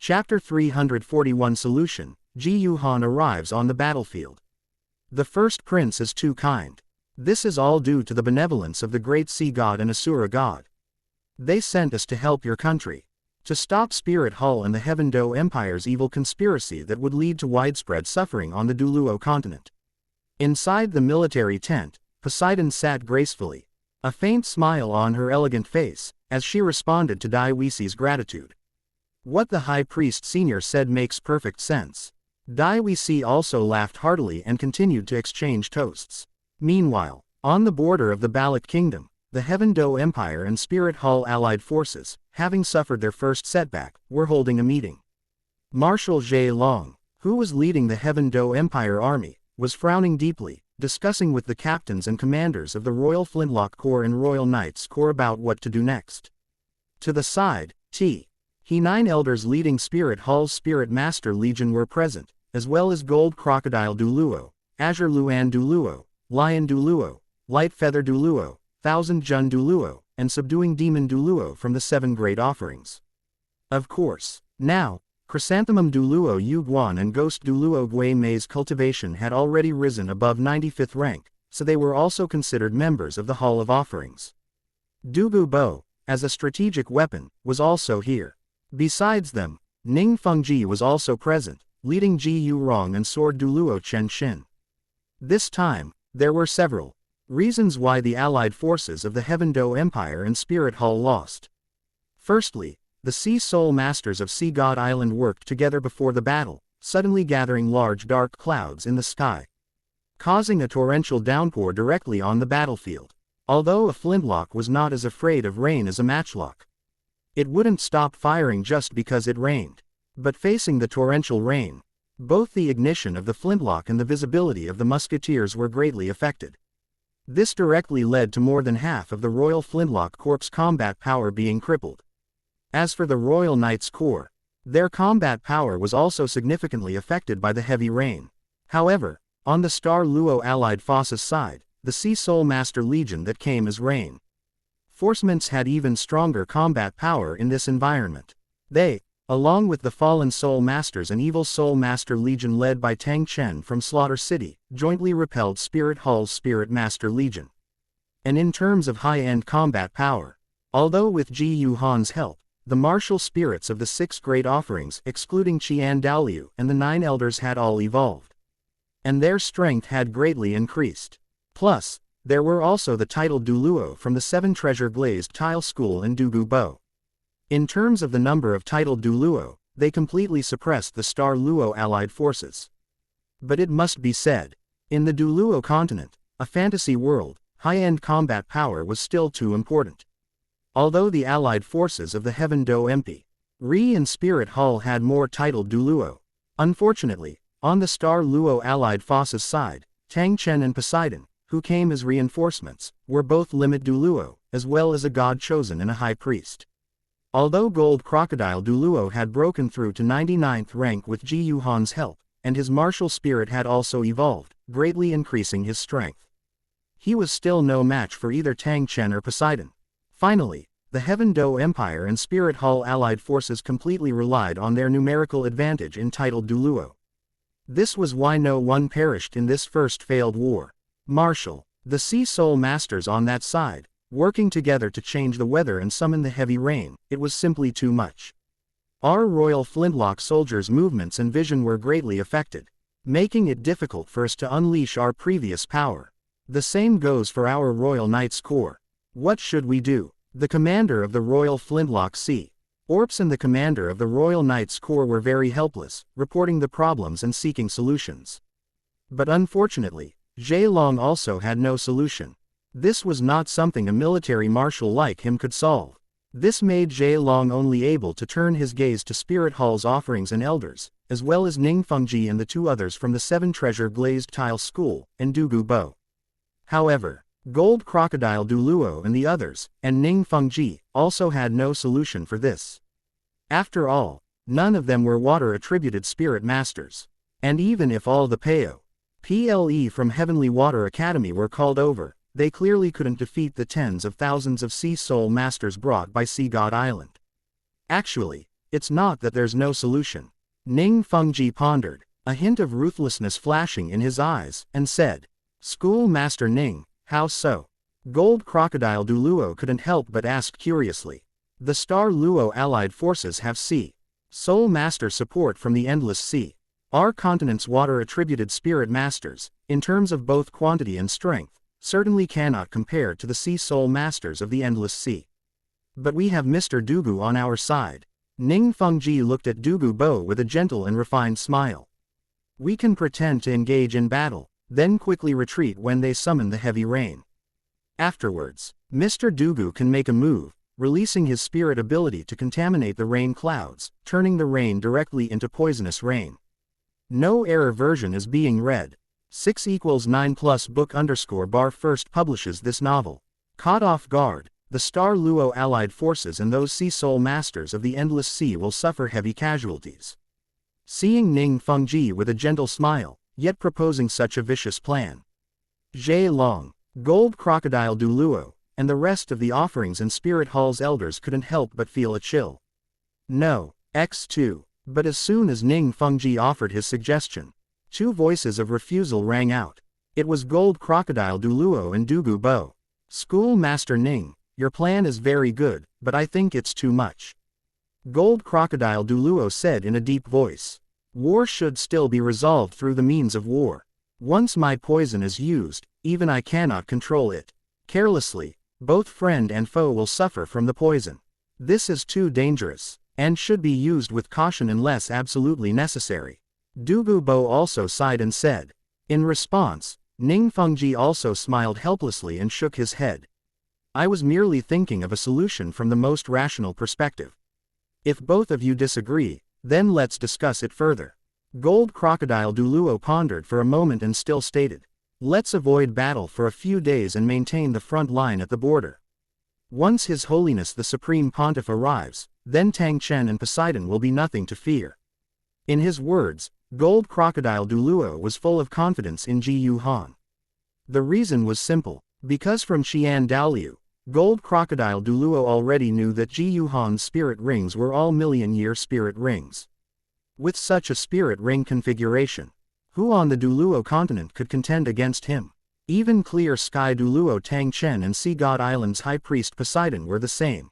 Chapter 341 Solution. Jiu Han arrives on the battlefield. The first prince is too kind. This is all due to the benevolence of the great sea god and Asura god. They sent us to help your country, to stop Spirit Hall and the Heaven Do Empire's evil conspiracy that would lead to widespread suffering on the Duluo continent. Inside the military tent, Poseidon sat gracefully, a faint smile on her elegant face, as she responded to Daiwisi's gratitude. What the High Priest Senior said makes perfect sense. Daiwisi also laughed heartily and continued to exchange toasts. Meanwhile, on the border of the Balak Kingdom, the Heaven Do Empire and Spirit Hall allied forces, having suffered their first setback, were holding a meeting. Marshal Jie Long, who was leading the Heaven Do Empire army, was frowning deeply, discussing with the captains and commanders of the Royal Flintlock Corps and Royal Knights Corps about what to do next. To the side, He 9 elders leading Spirit Hall's Spirit Master Legion were present, as well as Gold Crocodile Duluo, Azure Luan Duluo, Lion Duluo, Light Feather Duluo, Thousand Jun Duluo, and Subduing Demon Duluo from the 7 Great Offerings. Of course, now, Chrysanthemum Duluo Yu Guan and Ghost Duluo Gui Mei's cultivation had already risen above 95th rank, so they were also considered members of the Hall of Offerings. Dugu Bo, as a strategic weapon, was also here. Besides them, Ning Fengji was also present, leading Ji Yu Rong and Sword Duluo Chen Xin. This time, there were several reasons why the allied forces of the Heaven Do Empire and Spirit Hall lost. Firstly, the Sea Soul Masters of Sea God Island worked together before the battle, suddenly gathering large dark clouds in the sky, causing a torrential downpour directly on the battlefield. Although a flintlock was not as afraid of rain as a matchlock, it wouldn't stop firing just because it rained. But facing the torrential rain, both the ignition of the flintlock and the visibility of the musketeers were greatly affected. This directly led to more than half of the Royal Flintlock Corps' combat power being crippled. As for the Royal Knights Corps, their combat power was also significantly affected by the heavy rain. However, on the Star Luo allied forces side, the Sea Soul Master Legion that came as rain forcements had even stronger combat power in this environment. They, along with the Fallen Soul Masters and Evil Soul Master Legion led by Tang Chen from Slaughter City, jointly repelled Spirit Hall's Spirit Master Legion. And in terms of high-end combat power, although with Jiu Han's help, the martial spirits of the 6 Great Offerings excluding Chiian Dalu and the 9 Elders had all evolved, and their strength had greatly increased. Plus, there were also the titled Duluo from the 7 Treasure Glazed Tile School and Dugu Bo. In terms of the number of titled Duluo, they completely suppressed the Star Luo allied forces. But it must be said, in the Duluo continent, a fantasy world, high-end combat power was still too important. Although the allied forces of the Heaven Do MP, Ri and Spirit Hall had more titled Duluo, unfortunately, on the Star Luo allied forces side, Tang Chen and Poseidon, who came as reinforcements, were both limit Duluo, as well as a god chosen and a high priest. Although Gold Crocodile Duluo had broken through to 99th rank with Jiu Han's help, and his martial spirit had also evolved, greatly increasing his strength, he was still no match for either Tang Chen or Poseidon. Finally, the Heaven Do Empire and Spirit Hall allied forces completely relied on their numerical advantage in titled Duluo. This was why no one perished in this first failed war. Marshal, the Sea Soul Masters on that side, working together to change the weather and summon the heavy rain, it was simply too much. Our Royal Flintlock soldiers' movements and vision were greatly affected, making it difficult for us to unleash our previous power. The same goes for our Royal Knights Corps. What should we do? The commander of the Royal Flintlock Sea Orps and the commander of the Royal Knights Corps were very helpless, reporting the problems and seeking solutions. But unfortunately, Jie Long also had no solution. This was not something a military marshal like him could solve. This made Jie Long only able to turn his gaze to Spirit Hall's offerings and elders, as well as Ning Fengji and the 2 others from the 7 Treasure Glazed Tile School, and Dugu Bo. However, Gold Crocodile Duluo and the others, and Ning Fengji, also had no solution for this. After all, none of them were water-attributed spirit masters. And even if all the PLE from Heavenly Water Academy were called over, they clearly couldn't defeat the tens of thousands of Sea Soul Masters brought by Sea God Island. Actually, It's not that there's no solution. Ning Fengji pondered, a hint of ruthlessness flashing in his eyes, and said, Schoolmaster Ning, how so? Gold Crocodile Duluo couldn't help but ask curiously. The Star Luo allied forces have Soul Master support from the Endless Sea. Our continent's water-attributed spirit masters, in terms of both quantity and strength, certainly cannot compare to the Soul Masters of the Endless Sea. But we have Mr. Dugu on our side. Ning Fengji looked at Dugu Bo with a gentle and refined smile. We can pretend to engage in battle, then quickly retreat when they summon the heavy rain. Afterwards, Mr. Dugu can make a move, releasing his spirit ability to contaminate the rain clouds, turning the rain directly into poisonous rain. No error version is being read. 6 = 9 plus book _ first publishes this novel. Caught off guard, the Star Luo allied forces and those Soul Masters of the Endless Sea will suffer heavy casualties. Seeing Ning Fengji with a gentle smile, yet proposing such a vicious plan, Zhe Long, Gold Crocodile Duluo, and the rest of the Offerings and Spirit Hall's elders couldn't help but feel a chill. No, X2. But as soon as Ning Fengji offered his suggestion, 2 voices of refusal rang out. It was Gold Crocodile Duluo and Dugu Bo. Schoolmaster Ning, your plan is very good, but I think it's too much. Gold Crocodile Duluo said in a deep voice. War should still be resolved through the means of war. Once my poison is used, even I cannot control it. Carelessly, both friend and foe will suffer from the poison. This is too dangerous, and should be used with caution unless absolutely necessary. Dugu Bo also sighed and said. In response, Ning Fengji also smiled helplessly and shook his head. I was merely thinking of a solution from the most rational perspective. If both of you disagree, then let's discuss it further. Gold Crocodile Duluo pondered for a moment and still stated. Let's avoid battle for a few days and maintain the front line at the border. Once His Holiness the Supreme Pontiff arrives, then Tang Chen and Poseidon will be nothing to fear. In his words, Gold Crocodile Duluo was full of confidence in Jiu Han. The reason was simple, because from Chiian Dalu, Gold Crocodile Duluo already knew that Jiu Han's spirit rings were all million-year spirit rings. With such a spirit ring configuration, who on the Duluo continent could contend against him? Even Clear Sky Duluo Tang Chen and Sea God Island's High Priest Poseidon were the same.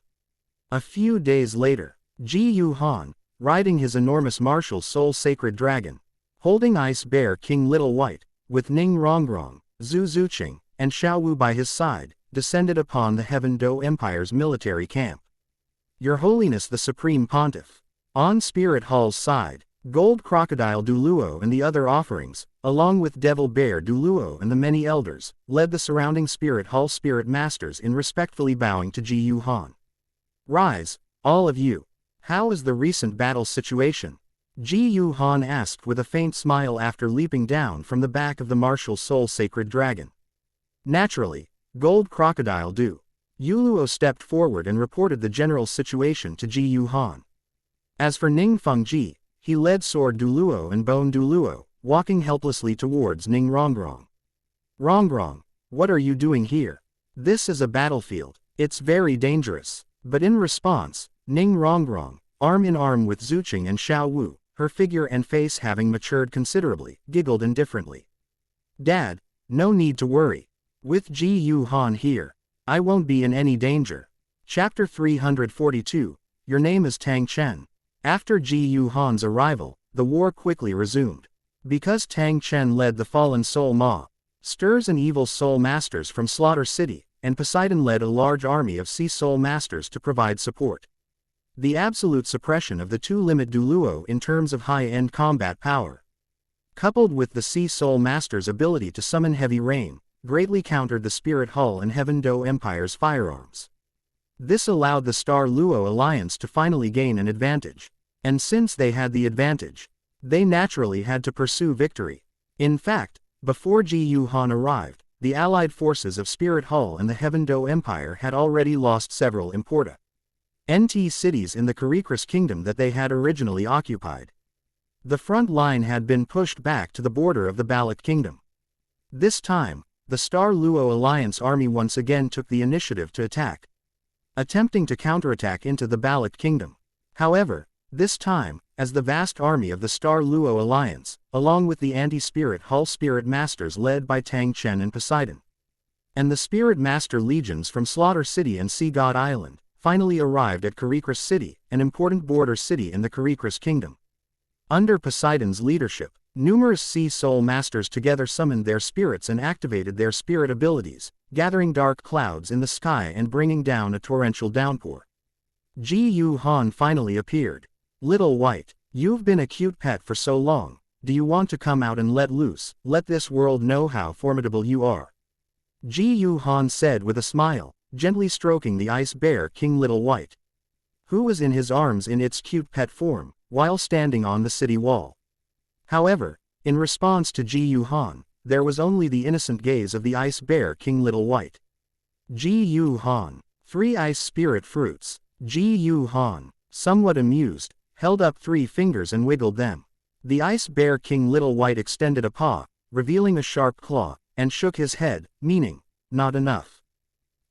A few days later, Jiu Han, riding his enormous martial soul sacred dragon, holding Ice Bear King Little White, with Ning Rongrong, Zhu Zuqing, and Xiao Wu by his side, descended upon the Heaven Do Empire's military camp. Your Holiness the Supreme Pontiff. On Spirit Hall's side, Gold Crocodile Duluo and the other offerings, along with Devil Bear Duluo and the many elders, led the surrounding Spirit Hall spirit masters in respectfully bowing to Jiu Han. Rise, all of you. How is the recent battle situation? Jiu Han asked with a faint smile after leaping down from the back of the martial soul sacred dragon. Naturally, Gold Crocodile Duluo stepped forward and reported the general situation to Jiu Han. As for Ning Fengji, he led Sword Duluo and Bone Duluo, walking helplessly towards Ning Rongrong. Rongrong, what are you doing here? This is a battlefield, it's very dangerous. But in response, Ning Rongrong, arm in arm with Zuqing and Xiao Wu, her figure and face having matured considerably, giggled indifferently. Dad, no need to worry. With Jiu Han here, I won't be in any danger. Chapter 342, Your name is Tang Chen. After Jiu Han's arrival, the war quickly resumed. Because Tang Chen led the fallen Soul Ma, Stirs and evil Soul Masters from Slaughter City, and Poseidon led a large army of Sea Soul Masters to provide support. The absolute suppression of the two limit Duluo in terms of high-end combat power, coupled with the Sea Soul Masters' ability to summon heavy rain, greatly countered the Spirit Hull and Heaven Do Empire's firearms. This allowed the Star Luo alliance to finally gain an advantage. And since they had the advantage, they naturally had to pursue victory. In fact, before Jiu Han arrived, the allied forces of Spirit Hull and the Heaven Do Empire had already lost several important cities in the Karikris Kingdom that they had originally occupied. The front line had been pushed back to the border of the Balak Kingdom. This time, the Star Luo Alliance army once again took the initiative to attack, attempting to counterattack into the Balak Kingdom. However, This time, as the vast army of the Star Luo alliance, along with the anti-spirit Hull spirit masters led by Tang Chen and Poseidon, and the spirit master legions from Slaughter City and Sea God Island, finally arrived at Charikris City, an important border city in the Charikris Kingdom. Under Poseidon's leadership, numerous sea soul masters together summoned their spirits and activated their spirit abilities, gathering dark clouds in the sky and bringing down a torrential downpour. Jiu Han finally appeared. Little White, you've been a cute pet for so long, do you want to come out and let loose, let this world know how formidable you are? Jiu Han said with a smile, gently stroking the ice bear king Little White, who was in his arms in its cute pet form, while standing on the city wall. However, in response to Jiu Han, there was only the innocent gaze of the ice bear king Little White. Jiu Han, 3 ice spirit fruits. Jiu Han, somewhat amused, held up 3 fingers and wiggled them. The ice bear king Little White extended a paw, revealing a sharp claw, and shook his head, meaning, not enough.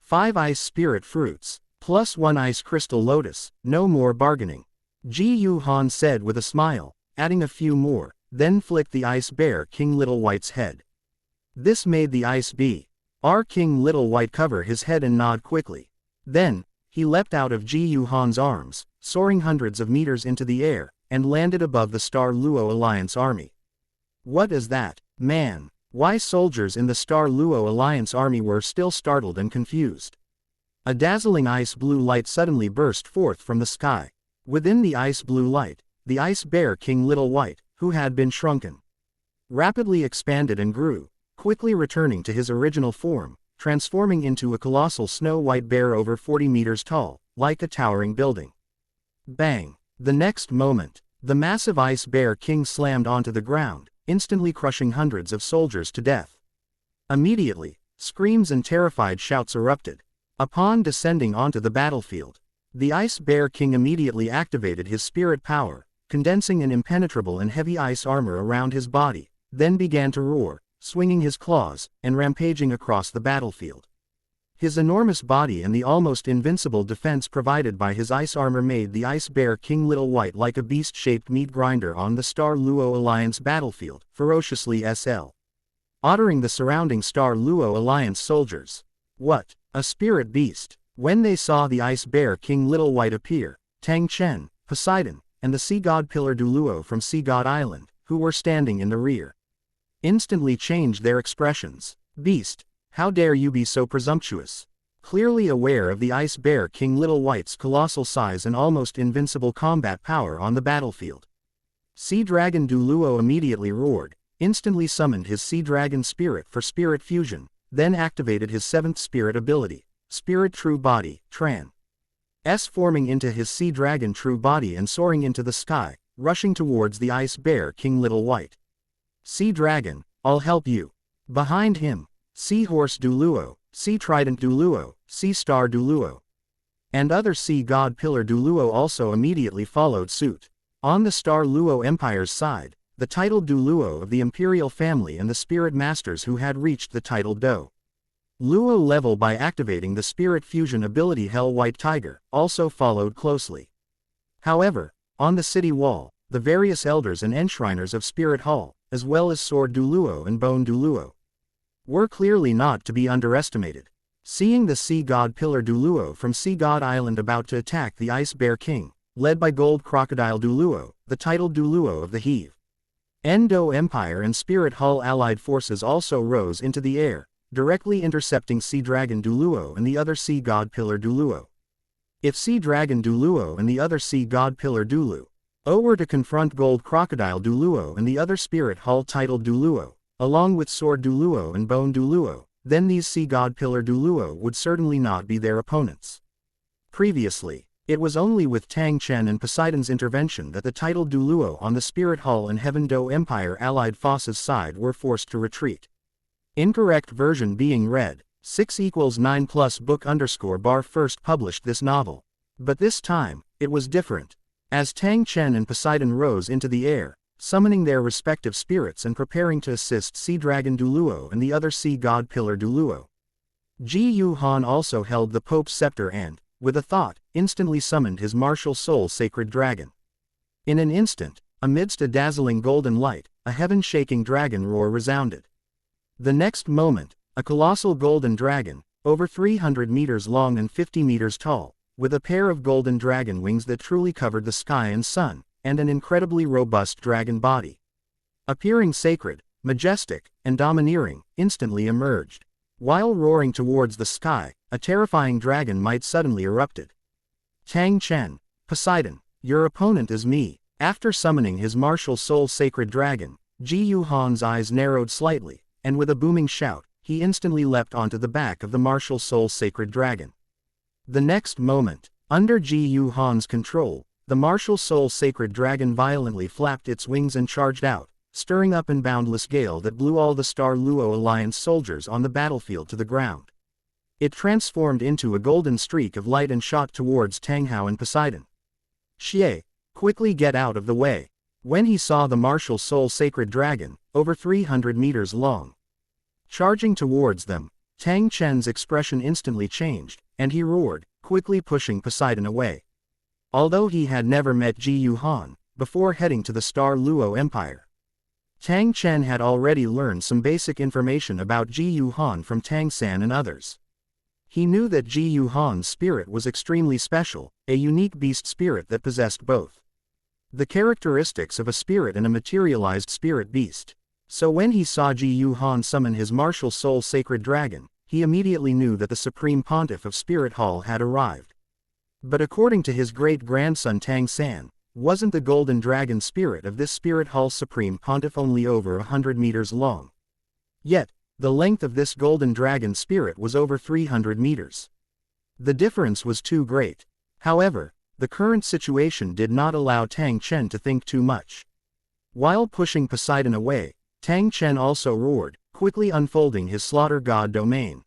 5 ice spirit fruits, plus 1 ice crystal lotus, no more bargaining. Jiu Han said with a smile, adding a few more, then flicked the ice bear king Little White's head. This made the ice bear king Little White cover his head and nod quickly. Then, he leapt out of Jiu Han's arms, soaring hundreds of meters into the air, and landed above the Star Luo Alliance army. What is that, man? Why soldiers in the Star Luo Alliance army were still startled and confused. A dazzling ice blue light suddenly burst forth from the sky. Within the ice blue light, the ice bear king Little White, who had been shrunken, rapidly expanded and grew, quickly returning to his original form, transforming into a colossal snow-white bear over 40 meters tall, like a towering building. Bang! The next moment, the massive ice bear king slammed onto the ground, instantly crushing hundreds of soldiers to death. Immediately, screams and terrified shouts erupted. Upon descending onto the battlefield, the ice bear king immediately activated his spirit power, condensing an impenetrable and heavy ice armor around his body, then began to roar, swinging his claws, and rampaging across the battlefield. His enormous body and the almost invincible defense provided by his ice armor made the ice bear king Little White like a beast-shaped meat grinder on the Star Luo Alliance battlefield, ferociously ordering the surrounding Star Luo Alliance soldiers. What? A spirit beast! When they saw the ice bear king Little White appear, Tang Chen, Poseidon, and the sea god pillar Duluo from Sea God Island, who were standing in the rear, instantly changed their expressions. Beast, how dare you be so presumptuous? Clearly aware of the ice bear king Little White's colossal size and almost invincible combat power on the battlefield, Sea Dragon Duluo immediately roared, instantly summoned his sea dragon spirit for spirit fusion, then activated his 7th spirit ability, Spirit True Body, forming into his sea dragon true body and soaring into the sky, rushing towards the ice bear king Little White. Sea Dragon, I'll help you. Behind him, Sea Horse Duluo, Sea Trident Duluo, Sea Star Duluo, and other Sea God Pillar Duluo also immediately followed suit. On the Star Luo Empire's side, the titled Duluo of the Imperial family and the Spirit Masters who had reached the titled Do Luo level by activating the Spirit Fusion ability Hell White Tiger, also followed closely. However, on the city wall, the various elders and enshriners of Spirit Hall, as well as Sword Duluo and Bone Duluo, were clearly not to be underestimated. Seeing the Sea God Pillar Duluo from Sea God Island about to attack the Ice Bear King, led by Gold Crocodile Duluo, the titled Duluo of the Heave Endo Empire and Spirit Hull allied forces also rose into the air, directly intercepting Sea Dragon Duluo and the other Sea God Pillar Duluo. If Sea Dragon Duluo and the other Sea God Pillar Duluo were to confront Gold Crocodile Duluo and the other Spirit Hull titled Duluo, along with Sword Duluo and Bone Duluo, then these Sea God Pillar Duluo would certainly not be their opponents. Previously, it was only with Tang Chen and Poseidon's intervention that the titled Duluo on the Spirit Hull and Heaven Do Empire allied forces side were forced to retreat. Incorrect version being read, 6=9 book_ first published this novel. But this time, it was different. As Tang Chen and Poseidon rose into the air, summoning their respective spirits and preparing to assist Sea Dragon Duluo and the other Sea God Pillar Duluo, Jiu Han also held the Pope's scepter and, with a thought, instantly summoned his martial soul Sacred Dragon. In an instant, amidst a dazzling golden light, a heaven-shaking dragon roar resounded. The next moment, a colossal golden dragon, over 300 meters long and 50 meters tall, with a pair of golden dragon wings that truly covered the sky and sun, and an incredibly robust dragon body, appearing sacred, majestic, and domineering, instantly emerged. While roaring towards the sky, a terrifying dragon might suddenly erupted. Tang Chen, Poseidon, your opponent is me. After summoning his martial soul sacred dragon, Jiu Han's eyes narrowed slightly, and with a booming shout, he instantly leapt onto the back of the martial soul sacred dragon. The next moment, under Jiu Han's control, the martial soul sacred dragon violently flapped its wings and charged out, stirring up an boundless gale that blew all the Star Luo alliance soldiers on the battlefield to the ground. It transformed into a golden streak of light and shot towards Tang Hao and Poseidon. Xie, quickly get out of the way. When he saw the martial soul sacred dragon, over 300 meters long, charging towards them, Tang Chen's expression instantly changed, and he roared, quickly pushing Poseidon away. Although he had never met Jiu Han before heading to the Star Luo Empire, Tang Chen had already learned some basic information about Jiu Han from Tang San and others. He knew that Jiu Han's spirit was extremely special, a unique beast spirit that possessed both the characteristics of a spirit and a materialized spirit beast. So when he saw Jiu Han summon his martial soul sacred dragon, he immediately knew that the Supreme Pontiff of Spirit Hall had arrived. But according to his great-grandson Tang San, wasn't the golden dragon spirit of this Spirit Hall Supreme Pontiff only over 100 meters long? Yet, the length of this golden dragon spirit was over 300 meters. The difference was too great. However, the current situation did not allow Tang Chen to think too much. While pushing Poseidon away, Tang Chen also roared, quickly unfolding his slaughter god domain,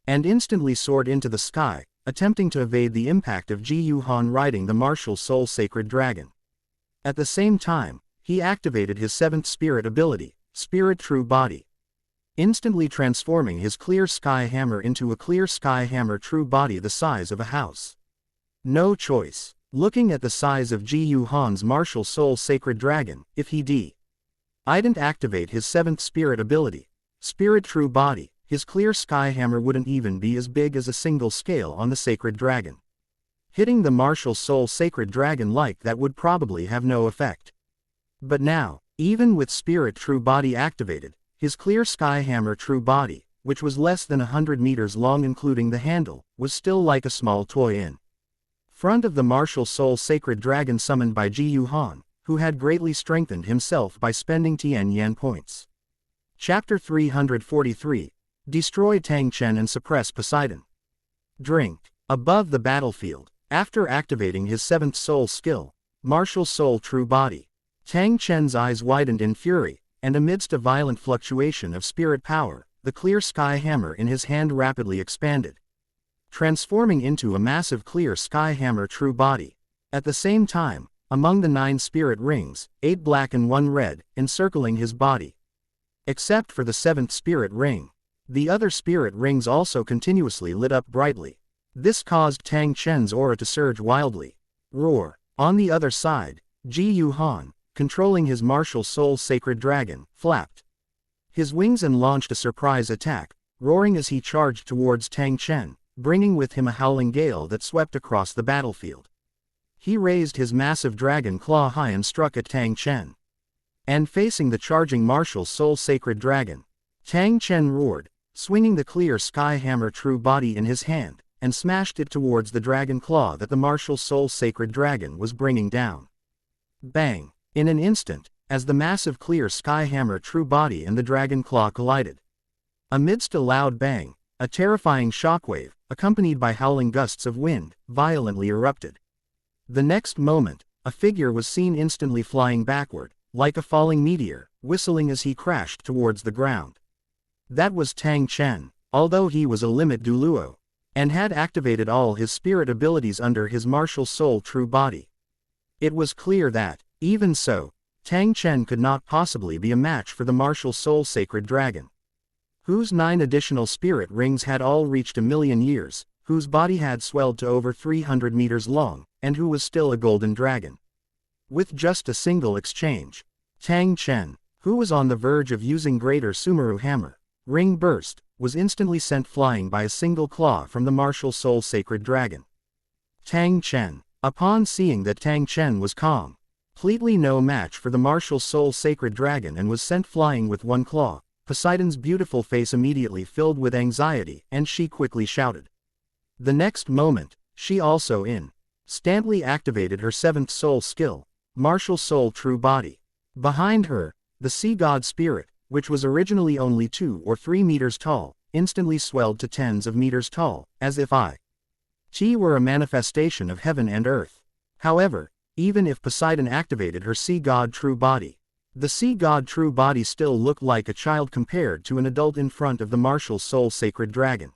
and instantly soared into the sky, attempting to evade the impact of Jiu Han riding the martial soul sacred dragon. At the same time, he activated his 7th spirit ability, Spirit True Body, instantly transforming his clear sky hammer into a clear sky hammer true body the size of a house. No choice. Looking at the size of Jiu Han's martial soul sacred dragon, if he didn't activate his 7th spirit ability, Spirit True Body, his clear sky hammer wouldn't even be as big as a single scale on the sacred dragon. Hitting the martial soul sacred dragon like that would probably have no effect. But now, even with Spirit True Body activated, his clear sky hammer true body, which was less than 100 meters long including the handle, was still like a small toy in front of the martial soul sacred dragon summoned by Jiu Han, who had greatly strengthened himself by spending Tian Yan points. Chapter 343, Destroy Tang Chen and Suppress Poseidon. Drink. Above the battlefield, after activating his 7th soul skill, Martial Soul True Body, Tang Chen's eyes widened in fury, and amidst a violent fluctuation of spirit power, the clear sky hammer in his hand rapidly expanded, transforming into a massive clear sky hammer true body. At the same time, among the 9 spirit rings, 8 black and 1 red, encircling his body. Except for the 7th spirit ring, the other spirit rings also continuously lit up brightly. This caused Tang Chen's aura to surge wildly. Roar. On the other side, Jiu Han, controlling his martial soul sacred dragon, flapped his wings and launched a surprise attack, roaring as he charged towards Tang Chen, bringing with him a howling gale that swept across the battlefield. He raised his massive dragon claw high and struck at Tang Chen. And facing the charging martial soul sacred dragon, Tang Chen roared, swinging the clear sky hammer true body in his hand, and smashed it towards the dragon claw that the martial soul sacred dragon was bringing down. Bang! In an instant, as the massive clear sky hammer true body and the dragon claw collided, amidst a loud bang, a terrifying shockwave, accompanied by howling gusts of wind, violently erupted. The next moment, a figure was seen instantly flying backward, like a falling meteor, whistling as he crashed towards the ground. That was Tang Chen, although he was a limit Duluo, and had activated all his spirit abilities under his martial soul true body. It was clear that, even so, Tang Chen could not possibly be a match for the martial soul sacred dragon, whose 9 additional spirit rings had all reached 1,000,000 years, whose body had swelled to over 300 meters long, and who was still a golden dragon. With just a single exchange, Tang Chen, who was on the verge of using Greater Sumeru Hammer, Ring Burst, was instantly sent flying by a single claw from the martial soul sacred dragon. Tang Chen, upon seeing that Tang Chen was completely no match for the martial soul sacred dragon and was sent flying with one claw, Poseidon's beautiful face immediately filled with anxiety and she quickly shouted. The next moment, she also instantly activated her 7th soul skill, Martial Soul True Body. Behind her, the sea god spirit, which was originally only 2 or 3 meters tall, instantly swelled to tens of meters tall, as if she were a manifestation of heaven and earth. However, even if Poseidon activated her sea god true body, the sea god true body still looked like a child compared to an adult in front of the martial soul sacred dragon.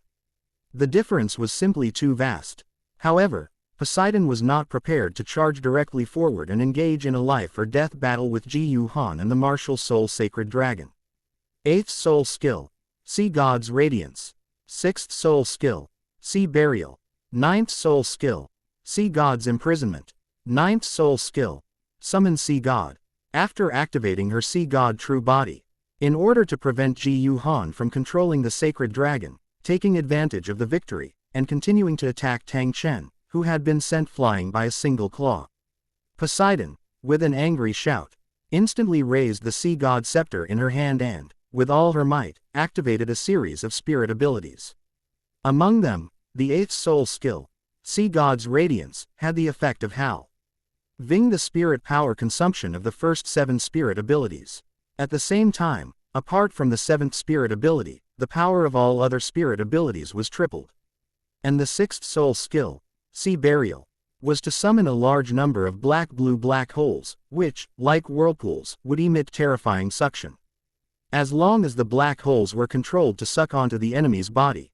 The difference was simply too vast. However, Poseidon was not prepared to charge directly forward and engage in a life or death battle with Jiu Han and the martial soul sacred dragon. 8th soul skill, Sea God's Radiance. 6th soul skill, Sea Burial. 9th soul skill, Sea God's Imprisonment. 9th soul skill, Summon Sea God. After activating her Sea God true body, in order to prevent Jiu Han from controlling the sacred dragon, taking advantage of the victory, and continuing to attack Tang Chen, who had been sent flying by a single claw, Poseidon, with an angry shout, instantly raised the sea god scepter in her hand and, with all her might, activated a series of spirit abilities. Among them, the 8th soul skill, Sea God's Radiance, had the effect of halving the spirit power consumption of the first 7 spirit abilities. At the same time, apart from the 7th spirit ability, the power of all other spirit abilities was tripled. And the 6th soul skill, Sea Burial, was to summon a large number of black-blue black holes, which, like whirlpools, would emit terrifying suction. As long as the black holes were controlled to suck onto the enemy's body,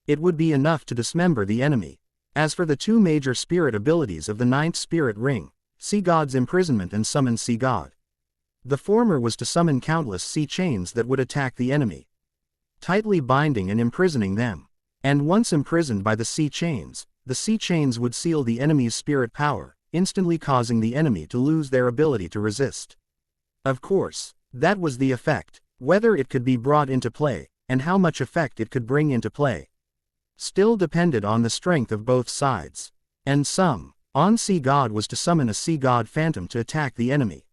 it would be enough to dismember the enemy. As for the 2 major spirit abilities of the 9th spirit ring, Sea God's Imprisonment and Summon Sea God, the former was to summon countless sea chains that would attack the enemy, tightly binding and imprisoning them. And once imprisoned by the sea chains would seal the enemy's spirit power, instantly causing the enemy to lose their ability to resist. Of course, that was the effect. Whether it could be brought into play, and how much effect it could bring into play, still depended on the strength of both sides. And on Sea God was to summon a Sea God Phantom to attack the enemy.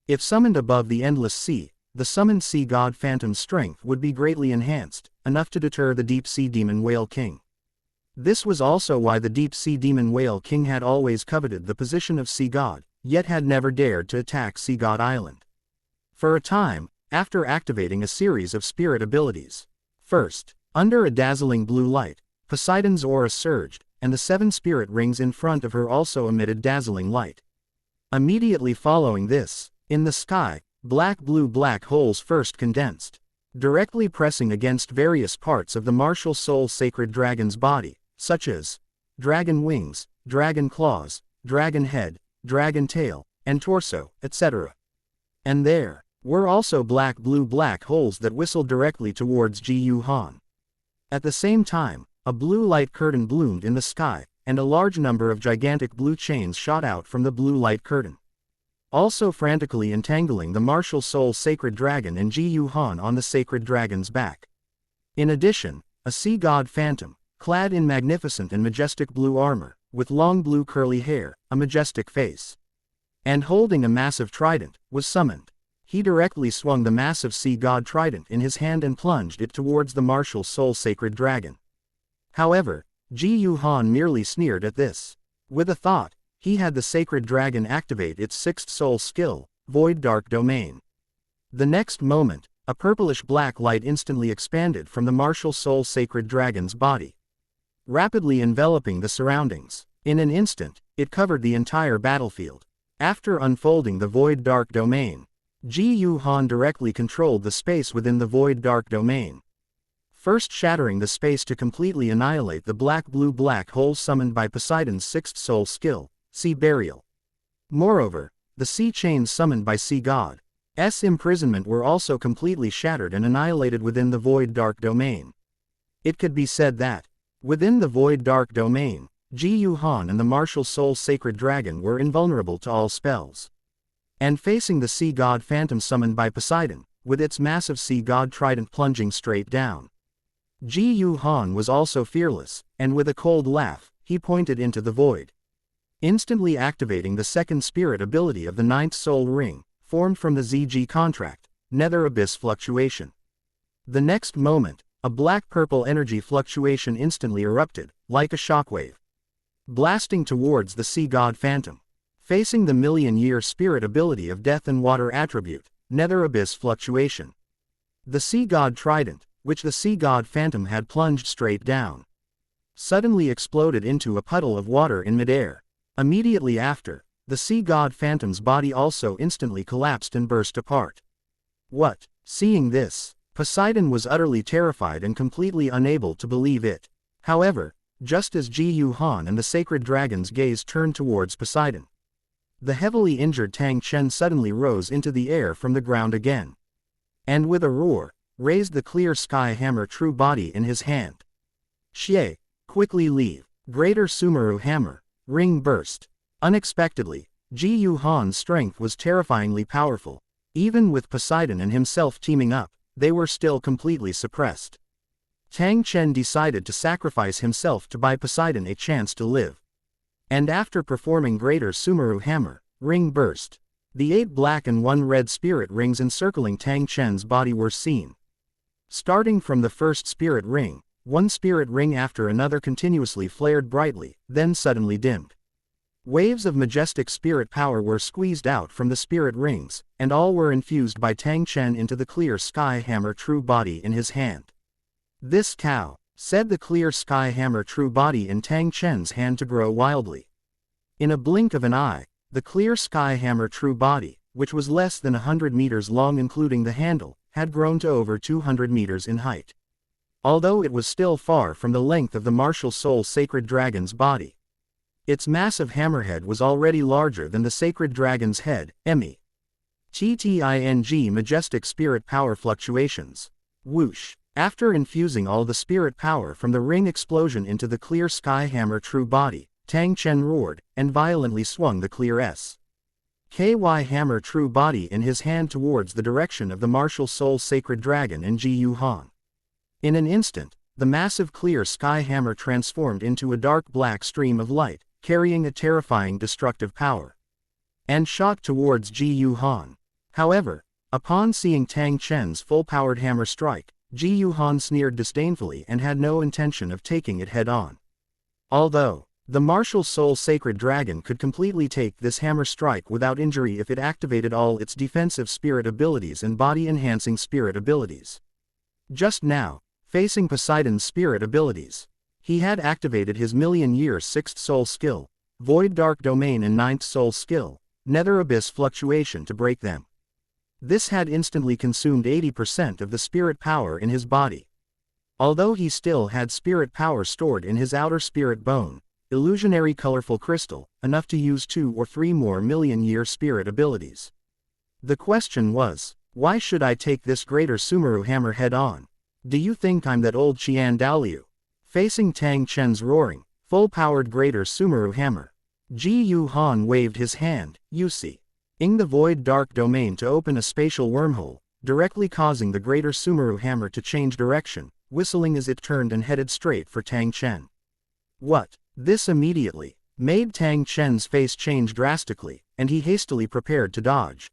If summoned above the endless sea, the summoned Sea God Phantom's strength would be greatly enhanced, enough to deter the Deep Sea Demon Whale King. This was also why the Deep Sea Demon Whale King had always coveted the position of Sea God, yet had never dared to attack Sea God Island. For a time, after activating a series of spirit abilities. First, under a dazzling blue light, Poseidon's aura surged, and the 7 spirit rings in front of her also emitted dazzling light. Immediately following this, in the sky, black-blue black holes first condensed, directly pressing against various parts of the martial soul sacred dragon's body, such as dragon wings, dragon claws, dragon head, dragon tail, and torso, etc. And there were also black-blue black holes that whistled directly towards Jiu Han. At the same time, a blue light curtain bloomed in the sky, and a large number of gigantic blue chains shot out from the blue light curtain, also frantically entangling the martial soul sacred dragon and Jiu Han on the sacred dragon's back. In addition, a sea god phantom, clad in magnificent and majestic blue armor, with long blue curly hair, a majestic face, and holding a massive trident, was summoned. He directly swung the massive sea god trident in his hand and plunged it towards the martial soul sacred dragon. However, Jiu Han merely sneered at this. With a thought, he had the sacred dragon activate its 6th soul skill, Void Dark Domain. The next moment, a purplish black light instantly expanded from the martial soul sacred dragon's body, rapidly enveloping the surroundings. In an instant, it covered the entire battlefield. After unfolding the Void Dark Domain, Jiu Han directly controlled the space within the Void Dark Domain, first shattering the space to completely annihilate the black-blue black holes summoned by Poseidon's 6th soul skill, Sea Burial. Moreover, the sea chains summoned by Sea God's imprisonment were also completely shattered and annihilated within the Void Dark Domain. It could be said that, within the Void Dark Domain, Jiu Han and the martial soul sacred dragon were invulnerable to all spells. And facing the sea god phantom summoned by Poseidon, with its massive sea god trident plunging straight down, Jiu Han was also fearless, and with a cold laugh, he pointed into the void, instantly activating the second spirit ability of the ninth soul ring, formed from the ZG contract, Nether Abyss Fluctuation. The next moment, a black-purple energy fluctuation instantly erupted, like a shockwave, blasting towards the sea god phantom. Facing the million-year spirit ability of death and water attribute, Nether Abyss Fluctuation, the sea god trident, which the sea god phantom had plunged straight down, suddenly exploded into a puddle of water in midair. Immediately after, the sea god phantom's body also instantly collapsed and burst apart. What? Seeing this, Poseidon was utterly terrified and completely unable to believe it. However, just as Jiu Han and the sacred dragon's gaze turned towards Poseidon, the heavily injured Tang Chen suddenly rose into the air from the ground again, and with a roar, raised the clear sky hammer true body in his hand. Xie, quickly leave. Greater Sumeru hammer. Ring burst. Unexpectedly, Jiu Han's strength was terrifyingly powerful. Even with Poseidon and himself teaming up, they were still completely suppressed. Tang Chen decided to sacrifice himself to buy Poseidon a chance to live. And after performing Greater Sumeru hammer, ring burst, the 8 black and 1 red spirit rings encircling Tang Chen's body were seen. Starting from the first spirit ring, one spirit ring after another continuously flared brightly, then suddenly dimmed. Waves of majestic spirit power were squeezed out from the spirit rings, and all were infused by Tang Chen into the clear sky hammer true body in his hand. This cow, said the clear sky hammer true body in Tang Chen's hand to grow wildly. In a blink of an eye, the clear sky hammer true body, which was less than 100 meters long including the handle, had grown to over 200 meters in height. Although it was still far from the length of the martial soul sacred dragon's body, its massive hammerhead was already larger than the sacred dragon's head, Emmy. TTING majestic spirit power fluctuations. Whoosh. After infusing all the spirit power from the ring explosion into the clear sky hammer true body, Tang Chen roared, and violently swung the clear KY hammer true body in his hand towards the direction of the martial soul sacred dragon and Jiu Han. In an instant, the massive clear sky hammer transformed into a dark black stream of light, carrying a terrifying destructive power, and shot towards Jiu Han. However, upon seeing Tang Chen's full-powered hammer strike, Jiu Han sneered disdainfully and had no intention of taking it head-on. Although, the martial soul sacred dragon could completely take this hammer strike without injury if it activated all its defensive spirit abilities and body-enhancing spirit abilities. Just now, facing Poseidon's spirit abilities, he had activated his million-year 6th soul skill, Void Dark Domain and 9th soul skill, Nether Abyss Fluctuation to break them. This had instantly consumed 80% of the spirit power in his body. Although he still had spirit power stored in his outer spirit bone, illusionary colorful crystal, enough to use 2 or 3 more million-year spirit abilities. The question was, why should I take this Greater Sumeru hammer head-on? Do you think I'm that old Chiian Dalu? Facing Tang Chen's roaring, full-powered Greater Sumeru hammer, Jiu Han waved his hand, using the Void Dark Domain to open a spatial wormhole, directly causing the Greater Sumeru hammer to change direction, whistling as it turned and headed straight for Tang Chen. What? This immediately made Tang Chen's face change drastically, and he hastily prepared to dodge.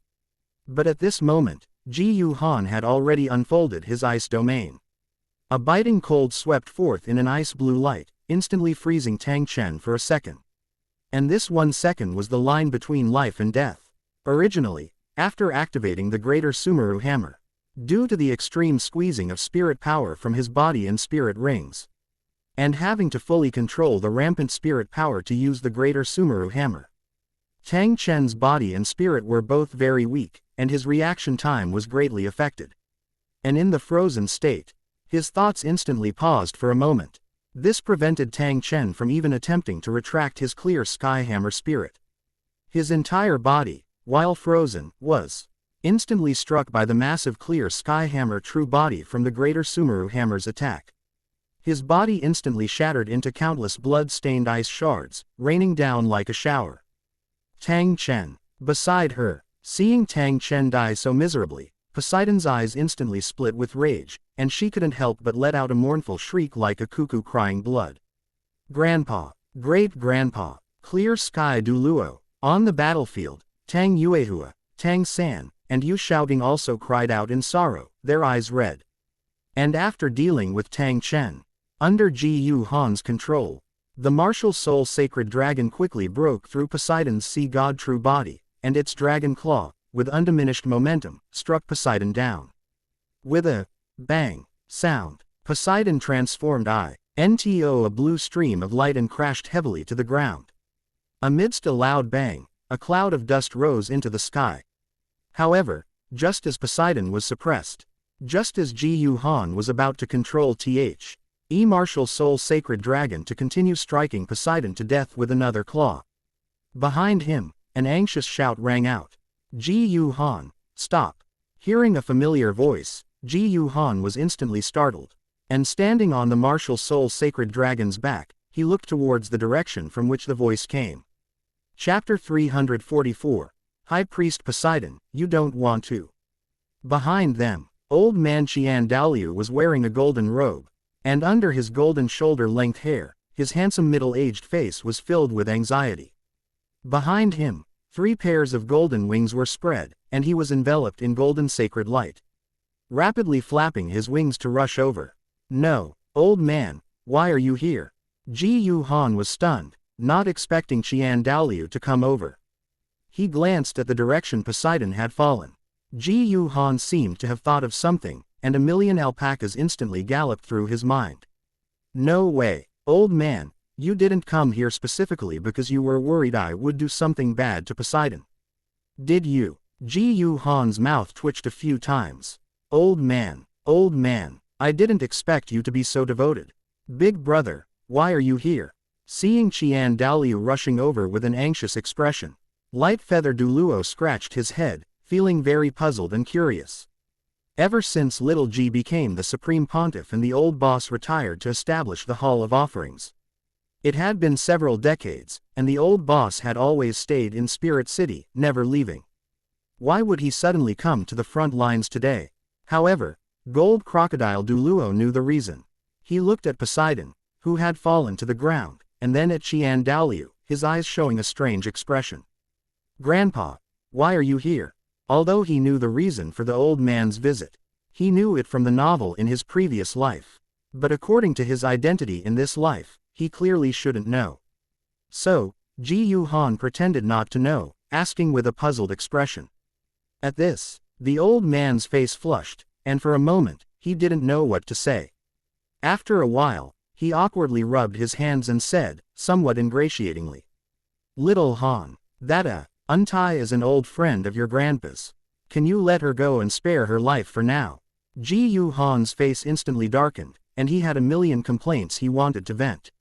But at this moment, Jiu Han had already unfolded his ice domain. A biting cold swept forth in an ice-blue light, instantly freezing Tang Chen for a second. And this 1 second was the line between life and death. Originally, after activating the Greater Sumeru hammer, due to the extreme squeezing of spirit power from his body and spirit rings, and having to fully control the rampant spirit power to use the Greater Sumeru hammer, Tang Chen's body and spirit were both very weak, and his reaction time was greatly affected. And in the frozen state, his thoughts instantly paused for a moment. This prevented Tang Chen from even attempting to retract his clear sky hammer spirit. His entire body, while frozen, was instantly struck by the massive clear sky hammer true body from the Greater Sumeru hammer's attack. His body instantly shattered into countless blood-stained ice shards, raining down like a shower. Tang Chen. Beside her, seeing Tang Chen die so miserably, Poseidon's eyes instantly split with rage, and she couldn't help but let out a mournful shriek like a cuckoo crying blood. Grandpa. Great-grandpa. Clear sky Duluo. On the battlefield, Tang Yuehua, Tang San, and Yu Shaoling also cried out in sorrow, their eyes red. And after dealing with Tang Chen, under Jiu Han's control, the martial soul sacred dragon quickly broke through Poseidon's sea god true body, and its dragon claw, with undiminished momentum, struck Poseidon down. With a bang sound, Poseidon transformed into a blue stream of light and crashed heavily to the ground. Amidst a loud bang, a cloud of dust rose into the sky. However, just as Poseidon was suppressed, just as Jiu Han was about to control martial soul sacred dragon to continue striking Poseidon to death with another claw. Behind him, an anxious shout rang out. Jiu Han, stop. Hearing a familiar voice, Jiu Han was instantly startled, and standing on the martial soul sacred dragon's back, he looked towards the direction from which the voice came. Chapter 344. High Priest Poseidon, you don't want to. Behind them, old man Chiian Dalu was wearing a golden robe, and under his golden shoulder-length hair, his handsome middle-aged face was filled with anxiety. Behind him, 3 pairs of golden wings were spread, and he was enveloped in golden sacred light. Rapidly flapping his wings to rush over. No, old man, why are you here? Jiu Han was stunned, not expecting Chiian Dalu to come over. He glanced at the direction Poseidon had fallen. Jiu Han seemed to have thought of something, and a million alpacas instantly galloped through his mind. No way, old man, you didn't come here specifically because you were worried I would do something bad to Poseidon. Did you? Jiu Han's mouth twitched a few times. Old man, I didn't expect you to be so devoted. Big brother, why are you here? Seeing Chiian Dalu rushing over with an anxious expression, Light Feather Douluo scratched his head, feeling very puzzled and curious. Ever since Little G became the Supreme Pontiff and the old boss retired to establish the Hall of Offerings. It had been several decades, and the old boss had always stayed in Spirit City, never leaving. Why would he suddenly come to the front lines today? However, Gold Crocodile Duluo knew the reason. He looked at Poseidon, who had fallen to the ground, and then at Chiian Dalu, his eyes showing a strange expression. Grandpa, why are you here? Although he knew the reason for the old man's visit, he knew it from the novel in his previous life. But according to his identity in this life, he clearly shouldn't know. So, Jiu Han pretended not to know, asking with a puzzled expression. At this, the old man's face flushed, and for a moment, he didn't know what to say. After a while, he awkwardly rubbed his hands and said, somewhat ingratiatingly. Little Han, that Untai is an old friend of your grandpa's. Can you let her go and spare her life for now? Jiu Han's face instantly darkened, and he had a million complaints he wanted to vent.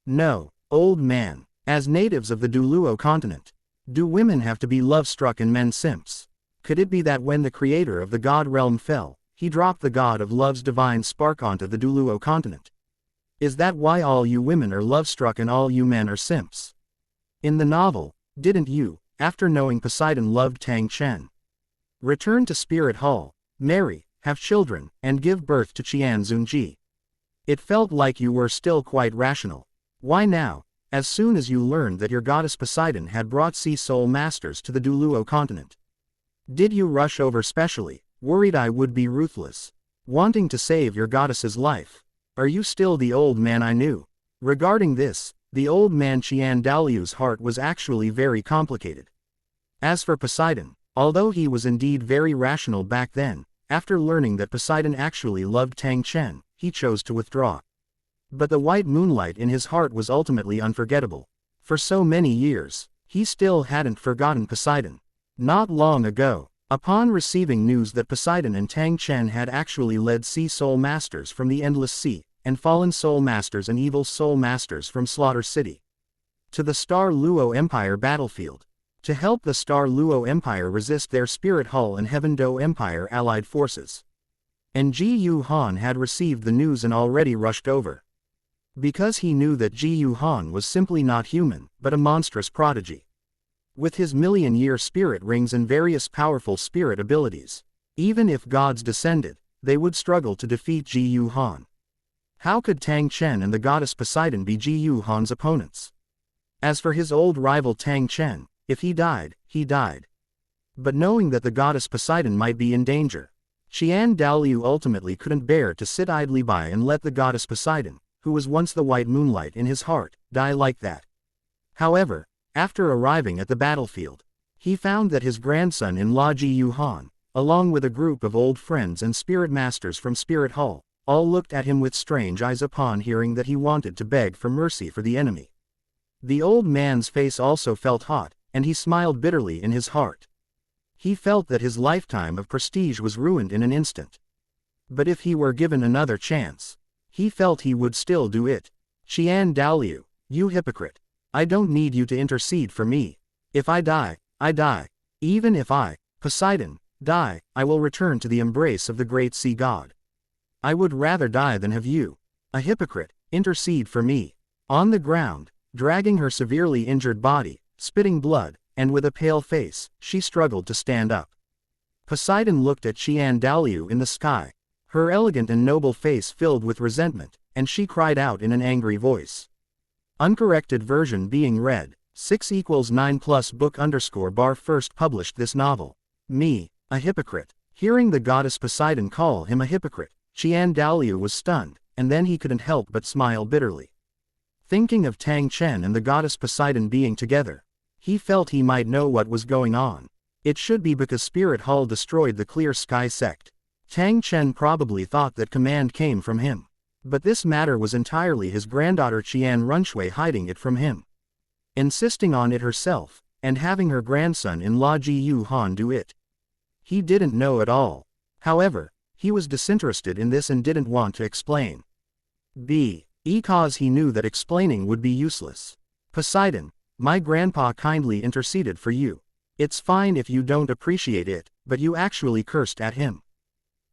No, old man, as natives of the Duluo continent, do women have to be love-struck and men simps? Could it be that when the creator of the god realm fell, he dropped the god of love's divine spark onto the Duluo continent? Is that why all you women are love-struck and all you men are simps? In the novel, didn't you, after knowing Poseidon loved Tang Chen, return to Spirit Hall, marry, have children, and give birth to Qian Zunji? It felt like you were still quite rational. Why now, as soon as you learned that your goddess Poseidon had brought sea soul masters to the Duluo continent? Did you rush over specially, worried I would be ruthless, wanting to save your goddess's life? Are you still the old man I knew? Regarding this, the old man Chiian Dalu's heart was actually very complicated. As for Poseidon, although he was indeed very rational back then, after learning that Poseidon actually loved Tang Chen, he chose to withdraw. But the white moonlight in his heart was ultimately unforgettable. For so many years, he still hadn't forgotten Poseidon. Not long ago, upon receiving news that Poseidon and Tang Chen had actually led sea soul masters from the Endless Sea, and fallen soul masters and evil soul masters from Slaughter City, to the Star Luo Empire battlefield, to help the Star Luo Empire resist their Spirit Hull and Heaven Do Empire allied forces. And Jiu Han had received the news and already rushed over. Because he knew that Jiu Han was simply not human, but a monstrous prodigy. With his million-year spirit rings and various powerful spirit abilities, even if gods descended, they would struggle to defeat Jiu Han. How could Tang Chen and the goddess Poseidon be Jiu Han's opponents? As for his old rival Tang Chen, if he died, he died. But knowing that the goddess Poseidon might be in danger, Chiian Dalu ultimately couldn't bear to sit idly by and let the goddess Poseidon, who was once the white moonlight in his heart, die like that. However, after arriving at the battlefield, he found that his grandson-in-law Jiu Han, along with a group of old friends and spirit masters from Spirit Hall, all looked at him with strange eyes upon hearing that he wanted to beg for mercy for the enemy. The old man's face also felt hot, and he smiled bitterly in his heart. He felt that his lifetime of prestige was ruined in an instant. But if he were given another chance, he felt he would still do it. Xian Dalu, you hypocrite. I don't need you to intercede for me. If I die, I die. Even if I, Poseidon, die, I will return to the embrace of the great sea god. I would rather die than have you, a hypocrite, intercede for me. On the ground, dragging her severely injured body, spitting blood, and with a pale face, she struggled to stand up. Poseidon looked at Xian Dalu in the sky, her elegant and noble face filled with resentment, and she cried out in an angry voice. Uncorrected version being read, 6=9+ book_ first published this novel. Me, a hypocrite. Hearing the goddess Poseidon call him a hypocrite, Xian Dalu was stunned, and then he couldn't help but smile bitterly. Thinking of Tang Chen and the goddess Poseidon being together, he felt he might know what was going on. It should be because Spirit Hall destroyed the Clear Sky sect. Tang Chen probably thought that command came from him. But this matter was entirely his granddaughter Qian Runshui hiding it from him. Insisting on it herself, and having her grandson-in-law Jiu Han do it. He didn't know at all. However, he was disinterested in this and didn't want to explain. Because he knew that explaining would be useless. Poseidon, my grandpa kindly interceded for you. It's fine if you don't appreciate it, but you actually cursed at him.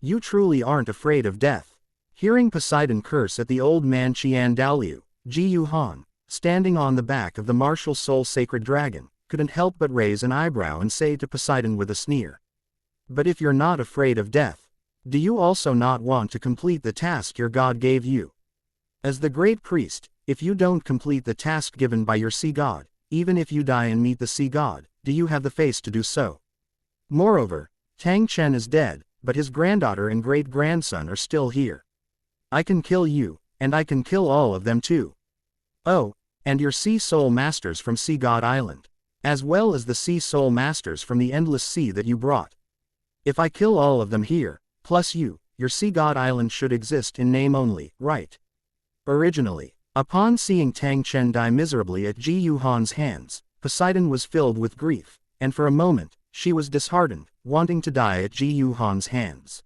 You truly aren't afraid of death. Hearing Poseidon curse at the old man Xian Dalu, Jiu Han, standing on the back of the martial soul sacred dragon, couldn't help but raise an eyebrow and say to Poseidon with a sneer. But if you're not afraid of death, do you also not want to complete the task your god gave you? As the great priest, if you don't complete the task given by your sea god, even if you die and meet the sea god, do you have the face to do so? Moreover, Tang Chen is dead, but his granddaughter and great-grandson are still here. I can kill you, and I can kill all of them too. Oh, and your Sea Soul Masters from Sea God Island, as well as the Sea Soul Masters from the Endless Sea that you brought. If I kill all of them here, plus you, your Sea God Island should exist in name only, right? Originally, upon seeing Tang Chen die miserably at Jiu Han's hands, Poseidon was filled with grief, and for a moment, she was disheartened, wanting to die at Jiu Han's hands.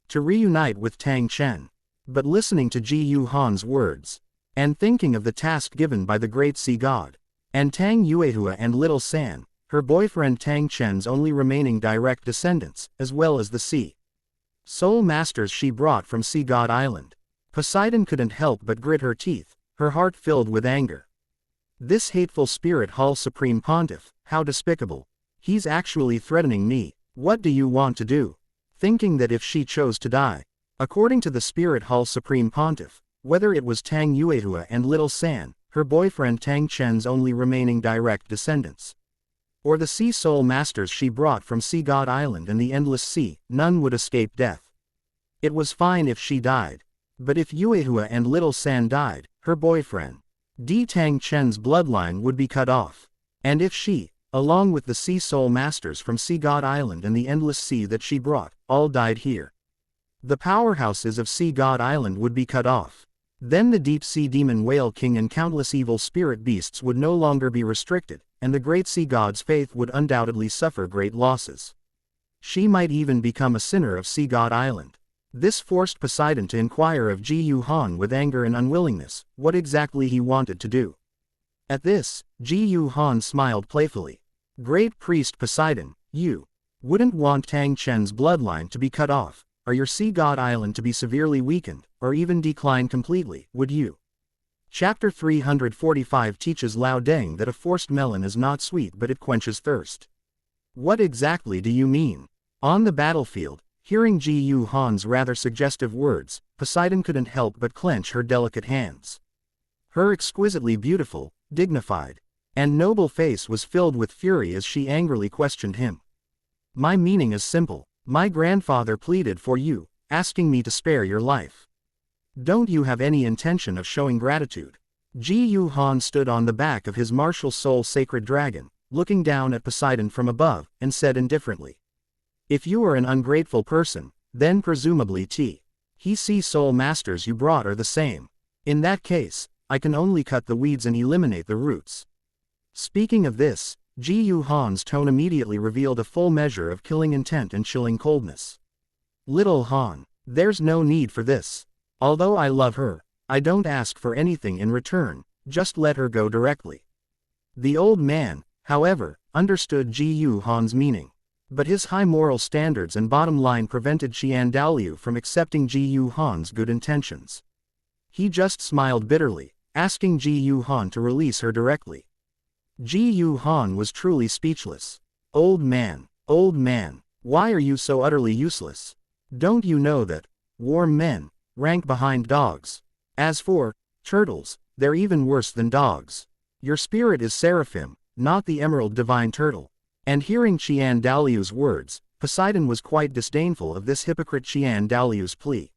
To reunite with Tang Chen. But listening to Jiu Han's words, and thinking of the task given by the great sea god, and Tang Yuehua and Little San, her boyfriend Tang Chen's only remaining direct descendants, as well as the Sea Soul Masters she brought from Sea God Island, Poseidon couldn't help but grit her teeth, her heart filled with anger. This hateful Spirit Hall Supreme Pontiff, how despicable. He's actually threatening me. What do you want to do? Thinking that if she chose to die, according to the Spirit Hall Supreme Pontiff, whether it was Tang Yuehua and Little San, her boyfriend Tang Chen's only remaining direct descendants, or the Sea Soul Masters she brought from Sea God Island and the Endless Sea, none would escape death. It was fine if she died. But if Yuehua and Little San died, her boyfriend, Tang Chen's bloodline would be cut off. And if she, along with the Sea Soul Masters from Sea God Island and the Endless Sea that she brought, all died here, the powerhouses of Sea God Island would be cut off. Then the Deep Sea Demon Whale King and countless evil spirit beasts would no longer be restricted, and the great sea god's faith would undoubtedly suffer great losses. She might even become a sinner of Sea God Island. This forced Poseidon to inquire of Jiu Han with anger and unwillingness, what exactly he wanted to do. At this, Jiu Han smiled playfully. Great Priest Poseidon, you wouldn't want Tang Chen's bloodline to be cut off, are your sea god island to be severely weakened, or even decline completely, would you? Chapter 345 teaches Lao Deng that a forced melon is not sweet but it quenches thirst. What exactly do you mean? On the battlefield, hearing Jiu Han's rather suggestive words, Poseidon couldn't help but clench her delicate hands. Her exquisitely beautiful, dignified, and noble face was filled with fury as she angrily questioned him. My meaning is simple. My grandfather pleaded for you, asking me to spare your life. Don't you have any intention of showing gratitude? Jiu Han stood on the back of his martial soul sacred dragon, looking down at Poseidon from above, and said indifferently. If you are an ungrateful person, then presumably he soul masters you brought are the same. In that case, I can only cut the weeds and eliminate the roots. Speaking of this, Jiu Han's tone immediately revealed a full measure of killing intent and chilling coldness. Little Han, there's no need for this. Although I love her, I don't ask for anything in return, just let her go directly. The old man, however, understood Jiu Han's meaning. But his high moral standards and bottom line prevented Chiian Dalu from accepting Jiu Han's good intentions. He just smiled bitterly, asking Jiu Han to release her directly. Jiu Han was truly speechless. Old man, why are you so utterly useless? Don't you know that warm men rank behind dogs? As for turtles, they're even worse than dogs. Your spirit is seraphim, not the emerald divine turtle. And hearing Chiian Dalu's words, Poseidon was quite disdainful of this hypocrite Chiian Dalu's plea.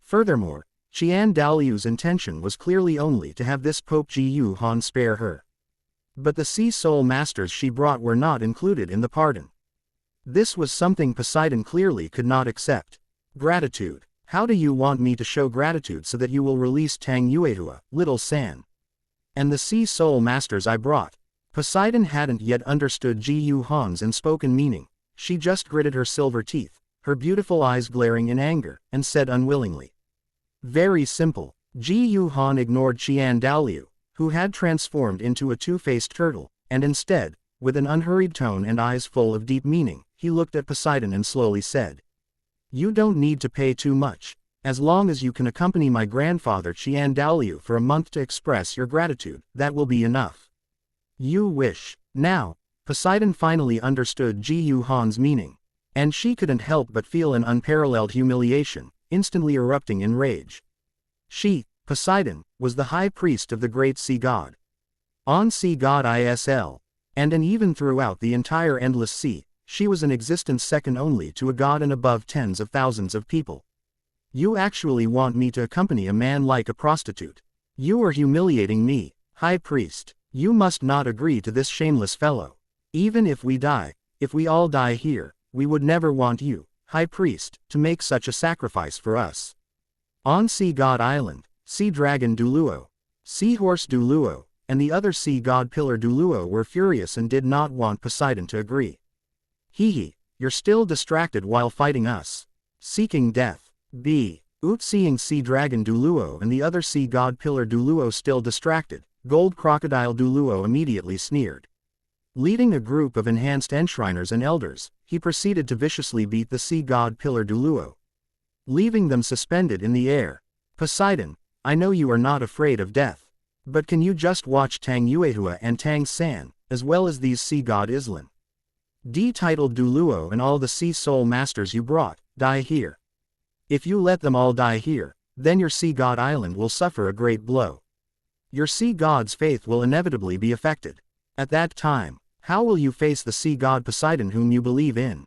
Furthermore, Chiian Dalu's intention was clearly only to have this Pope Jiu Han spare her. But the sea soul masters she brought were not included in the pardon. This was something Poseidon clearly could not accept. Gratitude. How do you want me to show gratitude so that you will release Tang Yuehua, Little San? And the sea soul masters I brought? Poseidon hadn't yet understood Jiu Han's unspoken meaning. She just gritted her silver teeth, her beautiful eyes glaring in anger, and said unwillingly. Very simple. Jiu Han ignored Chiian Dalu, who had transformed into a two-faced turtle, and instead, with an unhurried tone and eyes full of deep meaning, he looked at Poseidon and slowly said. You don't need to pay too much. As long as you can accompany my grandfather Chiian Dalu for a month to express your gratitude, that will be enough. You wish. Now, Poseidon finally understood Jiu Han's meaning, and she couldn't help but feel an unparalleled humiliation, instantly erupting in rage. She, Poseidon, was the high priest of the great sea god. On sea god ISL, and even throughout the entire endless sea, she was an existence second only to a god and above tens of thousands of people. You actually want me to accompany a man like a prostitute? You are humiliating me, high priest. You must not agree to this shameless fellow. Even if we die, if we all die here, we would never want you, high priest, to make such a sacrifice for us. On Sea God Island, Sea Dragon Duluo, Seahorse Duluo, and the other Sea God Pillar Duluo were furious and did not want Poseidon to agree. Hee, you're still distracted while fighting us. Seeking death. Seeing Sea Dragon Duluo and the other Sea God Pillar Duluo still distracted, Gold Crocodile Duluo immediately sneered. Leading a group of enhanced enshriners and elders, he proceeded to viciously beat the Sea God Pillar Duluo, leaving them suspended in the air. Poseidon, I know you are not afraid of death. But can you just watch Tang Yuehua and Tang San, as well as these Sea God Islan? D-titled Duluo and all the Sea Soul Masters you brought, die here. If you let them all die here, then your Sea God Island will suffer a great blow. Your Sea God's faith will inevitably be affected. At that time, how will you face the Sea God Poseidon whom you believe in?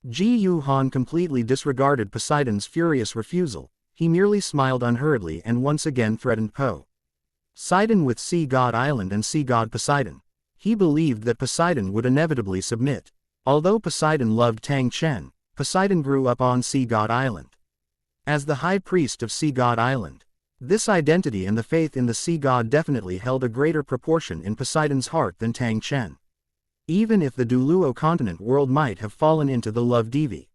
Jiu Han completely disregarded Poseidon's furious refusal. He merely smiled unhurriedly and once again threatened Poseidon with Sea God Island and Sea God Poseidon. He believed that Poseidon would inevitably submit. Although Poseidon loved Tang Chen, Poseidon grew up on Sea God Island. As the high priest of Sea God Island, this identity and the faith in the sea god definitely held a greater proportion in Poseidon's heart than Tang Chen. Even if the Duluo continent world might have fallen into the love divi,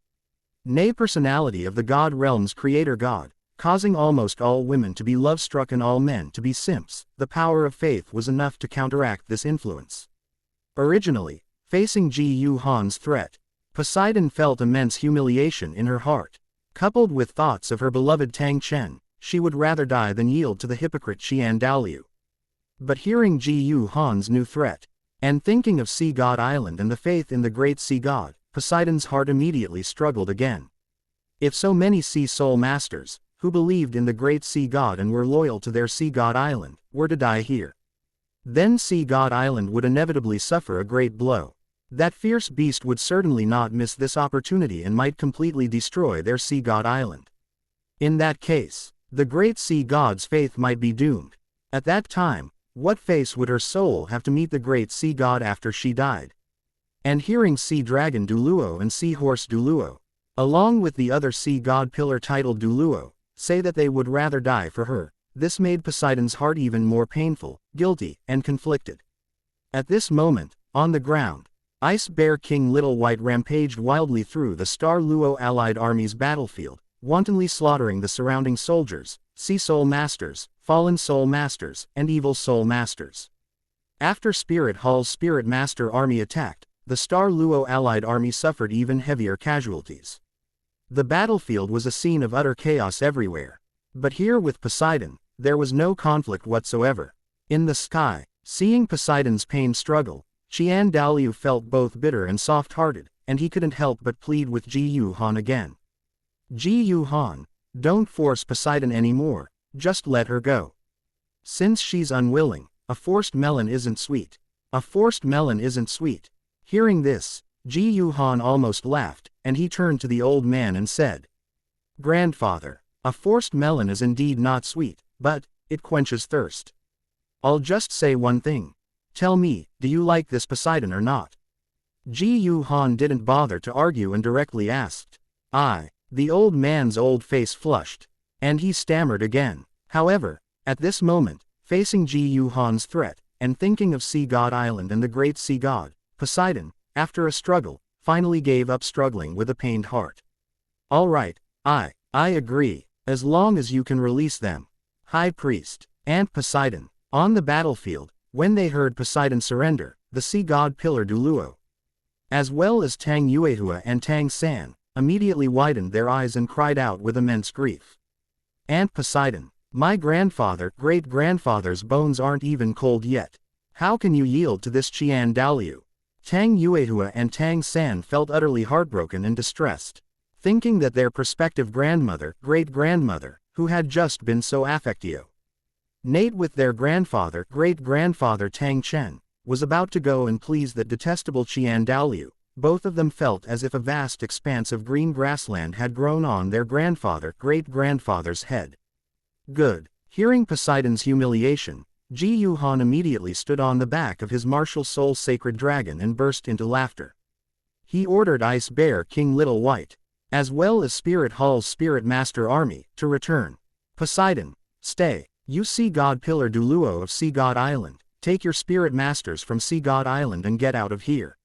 nay personality of the god realm's creator god, causing almost all women to be love-struck and all men to be simps, the power of faith was enough to counteract this influence. Originally, facing Jiu Han's threat, Poseidon felt immense humiliation in her heart. Coupled with thoughts of her beloved Tang Chen, she would rather die than yield to the hypocrite Chiian Dalu. But hearing Jiu Han's new threat, and thinking of Sea God Island and the faith in the great sea god, Poseidon's heart immediately struggled again. If so many sea soul masters, who believed in the great sea god and were loyal to their Sea God Island, were to die here, then Sea God Island would inevitably suffer a great blow. That fierce beast would certainly not miss this opportunity and might completely destroy their Sea God Island. In that case, the great sea god's faith might be doomed. At that time, what face would her soul have to meet the great sea god after she died? And hearing Sea Dragon Duluo and Sea Horse Duluo, along with the other sea god pillar titled Duluo, say that they would rather die for her, this made Poseidon's heart even more painful, guilty, and conflicted. At this moment, on the ground, Ice Bear King Little White rampaged wildly through the Star Luo allied army's battlefield, wantonly slaughtering the surrounding soldiers, sea soul masters, fallen soul masters, and evil soul masters. After Spirit Hall's Spirit Master army attacked, the Star Luo allied army suffered even heavier casualties. The battlefield was a scene of utter chaos everywhere. But here with Poseidon, there was no conflict whatsoever. In the sky, seeing Poseidon's pain struggle, Chiian Dalu felt both bitter and soft-hearted, and he couldn't help but plead with Jiu Han again. Jiu Han, don't force Poseidon anymore, just let her go. Since she's unwilling, a forced melon isn't sweet. A forced melon isn't sweet. Hearing this, Jiu Han almost laughed, and he turned to the old man and said, "Grandfather, a forced melon is indeed not sweet, but it quenches thirst. I'll just say one thing. Tell me, do you like this Poseidon or not?" Jiu Han didn't bother to argue and directly asked. The old man's old face flushed, and he stammered again. However, at this moment, facing Jiu Han's threat, and thinking of Sea God Island and the great sea god, Poseidon, after a struggle, finally gave up struggling with a pained heart. "All right, I agree, as long as you can release them, High Priest." And Poseidon, on the battlefield, when they heard Poseidon surrender, the sea god pillar Duluo, as well as Tang Yuehua and Tang San, immediately widened their eyes and cried out with immense grief. "And Poseidon, my great-grandfather's bones aren't even cold yet. How can you yield to this Chiian Dalu?" Tang Yuehua and Tang San felt utterly heartbroken and distressed, thinking that their prospective great-grandmother, who had just been so affectio nate with their great-grandfather Tang Chen, was about to go and please that detestable Chiian Dalu. Both of them felt as if a vast expanse of green grassland had grown on their great-grandfather's head. Good. Hearing Poseidon's humiliation, Jiu Han immediately stood on the back of his martial soul sacred dragon and burst into laughter. He ordered Ice Bear King Little White, as well as Spirit Hall's Spirit Master army, to return. "Poseidon, stay. You Sea God Pillar Duluo of Sea God Island, take your Spirit Masters from Sea God Island and get out of here."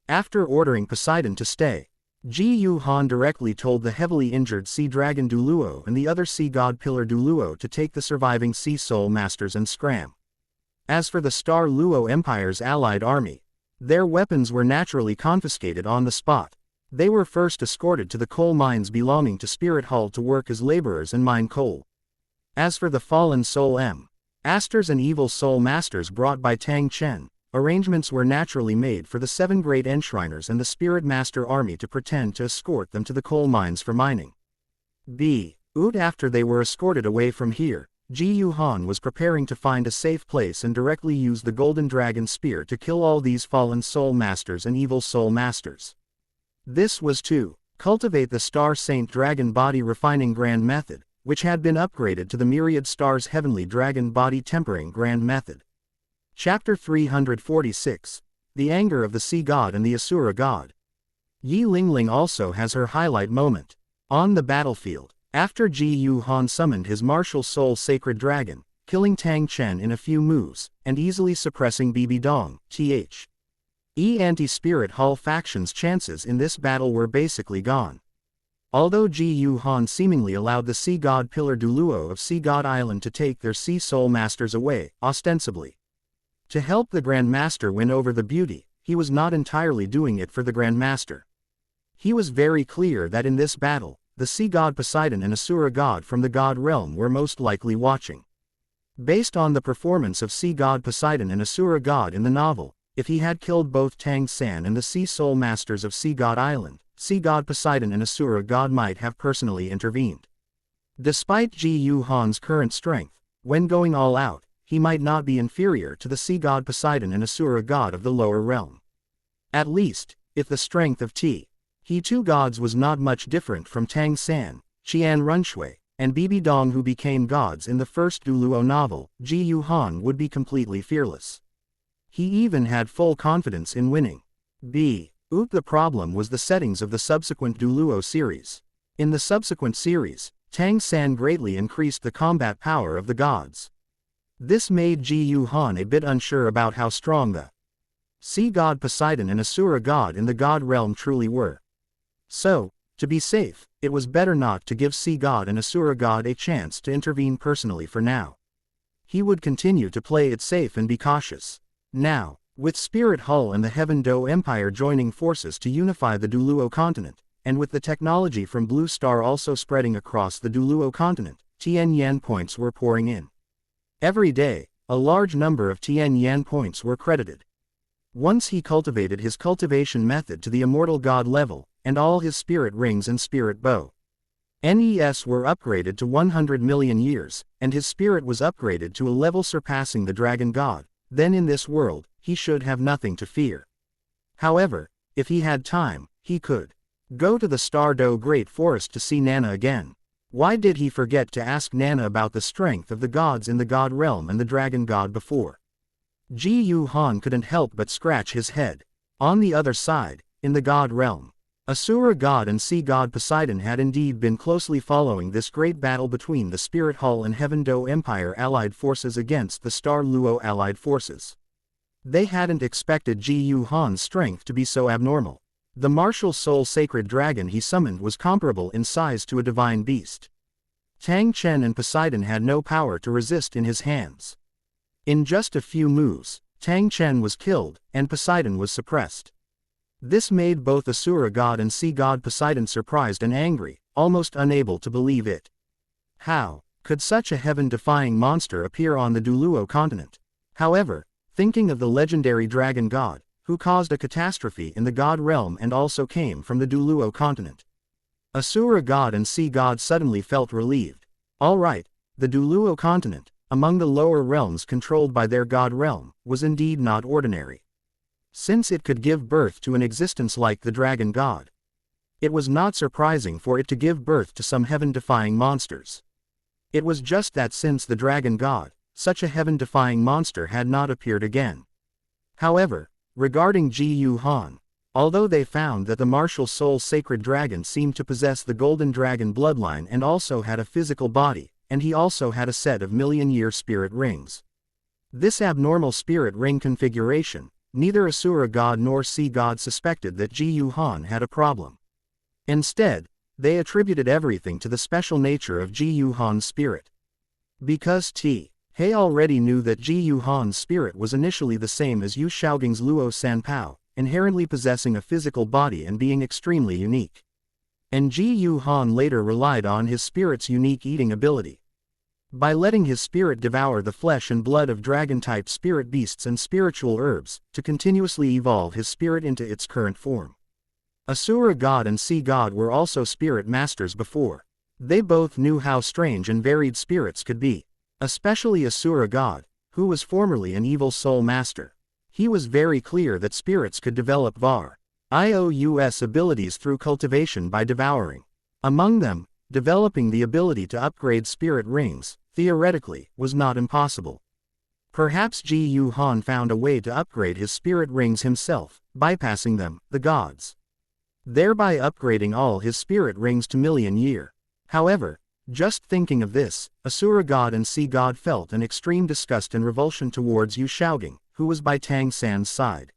After ordering Poseidon to stay, Jiu Han directly told the heavily injured Sea Dragon Duluo and the other Sea God Pillar Duluo to take the surviving Sea Soul Masters and scram. As for the Star Luo Empire's allied army, their weapons were naturally confiscated on the spot. They were first escorted to the coal mines belonging to Spirit Hall to work as laborers and mine coal. As for the fallen Soul Masters and evil Soul Masters brought by Tang Chen, arrangements were naturally made for the 7 great enshriners and the Spirit Master army to pretend to escort them to the coal mines for mining. After they were escorted away from here, Jiu Han was preparing to find a safe place and directly use the Golden Dragon Spear to kill all these fallen Soul Masters and evil Soul Masters. This was to cultivate the Star Saint Dragon Body Refining Grand Method, which had been upgraded to the Myriad Stars Heavenly Dragon Body Tempering Grand Method. Chapter 346, The Anger of the Sea God and the Asura God. Lingling also has her highlight moment. On the battlefield, after Jiu Han summoned his martial soul sacred dragon, killing Tang Chen in a few moves, and easily suppressing BBDong, anti-Spirit Hall faction's chances in this battle were basically gone. Although Jiu Han seemingly allowed the Sea God Pillar Duluo of Sea God Island to take their Sea Soul Masters away, ostensibly to help the Grandmaster win over the beauty, he was not entirely doing it for the Grandmaster. He was very clear that in this battle, the the sea god Poseidon and Asura god from the god realm were most likely watching. Based on the performance of sea god Poseidon and Asura god in the novel, if he had killed both Tang Chen and the sea soul masters of Sea God Island, sea god Poseidon and Asura god might have personally intervened. Despite Jiu Han's current strength, when going all out, he might not be inferior to the sea god Poseidon and Asura god of the lower realm. At least, if the strength of he two gods was not much different from Tang Chen, Qian Runshui, and BBDong who became gods in the first Duluo novel, Jiu Han would be completely fearless. He even had full confidence in winning. The problem was the settings of the subsequent Duluo series. In the subsequent series, Tang Chen greatly increased the combat power of the gods. This made Jiu Han a bit unsure about how strong the sea god Poseidon and Asura god in the god realm truly were. So, to be safe, it was better not to give sea god and Asura god a chance to intervene personally for now. He would continue to play it safe and be cautious. Now, with Spirit Hull and the Heaven Do Empire joining forces to unify the Duluo continent, and with the technology from Blue Star also spreading across the Duluo continent, Tian Yan points were pouring in. Every day, a large number of Tian Yan points were credited. Once he cultivated his cultivation method to the immortal god level, and all his spirit rings and spirit bow NES were upgraded to 100 million years, and his spirit was upgraded to a level surpassing the dragon god, then in this world, he should have nothing to fear. However, if he had time, he could go to the Star Luo Great Forest to see Nana again. Why did he forget to ask Nana about the strength of the gods in the god realm and the dragon god before? Jiu Han couldn't help but scratch his head. On the other side, in the god realm, Asura god and sea god Poseidon had indeed been closely following this great battle between the Spirit Hull and Heaven Do Empire allied forces against the Star Luo allied forces. They hadn't expected Jiu Han's strength to be so abnormal. The martial soul sacred dragon he summoned was comparable in size to a divine beast. Tang Chen and Poseidon had no power to resist in his hands. In just a few moves, Tang Chen was killed, and Poseidon was suppressed. This made both Asura god and sea god Poseidon surprised and angry, almost unable to believe it. How could such a heaven-defying monster appear on the Duluo continent? However, thinking of the legendary dragon god, who caused a catastrophe in the god realm and also came from the Duluo continent, Asura god and sea god suddenly felt relieved. Alright, the Duluo continent, among the lower realms controlled by their god realm, was indeed not ordinary. Since it could give birth to an existence like the dragon god, it was not surprising for it to give birth to some heaven-defying monsters. It was just that since the dragon god, such a heaven-defying monster had not appeared again. However, regarding Jiu Han, although they found that the martial soul sacred dragon seemed to possess the golden dragon bloodline and also had a physical body, and he also had a set of million-year spirit rings. This abnormal spirit ring configuration, neither Asura god nor sea god suspected that Jiu Han had a problem. Instead, they attributed everything to the special nature of Jiu Han's spirit. Because He already knew that Jiu Han's spirit was initially the same as Yu Shaoging's Luo Sanpao, inherently possessing a physical body and being extremely unique. And Jiu Han later relied on his spirit's unique eating ability. By letting his spirit devour the flesh and blood of dragon-type spirit beasts and spiritual herbs, to continuously evolve his spirit into its current form. Asura god and sea god were also spirit masters before. They both knew how strange and varied spirits could be. Especially Asura god, who was formerly an evil soul master. He was very clear that spirits could develop IOUS abilities through cultivation by devouring. Among them, developing the ability to upgrade spirit rings, theoretically, was not impossible. Perhaps Jiu Han found a way to upgrade his spirit rings himself, bypassing them, the gods, thereby upgrading all his spirit rings to million-year. However, just thinking of this, Asura god and sea god felt an extreme disgust and revulsion towards Yu Shaoging, who was by Tang San's side.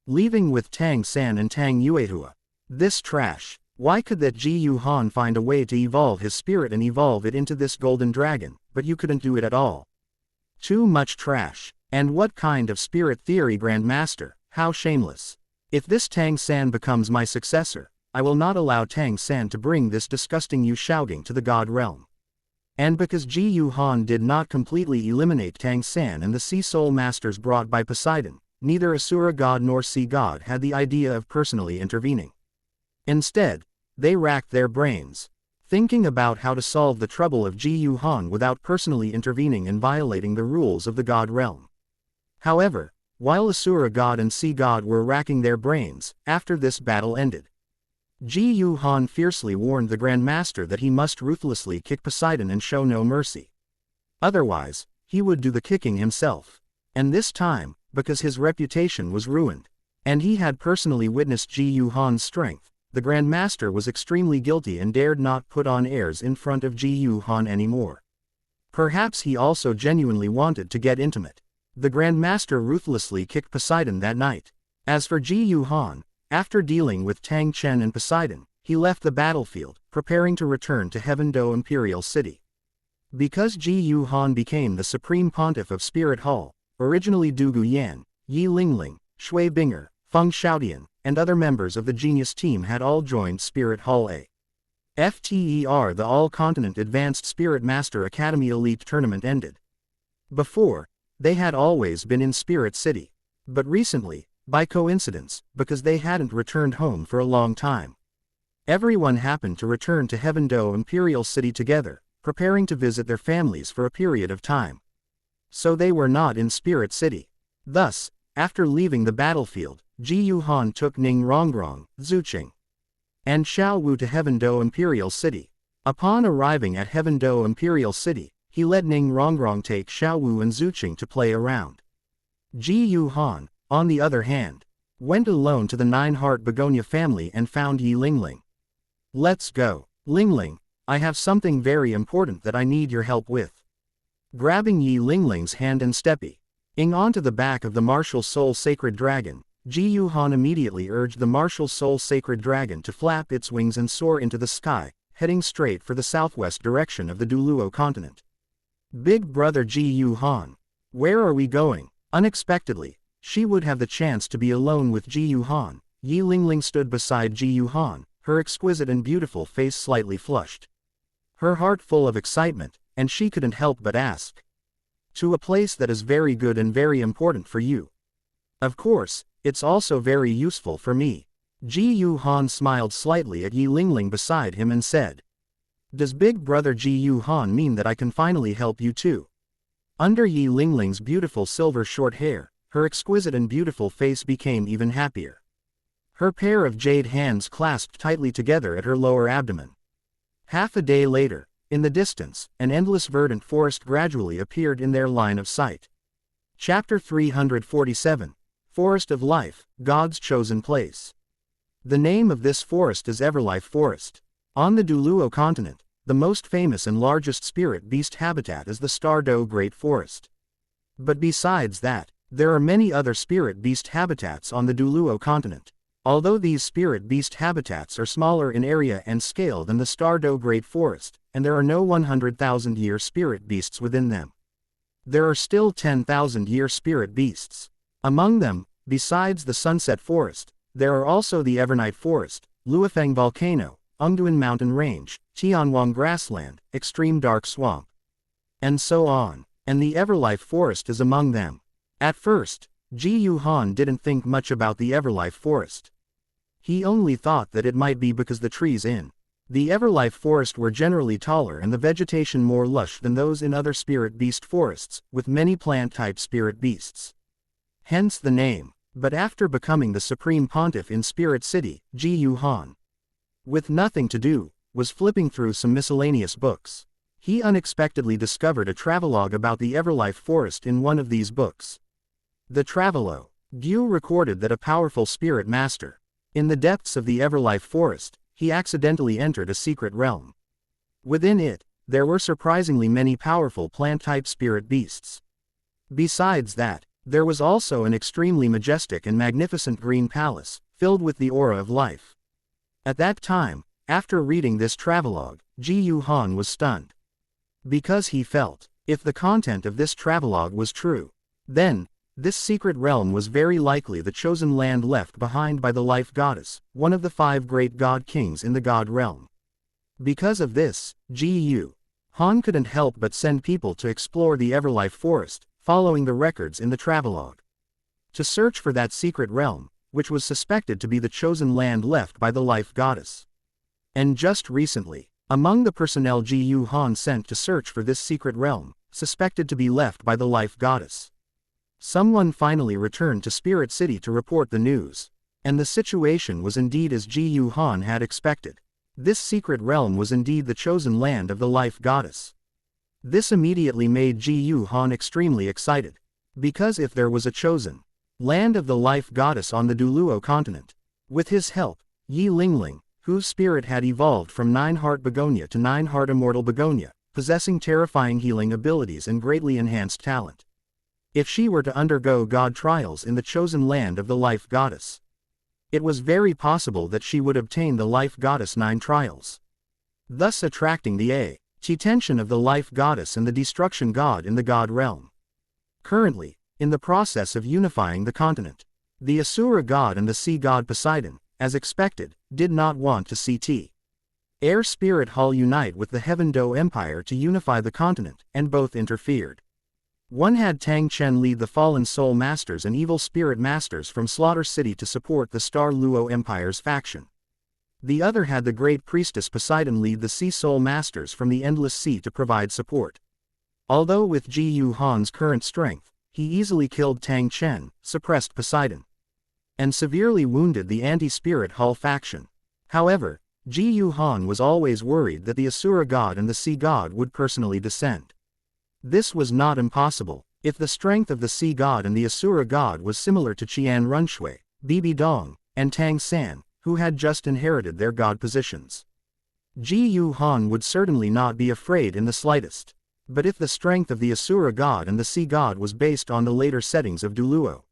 Leaving with Tang San and Tang Yuehua. This trash. Why could that Jiu Han find a way to evolve his spirit and evolve it into this golden dragon, but you couldn't do it at all? Too much trash. And what kind of spirit theory grandmaster? How shameless. If this Tang San becomes my successor, I will not allow Tang San to bring this disgusting Yu Shaoling to the God realm. And because Jiu Han did not completely eliminate Tang San and the Sea Soul Masters brought by Poseidon, neither Asura God nor Sea God had the idea of personally intervening. Instead, they racked their brains, thinking about how to solve the trouble of Jiu Han without personally intervening and violating the rules of the God realm. However, while Asura God and Sea God were racking their brains, after this battle ended, Jiu Han fiercely warned the grandmaster that he must ruthlessly kick Poseidon and show no mercy. Otherwise, he would do the kicking himself. And this time, because his reputation was ruined, and he had personally witnessed Jiu Han's strength, the grandmaster was extremely guilty and dared not put on airs in front of Jiu Han anymore. Perhaps he also genuinely wanted to get intimate. The grandmaster ruthlessly kicked Poseidon that night. As for Jiu Han, after dealing with Tang Chen and Poseidon, he left the battlefield, preparing to return to Heaven-Do Imperial City. Because Jiu Han became the Supreme Pontiff of Spirit Hall, originally Du Guyan, Yi Lingling, Shui Binger, Feng Shaotian, and other members of the Genius Team had all joined Spirit Hall A. FTER the All-Continent Advanced Spirit Master Academy Elite Tournament ended. Before, they had always been in Spirit City. But recently, by coincidence, because they hadn't returned home for a long time, everyone happened to return to Heaven-Do Imperial City together, preparing to visit their families for a period of time. So they were not in Spirit City. Thus, after leaving the battlefield, Jiu Han took Ning Rongrong, Zuqing, and Xiao Wu to Heaven-Do Imperial City. Upon arriving at Heaven-Do Imperial City, he let Ning Rongrong take Xiao Wu and Zuqing to play around. Jiu Han, on the other hand, went alone to the Nine-Heart Begonia family and found Yi Lingling. Let's go. Lingling, I have something very important that I need your help with. Grabbing Yi Lingling's hand and stepping onto the back of the Martial Soul Sacred Dragon, Jiu Han immediately urged the Martial Soul Sacred Dragon to flap its wings and soar into the sky, heading straight for the southwest direction of the Duluo continent. Big brother Jiu Han, where are we going? Unexpectedly, she would have the chance to be alone with Jiu Han. Yi Lingling stood beside Jiu Han, her exquisite and beautiful face slightly flushed, her heart full of excitement, and she couldn't help but ask. To a place that is very good and very important for you. Of course, it's also very useful for me. Jiu Han smiled slightly at Yi Lingling beside him and said, Does big brother Jiu Han mean that I can finally help you too? Under Yi Lingling's beautiful silver short hair, her exquisite and beautiful face became even happier. Her pair of jade hands clasped tightly together at her lower abdomen. Half a day later, in the distance, an endless verdant forest gradually appeared in their line of sight. Chapter 347, Forest of Life, God's Chosen Place. The name of this forest is Everlife Forest. On the Duluo continent, the most famous and largest spirit beast habitat is the Star Luo Great Forest. But besides that, there are many other spirit beast habitats on the Duluo continent. Although these spirit beast habitats are smaller in area and scale than the Star Luo Great Forest, and there are no 100,000-year spirit beasts within them, there are still 10,000-year spirit beasts. Among them, besides the Sunset Forest, there are also the Evernight Forest, Luifeng Volcano, Ungduan Mountain Range, Tianwang Grassland, Extreme Dark Swamp, and so on, and the Everlife Forest is among them. At first, Jiu Han didn't think much about the Everlife Forest. He only thought that it might be because the trees in the Everlife Forest were generally taller and the vegetation more lush than those in other spirit beast forests, with many plant-type spirit beasts. Hence the name. But after becoming the Supreme Pontiff in Spirit City, Jiu Han, with nothing to do, was flipping through some miscellaneous books. He unexpectedly discovered a travelogue about the Everlife Forest in one of these books. The travelogue recorded that a powerful spirit master, in the depths of the Everlife Forest, he accidentally entered a secret realm. Within it, there were surprisingly many powerful plant-type spirit beasts. Besides that, there was also an extremely majestic and magnificent green palace, filled with the aura of life. At that time, after reading this travelogue, Jiu Han was stunned. Because he felt, if the content of this travelogue was true, then, This secret realm was very likely the chosen land left behind by the life goddess, one of the 5 great god kings in the god realm. Because of this, Jiu Han couldn't help but send people to explore the Everlife forest, following the records in the travelogue, to search for that secret realm, which was suspected to be the chosen land left by the life goddess. And just recently, among the personnel Jiu Han sent to search for this secret realm, suspected to be left by the life goddess, someone finally returned to Spirit City to report the news. And the situation was indeed as Jiu Han had expected. This secret realm was indeed the chosen land of the life goddess. This immediately made Jiu Han extremely excited. Because if there was a chosen land of the life goddess on the Duluo continent, with his help, Lingling, whose spirit had evolved from 9-heart begonia to 9-heart immortal begonia, possessing terrifying healing abilities and greatly enhanced talent. If she were to undergo god trials in the chosen land of the life goddess, it was very possible that she would obtain the life goddess 9 trials, thus attracting the attention of the life goddess and the destruction god in the god realm. Currently, in the process of unifying the continent, the Asura god and the sea god Poseidon, as expected, did not want to see Air Spirit Hall unite with the Heaven Do Empire to unify the continent, and both interfered. One had Tang Chen lead the fallen soul masters and evil spirit masters from Slaughter City to support the Star Luo Empire's faction. The other had the great priestess Poseidon lead the sea soul masters from the Endless Sea to provide support. Although with Jiu Han's current strength, he easily killed Tang Chen, suppressed Poseidon, and severely wounded the anti-spirit Hall faction. However, Jiu Han was always worried that the Asura god and the sea god would personally descend. This was not impossible, if the strength of the sea god and the Asura god was similar to Qian Runshui, BBDong, and Tang San, who had just inherited their god positions. Jiu Han would certainly not be afraid in the slightest. But if the strength of the Asura god and the sea god was based on the later settings of Duluo,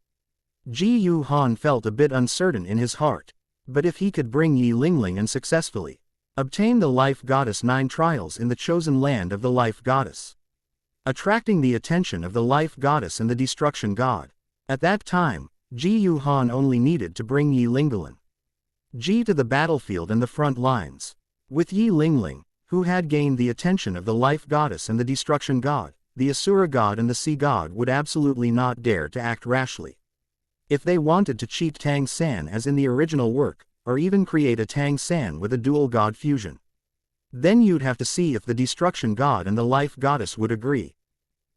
Jiu Han felt a bit uncertain in his heart. But if he could bring Lingling and successfully obtain the life goddess 9 trials in the chosen land of the life goddess, attracting the attention of the life goddess and the destruction god, at that time, Jiu Han only needed to bring Lingling to the battlefield and the front lines. With Lingling, who had gained the attention of the life goddess and the destruction god, the Asura god and the sea god would absolutely not dare to act rashly. If they wanted to cheat Tang San as in the original work, or even create a Tang San with a dual god fusion, then you'd have to see if the destruction god and the life goddess would agree.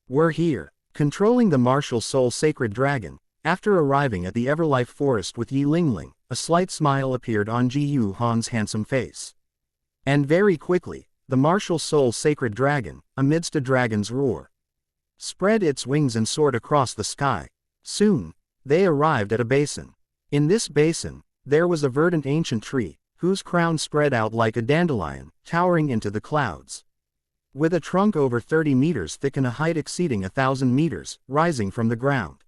We're here, controlling the martial soul sacred dragon. After arriving at the Everlife forest with Lingling, a slight smile appeared on Jiu Han's handsome face. And very quickly, the martial soul sacred dragon, amidst a dragon's roar, spread its wings and soared across the sky. Soon, they arrived at a basin. In this basin, there was a verdant ancient tree, whose crown spread out like a dandelion, towering into the clouds, with a trunk over 30 meters thick and a height exceeding 1,000 meters, rising from the ground.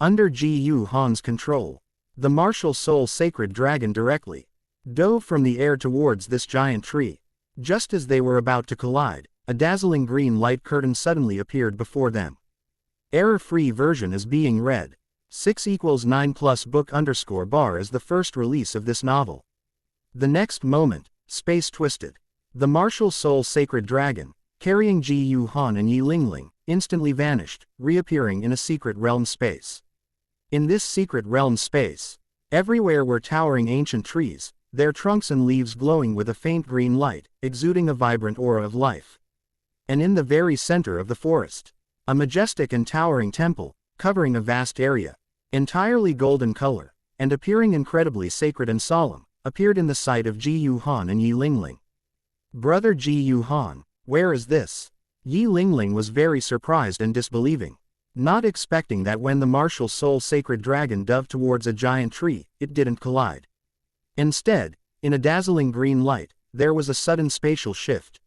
Under Jiu Han's control, the martial soul sacred dragon directly dove from the air towards this giant tree. Just as they were about to collide, a dazzling green light curtain suddenly appeared before them. Error-free version is being read. 6=9+ book_bar is the first release of this novel. The next moment, space twisted. The martial soul sacred dragon, carrying Jiu Han and Lingling, instantly vanished, reappearing in a secret realm space. In this secret realm space, everywhere were towering ancient trees, their trunks and leaves glowing with a faint green light, exuding a vibrant aura of life. And in the very center of the forest, a majestic and towering temple, covering a vast area, entirely golden color, and appearing incredibly sacred and solemn, appeared in the sight of Jiu Han and Lingling. Brother Jiu Han, where is this? Lingling was very surprised and disbelieving, not expecting that when the martial soul sacred dragon dove towards a giant tree, it didn't collide. Instead, in a dazzling green light, there was a sudden spatial shift,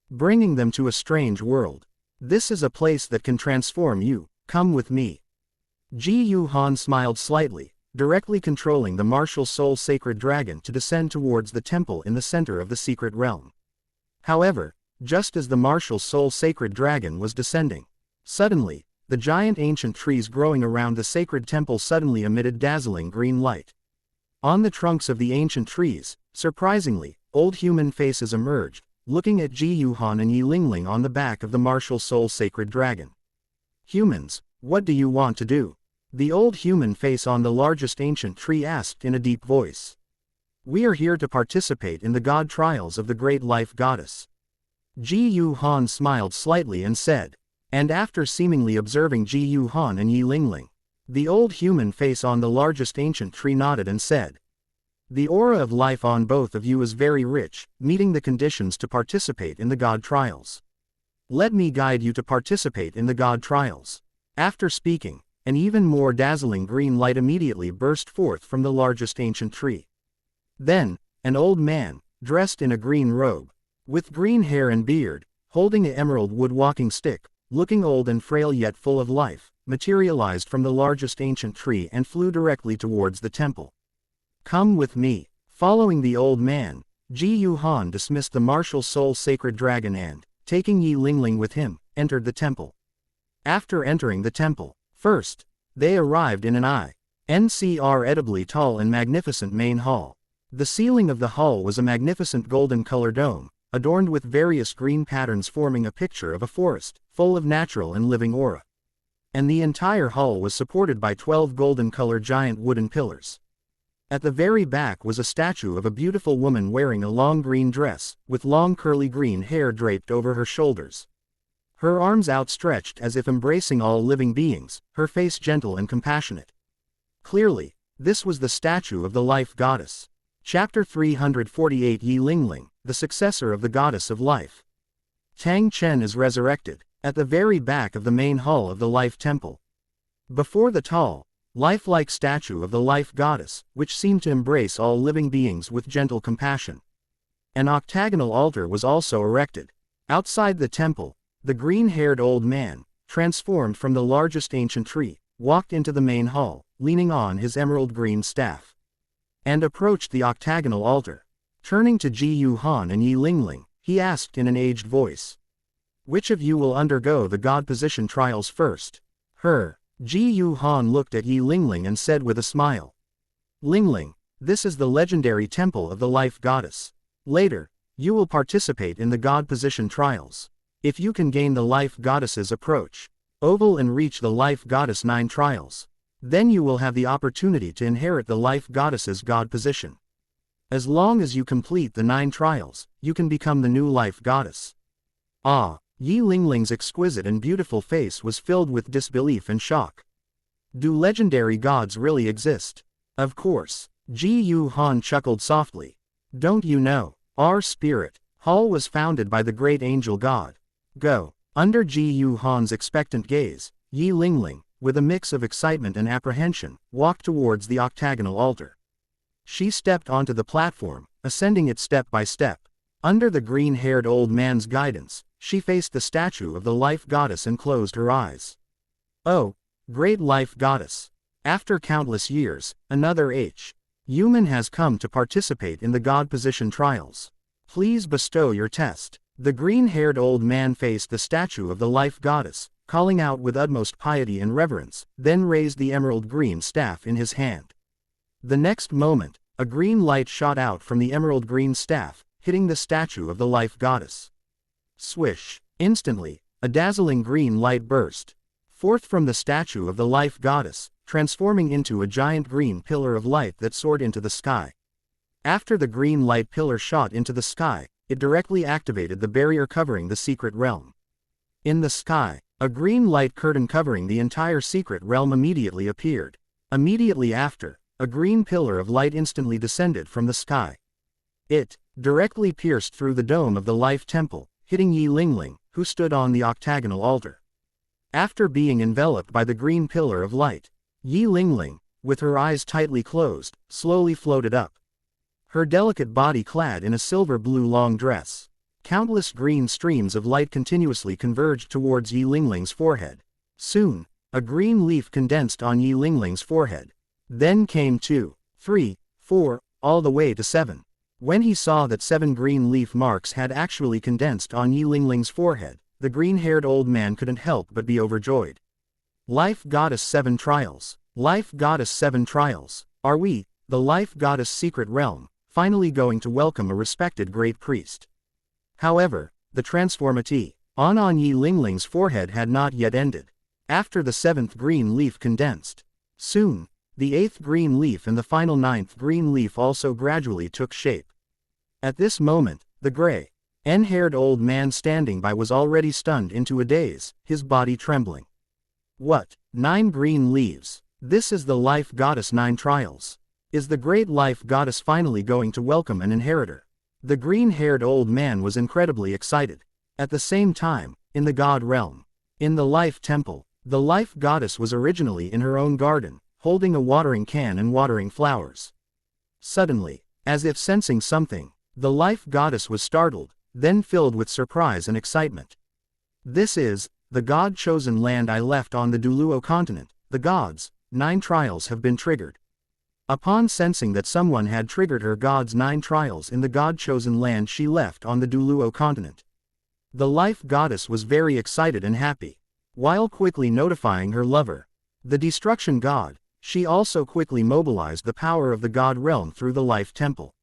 bringing them to a strange world. This is a place that can transform you, come with me. Jiu Han smiled slightly, directly controlling the martial soul sacred dragon to descend towards the temple in the center of the secret realm. However, just as the martial soul sacred dragon was descending, suddenly, the giant ancient trees growing around the sacred temple suddenly emitted dazzling green light. On the trunks of the ancient trees, surprisingly, old human faces emerged, looking at Jiu Han and Lingling on the back of the martial soul sacred dragon. Humans, what do you want to do? The old human face on the largest ancient tree asked in a deep voice. We are here to participate in the god trials of the great life goddess. Jiu Han smiled slightly and said. And after seemingly observing Jiu Han and Lingling, the old human face on the largest ancient tree nodded and said. The aura of life on both of you is very rich, meeting the conditions to participate in the god trials. Let me guide you to participate in the god trials. After speaking, an even more dazzling green light immediately burst forth from the largest ancient tree. Then, an old man, dressed in a green robe, with green hair and beard, holding an emerald wood walking stick, looking old and frail yet full of life, materialized from the largest ancient tree and flew directly towards the temple. Come with me. Following the old man, Jiu Han dismissed the martial soul sacred dragon and, taking Lingling with him, entered the temple. After entering the temple, first, they arrived in an incredibly tall and magnificent main hall. The ceiling of the hall was a magnificent golden-color dome, adorned with various green patterns forming a picture of a forest, full of natural and living aura. And the entire hall was supported by 12 golden-colored giant wooden pillars. At the very back was a statue of a beautiful woman wearing a long green dress, with long curly green hair draped over her shoulders. Her arms outstretched as if embracing all living beings, her face gentle and compassionate. Clearly, this was the statue of the life goddess. Chapter 348 Lingling, the successor of the goddess of life. Tang Chen is resurrected, at the very back of the main hall of the life temple. Before the tall, lifelike statue of the life goddess, which seemed to embrace all living beings with gentle compassion. An octagonal altar was also erected. Outside the temple, the green-haired old man, transformed from the largest ancient tree, walked into the main hall, leaning on his emerald green staff, and approached the octagonal altar. Turning to Jiu Han and Lingling, he asked in an aged voice. Which of you will undergo the god position trials first? Jiu Han looked at Lingling and said with a smile. Lingling, this is the legendary temple of the life goddess. Later, you will participate in the god position trials. If you can gain the life goddess's approach, oval and reach the life goddess 9 trials, then you will have the opportunity to inherit the life goddess's god position. As long as you complete the 9 trials, you can become the new life goddess. Lingling's exquisite and beautiful face was filled with disbelief and shock. Do legendary gods really exist? Of course. Jiu Han chuckled softly. Don't you know, our spirit hall was founded by the great angel god. Go. Under Jiu Han's expectant gaze, Lingling, with a mix of excitement and apprehension, walked towards the octagonal altar. She stepped onto the platform, ascending it step by step. Under the green-haired old man's guidance, she faced the statue of the life goddess and closed her eyes. Oh, great life goddess! After countless years, another human has come to participate in the god position trials. Please bestow your test. The green-haired old man faced the statue of the life goddess, calling out with utmost piety and reverence, then raised the emerald green staff in his hand. The next moment, a green light shot out from the emerald green staff, hitting the statue of the life goddess. Swish! Instantly, a dazzling green light burst forth from the statue of the life goddess, transforming into a giant green pillar of light that soared into the sky. After the green light pillar shot into the sky, it directly activated the barrier covering the secret realm. In the sky, a green light curtain covering the entire secret realm immediately appeared. Immediately after, a green pillar of light instantly descended from the sky. It directly pierced through the dome of the life temple, hitting Lingling, who stood on the octagonal altar. After being enveloped by the green pillar of light, Lingling, with her eyes tightly closed, slowly floated up. Her delicate body clad in a silver-blue long dress. Countless green streams of light continuously converged towards Lingling's forehead. Soon, a green leaf condensed on Lingling's forehead. Then came 2, 3, 4, all the way to 7. When he saw that 7 green leaf marks had actually condensed on Lingling's forehead, the green-haired old man couldn't help but be overjoyed. Life Goddess 7 Trials. Life Goddess 7 Trials. Are we, the Life Goddess Secret Realm, finally going to welcome a respected great priest? However, the transformity on Yi Lingling's forehead had not yet ended. After the 7th green leaf condensed. Soon, the 8th green leaf and the final 9th green leaf also gradually took shape. At this moment, the gray-haired old man standing by was already stunned into a daze, his body trembling. What? 9 green leaves? This is the Life Goddess 9 Trials. Is the great Life Goddess finally going to welcome an inheritor? The green-haired old man was incredibly excited. At the same time, in the God realm, in the Life Temple, the Life Goddess was originally in her own garden, holding a watering can and watering flowers. Suddenly, as if sensing something, the Life Goddess was startled, then filled with surprise and excitement. This is the God-chosen land I left on the Duluo continent. The gods' 9 trials have been triggered. Upon sensing that someone had triggered her God's 9 trials in the God-chosen land she left on the Duluo continent, the Life Goddess was very excited and happy. While quickly notifying her lover, the Destruction God, she also quickly mobilized the power of the God realm through the Life Temple.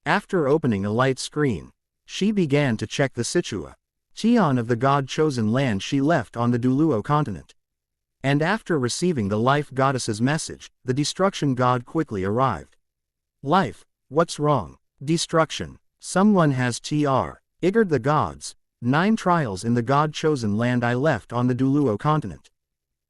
After opening a light screen, she began to check the situation of the God-chosen land she left on the Duluo continent. And after receiving the Life Goddess's message, the Destruction God quickly arrived. Life, what's wrong? Destruction, someone has triggered the gods' 9 trials in the God-chosen land I left on the Duluo continent.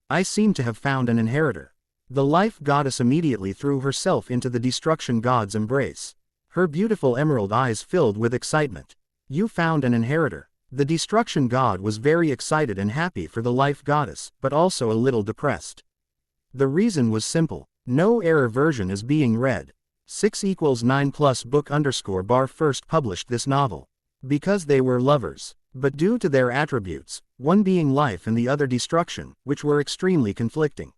I seem to have found an inheritor. The Life Goddess immediately threw herself into the Destruction God's embrace. Her beautiful emerald eyes filled with excitement. You found an inheritor. The Destruction God was very excited and happy for the Life Goddess, but also a little depressed. The reason was simple. No error version is being read. 6=9+ book_ first published this novel. Because they were lovers. But due to their attributes, one being life and the other destruction, which were extremely conflicting,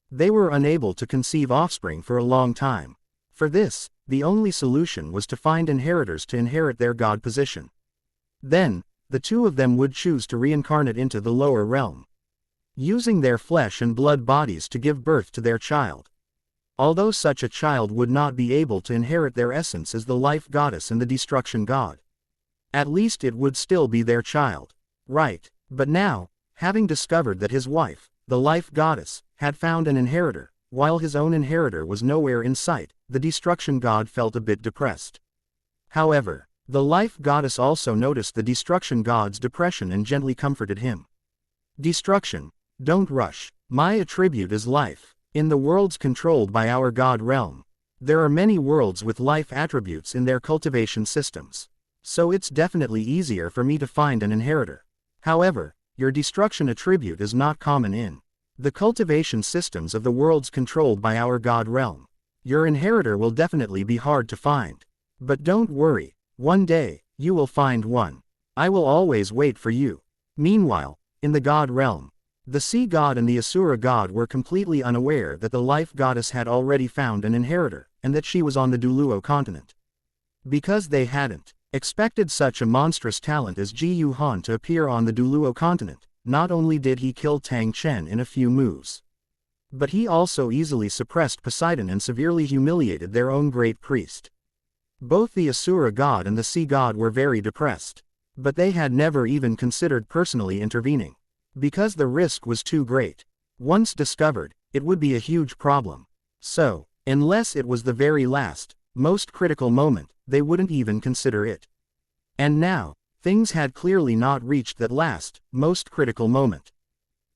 they were unable to conceive offspring for a long time. For this, the only solution was to find inheritors to inherit their god position. Then, the two of them would choose to reincarnate into the lower realm, using their flesh and blood bodies to give birth to their child. Although such a child would not be able to inherit their essence as the Life Goddess and the Destruction God, at least it would still be their child. Right, but now, having discovered that his wife, the Life Goddess, had found an inheritor, while his own inheritor was nowhere in sight, the Destruction God felt a bit depressed. However, the Life Goddess also noticed the Destruction God's depression and gently comforted him. Destruction, don't rush. My attribute is life. In the worlds controlled by our God realm, there are many worlds with life attributes in their cultivation systems. So it's definitely easier for me to find an inheritor. However, your destruction attribute is not common in the cultivation systems of the worlds controlled by our God realm. Your inheritor will definitely be hard to find. But don't worry. One day, you will find one. I will always wait for you. Meanwhile, in the God realm, the Sea God and the Asura God were completely unaware that the Life Goddess had already found an inheritor, and that she was on the Duluo continent. Because they hadn't expected such a monstrous talent as Jiu Han to appear on the Duluo continent, not only did he kill Tang Chen in a few moves, but he also easily suppressed Poseidon and severely humiliated their own great priest. Both the Asura God and the Sea God were very depressed. But they had never even considered personally intervening. Because the risk was too great. Once discovered, it would be a huge problem. So, unless it was the very last, most critical moment, they wouldn't even consider it. And now, things had clearly not reached that last, most critical moment.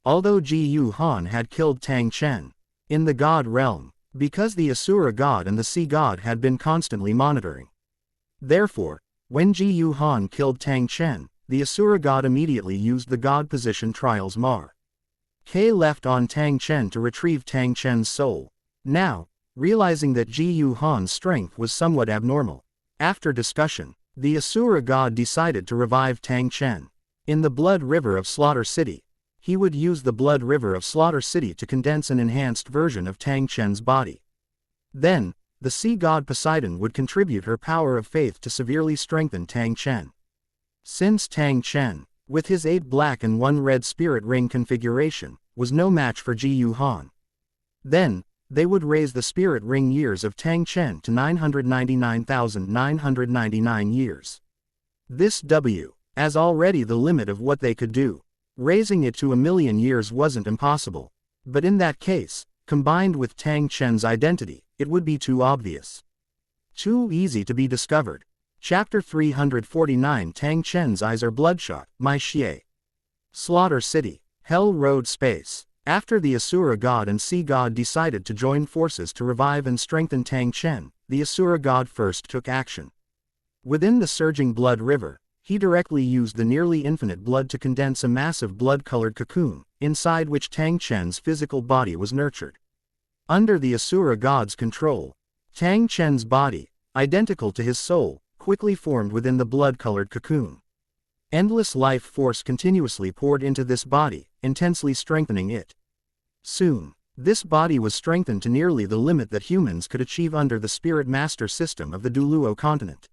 Although Jiu Han had killed Tang Chen in the God realm, because the Asura God and the Sea God had been constantly monitoring. Therefore, when Jiu Han killed Tang Chen, the Asura God immediately used the God position trials Mar K left on Tang Chen to retrieve Tang Chen's soul. Now, realizing that Jiu Han's strength was somewhat abnormal, after discussion, the Asura God decided to revive Tang Chen. In the Blood River of Slaughter City, he would use the Blood River of Slaughter City to condense an enhanced version of Tang Chen's body. Then, the Sea God Poseidon would contribute her power of faith to severely strengthen Tang Chen. Since Tang Chen, with his 8 black and 1 red spirit ring configuration, was no match for Jiu Han. Then, they would raise the spirit ring years of Tang Chen to 999,999 years. This as already the limit of what they could do. Raising it to 1,000,000 years wasn't impossible. But in that case, combined with Tang Chen's identity, it would be too obvious. Too easy to be discovered. Chapter 349 Tang Chen's eyes are bloodshot, my xie. Slaughter City, Hell Road Space. After the Asura god and Sea god decided to join forces to revive and strengthen Tang Chen, the Asura god first took action. Within the surging blood river, he directly used the nearly infinite blood to condense a massive blood-colored cocoon, inside which Tang Chen's physical body was nurtured. Under the Asura god's control, Tang Chen's body, identical to his soul, quickly formed within the blood-colored cocoon. Endless life force continuously poured into this body, intensely strengthening it. Soon, this body was strengthened to nearly the limit that humans could achieve under the spirit master system of the Duluo continent.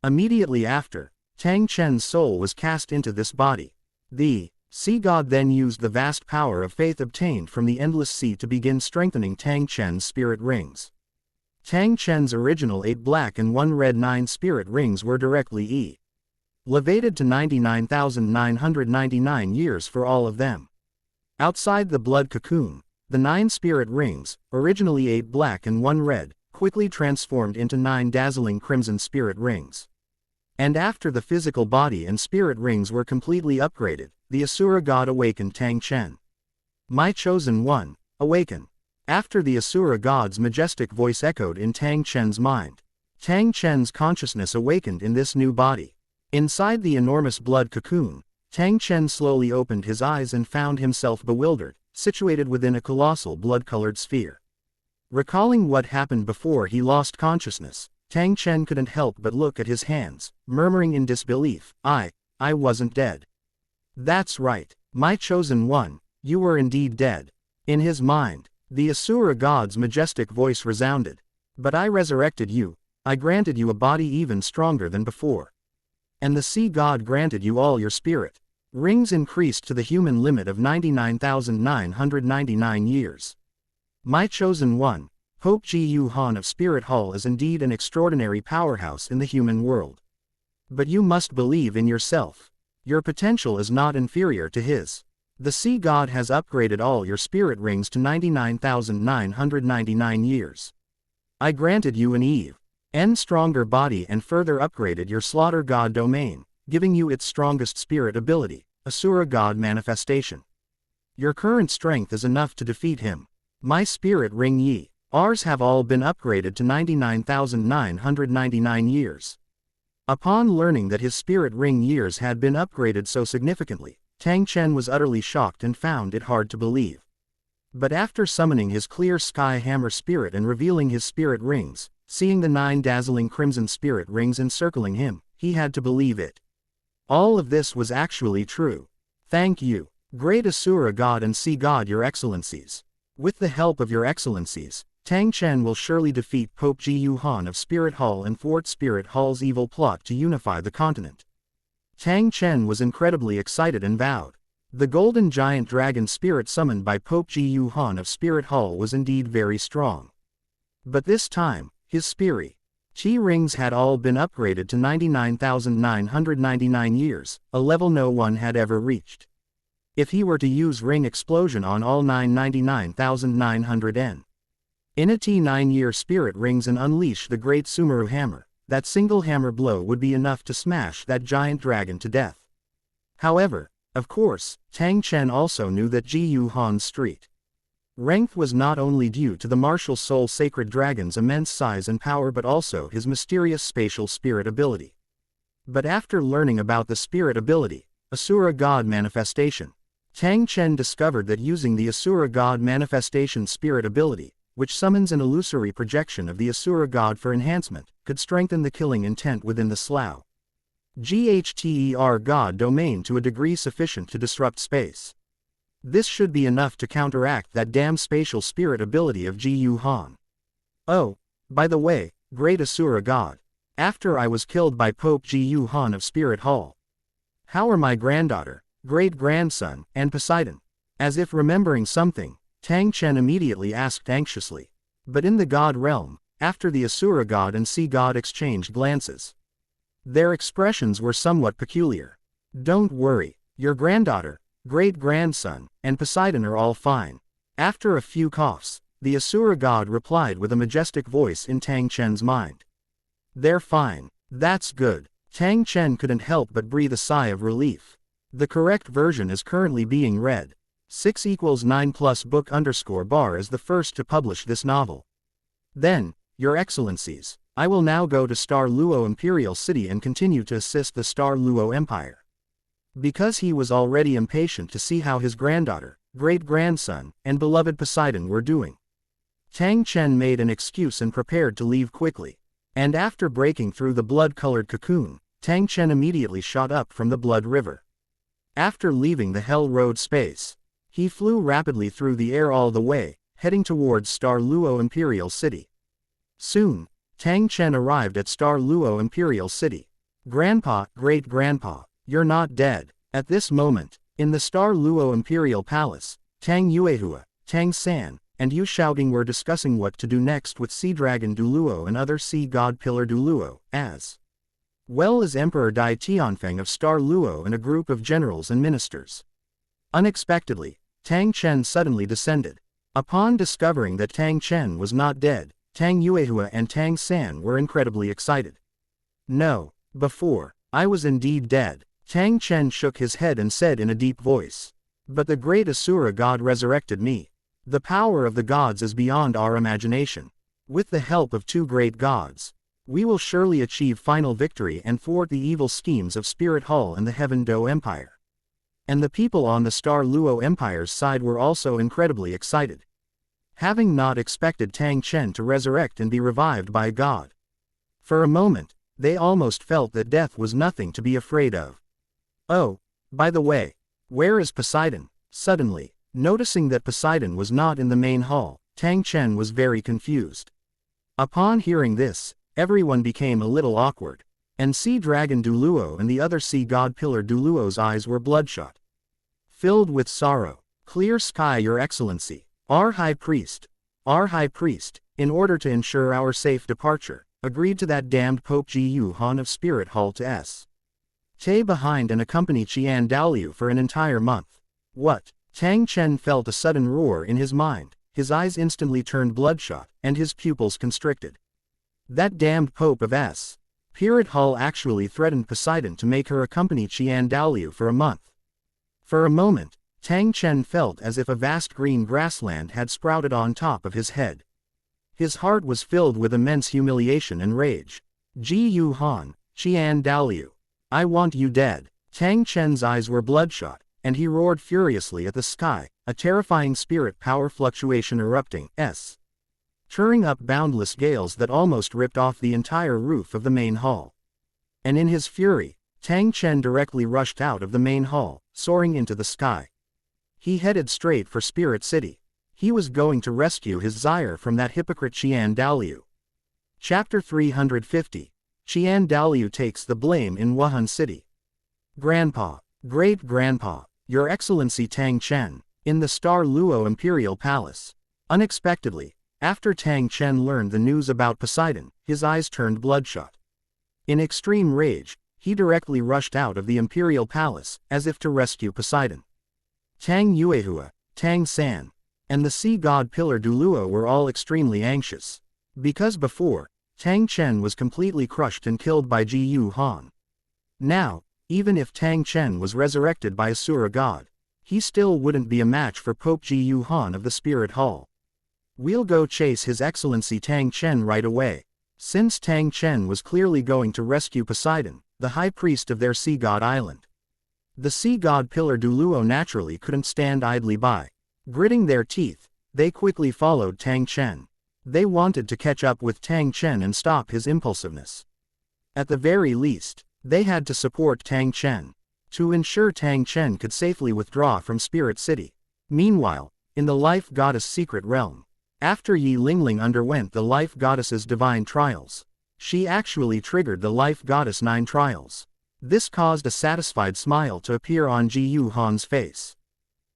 Immediately after, Tang Chen's soul was cast into this body. The sea god then used the vast power of faith obtained from the endless sea to begin strengthening Tang Chen's spirit rings. Tang Chen's original 8 black and 1 red 9 spirit rings were directly elevated to 99,999 years for all of them. Outside the blood cocoon, the 9 spirit rings, originally 8 black and 1 red, quickly transformed into 9 dazzling crimson spirit rings. And after the physical body and spirit rings were completely upgraded, the Asura god awakened Tang Chen. My chosen one, awaken. After the Asura god's majestic voice echoed in Tang Chen's mind, Tang Chen's consciousness awakened in this new body. Inside the enormous blood cocoon, Tang Chen slowly opened his eyes and found himself bewildered, situated within a colossal blood-colored sphere. Recalling what happened before he lost consciousness, Tang Chen couldn't help but look at his hands, murmuring in disbelief, I wasn't dead. That's right, my chosen one, you were indeed dead. In his mind, the Asura god's majestic voice resounded. But I resurrected you, I granted you a body even stronger than before. And the sea god granted you all your spirit rings increased to the human limit of 99,999 years. My chosen one, Pope Jiu Han of Spirit Hall is indeed an extraordinary powerhouse in the human world. But you must believe in yourself. Your potential is not inferior to his. The sea god has upgraded all your spirit rings to 99,999 years. I granted you an stronger body and further upgraded your slaughter god domain, giving you its strongest spirit ability, Asura god manifestation. Your current strength is enough to defeat him. My spirit ring ours have all been upgraded to 99,999 years. Upon learning that his spirit ring years had been upgraded so significantly, Tang Chen was utterly shocked and found it hard to believe. But after summoning his clear sky hammer spirit and revealing his spirit rings, seeing the 9 dazzling crimson spirit rings encircling him, he had to believe it. All of this was actually true. Thank you, great Asura god and sea god, your excellencies. With the help of your excellencies, Tang Chen will surely defeat Pope Jiu Han of Spirit Hall and thwart Spirit Hall's evil plot to unify the continent. Tang Chen was incredibly excited and vowed. The golden giant dragon spirit summoned by Pope Jiu Han of Spirit Hall was indeed very strong. But this time, his spirit chi rings had all been upgraded to 99,999 years, a level no one had ever reached. If he were to use ring explosion on all 999,900 Inati 9-year spirit rings and unleash the great Sumeru hammer, that single hammer blow would be enough to smash that giant dragon to death. However, of course, Tang Chen also knew that Jiu Han's strength was not only due to the martial soul sacred dragon's immense size and power but also his mysterious spatial spirit ability. But after learning about the spirit ability, Asura God manifestation, Tang Chen discovered that using the Asura God manifestation spirit ability, which summons an illusory projection of the Asura God for enhancement, could strengthen the killing intent within the Slough Ghtr God domain to a degree sufficient to disrupt space. This should be enough to counteract that damn spatial spirit ability of Jiu Han. Oh, by the way, great Asura God, after I was killed by Pope Jiu Han of Spirit Hall, how are my granddaughter, great-grandson, and Poseidon? As if remembering something, Tang Chen immediately asked anxiously. But in the god realm, after the Asura god and sea god exchanged glances, their expressions were somewhat peculiar. Don't worry, your granddaughter, great-grandson, and Poseidon are all fine. After a few coughs, the Asura god replied with a majestic voice in Tang Chen's mind. They're fine. That's good. Tang Chen couldn't help but breathe a sigh of relief. The correct version is currently being read. 6 = 9 plus book_bar is the first to publish this novel. Then, Your Excellencies, I will now go to Star Luo Imperial City and continue to assist the Star Luo Empire. Because he was already impatient to see how his granddaughter, great-grandson, and beloved Poseidon were doing, Tang Chen made an excuse and prepared to leave quickly. And after breaking through the blood-colored cocoon, Tang Chen immediately shot up from the Blood River. After leaving the Hell Road space, he flew rapidly through the air all the way, heading towards Star Luo Imperial City. Soon, Tang Chen arrived at Star Luo Imperial City. Grandpa, great-grandpa, you're not dead. At this moment, in the Star Luo Imperial Palace, Tang Yuehua, Tang San, and Yu Shaoling were discussing what to do next with Sea Dragon Duluo and other Sea God Pillar Duluo, as well as Emperor Dai Tianfeng of Star Luo and a group of generals and ministers. Unexpectedly, Tang Chen suddenly descended. Upon discovering that Tang Chen was not dead, Tang Yuehua and Tang San were incredibly excited. No, before, I was indeed dead. Tang Chen shook his head and said in a deep voice. But the great Asura god resurrected me. The power of the gods is beyond our imagination. With the help of 2 great gods, we will surely achieve final victory and thwart the evil schemes of Spirit Hall and the Heaven Do Empire. And the people on the Star Luo Empire's side were also incredibly excited, having not expected Tang Chen to resurrect and be revived by a god. For a moment, they almost felt that death was nothing to be afraid of. Oh, by the way, where is Poseidon? Suddenly, noticing that Poseidon was not in the main hall, Tang Chen was very confused. Upon hearing this, everyone became a little awkward, and Sea Dragon Duluo and the other Sea God Pillar Duluo's eyes were bloodshot, filled with sorrow. Clear sky, Your Excellency. Our High Priest, in order to ensure our safe departure, agreed to that damned Pope Jiu Han of Spirit Hall to stay behind and accompany Chiian Dalu for an entire month. What? Tang Chen felt a sudden roar in his mind, his eyes instantly turned bloodshot, and his pupils constricted. That damned Pope of Spirit Hall actually threatened Poseidon to make her accompany Chiian Dalu for a month. For a moment, Tang Chen felt as if a vast green grassland had sprouted on top of his head. His heart was filled with immense humiliation and rage. Jiu Han, Chiian Dalu, I want you dead. Tang Chen's eyes were bloodshot, and he roared furiously at the sky, a terrifying spirit power fluctuation erupting, turning up boundless gales that almost ripped off the entire roof of the main hall. And in his fury, Tang Chen directly rushed out of the main hall, soaring into the sky. He headed straight for Spirit City. He was going to rescue his sire from that hypocrite Chiian Dalu. Chapter 350. Chiian Dalu takes the blame in Wuhan City. Grandpa, great-grandpa, Your Excellency Tang Chen, in the Star Luo Imperial Palace. Unexpectedly, after Tang Chen learned the news about Poseidon, his eyes turned bloodshot. In extreme rage, he directly rushed out of the Imperial Palace, as if to rescue Poseidon. Tang Yuehua, Tang San, and the Sea God Pillar Duluo were all extremely anxious. Because before, Tang Chen was completely crushed and killed by Jiu Han. Now, even if Tang Chen was resurrected by Asura god, he still wouldn't be a match for Pope Jiu Han of the Spirit Hall. We'll go chase His Excellency Tang Chen right away. Since Tang Chen was clearly going to rescue Poseidon, the high priest of their sea god island, the Sea God Pillar Duluo naturally couldn't stand idly by. Gritting their teeth, they quickly followed Tang Chen. They wanted to catch up with Tang Chen and stop his impulsiveness. At the very least, they had to support Tang Chen, to ensure Tang Chen could safely withdraw from Spirit City. Meanwhile, in the Life Goddess Secret Realm, after Lingling underwent the Life Goddess's divine trials, she actually triggered the Life Goddess 9 trials. This caused a satisfied smile to appear on Jiu Han's face.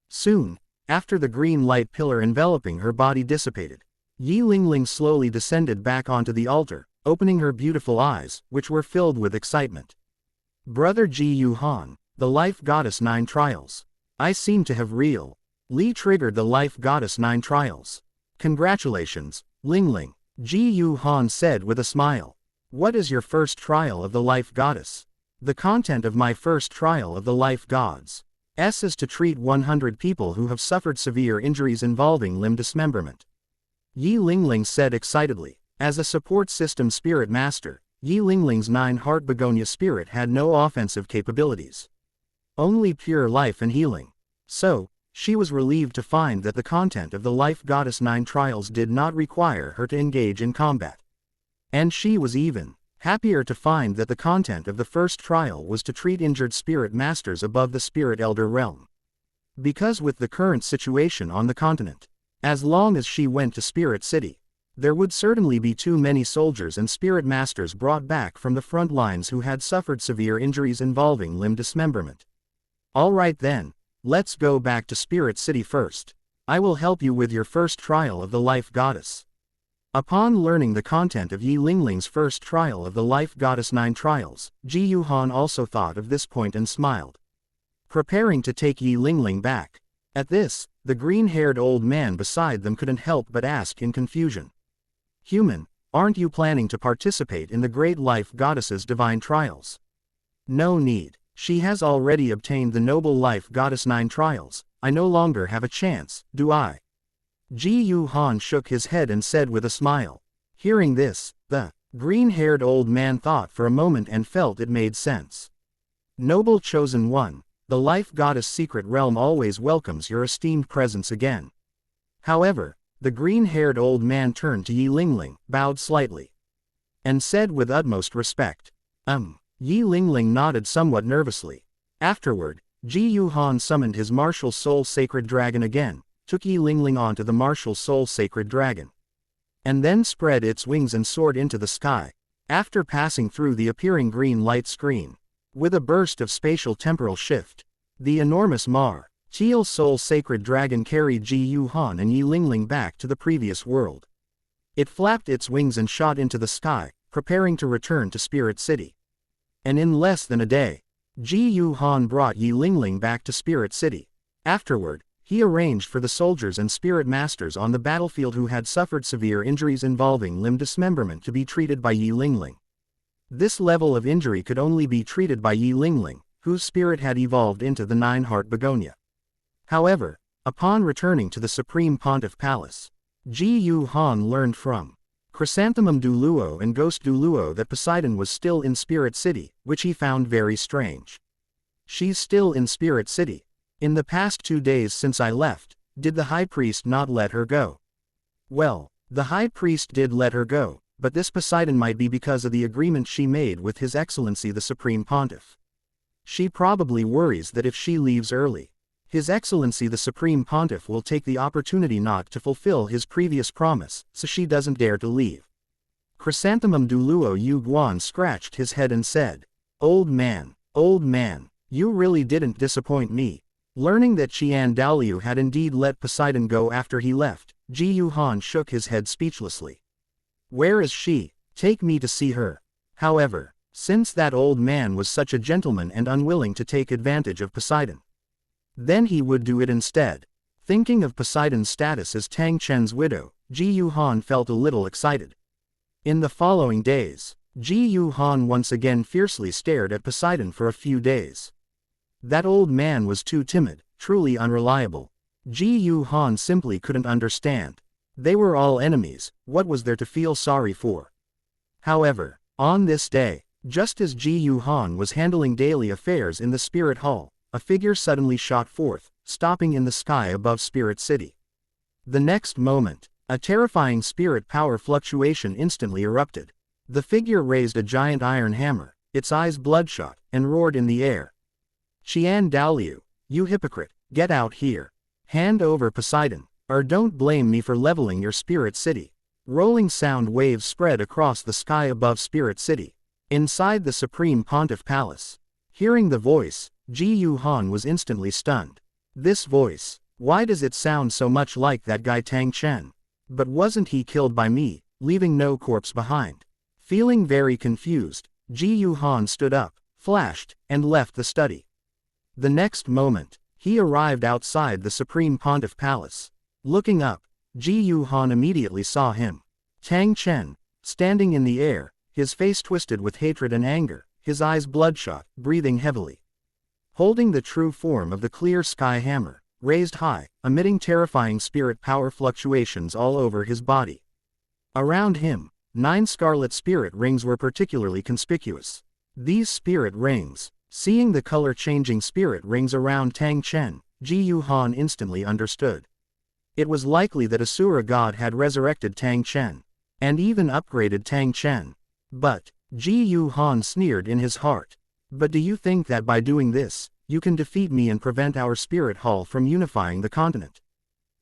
Soon, after the green light pillar enveloping her body dissipated. Lingling slowly descended back onto the altar, opening her beautiful eyes, which were filled with excitement. Brother Jiu Han, the Life Goddess 9 Trials. I seem to have real. Li triggered the Life Goddess 9 Trials. Congratulations, Lingling, Jiu Han said with a smile. What is your first trial of the Life Goddess? The content of my first trial of the Life Gods. Is to treat 100 people who have suffered severe injuries involving limb dismemberment. Lingling said excitedly. As a support system spirit master, Lingling's 9-heart begonia spirit had no offensive capabilities. Only pure life and healing. So, she was relieved to find that the content of the Life Goddess 9 Trials did not require her to engage in combat. And she was even happier to find that the content of the first trial was to treat injured spirit masters above the spirit elder realm. Because with the current situation on the continent, as long as she went to Spirit City, there would certainly be too many soldiers and spirit masters brought back from the front lines who had suffered severe injuries involving limb dismemberment. Alright then, let's go back to Spirit City first. I will help you with your first trial of the Life Goddess. Upon learning the content of Lingling's first trial of the Life Goddess 9 Trials, Jiu Han also thought of this point and smiled. Preparing to take Lingling back. At this, the green-haired old man beside them couldn't help but ask in confusion. Human, aren't you planning to participate in the great Life Goddess's divine trials? No need. She has already obtained the noble Life Goddess 9 Trials. I no longer have a chance, do I? Jiu Han shook his head and said with a smile. Hearing this, the green-haired old man thought for a moment and felt it made sense. Noble Chosen One, the Life Goddess Secret Realm always welcomes your esteemed presence again. However, the green-haired old man turned to Lingling, bowed slightly, and said with utmost respect. Lingling nodded somewhat nervously. Afterward, Jiu Han summoned his martial soul sacred dragon again, took Lingling onto the martial soul sacred dragon, and then spread its wings and soared into the sky, after passing through the appearing green light screen. With a burst of spatial temporal shift, the enormous Teal Soul Sacred Dragon carried Jiu Han and Lingling back to the previous world. It flapped its wings and shot into the sky, preparing to return to Spirit City. And in less than a day, Jiu Han brought Lingling back to Spirit City. Afterward, he arranged for the soldiers and spirit masters on the battlefield who had suffered severe injuries involving limb dismemberment to be treated by Lingling. This level of injury could only be treated by Lingling, whose spirit had evolved into the 9-heart begonia. However, upon returning to the Supreme Pontiff Palace, Jiu Han learned from Chrysanthemum Duluo and Ghost Duluo that Poseidon was still in Spirit City, which he found very strange. She's still in Spirit City. In the past 2 days since I left, did the High Priest not let her go? Well, the High Priest did let her go, but this Poseidon might be because of the agreement she made with His Excellency the Supreme Pontiff. She probably worries that if she leaves early, His Excellency the Supreme Pontiff will take the opportunity not to fulfill his previous promise, so she doesn't dare to leave. Chrysanthemum Duluo Yu Guan scratched his head and said, old man, you really didn't disappoint me." Learning that Chiian Dalu had indeed let Poseidon go after he left, Jiu Han shook his head speechlessly. "Where is she? Take me to see her." However, since that old man was such a gentleman and unwilling to take advantage of Poseidon, then he would do it instead. Thinking of Poseidon's status as Tang Chen's widow, Jiu Han felt a little excited. In the following days, Jiu Han once again fiercely stared at Poseidon for a few days. That old man was too timid, truly unreliable. Jiu Han simply couldn't understand. They were all enemies, what was there to feel sorry for? However, on this day, just as Jiu Han was handling daily affairs in the Spirit Hall, a figure suddenly shot forth, stopping in the sky above Spirit City. The next moment, a terrifying spirit power fluctuation instantly erupted. The figure raised a giant iron hammer, its eyes bloodshot, and roared in the air. "Chiian Dalu, you hypocrite, get out here. Hand over Poseidon, or don't blame me for leveling your Spirit City." Rolling sound waves spread across the sky above Spirit City, inside the Supreme Pontiff Palace. Hearing the voice, Jiu Han was instantly stunned. This voice, Why does it sound so much like that guy Tang Chen? But wasn't he killed by me, leaving no corpse behind? Feeling very confused, Jiu Han stood up, flashed, and left the study. The next moment, he arrived outside the Supreme Pontiff Palace. Looking up, Jiu Han immediately saw him. Tang Chen, standing in the air, his face twisted with hatred and anger, his eyes bloodshot, breathing heavily. Holding the true form of the clear sky hammer, raised high, emitting terrifying spirit power fluctuations all over his body. Around him, 9 scarlet spirit rings were particularly conspicuous. These spirit rings, seeing the color-changing spirit rings around Tang Chen, Jiu Han instantly understood. It was likely that Asura God had resurrected Tang Chen, and even upgraded Tang Chen. But, Jiu Han sneered in his heart. But do you think that by doing this, you can defeat me and prevent our spirit hall from unifying the continent?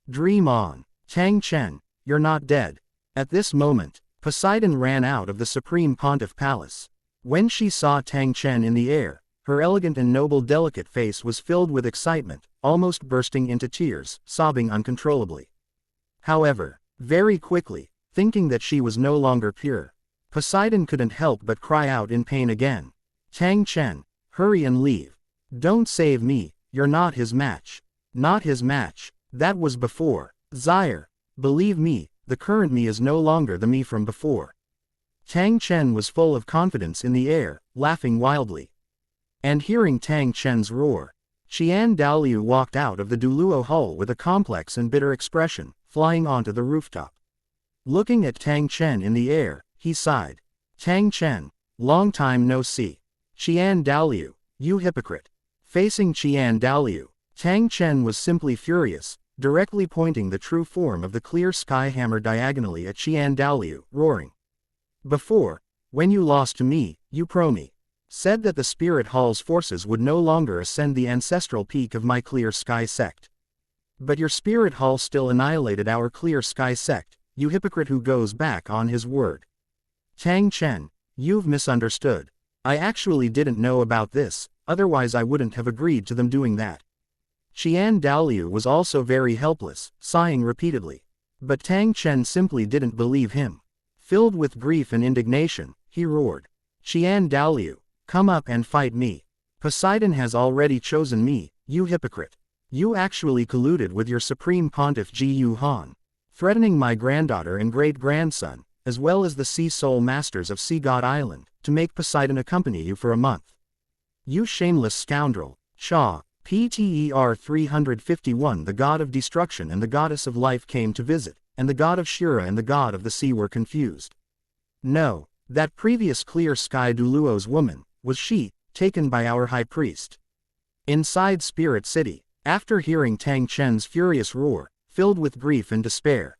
Dream on. Tang Chen, you're not dead. At this moment, Poseidon ran out of the Supreme Pontiff Palace. When she saw Tang Chen in the air, her elegant and noble delicate face was filled with excitement, almost bursting into tears, sobbing uncontrollably. However, very quickly, thinking that she was no longer pure, Poseidon couldn't help but cry out in pain again. Tang Chen, hurry and leave. Don't save me, you're not his match. Not his match, that was before. Zaire, believe me, the current me is no longer the me from before. Tang Chen was full of confidence in the air, laughing wildly. And hearing Tang Chen's roar, Chiian Dalu walked out of the Duluo hall with a complex and bitter expression, flying onto the rooftop. Looking at Tang Chen in the air, he sighed. Tang Chen, long time no see. Chiian Dalu, you hypocrite. Facing Chiian Dalu, Tang Chen was simply furious, directly pointing the true form of the clear sky hammer diagonally at Chiian Dalu, roaring. Before, when you lost to me, you said that the Spirit Hall's forces would no longer ascend the ancestral peak of my Clear Sky sect. But your Spirit Hall still annihilated our Clear Sky sect, you hypocrite who goes back on his word. Tang Chen, you've misunderstood. I actually didn't know about this, otherwise I wouldn't have agreed to them doing that. Chiian Dalu was also very helpless, sighing repeatedly. But Tang Chen simply didn't believe him. Filled with grief and indignation, he roared. Chiian Dalu, come up and fight me. Poseidon has already chosen me, you hypocrite. You actually colluded with your Supreme Pontiff Jiu Han, threatening my granddaughter and great-grandson, as well as the Sea Soul Masters of Sea God Island, to make Poseidon accompany you for a month. You shameless scoundrel. Shaw, PTER 351. The god of destruction and the goddess of life came to visit, and the god of Shura and the god of the sea were confused. No, that previous clear sky Duluo's woman, was she, taken by our high priest. Inside Spirit City, after hearing Tang Chen's furious roar, filled with grief and despair,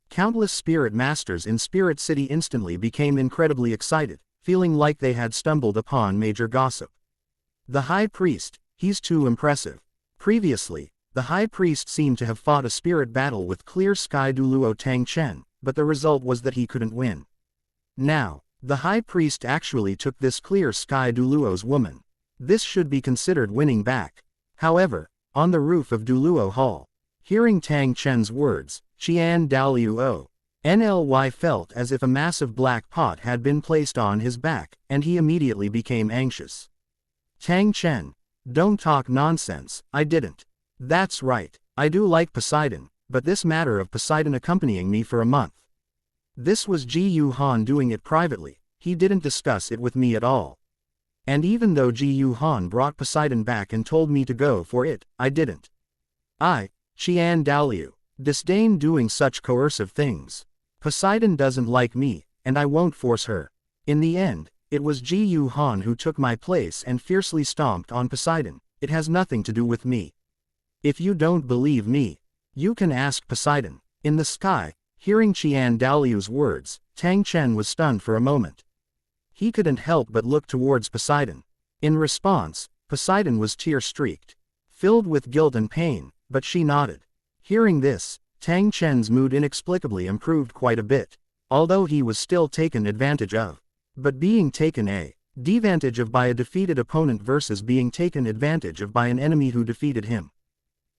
countless spirit masters in Spirit City instantly became incredibly excited, feeling like they had stumbled upon major gossip. The high priest, he's too impressive. Previously, the high priest seemed to have fought a spirit battle with clear sky Duluo Tang Chen, but the result was that he couldn't win. Now, the high priest actually took this clear sky Duluo's woman. This should be considered winning back. However, on the roof of Duluo Hall, hearing Tang Chen's words, Chiian Dalu NLY felt as if a massive black pot had been placed on his back, and he immediately became anxious. Tang Chen, don't talk nonsense, I didn't. That's right, I do like Poseidon, but this matter of Poseidon accompanying me for a month. This was Jiu Han doing it privately, he didn't discuss it with me at all. And even though Jiu Han brought Poseidon back and told me to go for it, I didn't. I, Chiian Dalu, disdain doing such coercive things. Poseidon doesn't like me, and I won't force her. In the end, it was Jiu Han who took my place and fiercely stomped on Poseidon. It has nothing to do with me. If you don't believe me, you can ask Poseidon. In the sky, hearing Chiian Dalu's words, Tang Chen was stunned for a moment. He couldn't help but look towards Poseidon. In response, Poseidon was tear-streaked, filled with guilt and pain, but she nodded. Hearing this, Tang Chen's mood inexplicably improved quite a bit, although he was still taken advantage of. But being taken advantage of by a defeated opponent versus being taken advantage of by an enemy who defeated him.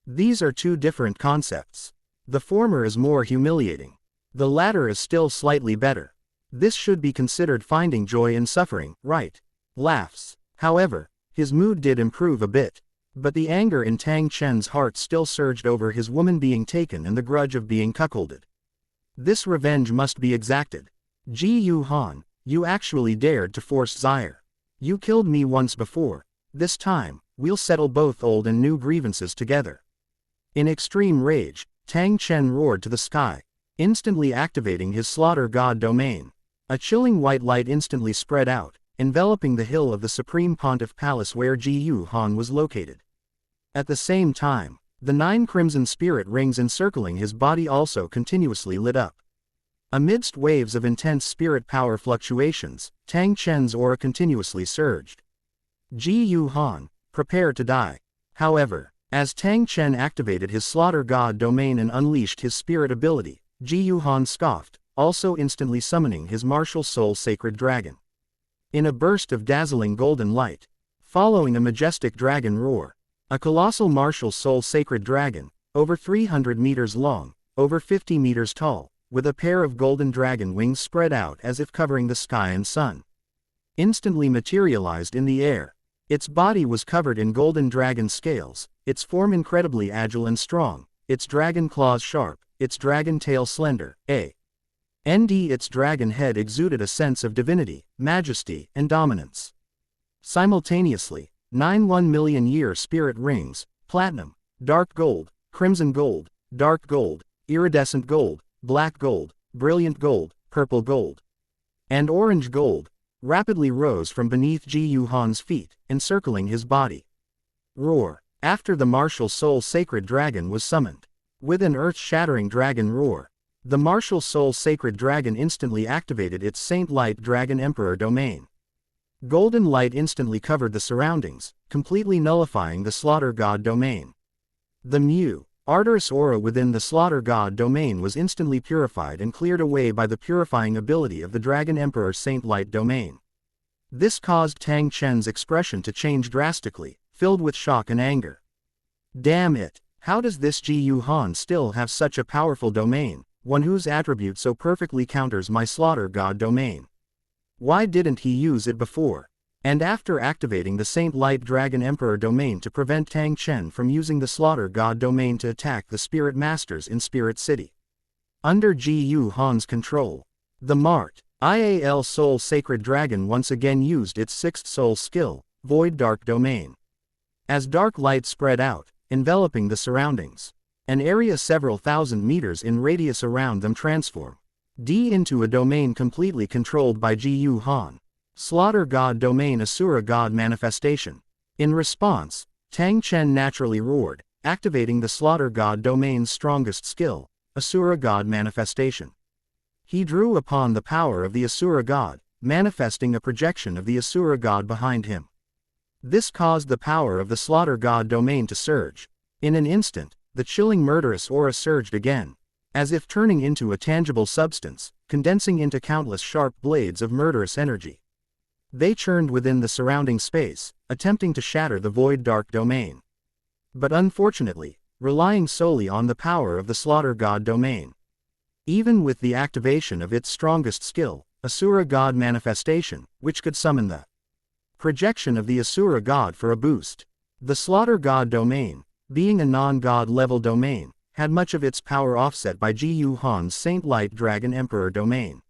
These are two different concepts. The former is more humiliating. The latter is still slightly better. This should be considered finding joy in suffering, right? Laughs. However, his mood did improve a bit. But the anger in Tang Chen's heart still surged over his woman being taken and the grudge of being cuckolded. This revenge must be exacted. Jiu Han, you actually dared to force Zaire. You killed me once before. This time, we'll settle both old and new grievances together. In extreme rage, Tang Chen roared to the sky, instantly activating his slaughter god domain. A chilling white light instantly spread out, enveloping the hill of the Supreme Pontiff Palace where Jiu Han was located. At the same time, the 9 crimson spirit rings encircling his body also continuously lit up. Amidst waves of intense spirit power fluctuations, Tang Chen's aura continuously surged. Jiu Han, prepare to die. However, as Tang Chen activated his slaughter god domain and unleashed his spirit ability, Jiu Han scoffed, also instantly summoning his martial soul sacred dragon. In a burst of dazzling golden light, following a majestic dragon roar, a colossal martial soul sacred dragon, over 300 meters long, over 50 meters tall, with a pair of golden dragon wings spread out as if covering the sky and sun, instantly materialized in the air. Its body was covered in golden dragon scales, its form incredibly agile and strong, its dragon claws sharp, its dragon tail slender, its dragon head exuded a sense of divinity, majesty, and dominance. Simultaneously, 9 1,000,000-year spirit rings, platinum, dark gold, crimson gold, dark gold, iridescent gold, black gold, brilliant gold, purple gold, and orange gold, rapidly rose from beneath Jiu Han's feet, encircling his body. Roar. After the martial soul sacred dragon was summoned, with an earth-shattering dragon roar, the martial soul sacred dragon instantly activated its Saint Light Dragon Emperor domain. Golden light instantly covered the surroundings, completely nullifying the slaughter god domain. The Mu, Arteris aura within the slaughter god domain was instantly purified and cleared away by the purifying ability of the Dragon Emperor Saint Light domain. This caused Tang Chen's expression to change drastically, filled with shock and anger. Damn it, how does this Jiu Han still have such a powerful domain, one whose attribute so perfectly counters my slaughter god domain? Why didn't he use it before? And after activating the Saint Light Dragon Emperor domain to prevent Tang Chen from using the slaughter god domain to attack the spirit masters in Spirit City. Under Jiu Han's control, the Mart IAL Soul Sacred Dragon once again used its 6th soul skill, Void Dark Domain. As dark light spread out, enveloping the surroundings, an area several thousand meters in radius around them transformed into a domain completely controlled by Jiu Han. Slaughter God Domain Asura God Manifestation. In response, Tang Chen naturally roared, activating the Slaughter God Domain's strongest skill, Asura God Manifestation. He drew upon the power of the Asura God, manifesting a projection of the Asura God behind him. This caused the power of the Slaughter God Domain to surge. In an instant, the chilling murderous aura surged again, as if turning into a tangible substance, condensing into countless sharp blades of murderous energy. They churned within the surrounding space, attempting to shatter the Void Dark Domain. But unfortunately, relying solely on the power of the Slaughter God Domain. Even with the activation of its strongest skill, Asura God Manifestation, which could summon the projection of the Asura God for a boost, the Slaughter God Domain, being a non-God level domain, had much of its power offset by Jiu Han's Saint Light Dragon Emperor domain.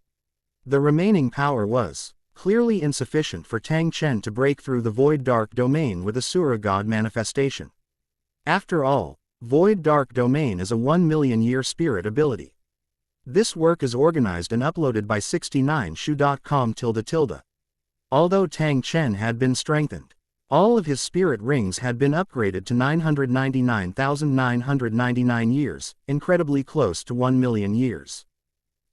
The remaining power was clearly insufficient for Tang Chen to break through the Void Dark Domain with Asura God Manifestation. After all, Void Dark Domain is a 1,000,000-year spirit ability. This work is organized and uploaded by 69shu.com. Although Tang Chen had been strengthened, all of his spirit rings had been upgraded to 999,999 years, incredibly close to 1,000,000 years.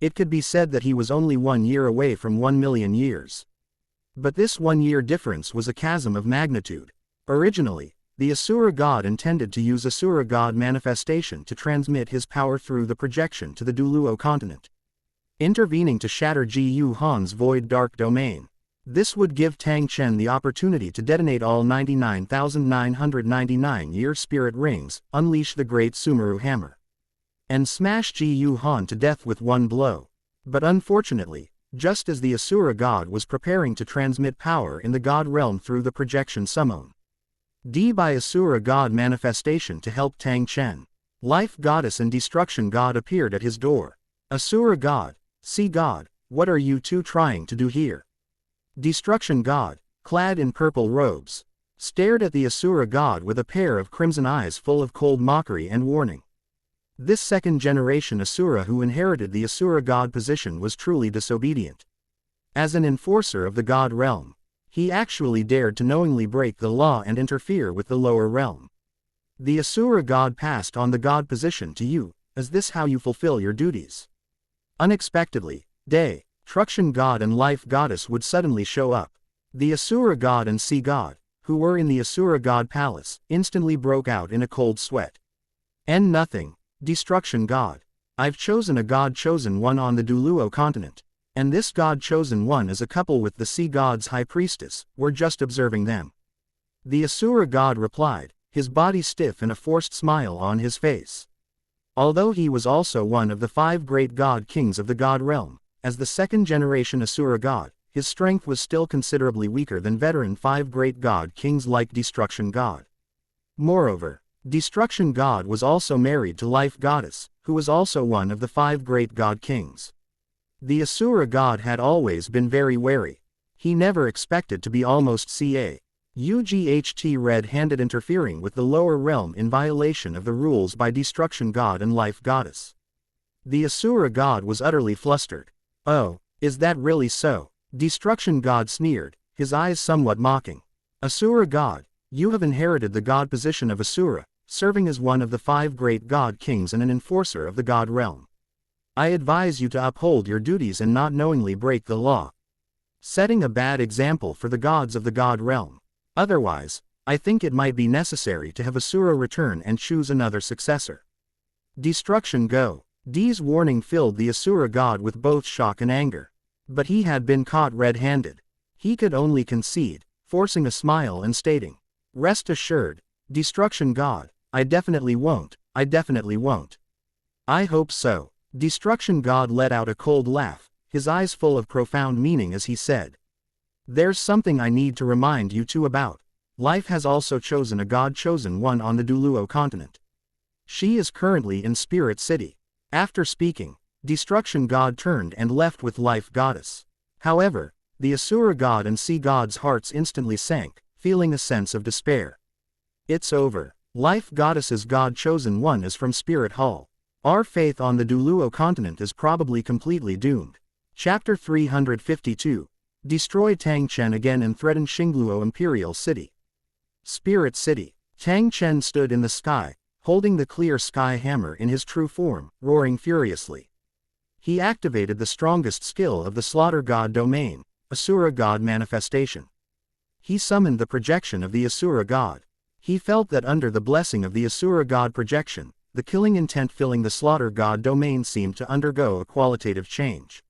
It could be said that he was only 1 year away from 1,000,000 years. But this 1-year difference was a chasm of magnitude. Originally, the Asura God intended to use Asura God Manifestation to transmit his power through the projection to the Duluo continent, intervening to shatter Jiu Han's Void Dark Domain. This would give Tang Chen the opportunity to detonate all 99,999 year spirit rings, unleash the great Sumeru hammer, and smash Jiu Han to death with one blow. But unfortunately, just as the Asura god was preparing to transmit power in the god realm through the projection summon by Asura god manifestation to help Tang Chen, life goddess and destruction god appeared at his door. Asura god, sea god, what are you two trying to do here? Destruction god, clad in purple robes, stared at the Asura god with a pair of crimson eyes full of cold mockery and warning. This second-generation Asura who inherited the Asura god position was truly disobedient. As an enforcer of the god realm, he actually dared to knowingly break the law and interfere with the lower realm. The Asura god passed on the god position to you. Is this how you fulfill your duties? Unexpectedly, Destruction god and life goddess would suddenly show up. The Asura god and sea god, who were in the Asura god palace, instantly broke out in a cold sweat. And nothing. Destruction god. I've chosen a god chosen one on the Duluo continent, and this god chosen one is a couple with the sea god's high priestess. We're just observing them. The Asura god replied, his body stiff and a forced smile on his face. Although he was also one of the 5 great god kings of the god realm, as the second-generation Asura god, his strength was still considerably weaker than veteran 5 great god kings like Destruction god. Moreover, Destruction god was also married to Life goddess, who was also one of the 5 great god kings. The Asura god had always been very wary. He never expected to be almost UGHT red-handed interfering with the lower realm in violation of the rules by Destruction god and Life goddess. The Asura god was utterly flustered. Oh, is that really so? Destruction god sneered, his eyes somewhat mocking. Asura god, you have inherited the god position of Asura, serving as one of the 5 great god kings and an enforcer of the god realm. I advise you to uphold your duties and not knowingly break the law, setting a bad example for the gods of the god realm. Otherwise, I think it might be necessary to have Asura return and choose another successor. Destruction go. D's warning filled the Asura god with both shock and anger. But he had been caught red-handed. He could only concede, forcing a smile and stating, rest assured, Destruction god, I definitely won't. I hope so. Destruction god let out a cold laugh, his eyes full of profound meaning as he said, there's something I need to remind you two about. Life has also chosen a god chosen one on the Duluo continent. She is currently in Spirit City. After speaking, Destruction god turned and left with Life goddess. However, the Asura god and sea god's hearts instantly sank, feeling a sense of despair. It's over. Life goddess's god chosen one is from Spirit Hall. Our faith on the Duluo continent is probably completely doomed. Chapter 352. Destroy Tang Chen again and threaten Xingluo Imperial City. Spirit City. Tang Chen stood in the sky, holding the clear sky hammer in his true form, roaring furiously. He activated the strongest skill of the Slaughter God domain, Asura God manifestation. He summoned the projection of the Asura God. He felt that under the blessing of the Asura God projection, the killing intent filling the Slaughter God domain seemed to undergo a qualitative change.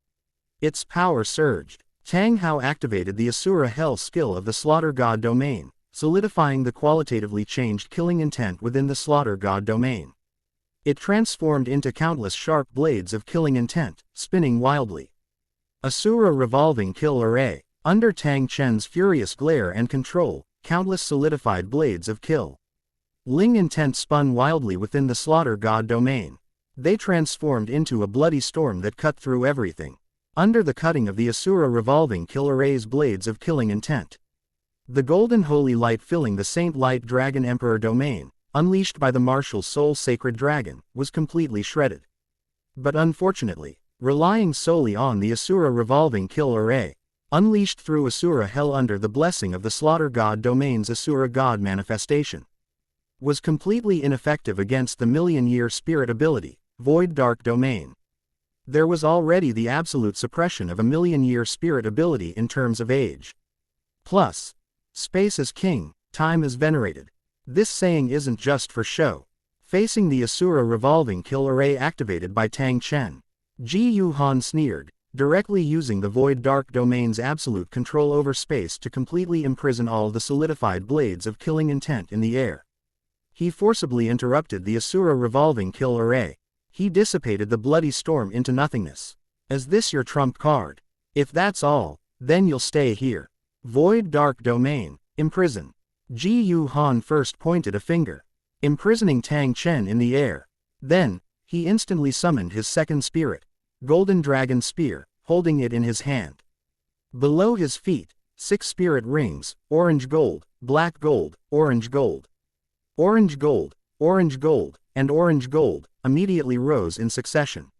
Its power surged. Tang Hao activated the Asura Hell skill of the Slaughter God domain, solidifying the qualitatively changed killing intent within the Slaughter God domain. It transformed into countless sharp blades of killing intent, spinning wildly. Asura revolving kill array. Under Tang Chen's furious glare and control, countless solidified blades of kill Ling intent spun wildly within the Slaughter God domain. They transformed into a bloody storm that cut through everything. Under the cutting of the Asura revolving kill array's blades of killing intent, the golden holy light filling the Saint Light Dragon Emperor domain, unleashed by the martial soul sacred dragon, was completely shredded. But unfortunately, relying solely on the Asura revolving kill array, unleashed through Asura Hell under the blessing of the Slaughter God domain's Asura God manifestation, was completely ineffective against the million-year spirit ability, Void Dark domain. There was already the absolute suppression of a million-year spirit ability in terms of age. Plus, space is king, time is venerated. This saying isn't just for show. Facing the Asura revolving kill array activated by Tang Chen, Jiu Han sneered, directly using the void dark domain's absolute control over space to completely imprison all the solidified blades of killing intent in the air. He forcibly interrupted the Asura revolving kill array. He dissipated the bloody storm into nothingness. Is this your trump card? If that's all, then you'll stay here. Void dark domain, imprison. Jiu Han first pointed a finger, imprisoning Tang Chen in the air. Then, he instantly summoned his second spirit, Golden Dragon Spear, holding it in his hand. Below his feet, 6 spirit rings, orange gold, black gold, orange gold. Orange gold, orange gold, and orange gold, immediately rose in succession.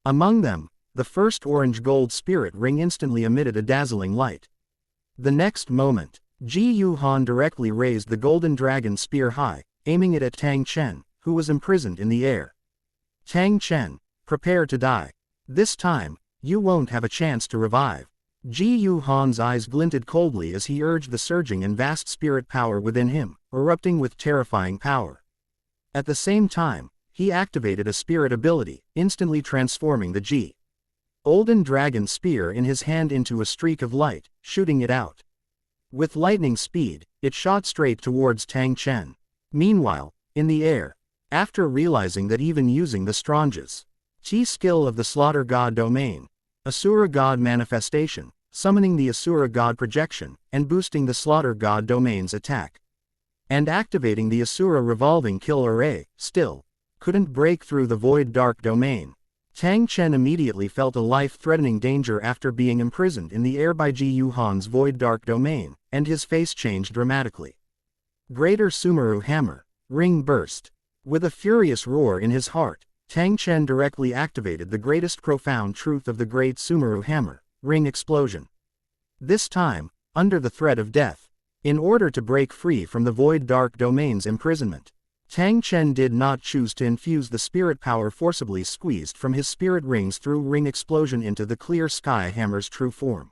Among them, the first orange gold spirit ring instantly emitted a dazzling light. The next moment, Jiu Han directly raised the Golden Dragon Spear high, aiming it at Tang Chen, who was imprisoned in the air. Tang Chen, prepare to die. This time, you won't have a chance to revive. Jiu Han's eyes glinted coldly as he urged the surging and vast spirit power within him, erupting with terrifying power. At the same time, he activated a spirit ability, instantly transforming the Golden Dragon Spear in his hand into a streak of light, shooting it out. With lightning speed, it shot straight towards Tang Chen. Meanwhile, in the air, after realizing that even using the strongest Chi skill of the Slaughter God domain, Asura God manifestation, summoning the Asura God projection, and boosting the Slaughter God domain's attack, and activating the Asura revolving kill array, still couldn't break through the void dark domain. Tang Chen immediately felt a life-threatening danger after being imprisoned in the air by Jiu Han's void dark domain, and his face changed dramatically. Greater Sumeru Hammer, ring burst. With a furious roar in his heart, Tang Chen directly activated the greatest profound truth of the Great Sumeru Hammer, ring explosion. This time, under the threat of death, in order to break free from the void dark domain's imprisonment, Tang Chen did not choose to infuse the spirit power forcibly squeezed from his spirit rings through ring explosion into the clear sky hammer's true form.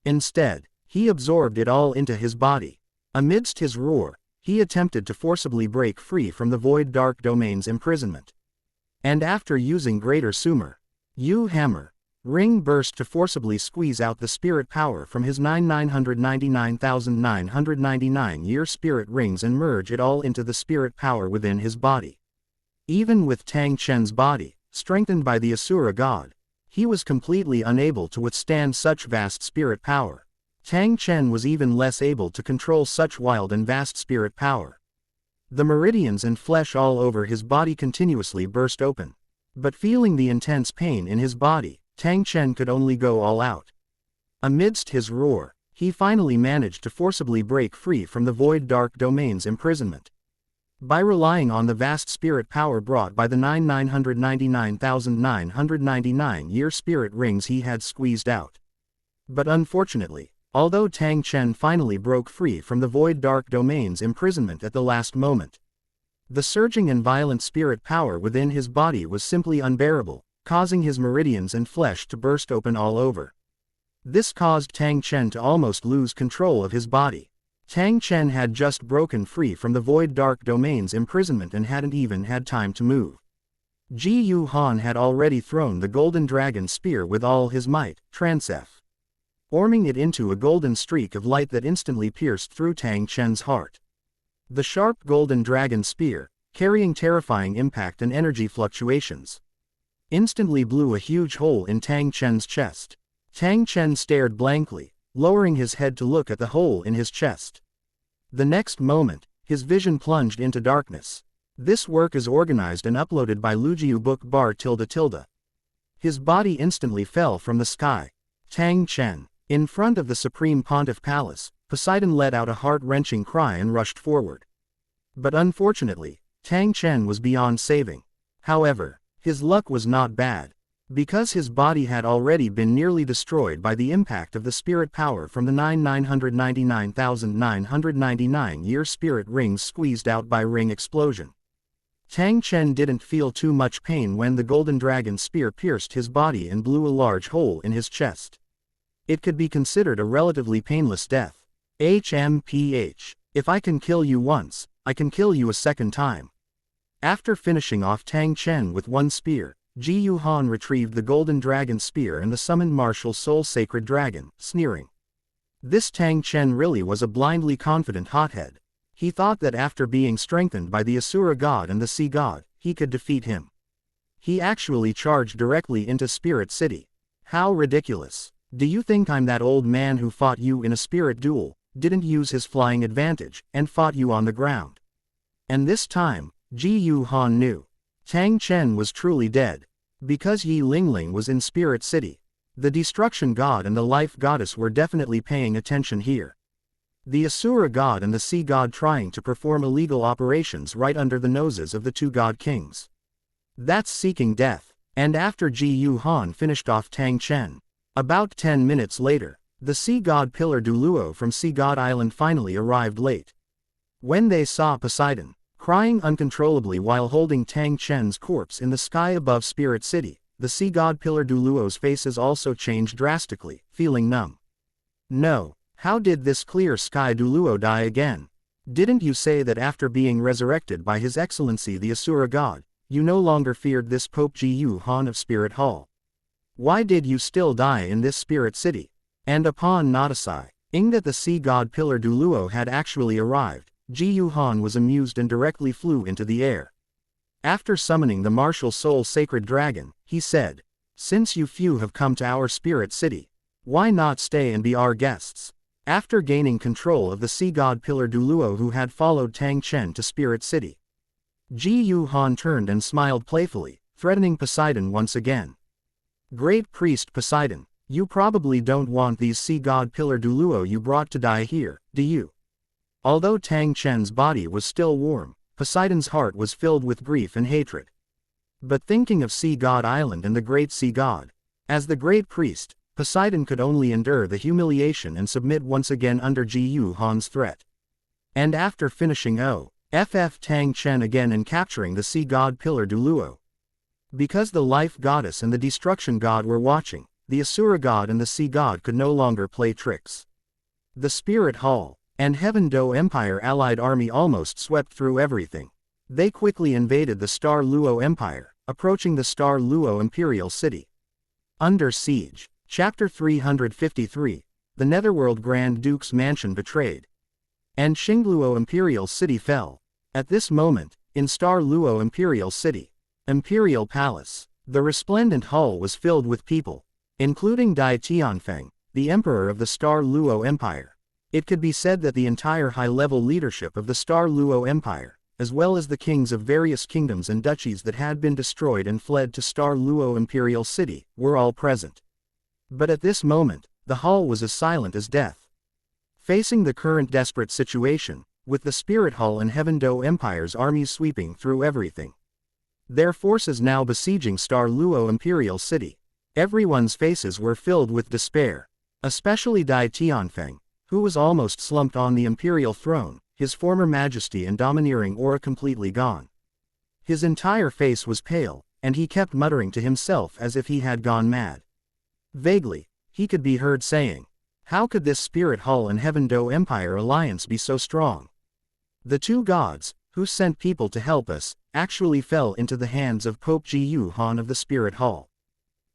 Instead, he absorbed it all into his body. Amidst his roar, he attempted to forcibly break free from the void dark domain's imprisonment. And after using Greater Sumeru Hammer, ring burst to forcibly squeeze out the spirit power from his 999,999-year spirit rings and merge it all into the spirit power within his body. Even with Tang Chen's body, strengthened by the Asura God, he was completely unable to withstand such vast spirit power. Tang Chen was even less able to control such wild and vast spirit power. The meridians and flesh all over his body continuously burst open. But feeling the intense pain in his body, Tang Chen could only go all out. Amidst his roar, he finally managed to forcibly break free from the void dark domain's imprisonment. By relying on the vast spirit power brought by the 999,999-year spirit rings he had squeezed out. But unfortunately, although Tang Chen finally broke free from the void dark domain's imprisonment at the last moment, the surging and violent spirit power within his body was simply unbearable, causing his meridians and flesh to burst open all over. This caused Tang Chen to almost lose control of his body. Tang Chen had just broken free from the void dark domain's imprisonment and hadn't even had time to move. Jiu Han had already thrown the Golden Dragon Spear with all his might, transforming it into a golden streak of light that instantly pierced through Tang Chen's heart. The sharp Golden Dragon Spear, carrying terrifying impact and energy fluctuations, instantly blew a huge hole in Tang Chen's chest. Tang Chen stared blankly, lowering his head to look at the hole in his chest. The next moment, his vision plunged into darkness. This work is organized and uploaded by Lujiu Book bar ~. His body instantly fell from the sky. Tang Chen. In front of the Supreme Pontiff Palace, Poseidon let out a heart-wrenching cry and rushed forward. But unfortunately, Tang Chen was beyond saving. However, his luck was not bad. Because his body had already been nearly destroyed by the impact of the spirit power from the 999,999-year spirit rings squeezed out by ring explosion. Tang Chen didn't feel too much pain when the Golden Dragon Spear pierced his body and blew a large hole in his chest. It could be considered a relatively painless death. HMPH. If I can kill you once, I can kill you a second time. After finishing off Tang Chen with one spear, Jiu Han retrieved the golden dragon spear and the summoned martial soul sacred dragon, sneering. This Tang Chen really was a blindly confident hothead. He thought that after being strengthened by the Asura god and the sea god, he could defeat him. He actually charged directly into Spirit City. How ridiculous. Do you think I'm that old man who fought you in a spirit duel, didn't use his flying advantage, and fought you on the ground? And this time, Jiu Han knew. Tang Chen was truly dead. Because Yi Lingling was in Spirit City. The destruction god and the life goddess were definitely paying attention here. The Asura god and the sea god trying to perform illegal operations right under the noses of the two god kings. That's seeking death. And after Jiu Han finished off Tang Chen, about 10 minutes later, the sea god pillar Duluo from Sea God Island finally arrived late. When they saw Poseidon, crying uncontrollably while holding Tang Chen's corpse in the sky above Spirit City, the sea god pillar Duluo's faces also changed drastically, feeling numb. No, how did this clear sky Duluo die again? Didn't you say that after being resurrected by His Excellency the Asura god, you no longer feared this Pope Jiu Han of Spirit Hall? Why did you still die in this Spirit City? And upon noticing that the sea god pillar Duluo had actually arrived, Jiu Han was amused and directly flew into the air. After summoning the martial soul sacred dragon, he said, "Since you few have come to our Spirit City, why not stay and be our guests?" After gaining control of the sea god pillar Duluo who had followed Tang Chen to Spirit City, Jiu Han turned and smiled playfully, threatening Poseidon once again. "Great priest Poseidon, you probably don't want these sea god pillar Duluo you brought to die here, do you?" Although Tang Chen's body was still warm, Poseidon's heart was filled with grief and hatred. But thinking of Sea God Island and the great sea god, as the great priest, Poseidon could only endure the humiliation and submit once again under Jiu Han's threat. And after finishing Tang Chen again and capturing the sea god pillar Duluo, because the life goddess and the destruction god were watching, the Asura god and the sea god could no longer play tricks. The Spirit Hall and Heaven Do Empire allied army almost swept through everything. They quickly invaded the Star Luo Empire, approaching the Star Luo Imperial City. Under siege. Chapter 353, The Netherworld Grand Duke's Mansion Betrayed. And Xingluo Imperial City fell. At this moment, in Star Luo Imperial City, Imperial Palace, the resplendent hall was filled with people, including Dai Tianfeng, the emperor of the Star Luo Empire. It could be said that the entire high-level leadership of the Star Luo Empire, as well as the kings of various kingdoms and duchies that had been destroyed and fled to Star Luo Imperial City, were all present. But at this moment, the hall was as silent as death. Facing the current desperate situation, with the Spirit Hall and Heaven Do Empire's armies sweeping through everything, their forces now besieging Star Luo Imperial City, everyone's faces were filled with despair, especially Dai Tianfeng, who was almost slumped on the imperial throne, his former majesty and domineering aura completely gone. His entire face was pale, and he kept muttering to himself as if he had gone mad. Vaguely, he could be heard saying, "How could this Spirit Hall and Heaven Do Empire alliance be so strong? The two gods, who sent people to help us, actually fell into the hands of Pope Jiu Han of the Spirit Hall.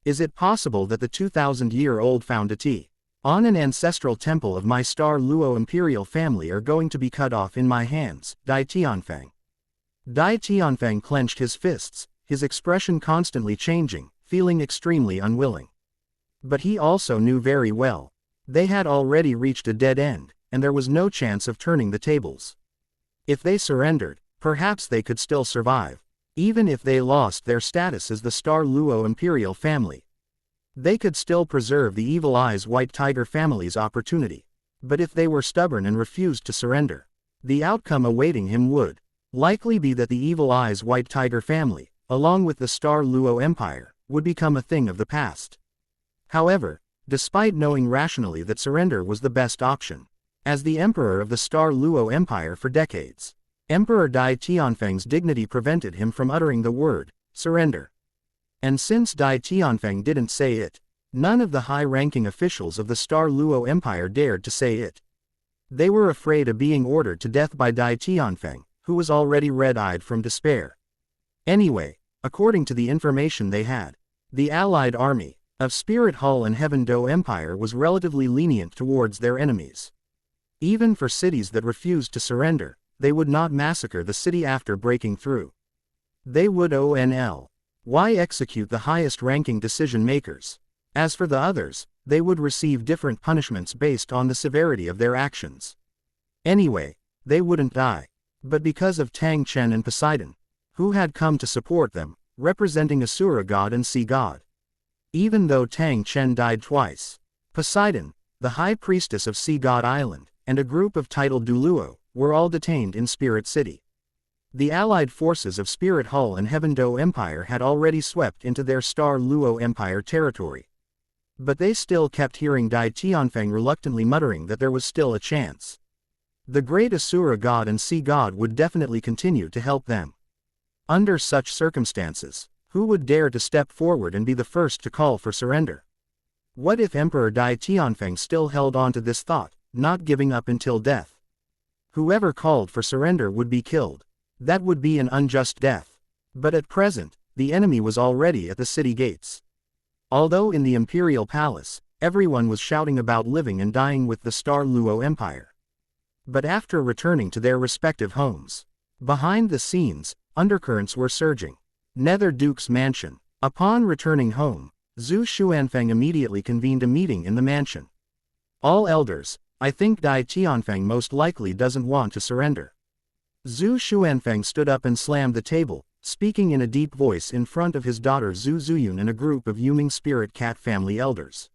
Is it possible that the 2,000-year-old foundation on an ancestral temple of my Star Luo imperial family are going to be cut off in my hands?" Dai Tianfeng. Dai Tianfeng clenched his fists, his expression constantly changing, feeling extremely unwilling. But he also knew very well, they had already reached a dead end, and there was no chance of turning the tables. If they surrendered, perhaps they could still survive. Even if they lost their status as the Star Luo imperial family, they could still preserve the Evil Eye's White Tiger family's opportunity. But if they were stubborn and refused to surrender, the outcome awaiting him would likely be that the Evil Eye's White Tiger family, along with the Star Luo Empire, would become a thing of the past. However, despite knowing rationally that surrender was the best option, as the emperor of the Star Luo Empire for decades, Emperor Dai Tianfeng's dignity prevented him from uttering the word surrender. And since Dai Tianfeng didn't say it, none of the high-ranking officials of the Star Luo Empire dared to say it. They were afraid of being ordered to death by Dai Tianfeng, who was already red-eyed from despair. Anyway, According to the information they had, the allied army of Spirit Hall and Heaven Do Empire was relatively lenient towards their enemies. Even for cities that refused to surrender, they would not massacre the city after breaking through. They would execute the highest-ranking decision-makers. As for the others, they would receive different punishments based on the severity of their actions. Anyway, they wouldn't die. But because of Tang Chen and Poseidon, who had come to support them, representing Asura god and Sea god. Even though Tang Chen died twice, Poseidon, the high priestess of Sea God Island, and a group of titled Duluo, were all detained in Spirit City. The allied forces of Spirit Hall and Heaven Do Empire had already swept into their Star Luo Empire territory. But they still kept hearing Dai Tianfeng reluctantly muttering that there was still a chance. The great Asura god and Sea god would definitely continue to help them. Under such circumstances, who would dare to step forward and be the first to call for surrender? What if Emperor Dai Tianfeng still held on to this thought, not giving up until death? Whoever called for surrender would be killed. That would be an unjust death. But at present, the enemy was already at the city gates. Although in the imperial palace, everyone was shouting about living and dying with the Star Luo Empire. But after returning to their respective homes, behind the scenes, undercurrents were surging. Nether Duke's mansion. Upon returning home, Zhu Xuanfeng immediately convened a meeting in the mansion. All elders, I think Dai Tianfeng most likely doesn't want to surrender. Zhu Xuanfeng stood up and slammed the table, speaking in a deep voice in front of his daughter Zhu Zuyun and a group of Yuming Spirit Cat family elders.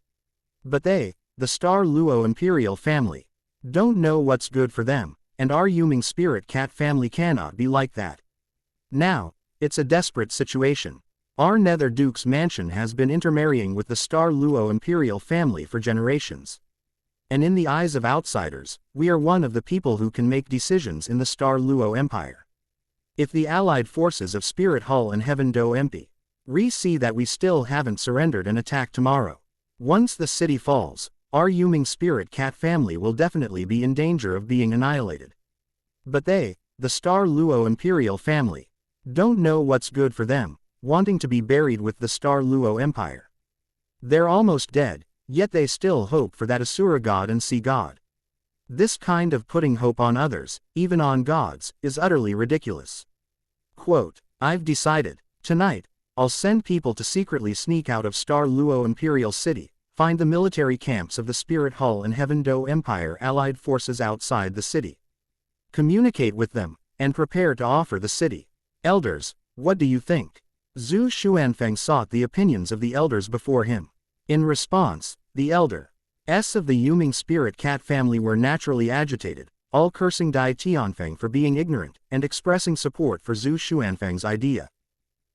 But they, the Star Luo Imperial family, don't know what's good for them, and our Yuming Spirit Cat family cannot be like that. Now, it's a desperate situation. Our Nether Duke's mansion has been intermarrying with the Star Luo Imperial family for generations. And in the eyes of outsiders, we are one of the people who can make decisions in the Star Luo Empire. If the allied forces of Spirit Hall and Heaven Do Empty see that we still haven't surrendered and attack tomorrow, once the city falls, our Yuming Spirit Cat family will definitely be in danger of being annihilated. But they, the Star Luo Imperial family, don't know what's good for them, wanting to be buried with the Star Luo Empire. They're almost dead, yet they still hope for that Asura god and Sea god. This kind of putting hope on others, even on gods, is utterly ridiculous. Quote, I've decided, tonight, I'll send people to secretly sneak out of Star Luo Imperial City, find the military camps of the Spirit Hall and Heaven Do Empire allied forces outside the city. Communicate with them, and prepare to offer the city. Elders, what do you think? Zhu Xuanfeng sought the opinions of the elders before him. In response, the elders of the Yuming Spirit Cat family were naturally agitated, all cursing Dai Tianfeng for being ignorant and expressing support for Zhu Xuanfeng's idea.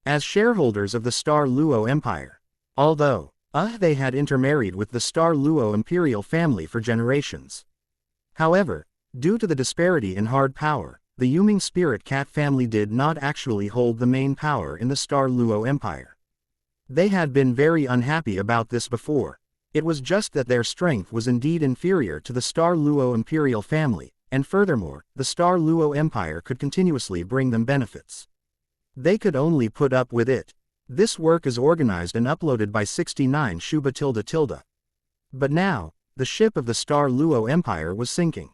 As shareholders of the Star Luo Empire, although they had intermarried with the Star Luo Imperial family for generations. However, due to the disparity in hard power, the Yuming Spirit Cat family did not actually hold the main power in the Star Luo Empire. They had been very unhappy about this before. It was just that their strength was indeed inferior to the Star Luo Imperial family, and furthermore, the Star Luo Empire could continuously bring them benefits. They could only put up with it. This work is organized and uploaded by 69 Shuba. But now, the ship of the Star Luo Empire was sinking.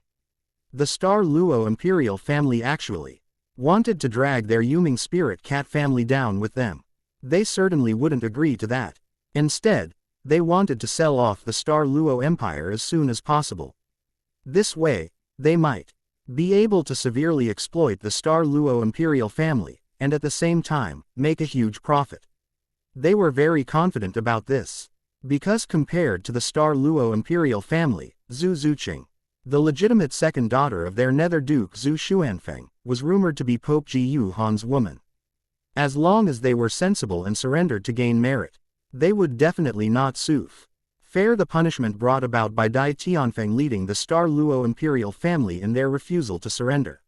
The Star Luo Imperial family actually wanted to drag their Yuming Spirit Cat family down with them. They certainly wouldn't agree to that. Instead, they wanted to sell off the Star Luo Empire as soon as possible. This way, they might be able to severely exploit the Star Luo Imperial family, and at the same time, make a huge profit. They were very confident about this. Because compared to the Star Luo Imperial family, Zhu Zuqing, the legitimate second daughter of their Nether Duke Zhu Xuanfeng, was rumored to be Pope Jiu Han's woman. As long as they were sensible and surrendered to gain merit, they would definitely not fear the punishment brought about by Dai Tianfeng leading the Star Luo Imperial family in their refusal to surrender.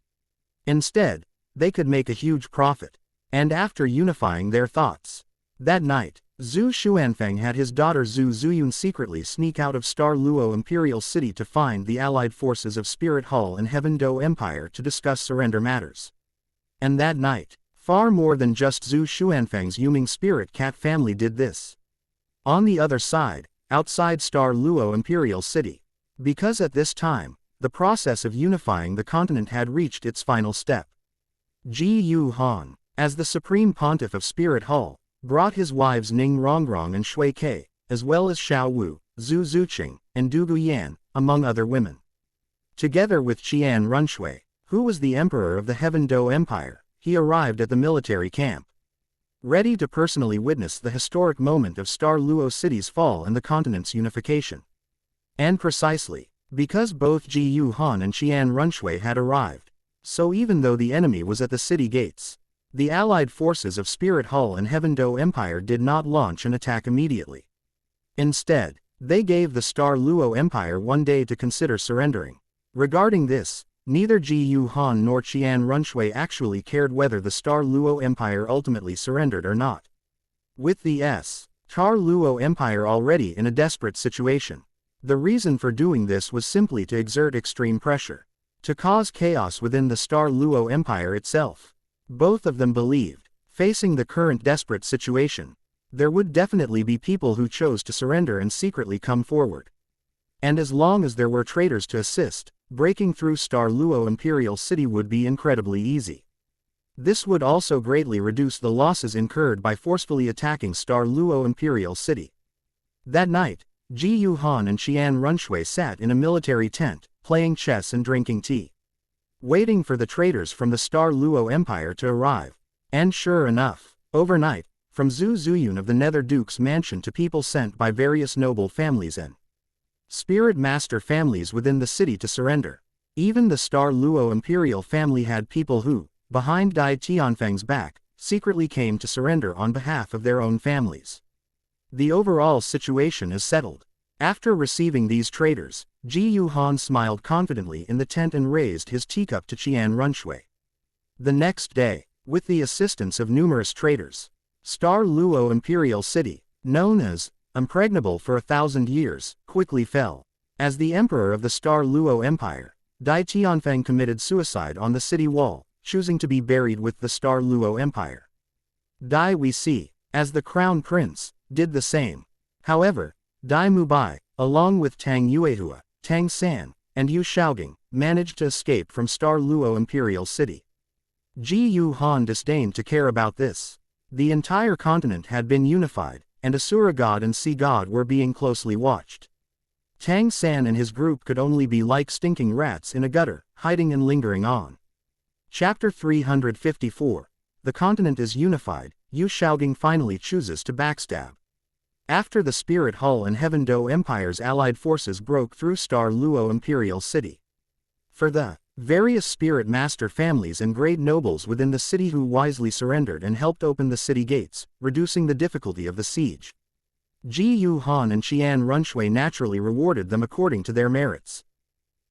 Instead, they could make a huge profit. And after unifying their thoughts, that night, Zhu Xuanfeng had his daughter Zhu Zuyun secretly sneak out of Star Luo Imperial City to find the allied forces of Spirit Hall and Heaven Do Empire to discuss surrender matters. And that night, Far more than just Zhu Xuanfeng's Yuming spirit cat family did this. On the other side, outside Star Luo Imperial City. Because at this time, the process of unifying the continent had reached its final step. Jiu Han, as the Supreme Pontiff of Spirit Hall, brought his wives Ning Rongrong and Shui Ke, as well as Xiao Wu, Zhu Zuqing, and Du Guyan, among other women. Together with Qian Runshui, who was the emperor of the Heaven Do Empire, he arrived at the military camp. Ready to personally witness the historic moment of Star Luo City's fall and the continent's unification. And precisely, because both Jiu Han and Qian Runshui had arrived, so even though the enemy was at the city gates, the allied forces of Spirit Hall and Heaven Do Empire did not launch an attack immediately. Instead, they gave the Star Luo Empire one day to consider surrendering. Regarding this, neither Jiu Han nor Qian Runshui actually cared whether the Star Luo Empire ultimately surrendered or not. With the Star Luo Empire already in a desperate situation, the reason for doing this was simply to exert extreme pressure, to cause chaos within the Star Luo Empire itself. Both of them believed, facing the current desperate situation, there would definitely be people who chose to surrender and secretly come forward. And as long as there were traitors to assist, breaking through Star Luo Imperial City would be incredibly easy. This would also greatly reduce the losses incurred by forcefully attacking Star Luo Imperial City. That night, Jiu Han and Qian Runshui sat in a military tent, playing chess and drinking tea, waiting for the traitors from the Star Luo Empire to arrive. And sure enough, overnight, from Zhu Zuyun of the Nether Duke's mansion to people sent by various noble families and Spirit Master families within the city to surrender. Even the Star Luo Imperial family had people who, behind Dai Tianfeng's back, secretly came to surrender on behalf of their own families. The overall situation is settled. After receiving these traitors, Jiu Han smiled confidently in the tent and raised his teacup to Qian Runshui. The next day, with the assistance of numerous traitors, Star Luo Imperial City, known as impregnable for 1,000 years, quickly fell. As the emperor of the Star Luo Empire, Dai Tianfeng committed suicide on the city wall, choosing to be buried with the Star Luo Empire. Dai Wuxi, as the crown prince, did the same. However, Dai Mubai, along with Tang Yuehua, Tang San, and Yu Shaoling, managed to escape from Star Luo Imperial City. Jiu Han disdained to care about this. The entire continent had been unified, and Asura God and Sea God were being closely watched. Tang San and his group could only be like stinking rats in a gutter, hiding and lingering on. Chapter 354. The continent is unified, Yu Shaoling finally chooses to backstab. After the Spirit Hall and Heaven Do Empire's allied forces broke through Star Luo Imperial City. For the various Spirit Master families and great nobles within the city who wisely surrendered and helped open the city gates, reducing the difficulty of the siege. Jiu Han and Qian Runshui naturally rewarded them according to their merits.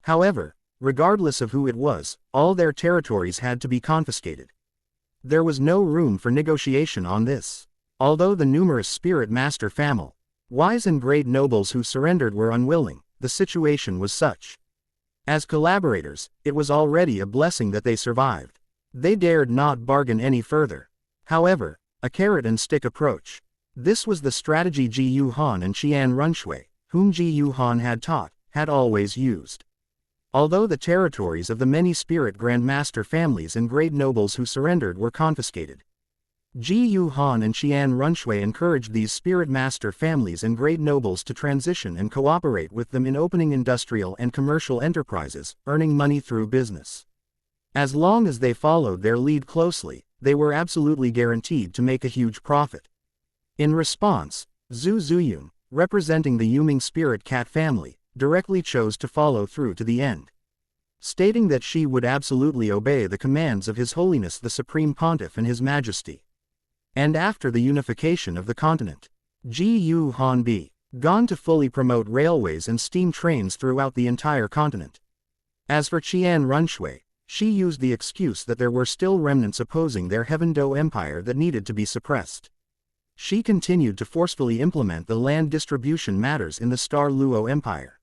However, regardless of who it was, all their territories had to be confiscated. There was no room for negotiation on this. Although the numerous Spirit Master family, wise and great nobles who surrendered were unwilling, the situation was such. As collaborators, it was already a blessing that they survived. They dared not bargain any further. However, a carrot and stick approach. This was the strategy Jiu Han and Qian Runshui, whom Jiu Han had taught, had always used. Although the territories of the many Spirit Grandmaster families and great nobles who surrendered were confiscated, Jiu Han and Qian Runshui encouraged these Spirit Master families and great nobles to transition and cooperate with them in opening industrial and commercial enterprises, earning money through business. As long as they followed their lead closely, they were absolutely guaranteed to make a huge profit. In response, Zhu Zuyun, representing the Yuming Spirit Cat family, directly chose to follow through to the end, stating that she would absolutely obey the commands of His Holiness the Supreme Pontiff and His Majesty. And after the unification of the continent, Jiu Han gone to fully promote railways and steam trains throughout the entire continent. As for Qian Runshui, she used the excuse that there were still remnants opposing their Heaven Do Empire that needed to be suppressed. She continued to forcefully implement the land distribution matters in the Star Luo Empire.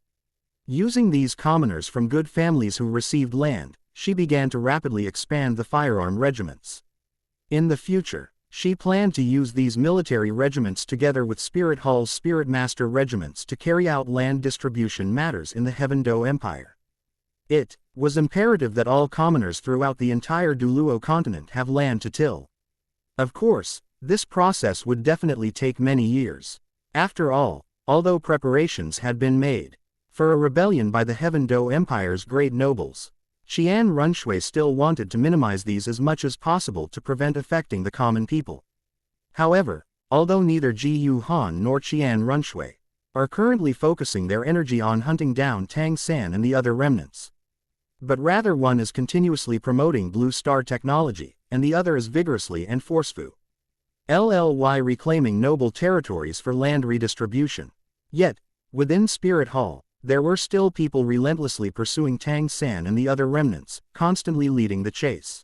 Using these commoners from good families who received land, she began to rapidly expand the firearm regiments. In the future, she planned to use these military regiments together with Spirit Hall's Spirit Master regiments to carry out land distribution matters in the Heaven-Do Empire. It was imperative that all commoners throughout the entire Duluo continent have land to till. Of course, this process would definitely take many years. After all, although preparations had been made for a rebellion by the Heaven-Do Empire's great nobles, Xian Runshui still wanted to minimize these as much as possible to prevent affecting the common people. However, although neither Jiu Han nor Xian Runshui are currently focusing their energy on hunting down Tang Chen and the other remnants, but rather one is continuously promoting Blue Star technology, and the other is vigorously and forcefully reclaiming noble territories for land redistribution. Yet, within Spirit Hall, there were still people relentlessly pursuing Tang Chen and the other remnants, constantly leading the chase.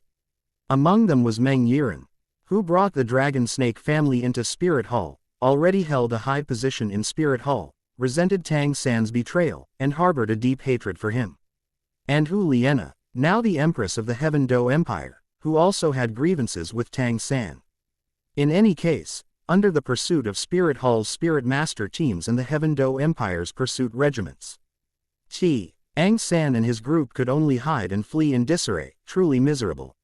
Among them was Meng Yiren, who brought the Dragon Snake family into Spirit Hall, already held a high position in Spirit Hall, resented Tang San's betrayal, and harbored a deep hatred for him. And Hu Liena, now the Empress of the Heaven-Do Empire, who also had grievances with Tang San. In any case, under the pursuit of Spirit Hall's Spirit Master teams and the Heaven-Do Empire's pursuit regiments, Tang San and his group could only hide and flee in disarray, truly miserable.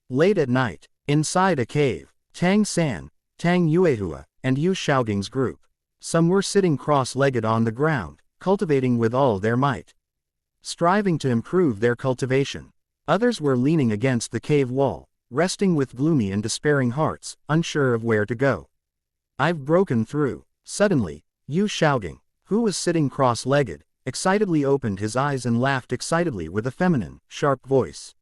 Late at night, inside a cave, Tang San, Tang Yuehua, and Yu Shaoging's group, some were sitting cross-legged on the ground, cultivating with all their might, striving to improve their cultivation. Others were leaning against the cave wall, resting with gloomy and despairing hearts, unsure of where to go. I've broken through. Suddenly, Yu Shaoging, who was sitting cross-legged, excitedly opened his eyes and laughed excitedly with a feminine, sharp voice.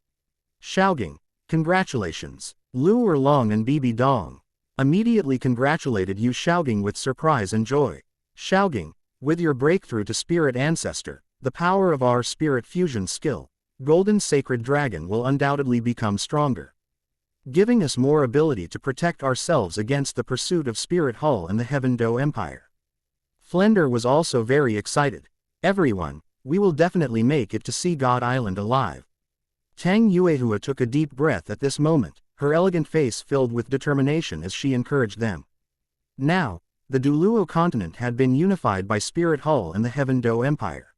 Shaoging, congratulations. Lu Erlong and BBDong immediately congratulated Yu Shaoging with surprise and joy. Shaoging, with your breakthrough to Spirit Ancestor, the power of our spirit fusion skill, Golden Sacred Dragon will undoubtedly become stronger, giving us more ability to protect ourselves against the pursuit of Spirit Hall and the Heaven-Do Empire. Flender was also very excited. Everyone, we will definitely make it to Sea God Island alive. Tang Yuehua took a deep breath at this moment, her elegant face filled with determination as she encouraged them. Now, the Duluo continent had been unified by Spirit Hall and the Heaven-Do Empire.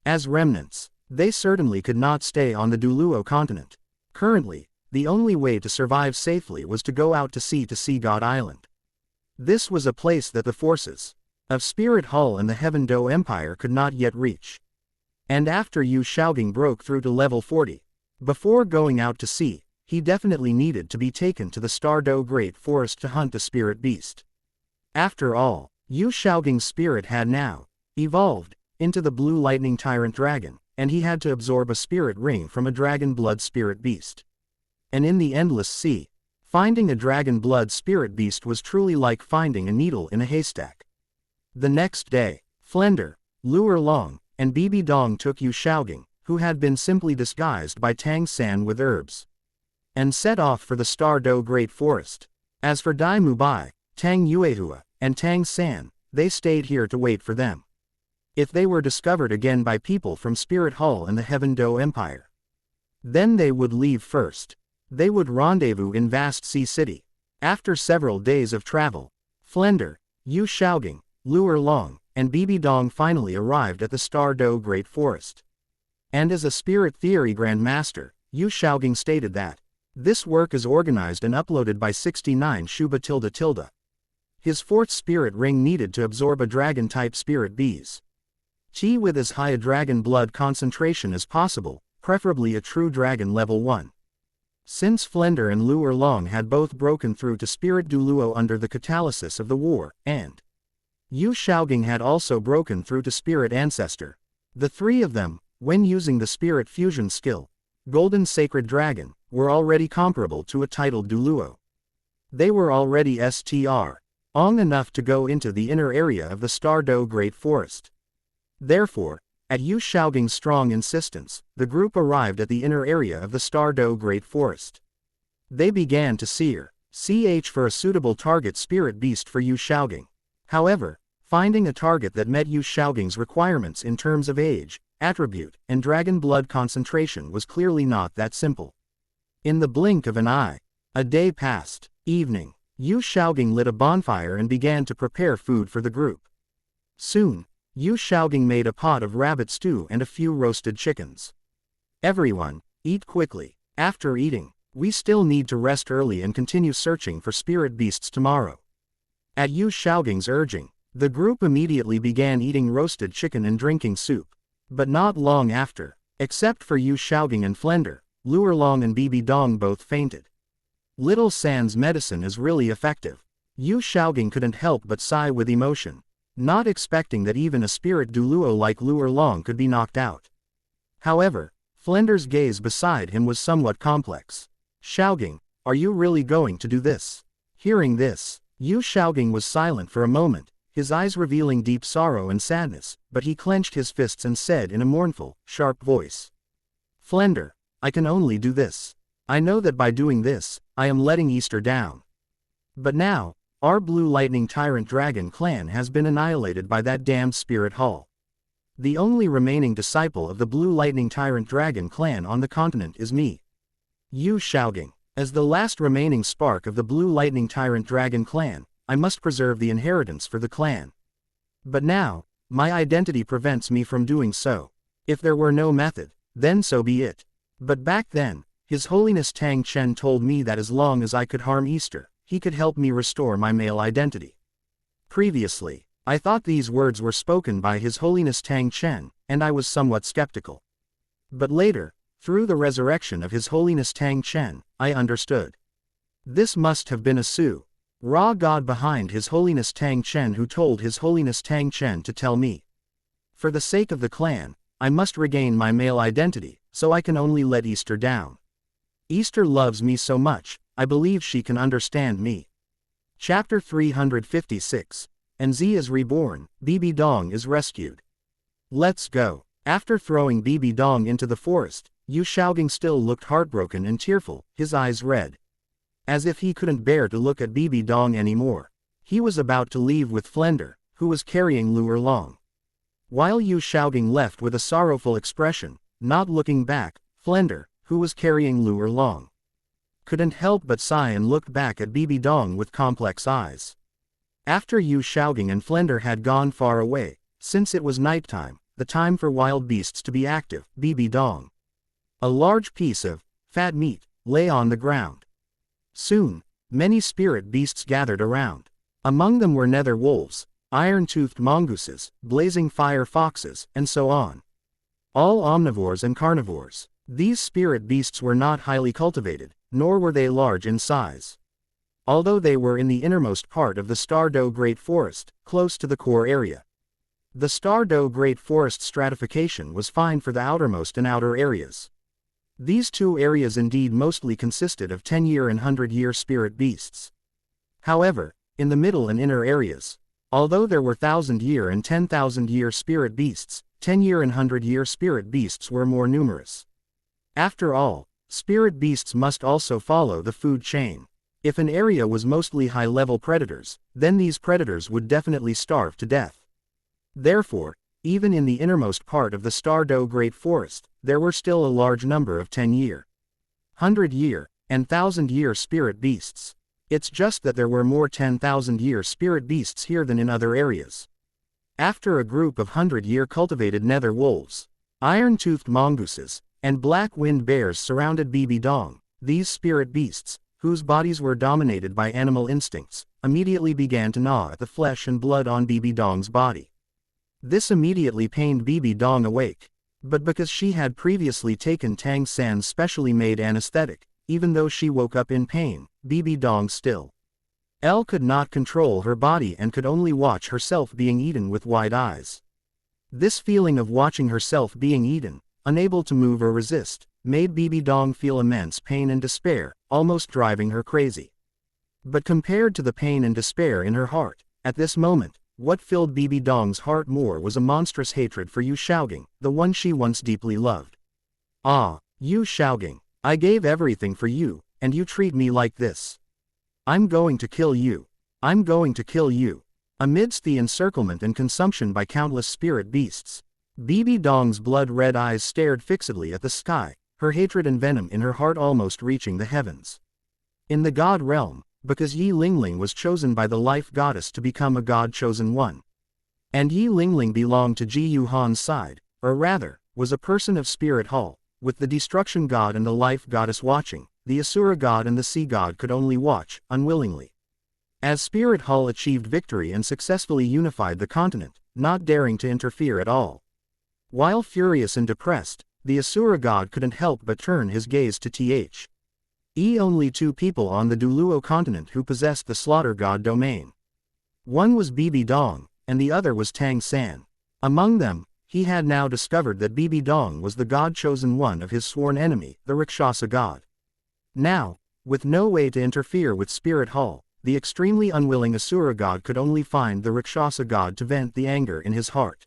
As remnants, they certainly could not stay on the Duluo continent. Currently, the only way to survive safely was to go out to Sea God Island. This was a place that the forces of Spirit Hall and the Heaven-Do Empire could not yet reach. And after Yu Shaoging broke through to level 40, before going out to sea, he definitely needed to be taken to the Star Luo Great Forest to hunt the spirit beast. After all, Yu Shaoging's spirit had now evolved into the Blue Lightning Tyrant Dragon, and he had to absorb a spirit ring from a dragon blood spirit beast. And in the endless sea, finding a dragon blood spirit beast was truly like finding a needle in a haystack. The next day, Flender, Lu Erlong, and BBDong took Yu Shaoging, who had been simply disguised by Tang San with herbs, and set off for the Star Luo Great Forest. As for Dai Mubai, Tang Yuehua, and Tang San, they stayed here to wait for them. If they were discovered again by people from Spirit Hall and the Heaven-Do Empire, then they would leave first. They would rendezvous in Vast Sea City. After several days of travel, Flender, Yu Shaoging, Lu Erlong, and BBDong finally arrived at the Star Luo Great Forest. And as a spirit theory grandmaster, Yu Shaoging stated that this work is organized and uploaded by 69 Shuba _. His fourth spirit ring needed to absorb a dragon-type spirit bees. Chi with as high a dragon blood concentration as possible, preferably a true dragon level 1. Since Flender and Lu Erlong had both broken through to Spirit Duluo under the catalysis of the war, and Yu Shaoging had also broken through to Spirit Ancestor, the three of them, when using the spirit fusion skill, Golden Sacred Dragon, were already comparable to a titled Duluo. They were already strong enough to go into the inner area of the Star Luo Great Forest. Therefore, at Yu Shaoging's strong insistence, the group arrived at the inner area of the Star Luo Great Forest. They began to search for a suitable target spirit beast for Yu Shaoging. However, finding a target that met Yu Shaoging's requirements in terms of age, attribute, and dragon blood concentration was clearly not that simple. In the blink of an eye, A day passed. Evening. Yu Shaoling lit a bonfire and began to prepare food for the group. Soon, Yu Shaoling made a pot of rabbit stew and a few roasted chickens. Everyone, eat quickly. After eating, we still need to rest early and continue searching for spirit beasts tomorrow. At Yu Shaoling's urging, the group immediately began eating roasted chicken and drinking soup. But not long after, except for Yu Shaoling and Flender, Luerlong and BBDong both fainted. Little San's medicine is really effective. Yu Shaoling couldn't help but sigh with emotion, not expecting that even a spirit Duluo like Luerlong could be knocked out. However, Flender's gaze beside him was somewhat complex. Shaoling, are you really going to do this? Hearing this, Yu Shaoling was silent for a moment, his eyes revealing deep sorrow and sadness, but he clenched his fists and said in a mournful, sharp voice. Flender, I can only do this. I know that by doing this, I am letting Easter down. But now, our Blue Lightning Tyrant Dragon clan has been annihilated by that damned Spirit Hall. The only remaining disciple of the Blue Lightning Tyrant Dragon clan on the continent is me. Yu Shaoling, as the last remaining spark of the Blue Lightning Tyrant Dragon clan, I must preserve the inheritance for the clan. But now, my identity prevents me from doing so. If there were no method, then so be it. But back then, His Holiness Tang Chen told me that as long as I could harm Easter, he could help me restore my male identity. Previously, I thought these words were spoken by His Holiness Tang Chen, and I was somewhat skeptical. But later, through the resurrection of His Holiness Tang Chen, I understood. This must have been a Ra god behind His Holiness Tang Chen who told His Holiness Tang Chen to tell me. For the sake of the clan, I must regain my male identity, so I can only let Easter down. Easter loves me so much, I believe she can understand me. Chapter 356. And Z is reborn, BBDong is rescued. Let's go. After throwing BBDong into the forest, Yu Shaoling still looked heartbroken and tearful, his eyes red. As if he couldn't bear to look at BBDong anymore. He was about to leave with Flender, who was carrying Luerlong. While Yu Shaoling left with a sorrowful expression, not looking back, Flender, who was carrying Luerlong, couldn't help but sigh and looked back at BBDong with complex eyes. After Yu Shaoling and Flender had gone far away, since it was nighttime, the time for wild beasts to be active, BBDong. A large piece of fat meat lay on the ground. Soon, many spirit beasts gathered around. Among them were nether wolves, iron-toothed mongooses, blazing fire foxes, and so on. All omnivores and carnivores. These spirit beasts were not highly cultivated, nor were they large in size. Although they were in the innermost part of the Star Luo Great Forest, close to the core area. The Star Luo Great Forest stratification was fine for the outermost and outer areas. These two areas indeed mostly consisted of 10-year and 100-year spirit beasts. However, in the middle and inner areas, although there were 1,000-year and 10,000-year spirit beasts, 10-year and 100-year spirit beasts were more numerous. After all, spirit beasts must also follow the food chain. If an area was mostly high-level predators, then these predators would definitely starve to death. Therefore, even in the innermost part of the Star Luo Great Forest, there were still a large number of 10-year, 100-year, and 1,000-year spirit beasts. It's just that there were more 10,000-year spirit beasts here than in other areas. After a group of 100-year cultivated nether wolves, iron-toothed mongooses, and black-winged bears surrounded BBDong, these spirit beasts, whose bodies were dominated by animal instincts, immediately began to gnaw at the flesh and blood on BBDong's body. This immediately pained BBDong awake. But because she had previously taken Tang San's specially made anesthetic, even though she woke up in pain, BBDong still could not control her body and could only watch herself being eaten with wide eyes. This feeling of watching herself being eaten, unable to move or resist, made BBDong feel immense pain and despair, almost driving her crazy. But compared to the pain and despair in her heart, at this moment, what filled BBDong's heart more was a monstrous hatred for Yu Shaoling, the one she once deeply loved. Ah, Yu Shaoling, I gave everything for you, and you treat me like this. I'm going to kill you. I'm going to kill you. Amidst the encirclement and consumption by countless spirit beasts, BBDong's blood-red eyes stared fixedly at the sky, her hatred and venom in her heart almost reaching the heavens. In the god realm, because Yi Lingling was chosen by the life goddess to become a god chosen one. And Yi Lingling belonged to Jiu Han's side, or rather, was a person of Spirit Hall, with the destruction god and the life goddess watching. The Asura god and the sea god could only watch, unwillingly. As Spirit Hall achieved victory and successfully unified the continent, not daring to interfere at all. While furious and depressed, the Asura god couldn't help but turn his gaze to only two people on the Duluo continent who possessed the slaughter god domain. One was BBDong, and the other was Tang Chen. Among them, he had now discovered that BBDong was the god chosen one of his sworn enemy, the Rakshasa god. Now, with no way to interfere with Spirit Hall, the extremely unwilling Asura god could only find the Rakshasa god to vent the anger in his heart.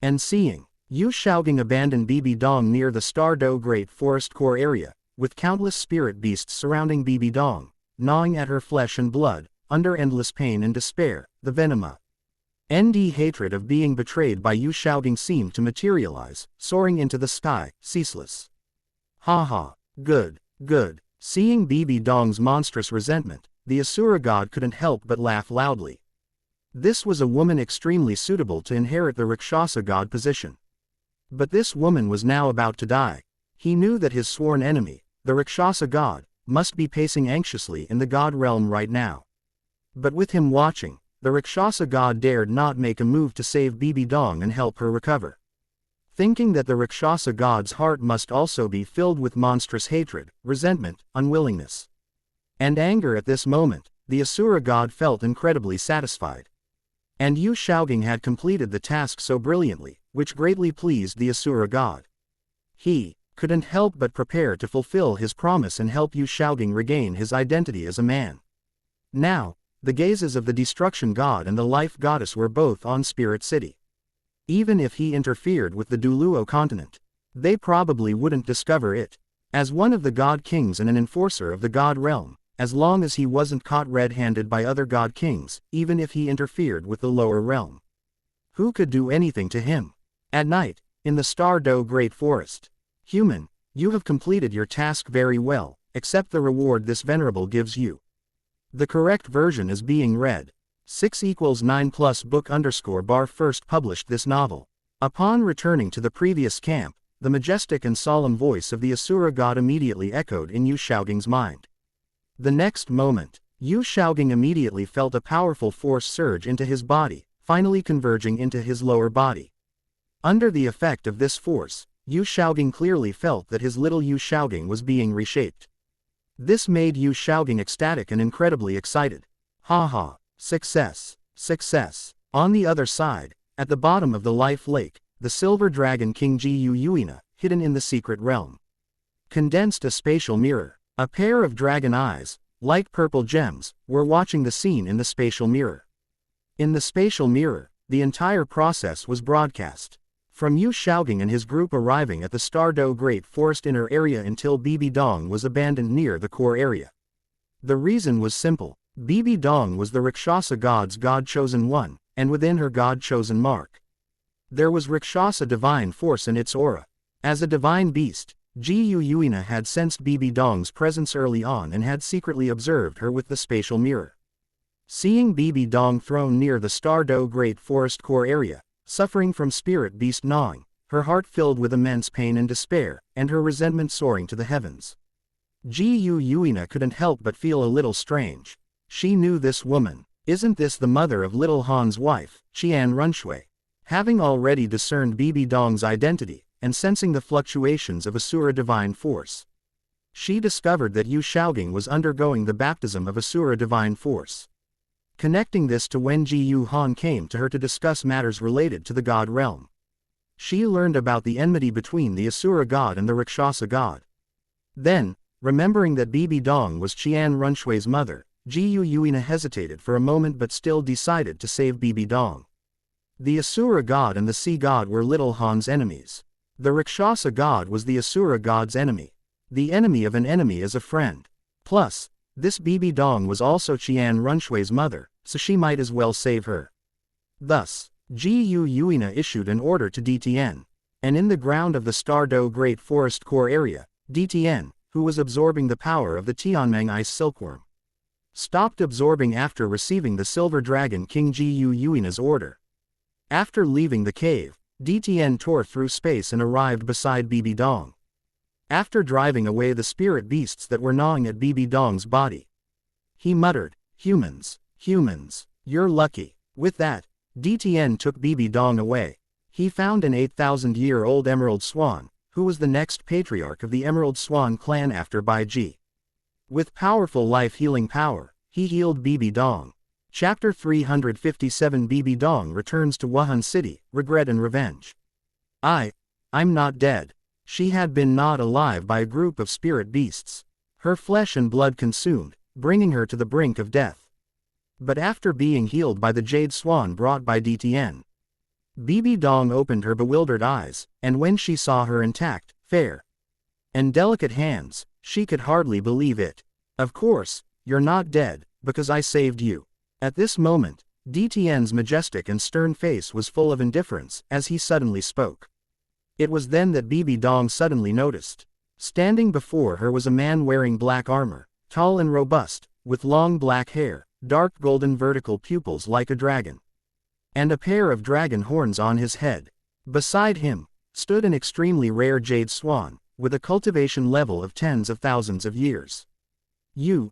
And seeing Yu Shaoling abandon BBDong near the Star Luo Great Forest Core area, with countless spirit beasts surrounding BBDong, gnawing at her flesh and blood, under endless pain and despair, the venoma. Hatred of being betrayed by Yu Shaoling seemed to materialize, soaring into the sky, ceaseless. Ha ha, good, good. Seeing BBDong's monstrous resentment, the Asura god couldn't help but laugh loudly. This was a woman extremely suitable to inherit the Rakshasa god position. But this woman was now about to die. He knew that his sworn enemy, the Rakshasa god, must be pacing anxiously in the god realm right now. But with him watching, the Rakshasa god dared not make a move to save BBDong and help her recover. Thinking that the Rakshasa god's heart must also be filled with monstrous hatred, resentment, unwillingness, and anger at this moment, the Asura god felt incredibly satisfied. And Yu Shaoling had completed the task so brilliantly, which greatly pleased the Asura god. He couldn't help but prepare to fulfill his promise and help Yu Shaoling regain his identity as a man. Now, the gazes of the destruction god and the life goddess were both on Spirit City. Even if he interfered with the Duluo continent, they probably wouldn't discover it. As one of the god kings and an enforcer of the god realm, as long as he wasn't caught red-handed by other god kings, even if he interfered with the lower realm, who could do anything to him? At night, in the Star Luo Great Forest. Human, you have completed your task very well, accept the reward this venerable gives you. The correct version is being read. 6=9+book_bar first published this novel. Upon returning to the previous camp, the majestic and solemn voice of the Asura god immediately echoed in Yu Shaoling's mind. The next moment, Yu Shaoling immediately felt a powerful force surge into his body, finally converging into his lower body. Under the effect of this force, Yu Shaoling clearly felt that his little Yu Shaoling was being reshaped. This made Yu Shaoling ecstatic and incredibly excited. Ha ha. Success, success. On the other side, at the bottom of the life lake, the silver dragon king Jiu, hidden in the secret realm, condensed a spatial mirror. A pair of dragon eyes, like purple gems, were watching the scene in the spatial mirror. In the spatial mirror, the entire process was broadcast. From Yu Shaoling and his group arriving at the Star Luo Great Forest inner area until BBDong was abandoned near the core area. The reason was simple. BBDong was the Rakshasa god's god-chosen one, and within her god-chosen mark, there was Rakshasa divine force in its aura. As a divine beast, Jiu had sensed BBDong's presence early on and had secretly observed her with the spatial mirror. Seeing BBDong thrown near the Star Luo Great Forest core area, suffering from spirit beast gnawing, her heart filled with immense pain and despair, and her resentment soaring to the heavens, Jiu couldn't help but feel a little strange. She knew this woman. Isn't this the mother of little Han's wife, Chiian Dalu? Having already discerned BBDong's identity, and sensing the fluctuations of Asura divine force, she discovered that Yu Shaoling was undergoing the baptism of Asura divine force. Connecting this to when Jiu Han came to her to discuss matters related to the god realm, she learned about the enmity between the Asura god and the Rakshasa god. Then, remembering that BBDong was Chiian Dalu's mother, Jiu hesitated for a moment but still decided to save BBDong. The Asura god and the sea god were little Han's enemies. The Rakshasa god was the Asura god's enemy. The enemy of an enemy is a friend. Plus, this BBDong was also Chiian Dalu's mother, so she might as well save her. Thus, Jiu issued an order to DTN. And in the ground of the Star Luo Great Forest core area, DTN, who was absorbing the power of the Tianmeng ice silkworm, stopped absorbing after receiving the Silver Dragon King Jiu Yuina's order. After leaving the cave, DTN tore through space and arrived beside BBDong. After driving away the spirit beasts that were gnawing at BBDong's body, he muttered, "Humans, humans, you're lucky." With that, DTN took BBDong away. He found an 8,000-year-old Emerald Swan, who was the next patriarch of the Emerald Swan clan after Bai Ji. With powerful life-healing power, he healed BBDong. Chapter 357 BBDong returns to Wuhan City, regret and revenge. I'm not dead. She had been gnawed alive by a group of spirit beasts. Her flesh and blood consumed, bringing her to the brink of death. But after being healed by the Jade Swan brought by DTN, BBDong opened her bewildered eyes, and when she saw her intact, fair, and delicate hands, she could hardly believe it. "Of course, you're not dead, because I saved you." At this moment, DTN's majestic and stern face was full of indifference as he suddenly spoke. It was then that BBDong suddenly noticed. Standing before her was a man wearing black armor, tall and robust, with long black hair, dark golden vertical pupils like a dragon, and a pair of dragon horns on his head. Beside him stood an extremely rare jade swan, with a cultivation level of tens of thousands of years. You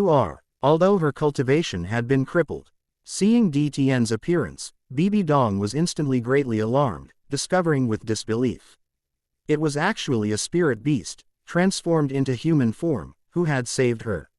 are. Although her cultivation had been crippled. Seeing DTN's appearance, BBDong was instantly greatly alarmed, discovering with disbelief. It was actually a spirit beast, transformed into human form, who had saved her.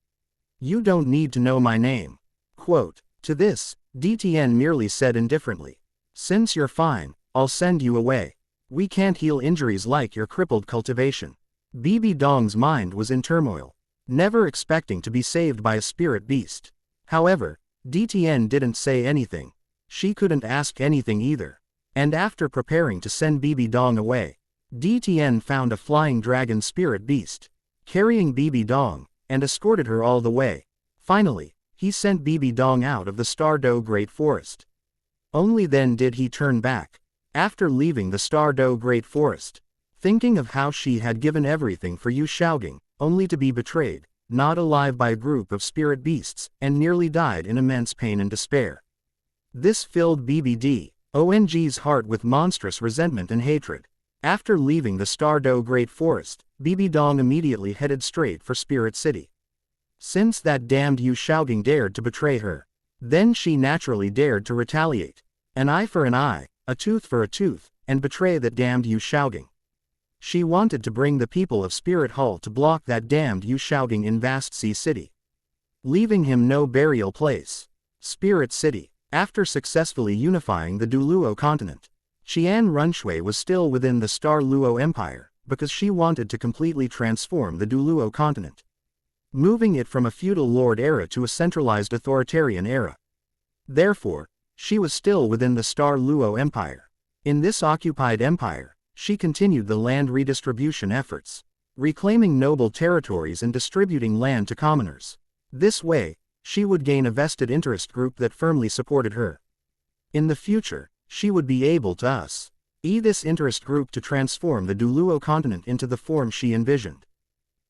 "You don't need to know my name." Quote. To this, DTN merely said indifferently, "Since you're fine, I'll send you away. We can't heal injuries like your crippled cultivation." BBDong's mind was in turmoil, never expecting to be saved by a spirit beast. However, DTN didn't say anything. She couldn't ask anything either. And after preparing to send BBDong away, DTN found a flying dragon spirit beast, carrying BBDong, and escorted her all the way. Finally, he sent BBDong out of the Star Luo Great Forest. Only then did he turn back. After leaving the Star Luo Great Forest, thinking of how she had given everything for Yu Shaoling, only to be betrayed, gnawed alive by a group of spirit beasts, and nearly died in immense pain and despair. This filled BBDong's heart with monstrous resentment and hatred. After leaving the Star Luo Great Forest, BBDong immediately headed straight for Spirit City. Since that damned Yu Shaoling dared to betray her, then she naturally dared to retaliate. An eye for an eye, a tooth for a tooth, and betray that damned Yu Shaoling. She wanted to bring the people of Spirit Hall to block that damned Yu Shaoling in Vast Sea City, leaving him no burial place. Spirit City. After successfully unifying the Duluo continent, Qian Runshui was still within the Star Luo Empire, because she wanted to completely transform the Duluo continent, moving it from a feudal lord era to a centralized authoritarian era. Therefore, she was still within the Star Luo Empire. In this occupied empire, she continued the land redistribution efforts, reclaiming noble territories and distributing land to commoners. This way, she would gain a vested interest group that firmly supported her. In the future, she would be able to this interest group to transform the Duluo continent into the form she envisioned.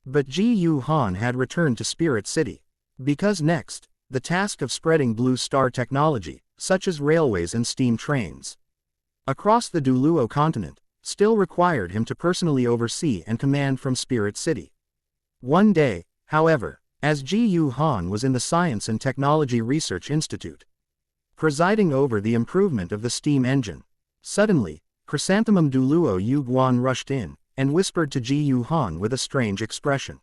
But Jiu Han had returned to Spirit City, because next, the task of spreading Blue Star technology, such as railways and steam trains, across the Duluo continent, still required him to personally oversee and command from Spirit City. One day, however, as Jiu Han was in the Science and Technology Research Institute, presiding over the improvement of the steam engine, suddenly, Chrysanthemum Duluo Yu Guan rushed in, and whispered to Jiu Han with a strange expression.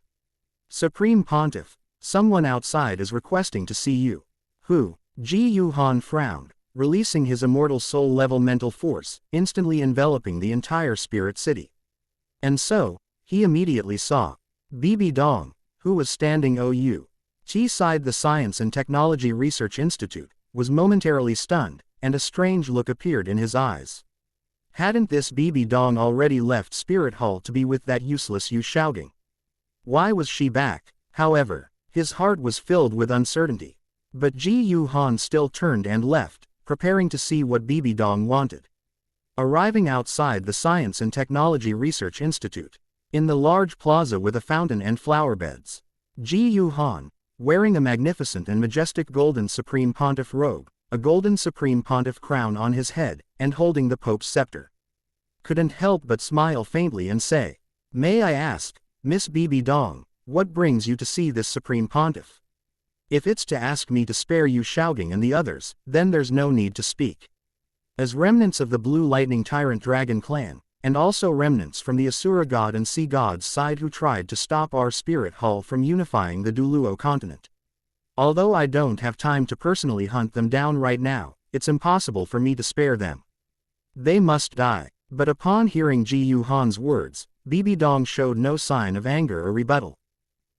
"Supreme Pontiff, someone outside is requesting to see you." "Who?" Jiu Han frowned, releasing his immortal soul-level mental force, instantly enveloping the entire Spirit City. And so, he immediately saw BBDong, who was standing outside the Science and Technology Research Institute, was momentarily stunned, and a strange look appeared in his eyes. Hadn't this BBDong already left Spirit Hall to be with that useless Yu Shaoling? Why was she back? However, his heart was filled with uncertainty. But Jiu Han still turned and left, preparing to see what BBDong wanted. Arriving outside the Science and Technology Research Institute, In the large plaza with a fountain and flower beds, Jiu Han, wearing a magnificent and majestic golden Supreme Pontiff robe, a golden Supreme Pontiff crown on his head, and holding the Pope's scepter, couldn't help but smile faintly and say, "May I ask, Miss BBDong, what brings you to see this Supreme Pontiff? If it's to ask me to spare you Shaoling and the others, then there's no need to speak." As remnants of the Blue Lightning Tyrant Dragon clan, and also remnants from the Asura god and Sea god's side who tried to stop our spirit hull from unifying the Duluo continent. Although I don't have time to personally hunt them down right now, it's impossible for me to spare them. They must die. But upon hearing Jiu Han's words, BBDong showed no sign of anger or rebuttal.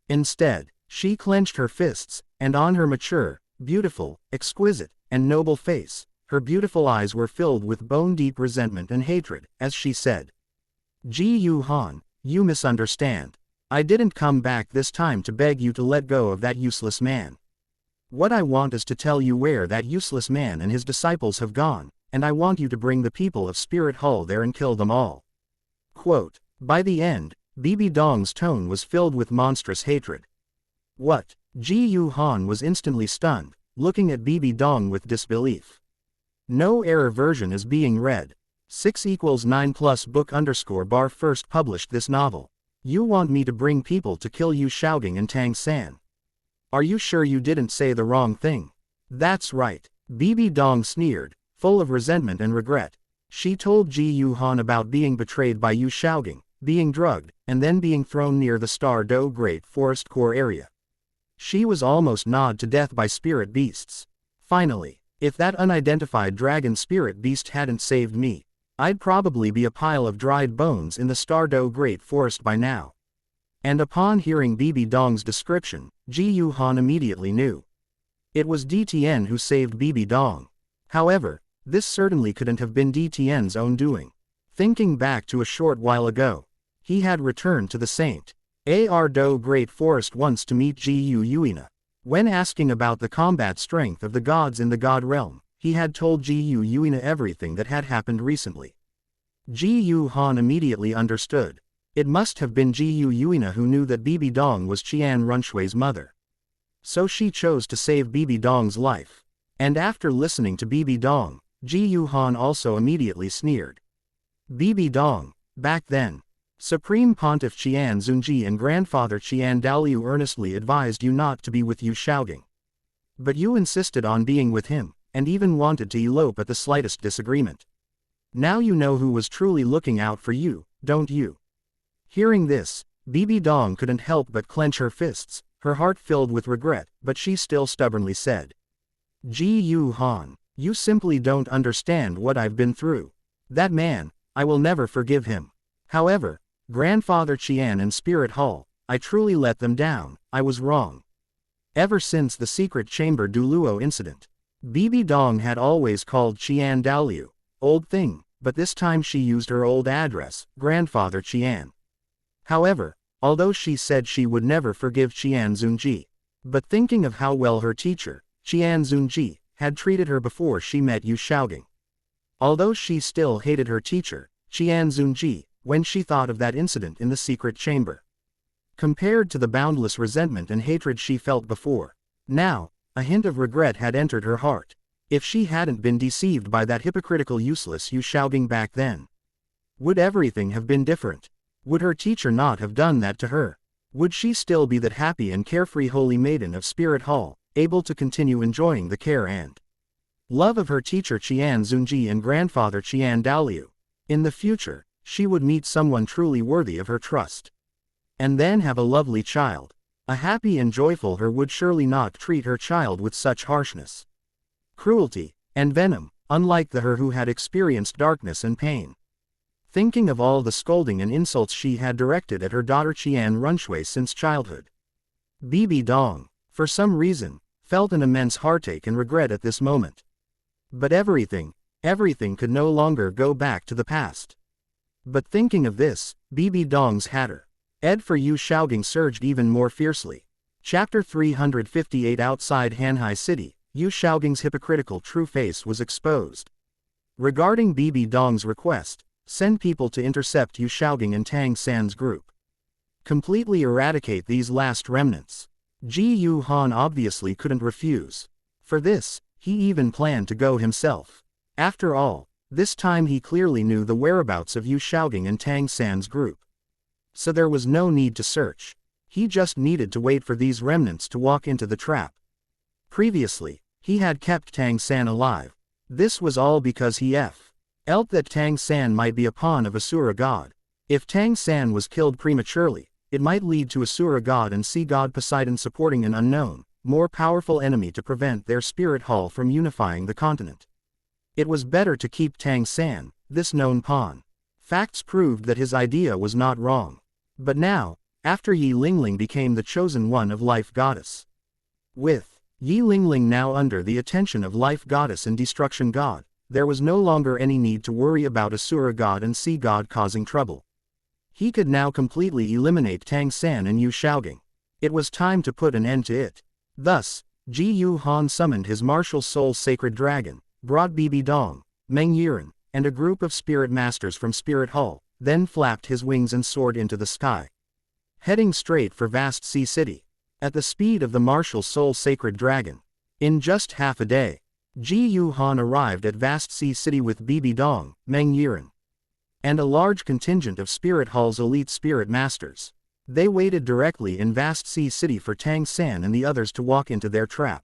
Instead, she clenched her fists, and on her mature, beautiful, exquisite, and noble face, her beautiful eyes were filled with bone-deep resentment and hatred, as she said, "Jiu Han, you misunderstand. I didn't come back this time to beg you to let go of that useless man. What I want is to tell you where that useless man and his disciples have gone, and I want you to bring the people of Spirit Hull there and kill them all." Quote. By the end, BBDong's tone was filled with monstrous hatred. What? Jiu Han was instantly stunned, looking at BBDong with disbelief. No error version is being read. 6=9+ book_ first published this novel. You want me to bring people to kill you Shaoling and Tang Chen? Are you sure you didn't say the wrong thing? That's right. BBDong sneered, full of resentment and regret. She told Jiu Han about being betrayed by Yu Shaoling, being drugged, and then being thrown near the Star Luo Great Forest Core area. She was almost gnawed to death by spirit beasts. Finally, if that unidentified dragon spirit beast hadn't saved me, I'd probably be a pile of dried bones in the Star Luo Great Forest by now. And upon hearing BBDong's description, Jiu Han immediately knew. It was DTN who saved BBDong. However, this certainly couldn't have been DTN's own doing. Thinking back to a short while ago, he had returned to the Saint Ar Do Great Forest once to meet Jiu Yuina. When asking about the combat strength of the gods in the God Realm, he had told Jiu Yuina everything that had happened recently. Jiu Han immediately understood. It must have been Jiu Yuina who knew that BBDong was Qian Runshui's mother. So she chose to save BBDong's life. And after listening to BBDong, Jiu Han also immediately sneered. BBDong, back then, Supreme Pontiff Qian Zunji and Grandfather Chiian Dalu earnestly advised you not to be with Yu Shaoling. But you insisted on being with him, and even wanted to elope at the slightest disagreement. Now you know who was truly looking out for you, don't you? Hearing this, BBDong couldn't help but clench her fists, her heart filled with regret, but she still stubbornly said, Jiu Han, you simply don't understand what I've been through. That man, I will never forgive him. However, Grandfather Qian and Spirit Hull, I truly let them down, I was wrong. Ever since the secret chamber Duluo incident, BBDong had always called Chiian Dalu, old thing, but this time she used her old address, Grandfather Qian. However, although she said she would never forgive Qian Zunji, but thinking of how well her teacher, Qian Zunji, had treated her before she met Yu Shaoling. Although she still hated her teacher, Qian Zunji, when she thought of that incident in the secret chamber. Compared to the boundless resentment and hatred she felt before, now, a hint of regret had entered her heart. If she hadn't been deceived by that hypocritical useless Yu Shaoling back then, would everything have been different? Would her teacher not have done that to her? Would she still be that happy and carefree holy maiden of Spirit Hall, able to continue enjoying the care and love of her teacher Qian Zunji and grandfather Chiian Dalu? In the future, she would meet someone truly worthy of her trust. And then have a lovely child. A happy and joyful her would surely not treat her child with such harshness, cruelty, and venom, unlike the her who had experienced darkness and pain. Thinking of all the scolding and insults she had directed at her daughter Qian Runshui since childhood, BBDong, for some reason, felt an immense heartache and regret at this moment. But everything could no longer go back to the past. But thinking of this, BBDong's hatter Ed for Yu Shaoling surged even more fiercely. Chapter 358 Outside Hanhai City, Yu Shaoling's hypocritical true face was exposed. Regarding BBDong's request, send people to intercept Yu Shaoling and Tang San's group. Completely eradicate these last remnants. Jiu Han obviously couldn't refuse. For this, he even planned to go himself. After all, this time he clearly knew the whereabouts of Yu Shaoling and Tang San's group. So there was no need to search. He just needed to wait for these remnants to walk into the trap. Previously, he had kept Tang San alive. This was all because he felt that Tang San might be a pawn of Asura God. If Tang San was killed prematurely, it might lead to Asura God and sea god Poseidon supporting an unknown, more powerful enemy to prevent their spirit hall from unifying the continent. It was better to keep Tang San, this known pawn. Facts proved that his idea was not wrong. But now, after Yi Lingling became the chosen one of Life Goddess. With Yi Lingling now under the attention of Life Goddess and Destruction God, there was no longer any need to worry about Asura God and Sea God causing trouble. He could now completely eliminate Tang San and Yu Shaoling. It was time to put an end to it. Thus, Jiu Han summoned his martial soul sacred dragon, brought BBDong, Meng Yiren, and a group of spirit masters from Spirit Hall, then flapped his wings and soared into the sky, heading straight for Vast Sea City. At the speed of the martial soul sacred dragon. In just half a day, Jiu Han arrived at Vast Sea City with BBDong, Meng Yiren, and a large contingent of Spirit Hall's elite spirit masters. They waited directly in Vast Sea City for Tang San and the others to walk into their trap.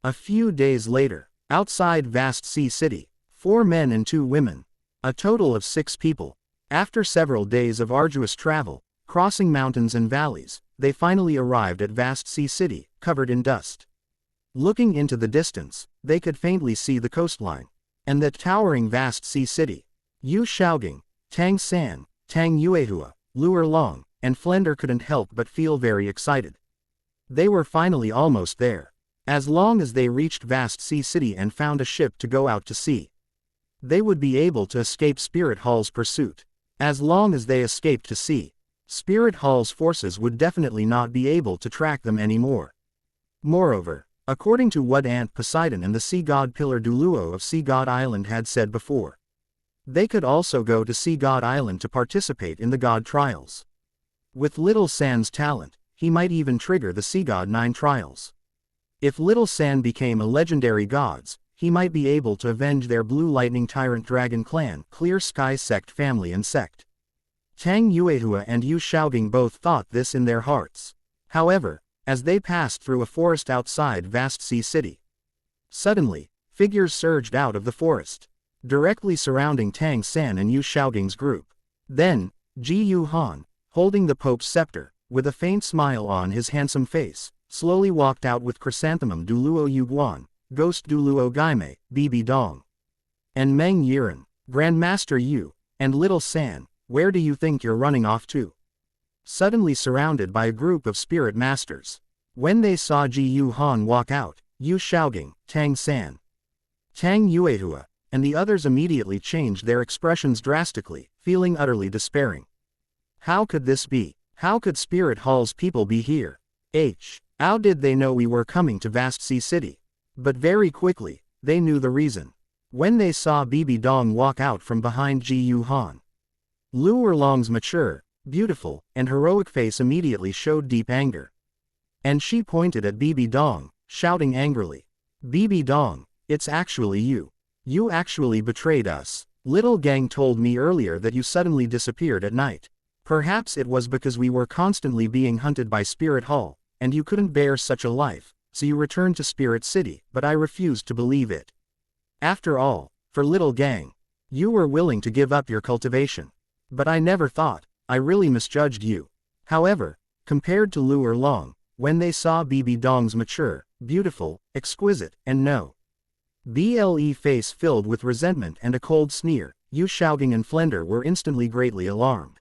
A few days later, outside Vast Sea City, 4 men and 2 women, a total of 6 people. After several days of arduous travel, crossing mountains and valleys, they finally arrived at Vast Sea City, covered in dust. Looking into the distance, they could faintly see the coastline, and that towering Vast Sea City. Yu Shaoling, Tang San, Tang Yuehua, Luo Long, and Flender couldn't help but feel very excited. They were finally almost there. As long as they reached Vast Sea City and found a ship to go out to sea, they would be able to escape Spirit Hall's pursuit. As long as they escaped to sea, Spirit Hall's forces would definitely not be able to track them anymore. Moreover, according to what Aunt Poseidon and the sea god pillar Douluo of Sea God Island had said before, they could also go to Sea God Island to participate in the god trials. With Little San's talent, he might even trigger the Sea God 9 trials. If Little San became a legendary gods, he might be able to avenge their Blue Lightning Tyrant Dragon Clan, Clear Sky Sect family and sect. Tang Yuehua and Yu Shaoling both thought this in their hearts. However, as they passed through a forest outside Vast Sea City, suddenly, figures surged out of the forest, directly surrounding Tang San and Yu Shaoling's group. Then, Jiu Han, holding the Pope's scepter, with a faint smile on his handsome face, slowly walked out with Chrysanthemum Duluo Yuguan, Ghost Duluo Gaime, BBDong, and Meng Yiren, Grandmaster Yu, and Little San. Where do you think you're running off to? Suddenly surrounded by a group of spirit masters. When they saw Jiu Han walk out, Yu Shaoling, Tang San, Tang Yuehua, and the others immediately changed their expressions drastically, feeling utterly despairing. How could this be? How could Spirit Hall's people be here? How did they know we were coming to Vast Sea City? But very quickly, they knew the reason. When they saw BBDong walk out from behind Jiu Han, Luo Long's mature, beautiful, and heroic face immediately showed deep anger. And she pointed at BBDong, shouting angrily, "BBDong, it's actually you. You actually betrayed us. Little Gang told me earlier that you suddenly disappeared at night. Perhaps it was because we were constantly being hunted by Spirit Hall, and you couldn't bear such a life, so you returned to Spirit City, but I refused to believe it. After all, for Little Gang, you were willing to give up your cultivation. But I never thought, I really misjudged you." However, compared to Luo Long, when they saw BBDong's mature, beautiful, exquisite, and BLE face filled with resentment and a cold sneer, Yu Shaoling and Flender were instantly greatly alarmed.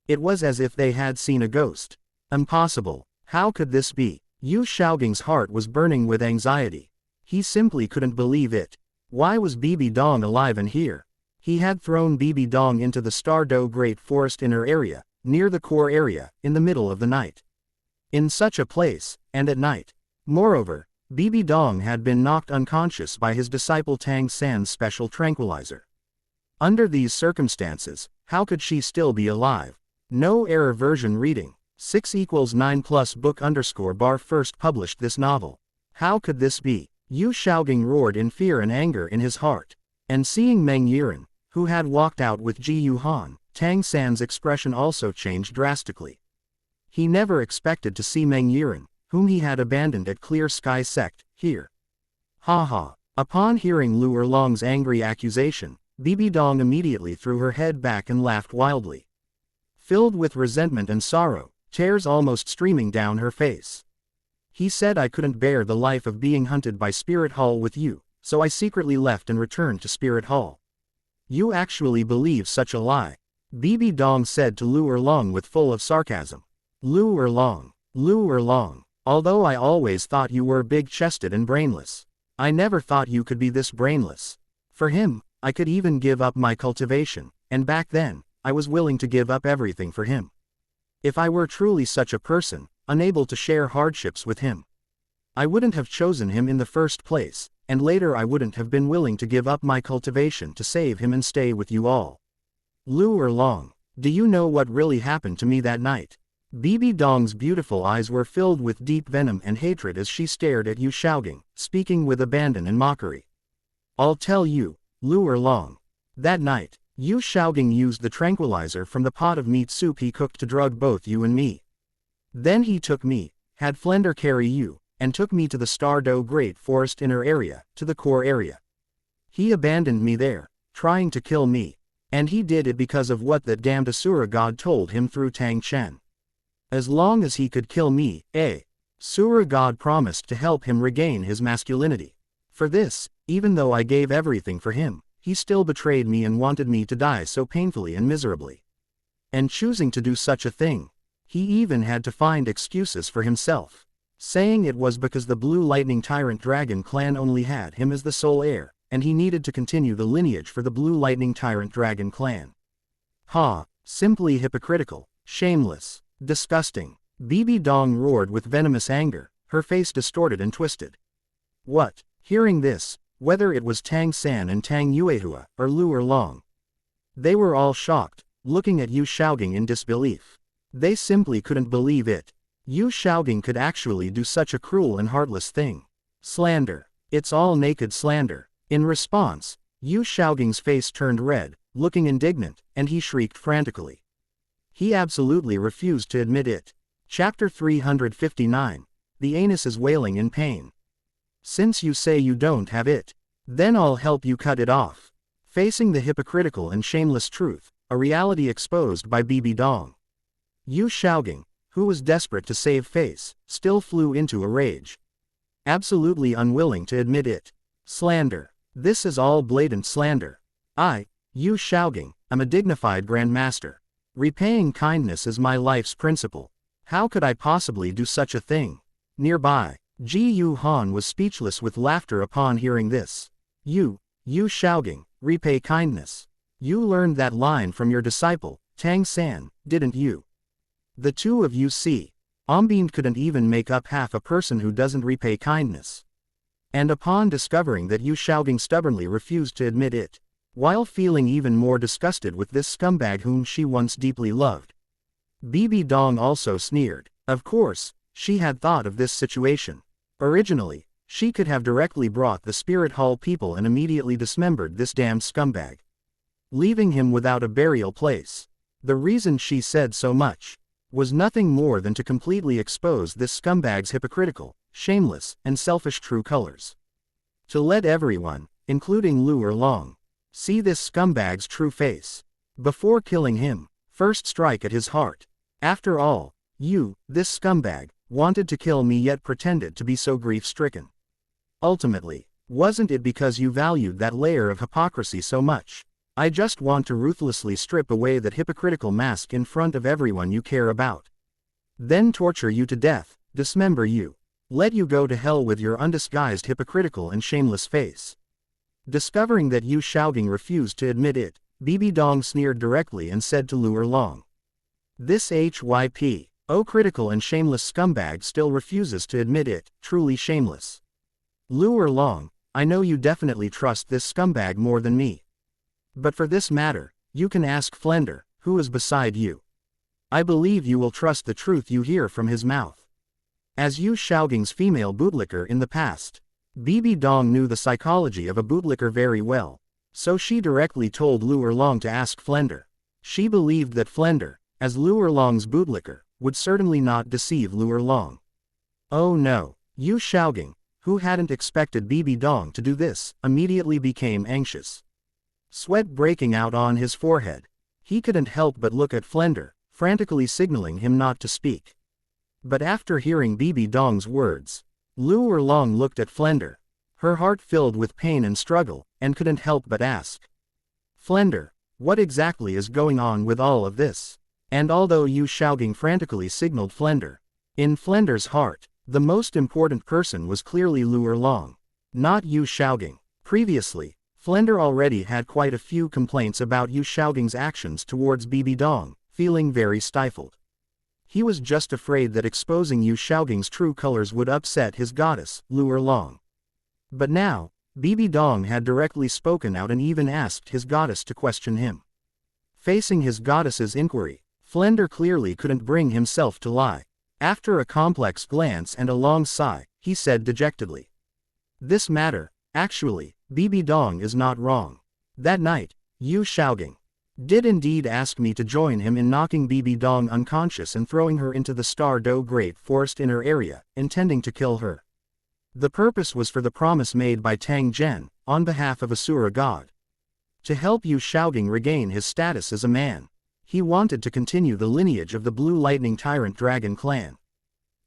It was as if they had seen a ghost. Impossible. How could this be? Yu Shaoling's heart was burning with anxiety. He simply couldn't believe it. Why was BBDong alive and here? He had thrown BBDong into the Star Luo Great Forest inner area, near the core area, in the middle of the night. In such a place, and at night. Moreover, BBDong had been knocked unconscious by his disciple Tang San's special tranquilizer. Under these circumstances, how could she still be alive? No error version reading. 6 equals 9 plus book underscore bar first published this novel. How could this be? Yu Shaoling roared in fear and anger in his heart. And seeing Meng Yiren, who had walked out with Jiu Han, Tang San's expression also changed drastically. He never expected to see Meng Yiren, whom he had abandoned at Clear Sky Sect, here. Ha ha. Upon hearing Lu Erlong's angry accusation, BBDong immediately threw her head back and laughed wildly. Filled with resentment and sorrow, tears almost streaming down her face. He said, I couldn't bear the life of being hunted by Spirit Hall with you, so I secretly left and returned to Spirit Hall. You actually believe such a lie? BBDong said to Lu Erlong with full of sarcasm. Lu Erlong, although I always thought you were big-chested and brainless, I never thought you could be this brainless. For him, I could even give up my cultivation, and back then, I was willing to give up everything for him. If I were truly such a person, unable to share hardships with him, I wouldn't have chosen him in the first place, and later I wouldn't have been willing to give up my cultivation to save him and stay with you all. Lu Erlong, do you know what really happened to me that night? BBDong's beautiful eyes were filled with deep venom and hatred as she stared at Yu Shaoling, speaking with abandon and mockery. I'll tell you, Lu Erlong. That night, Yu Shaoling used the tranquilizer from the pot of meat soup he cooked to drug both you and me. Then he took me, had Flender carry you, and took me to the Star Luo Great Forest inner area, to the core area. He abandoned me there, trying to kill me, and he did it because of what that damned Asura god told him through Tang Chen. As long as he could kill me, Asura god promised to help him regain his masculinity. For this, even though I gave everything for him, he still betrayed me and wanted me to die so painfully and miserably. And choosing to do such a thing, he even had to find excuses for himself, saying it was because the Blue Lightning Tyrant Dragon clan only had him as the sole heir, and he needed to continue the lineage for the Blue Lightning Tyrant Dragon clan. Ha, simply hypocritical, shameless, disgusting. BBDong roared with venomous anger, her face distorted and twisted. What? Hearing this, whether it was Tang San and Tang Yuehua, or Lu Erlong, they were all shocked, looking at Yu Shaoling in disbelief. They simply couldn't believe it. Yu Shaoling could actually do such a cruel and heartless thing. Slander. It's all naked slander. In response, Yu Shaoling's face turned red, looking indignant, and he shrieked frantically. He absolutely refused to admit it. Chapter 359. The anus is wailing in pain. Since you say you don't have it, then I'll help you cut it off. Facing the hypocritical and shameless truth, a reality exposed by BBDong, Yu Shaoling, who was desperate to save face, still flew into a rage. Absolutely unwilling to admit it. Slander. This is all blatant slander. I, Yu Shaoling, am a dignified grandmaster. Repaying kindness is my life's principle. How could I possibly do such a thing? Nearby, Jiu Han was speechless with laughter upon hearing this. Yu Shaoling, repay kindness. You learned that line from your disciple, Tang San, didn't you? The two of you see. Ombeamed couldn't even make up half a person who doesn't repay kindness. And upon discovering that Yu Shaoling stubbornly refused to admit it, while feeling even more disgusted with this scumbag whom she once deeply loved, BBDong also sneered. Of course, she had thought of this situation. Originally, she could have directly brought the Spirit Hall people and immediately dismembered this damned scumbag, leaving him without a burial place. The reason she said so much was nothing more than to completely expose this scumbag's hypocritical, shameless, and selfish true colors. To let everyone, including Lu Erlong, see this scumbag's true face. Before killing him, first strike at his heart. After all, you, this scumbag, wanted to kill me yet pretended to be so grief-stricken. Ultimately, wasn't it because you valued that layer of hypocrisy so much? I just want to ruthlessly strip away that hypocritical mask in front of everyone you care about. Then torture you to death, dismember you, let you go to hell with your undisguised hypocritical and shameless face. Discovering that Yu Shaoling refused to admit it, BBDong sneered directly and said to Lu Erlong, this HYP, critical and shameless scumbag still refuses to admit it, truly shameless. Lu Erlong, I know you definitely trust this scumbag more than me. But for this matter, you can ask Flender, who is beside you. I believe you will trust the truth you hear from his mouth. As Yu Shaoging's female bootlicker in the past, BBDong knew the psychology of a bootlicker very well, so she directly told Lu Erlong to ask Flender. She believed that Flender, as Lu Erlong's bootlicker, would certainly not deceive Lu Erlong. Oh no, Yu Shaoging, who hadn't expected BBDong to do this, immediately became anxious. Sweat breaking out on his forehead. He couldn't help but look at Flender, frantically signaling him not to speak. But after hearing BBDong's words, Lu Erlong looked at Flender, her heart filled with pain and struggle, and couldn't help but ask. Flender, what exactly is going on with all of this? And although Yu Shaoging frantically signaled Flender, in Flender's heart, the most important person was clearly Lu Erlong, not Yu Shaoging. Previously, Flender already had quite a few complaints about Yu Shaoging's actions towards BBDong, feeling very stifled. He was just afraid that exposing Yu Shaoging's true colors would upset his goddess, Lu Erlong. But now, BBDong had directly spoken out and even asked his goddess to question him. Facing his goddess's inquiry, Flender clearly couldn't bring himself to lie. After a complex glance and a long sigh, he said dejectedly. This matter, actually, BBDong is not wrong. That night, Yu Shaoging did indeed ask me to join him in knocking BBDong unconscious and throwing her into the Star Luo Great Forest inner area, intending to kill her. The purpose was for the promise made by Tang Chen, on behalf of Asura God. To help Yu Shaoging regain his status as a man. He wanted to continue the lineage of the Blue Lightning Tyrant Dragon clan.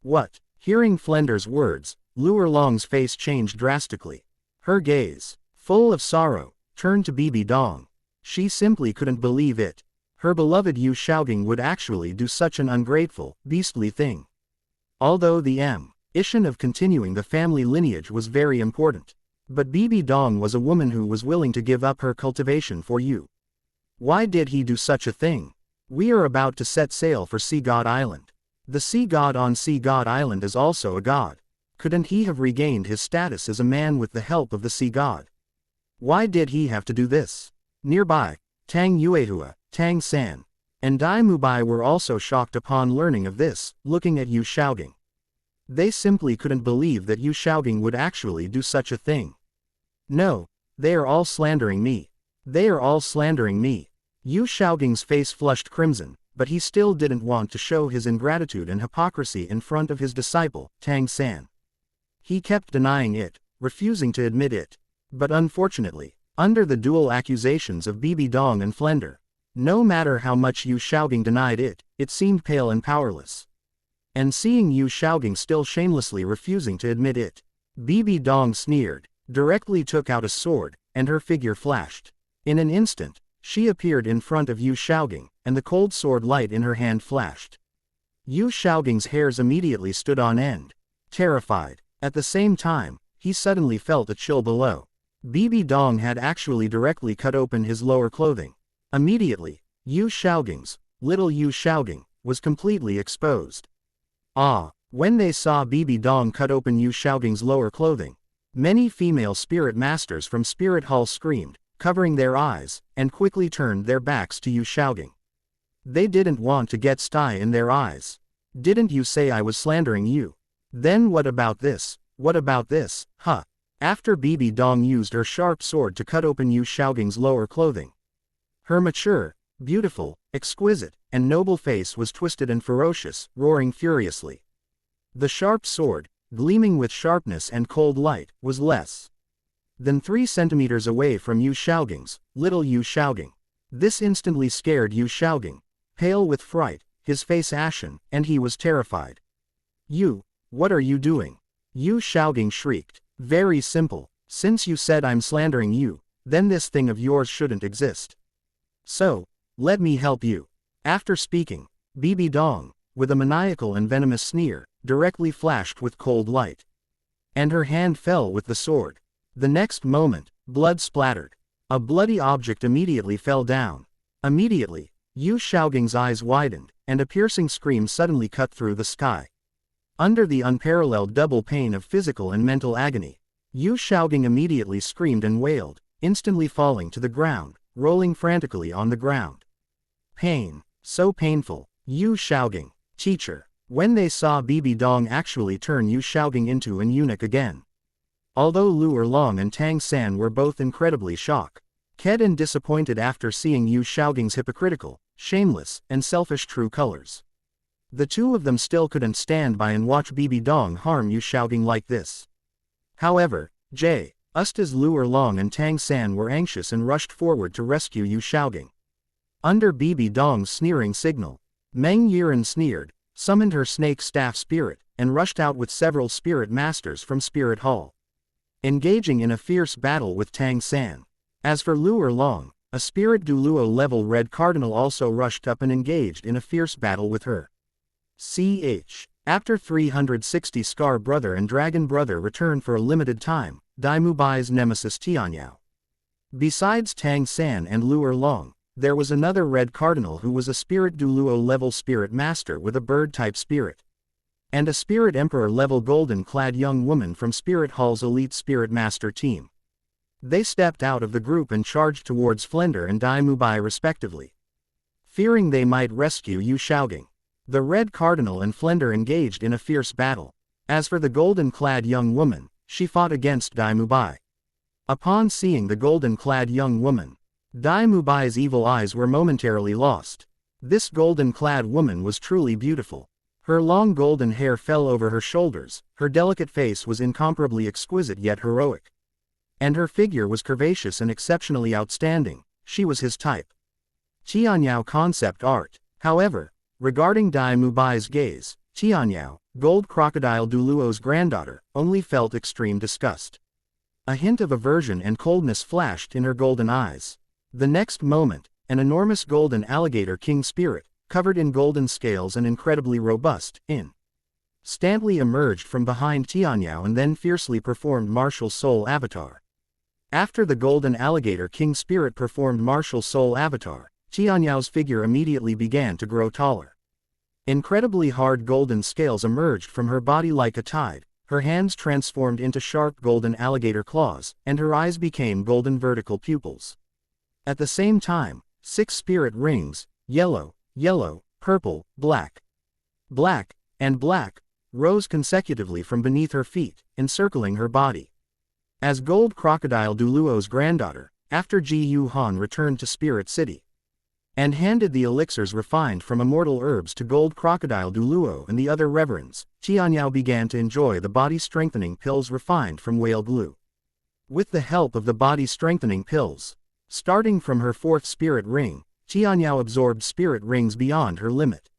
What? Hearing Flender's words, Lu Erlong's face changed drastically. Her gaze, full of sorrow, turned to BBDong. She simply couldn't believe it. Her beloved Yu Shaoging would actually do such an ungrateful, beastly thing. Although the mission of continuing the family lineage was very important, but BBDong was a woman who was willing to give up her cultivation for Yu. Why did he do such a thing? We are about to set sail for Sea God Island. The sea god on Sea God Island is also a god. Couldn't he have regained his status as a man with the help of the sea god? Why did he have to do this? Nearby, Tang Yuehua, Tang San, and Dai Mubai were also shocked upon learning of this, looking at Yu Shaoging. They simply couldn't believe that Yu Shaoging would actually do such a thing. No, they are all slandering me. They are all slandering me. Yu Shaoging's face flushed crimson, but he still didn't want to show his ingratitude and hypocrisy in front of his disciple, Tang San. He kept denying it, refusing to admit it. But unfortunately, under the dual accusations of BBDong and Flender, no matter how much Yu Shaoging denied it, it seemed pale and powerless. And seeing Yu Shaoging still shamelessly refusing to admit it, BBDong sneered, directly took out a sword, and her figure flashed. In an instant, she appeared in front of Yu Shaoging, and the cold sword light in her hand flashed. Yu Shaoging's hairs immediately stood on end. Terrified. At the same time, he suddenly felt a chill below. BBDong had actually directly cut open his lower clothing. Immediately, Yu Shaoging's, little Yu Shaoging, was completely exposed. Ah! When they saw BBDong cut open Yu Shaoging's lower clothing, many female spirit masters from Spirit Hall screamed, covering their eyes, and quickly turned their backs to Yu Shaoging. They didn't want to get sty in their eyes. Didn't you say I was slandering you? Then what about this? What about this, huh? After BBDong used her sharp sword to cut open Yu Shaoging's lower clothing, her mature, beautiful, exquisite, and noble face was twisted and ferocious, roaring furiously. The sharp sword, gleaming with sharpness and cold light, was less than 3 centimeters away from Yu Shaoging's, little Yu Shaoging. This instantly scared Yu Shaoging, pale with fright, his face ashen, and he was terrified. You, what are you doing? Yu Shaoging shrieked. Very simple. Since you said I'm slandering you, then this thing of yours shouldn't exist. So, let me help you. After speaking, BBDong, with a maniacal and venomous sneer, directly flashed with cold light. And her hand fell with the sword. The next moment, blood splattered. A bloody object immediately fell down. Immediately, Yu Shaoging's eyes widened, and a piercing scream suddenly cut through the sky. Under the unparalleled double pain of physical and mental agony, Yu Shaoging immediately screamed and wailed, instantly falling to the ground, rolling frantically on the ground. Pain, so painful. Yu Shaoling, teacher. When they saw BBDong actually turn Yu Shaoling into an eunuch again. Although Luo Long and Tang Chen were both incredibly shocked and disappointed after seeing Yu Shaoling's hypocritical, shameless, and selfish true colors. The two of them still couldn't stand by and watch BBDong harm Yu Shaoling like this. However, Ustaz Luo Long and Tang Chen were anxious and rushed forward to rescue Yu Shaoling. Under BBDong's sneering signal, Meng Yiren sneered, summoned her snake staff spirit, and rushed out with several spirit masters from Spirit Hall, engaging in a fierce battle with Tang Chen. As for Luo Long, a spirit Duluo level red cardinal also rushed up and engaged in a fierce battle with her. After 360 Scar Brother and Dragon Brother returned for a limited time, Dai Mubai's nemesis Tianyao. Besides Tang Chen and Luo Long, there was another red cardinal who was a spirit Duluo level spirit master with a bird-type spirit, and a spirit emperor level golden-clad young woman from Spirit Hall's elite spirit master team. They stepped out of the group and charged towards Flender and Dai Mubai respectively, fearing they might rescue Yu Shaoling. The red cardinal and Flender engaged in a fierce battle. As for the golden-clad young woman, she fought against Dai Mubai. Upon seeing the golden-clad young woman, Dai Mubai's evil eyes were momentarily lost. This golden-clad woman was truly beautiful. Her long golden hair fell over her shoulders, her delicate face was incomparably exquisite yet heroic, and her figure was curvaceous and exceptionally outstanding. She was his type. Tianyao concept art. However, regarding Dai Mubai's gaze, Tianyao, Gold Crocodile Duluo's granddaughter, only felt extreme disgust. A hint of aversion and coldness flashed in her golden eyes. The next moment, an enormous golden alligator king spirit, covered in golden scales and incredibly robust, instantly emerged from behind Tianyao and then fiercely performed martial soul avatar. After the golden alligator king spirit performed martial soul avatar, Tianyao's figure immediately began to grow taller. Incredibly hard golden scales emerged from her body like a tide, her hands transformed into sharp golden alligator claws, and her eyes became golden vertical pupils. At the same time, 6 spirit rings, yellow, purple, black, and black, rose consecutively from beneath her feet, encircling her body. As Gold Crocodile Duluo's granddaughter, after Jiu Han returned to Spirit City and handed the elixirs refined from immortal herbs to Gold Crocodile Duluo and the other reverends, Tianyao began to enjoy the body-strengthening pills refined from whale blue. With the help of the body-strengthening pills, starting from her 4th spirit ring, Tianyao absorbed spirit rings beyond her limit.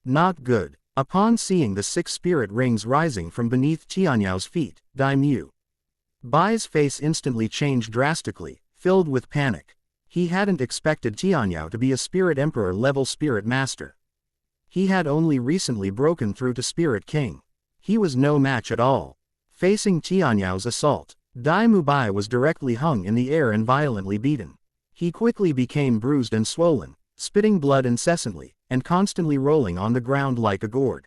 Not good. Upon seeing the 6 spirit rings rising from beneath Tianyao's feet, Dai Mubai's face instantly changed drastically, filled with panic. He hadn't expected Tianyao to be a spirit emperor level spirit master. He had only recently broken through to Spirit King. He was no match at all. Facing Tianyao's assault, Dai Mubai was directly hung in the air and violently beaten. He quickly became bruised and swollen, spitting blood incessantly, and constantly rolling on the ground like a gourd.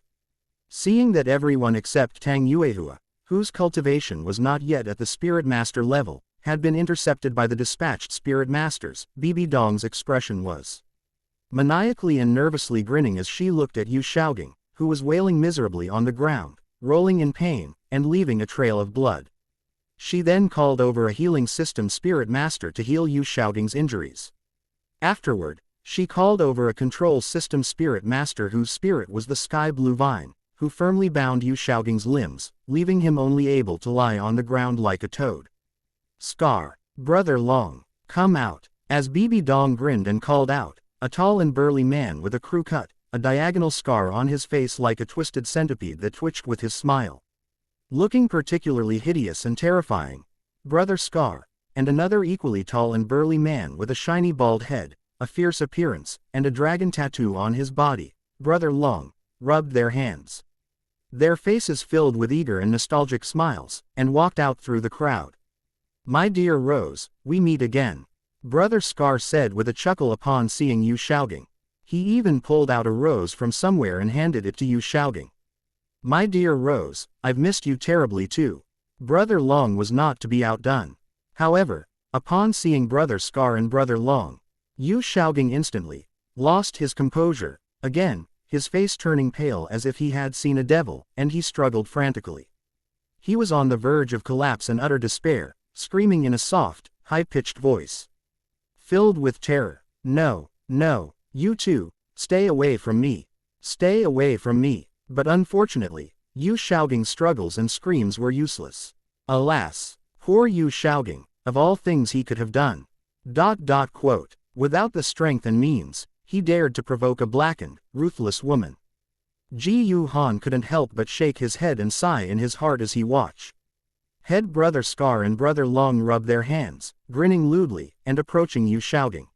Seeing that everyone except Tang Yuehua, whose cultivation was not yet at the Spirit Master level, had been intercepted by the dispatched Spirit Masters, BBDong's expression was maniacally and nervously grinning as she looked at Yu Shaoling, who was wailing miserably on the ground, rolling in pain, and leaving a trail of blood. She then called over a healing system Spirit Master to heal Yu Shaoling's injuries. Afterward, she called over a control system Spirit Master whose spirit was the sky blue vine, who firmly bound Yu Shaoling's limbs, leaving him only able to lie on the ground like a toad. Scar Brother Long, come out. As BBDong grinned and called out, a tall and burly man with a crew cut, a diagonal scar on his face like a twisted centipede that twitched with his smile, looking particularly hideous and terrifying, Brother Scar, and another equally tall and burly man with a shiny bald head, a fierce appearance, and a dragon tattoo on his body, Brother Long, rubbed their hands, their faces filled with eager and nostalgic smiles, and walked out through the crowd. My dear Rose, we meet again, Brother Scar said with a chuckle upon seeing Yu Shaoling. He even pulled out a rose from somewhere and handed it to Yu Shaoling. My dear Rose, I've missed you terribly too. Brother Long was not to be outdone. However, upon seeing Brother Scar and Brother Long, Yu Shaoling instantly lost his composure. Again, his face turning pale as if he had seen a devil, and he struggled frantically. He was on the verge of collapse and utter despair, screaming in a soft, high-pitched voice. Filled with terror. No, no, you two, stay away from me. Stay away from me. But unfortunately, Yu Shaoging's struggles and screams were useless. Alas, poor Yu Shaoging, of all things he could have done. Without the strength and means, he dared to provoke a blackened, ruthless woman. Jiu Han couldn't help but shake his head and sigh in his heart as he watched. Head Brother Scar and Brother Long rubbed their hands, grinning lewdly, and approaching Yu Shaoging.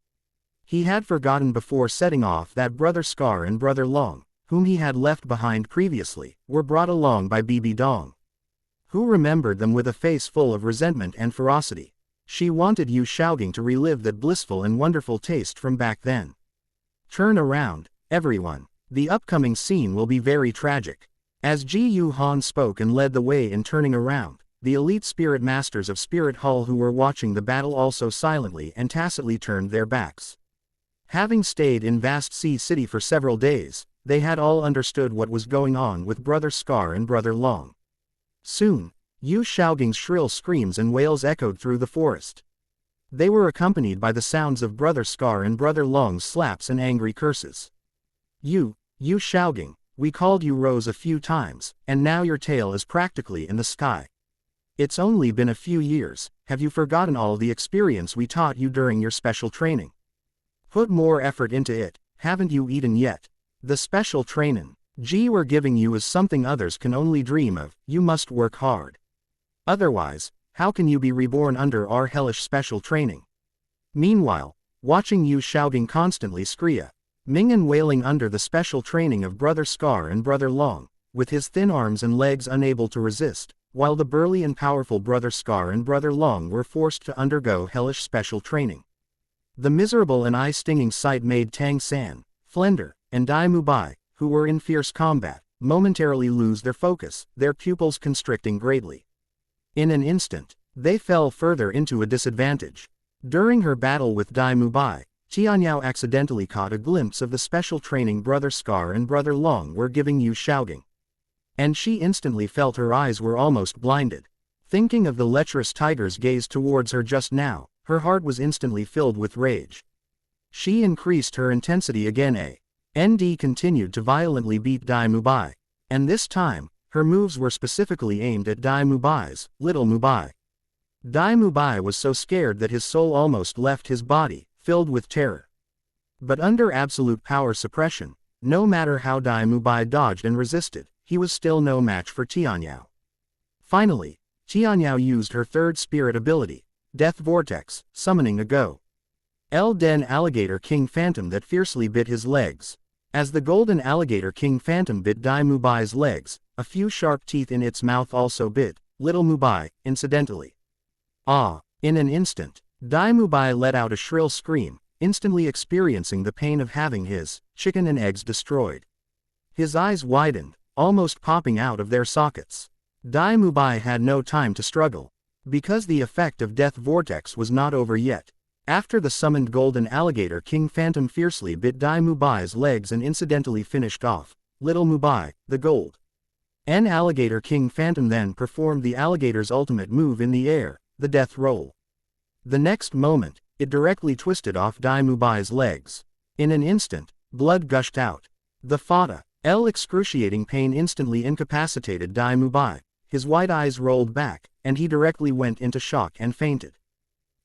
He had forgotten before setting off that Brother Scar and Brother Long, whom he had left behind previously, were brought along by BBDong, who remembered them with a face full of resentment and ferocity. She wanted Yu Shaoging to relive that blissful and wonderful taste from back then. Turn around, everyone. The upcoming scene will be very tragic. As Jiu Han spoke and led the way in turning around, the elite spirit masters of Spirit Hall who were watching the battle also silently and tacitly turned their backs. Having stayed in Vast Sea City for several days, they had all understood what was going on with Brother Scar and Brother Long. Soon, Yu Shaoging's shrill screams and wails echoed through the forest. They were accompanied by the sounds of Brother Scar and Brother Long's slaps and angry curses. Yu Shaoging, we called you Rose a few times, and now your tail is practically in the sky. It's only been a few years, have you forgotten all the experience we taught you during your special training? Put more effort into it, haven't you eaten yet? The special training we're giving you is something others can only dream of, you must work hard. Otherwise, how can you be reborn under our hellish special training? Meanwhile, watching Yu Shaoging constantly scream, and wailing under the special training of Brother Scar and Brother Long, with his thin arms and legs unable to resist, while the burly and powerful Brother Scar and Brother Long were forced to undergo hellish special training. The miserable and eye-stinging sight made Tang Chen, Flender, and Dai Mubai, who were in fierce combat, momentarily lose their focus, their pupils constricting greatly. In an instant, they fell further into a disadvantage. During her battle with Dai Mubai, Tianyao accidentally caught a glimpse of the special training Brother Scar and Brother Long were giving Yu Shaoging. And she instantly felt her eyes were almost blinded. Thinking of the lecherous tiger's gaze towards her just now, her heart was instantly filled with rage. She increased her intensity again. ND continued to violently beat Dai Mubai, and this time, her moves were specifically aimed at Dai Mubai's little Mubai. Dai Mubai was so scared that his soul almost left his body, filled with terror. But under absolute power suppression, no matter how Dai Mubai dodged and resisted, he was still no match for Tianyao. Finally, Tianyao used her third spirit ability, Death Vortex, summoning a Golden Alligator King Phantom that fiercely bit his legs. As the Golden Alligator King Phantom bit Dai Mubai's legs, a few sharp teeth in its mouth also bit little Mubai, incidentally. In an instant, Dai Mubai let out a shrill scream, instantly experiencing the pain of having his chicken and eggs destroyed. His eyes widened, almost popping out of their sockets. Dai Mubai had no time to struggle, because the effect of Death Vortex was not over yet. After the summoned Golden Alligator King Phantom fiercely bit Dai Mubai's legs and incidentally finished off little Mubai, the Golden Alligator King Phantom then performed the alligator's ultimate move in the air, the death roll. The next moment, it directly twisted off Dai Mubai's legs. In an instant, blood gushed out. The excruciating pain instantly incapacitated Dai Mubai, his wide eyes rolled back, and he directly went into shock and fainted.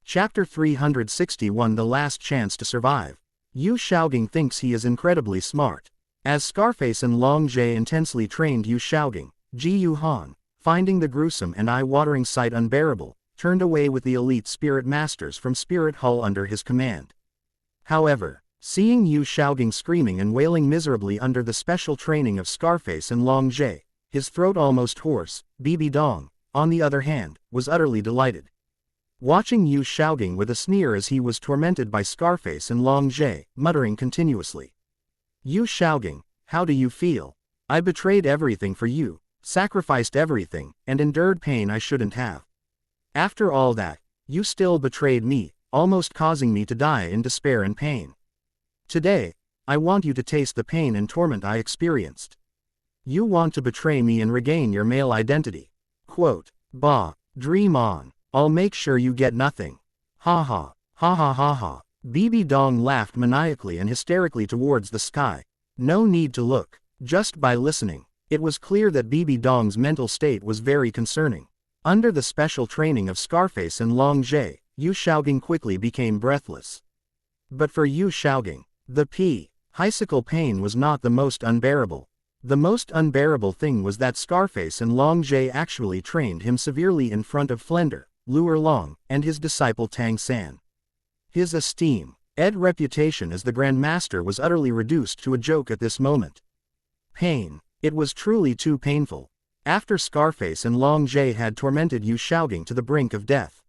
Chapter 361 The Last Chance to Survive. Yu Shaoging thinks he is incredibly smart. As Scarface and Long Jie intensely trained Yu Shaoging, Jiu Han, finding the gruesome and eye-watering sight unbearable, turned away with the elite spirit masters from Spirit Hall under his command. However, seeing Yu Shaoging screaming and wailing miserably under the special training of Scarface and Long Jie, his throat almost hoarse, BBDong, on the other hand, was utterly delighted. Watching Yu Shaoging with a sneer as he was tormented by Scarface and Long Jie, muttering continuously. Yu Shaoging, how do you feel? I betrayed everything for you, sacrificed everything, and endured pain I shouldn't have. After all that, you still betrayed me, almost causing me to die in despair and pain. Today, I want you to taste the pain and torment I experienced. You want to betray me and regain your male identity. Quote, bah, dream on. I'll make sure you get nothing. Ha ha, ha ha ha ha. BBDong laughed maniacally and hysterically towards the sky. No need to look. Just by listening, it was clear that BBDong's mental state was very concerning. Under the special training of Scarface and Long Jie, Yu Shaogang quickly became breathless. But for Yu Shaogang, the icicle pain was not the most unbearable. The most unbearable thing was that Scarface and Long Jie actually trained him severely in front of Flender, Luo Long, and his disciple Tang Chen. His reputation as the grandmaster was utterly reduced to a joke at this moment. Pain. It was truly too painful. After Scarface and Long Jie had tormented Yu Shaogang to the brink of death,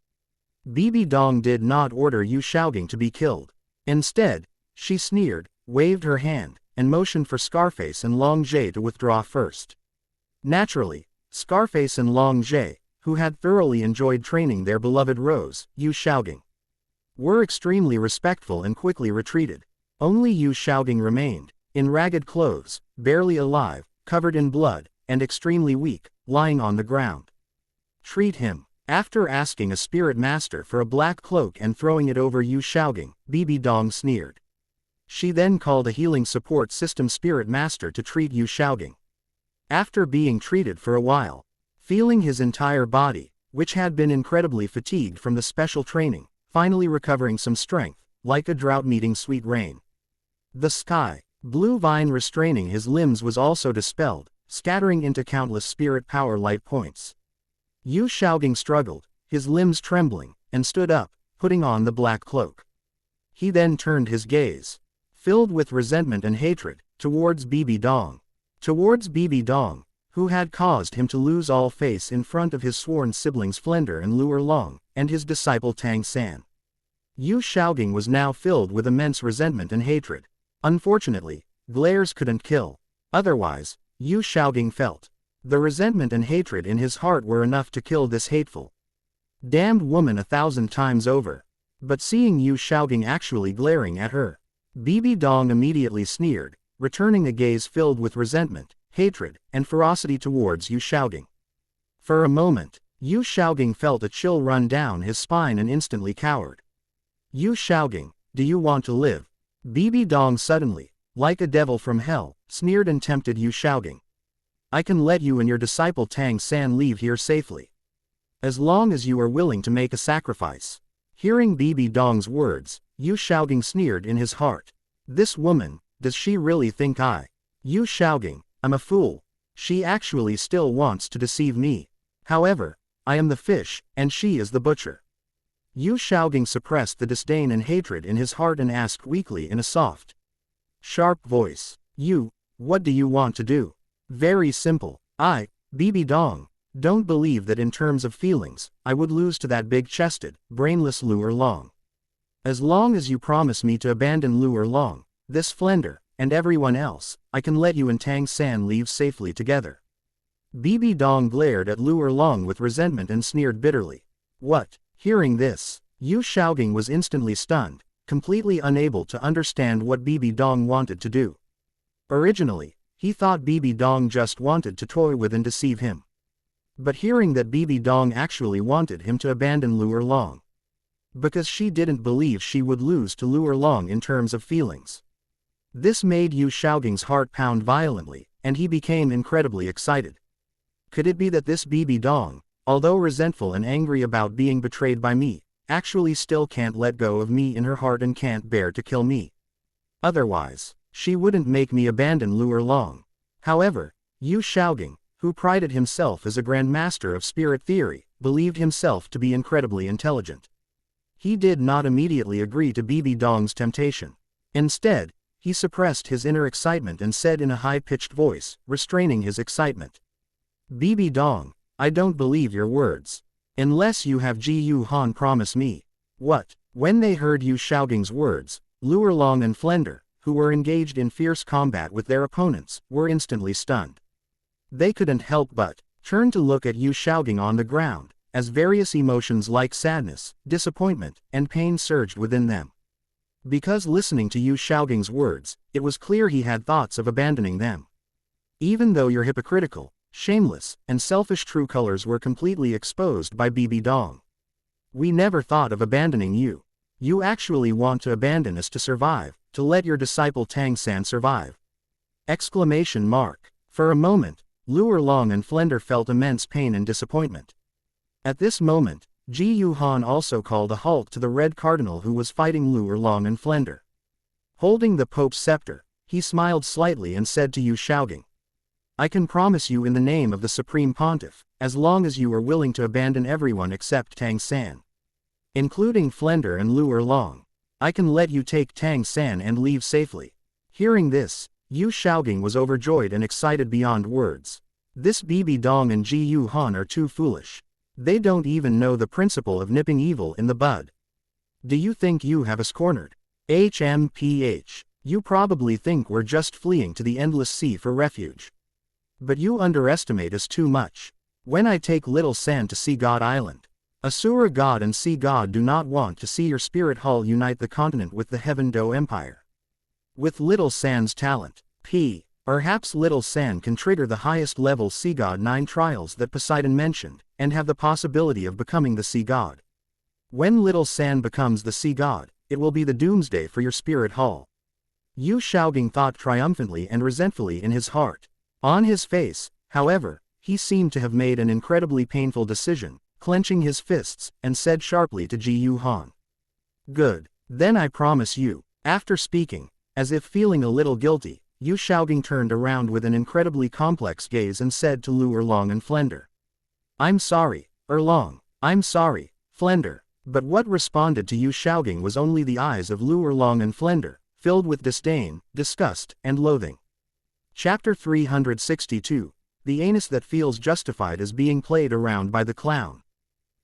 BBDong did not order Yu Shaogang to be killed. Instead, she sneered, waved her hand, and motioned for Scarface and Long Jie to withdraw first. Naturally, Scarface and Long Jie, who had thoroughly enjoyed training their beloved Rose, Yu Shaogang, were extremely respectful and quickly retreated. Only Yu Shaogang remained, in ragged clothes, barely alive, covered in blood, and extremely weak, lying on the ground. Treat him. After asking a spirit master for a black cloak and throwing it over Yu Shaogang, BBDong sneered. She then called a healing support system spirit master to treat Yu Shaogang. After being treated for a while, feeling his entire body, which had been incredibly fatigued from the special training, finally recovering some strength, like a drought meeting sweet rain. The sky blue vine restraining his limbs was also dispelled, scattering into countless spirit power light points. Yu Shaogang struggled, his limbs trembling, and stood up, putting on the black cloak. He then turned his gaze, filled with resentment and hatred, towards BBDong. Towards BBDong, who had caused him to lose all face in front of his sworn siblings Flender and Luo Long, and his disciple Tang Chen. Yu Shaogang was now filled with immense resentment and hatred. Unfortunately, glares couldn't kill. Otherwise, Yu Shaogang felt the resentment and hatred in his heart were enough to kill this hateful, damned woman 1,000 times over. But seeing Yu Shaogang actually glaring at her, BBDong immediately sneered, returning a gaze filled with resentment, hatred, and ferocity towards Yu Shaogang. For a moment, Yu Shaogang felt a chill run down his spine and instantly cowered. Yu Shaogang, do you want to live? BBDong suddenly, like a devil from hell, sneered and tempted Yu Shaogang. I can let you and your disciple Tang Chen leave here safely, as long as you are willing to make a sacrifice. Hearing BBDong's words, Yu Shaogang sneered in his heart. This woman, does she really think Yu Shaogang, I'm a fool? She actually still wants to deceive me. However, I am the fish, and she is the butcher. Yu Shaogang suppressed the disdain and hatred in his heart and asked weakly in a soft, sharp voice, You, what do you want to do? Very simple. I, BBDong, don't believe that in terms of feelings, I would lose to that big-chested, brainless Luo Long. As long as you promise me to abandon Luo Long, this Flender, and everyone else, I can let you and Tang Chen leave safely together. BBDong glared at Luo Long with resentment and sneered bitterly. What? Hearing this, Yu Shaogang was instantly stunned, completely unable to understand what BBDong wanted to do. Originally, he thought BBDong just wanted to toy with and deceive him. But hearing that BBDong actually wanted him to abandon Luo Long, because she didn't believe she would lose to Luo Long in terms of feelings, this made Yu Shaogang's heart pound violently, and he became incredibly excited. Could it be that this BBDong, although resentful and angry about being betrayed by me, actually still can't let go of me in her heart and can't bear to kill me? Otherwise, she wouldn't make me abandon Luo Long. However, Yu Shaogang, who prided himself as a grandmaster of spirit theory, believed himself to be incredibly intelligent. He did not immediately agree to BBDong's temptation. Instead, he suppressed his inner excitement and said in a high-pitched voice, restraining his excitement, BBDong, I don't believe your words. Unless you have Jiu Han promise me. What? When they heard Yu Shaogang's words, Luo Long and Flender, who were engaged in fierce combat with their opponents, were instantly stunned. They couldn't help but turn to look at Yu Shaogang on the ground, as various emotions like sadness, disappointment, and pain surged within them. Because listening to Yu Shaoging's words, it was clear he had thoughts of abandoning them. Even though your hypocritical, shameless, and selfish true colors were completely exposed by BBDong. We never thought of abandoning you. You actually want to abandon us to survive, to let your disciple Tang San survive. Exclamation mark. For a moment, Luo Long and Flender felt immense pain and disappointment. At this moment, Jiu Han also called a halt to the Red Cardinal who was fighting Luo Long and Flender. Holding the Pope's scepter, he smiled slightly and said to Yu Shaoging, I can promise you in the name of the Supreme Pontiff, as long as you are willing to abandon everyone except Tang San, including Flender and Luo Long, I can let you take Tang San and leave safely. Hearing this, Yu Shaoging was overjoyed and excited beyond words. This BBDong and Jiu Han are too foolish. They don't even know the principle of nipping evil in the bud. Do you think you have us cornered? HMPH. You probably think we're just fleeing to the endless sea for refuge. But you underestimate us too much. When I take Little San to Sea God Island, Asura God and Sea God do not want to see your spirit hull unite the continent with the Heaven Do Empire. With Little San's talent, perhaps Little San can trigger the highest level Sea God 9 trials that Poseidon mentioned, and have the possibility of becoming the Sea God. When Little San becomes the Sea God, it will be the doomsday for your spirit hull. Yu Shaoging thought triumphantly and resentfully in his heart. On his face, however, he seemed to have made an incredibly painful decision, clenching his fists, and said sharply to Jiu Han. Good. Then I promise you. After speaking, as if feeling a little guilty, Yu Shaoging turned around with an incredibly complex gaze and said to Luo Long and Flender. I'm sorry, Long. I'm sorry, Flender. But what responded to Yu Shaoging was only the eyes of Luo Long and Flender, filled with disdain, disgust, and loathing. Chapter 362. The anus that feels justified is being played around by the clown.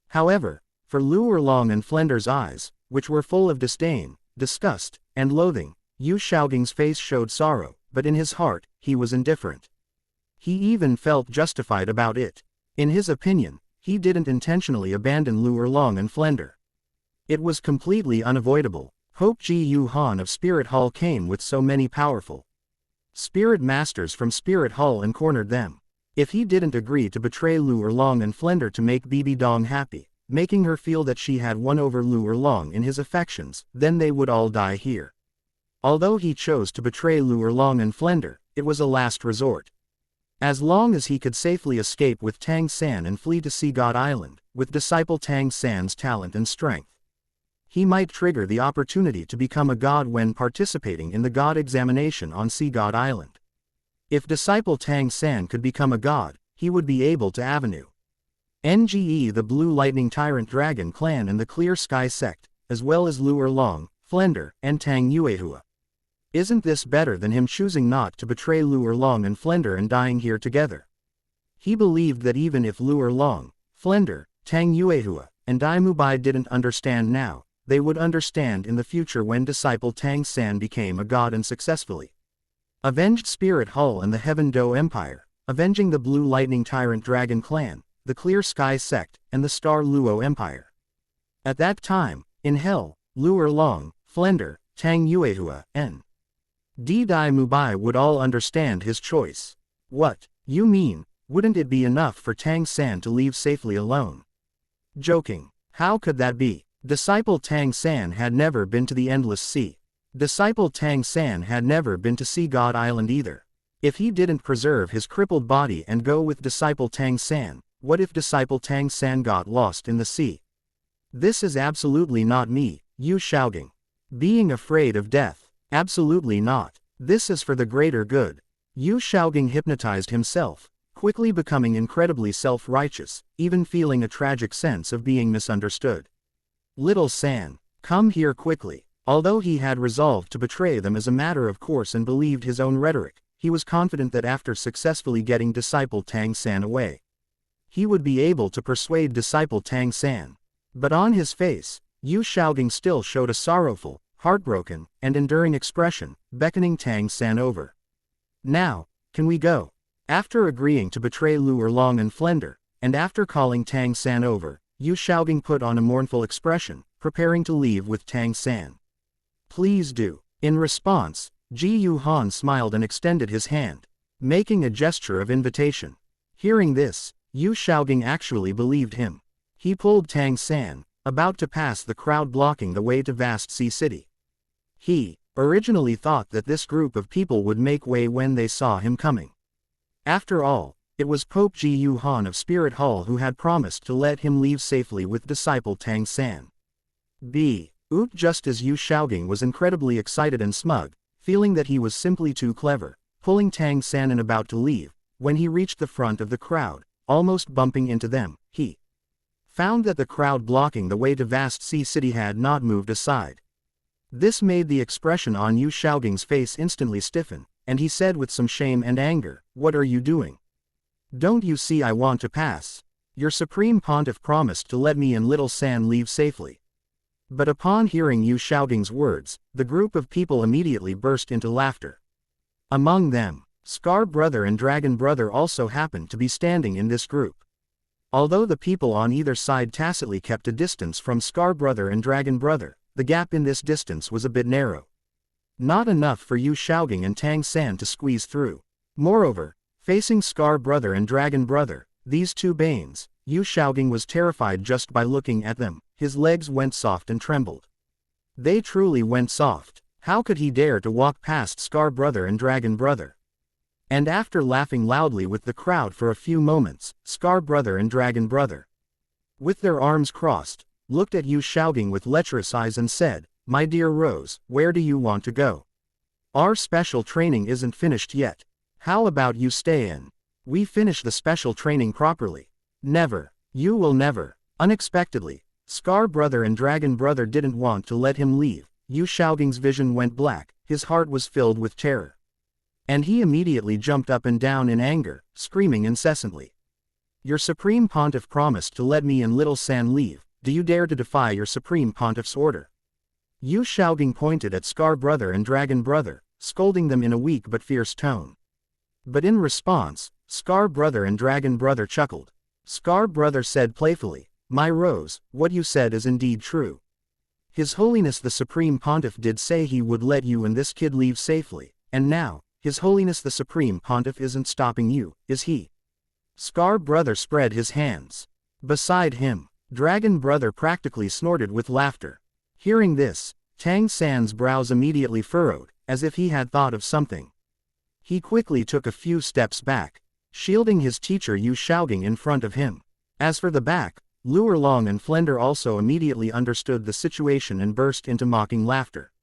However, for Luo Long and Flender's eyes, which were full of disdain, disgust, and loathing, Yu Shaoging's face showed sorrow, but in his heart, he was indifferent. He even felt justified about it. In his opinion, he didn't intentionally abandon Luo Long and Flender. It was completely unavoidable. Hope Jiu Han of Spirit Hall came with so many powerful Spirit Masters from Spirit Hall and cornered them. If he didn't agree to betray Luo Long and Flender to make BBDong happy, making her feel that she had won over Luo Long in his affections, then they would all die here. Although he chose to betray Luo Long and Flender, it was a last resort. As long as he could safely escape with Tang San and flee to Sea God Island, with disciple Tang San's talent and strength, he might trigger the opportunity to become a god when participating in the god examination on Sea God Island. If disciple Tang San could become a god, he would be able to avenue NGE the Blue Lightning Tyrant Dragon Clan and the Clear Sky Sect, as well as Luo Long, Flender, and Tang Yuehua. Isn't this better than him choosing not to betray Luo Long and Flender and dying here together? He believed that even if Luo Long, Flender, Tang Yuehua, and Dai Mubai didn't understand now, they would understand in the future when disciple Tang San became a god and successfully avenged Spirit Hull and the Heaven Do Empire, avenging the Blue Lightning Tyrant Dragon Clan, the Clear Sky Sect, and the Star Luo Empire. At that time, in Hell, Luo Long, Flender, Tang Yuehua, and Dai Mubai would all understand his choice. What, you mean, wouldn't it be enough for Tang San to leave safely alone? Joking. How could that be? Disciple Tang San had never been to the Endless Sea. Disciple Tang San had never been to Sea God Island either. If he didn't preserve his crippled body and go with disciple Tang San, what if disciple Tang San got lost in the sea? This is absolutely not me, Yu Shaoging. Being afraid of death. Absolutely not. This is for the greater good. Yu Shaoging hypnotized himself, quickly becoming incredibly self-righteous, even feeling a tragic sense of being misunderstood. Little San, come here quickly. Although he had resolved to betray them as a matter of course and believed his own rhetoric, he was confident that after successfully getting disciple Tang San away, he would be able to persuade disciple Tang San. But on his face, Yu Shaoging still showed a sorrowful, heartbroken, and enduring expression, beckoning Tang San over. Now, can we go? After agreeing to betray Luo Long and Flender, and after calling Tang San over, Yu Shaoging put on a mournful expression, preparing to leave with Tang San. Please do. In response, Jiu Han smiled and extended his hand, making a gesture of invitation. Hearing this, Yu Shaoling actually believed him. He pulled Tang Chen, about to pass the crowd blocking the way to Vast Sea City. He originally thought that this group of people would make way when they saw him coming. After all, it was Pope Jiu Han of Spirit Hall who had promised to let him leave safely with disciple Tang Chen. Just as Yu Shaoling was incredibly excited and smug, feeling that he was simply too clever, pulling Tang Chen and about to leave, when he reached the front of the crowd, almost bumping into them, he found that the crowd blocking the way to Vast Sea City had not moved aside. This made the expression on Yu Shaoling's face instantly stiffen, and he said with some shame and anger, "What are you doing? Don't you see I want to pass? Your Supreme Pontiff promised to let me and Little San leave safely." But upon hearing Yu Shaoling's words, the group of people immediately burst into laughter. Among them, Scar Brother and Dragon Brother also happened to be standing in this group. Although the people on either side tacitly kept a distance from Scar Brother and Dragon Brother, the gap in this distance was a bit narrow. Not enough for Yu Shaoling and Tang Chen to squeeze through. Moreover, facing Scar Brother and Dragon Brother, these two Banes, Yu Shaoling was terrified just by looking at them. His legs went soft and trembled. They truly went soft. How could he dare to walk past Scar Brother and Dragon Brother? And after laughing loudly with the crowd for a few moments, Scar Brother and Dragon Brother, with their arms crossed, looked at Yu Shaoling with lecherous eyes and said, "My dear Rose, where do you want to go? Our special training isn't finished yet. How about you stay in? We finish the special training properly." "Never. You will never." Unexpectedly, Scar Brother and Dragon Brother didn't want to let him leave. Yu Shaoling's vision went black, his heart was filled with terror. And he immediately jumped up and down in anger, screaming incessantly. "Your Supreme Pontiff promised to let me and Little San leave. Do you dare to defy your Supreme Pontiff's order?" Yu Shaoling pointed at Scar Brother and Dragon Brother, scolding them in a weak but fierce tone. But in response, Scar Brother and Dragon Brother chuckled. Scar Brother said playfully, "My Rose, what you said is indeed true. His Holiness the Supreme Pontiff did say he would let you and this kid leave safely, and now, His Holiness the Supreme Pontiff isn't stopping you, is he?" Scar Brother spread his hands. Beside him, Dragon Brother practically snorted with laughter. Hearing this, Tang San's brows immediately furrowed, as if he had thought of something. He quickly took a few steps back, shielding his teacher Yu Shaoling in front of him. As for the back, Luer Long and Flender also immediately understood the situation and burst into mocking laughter.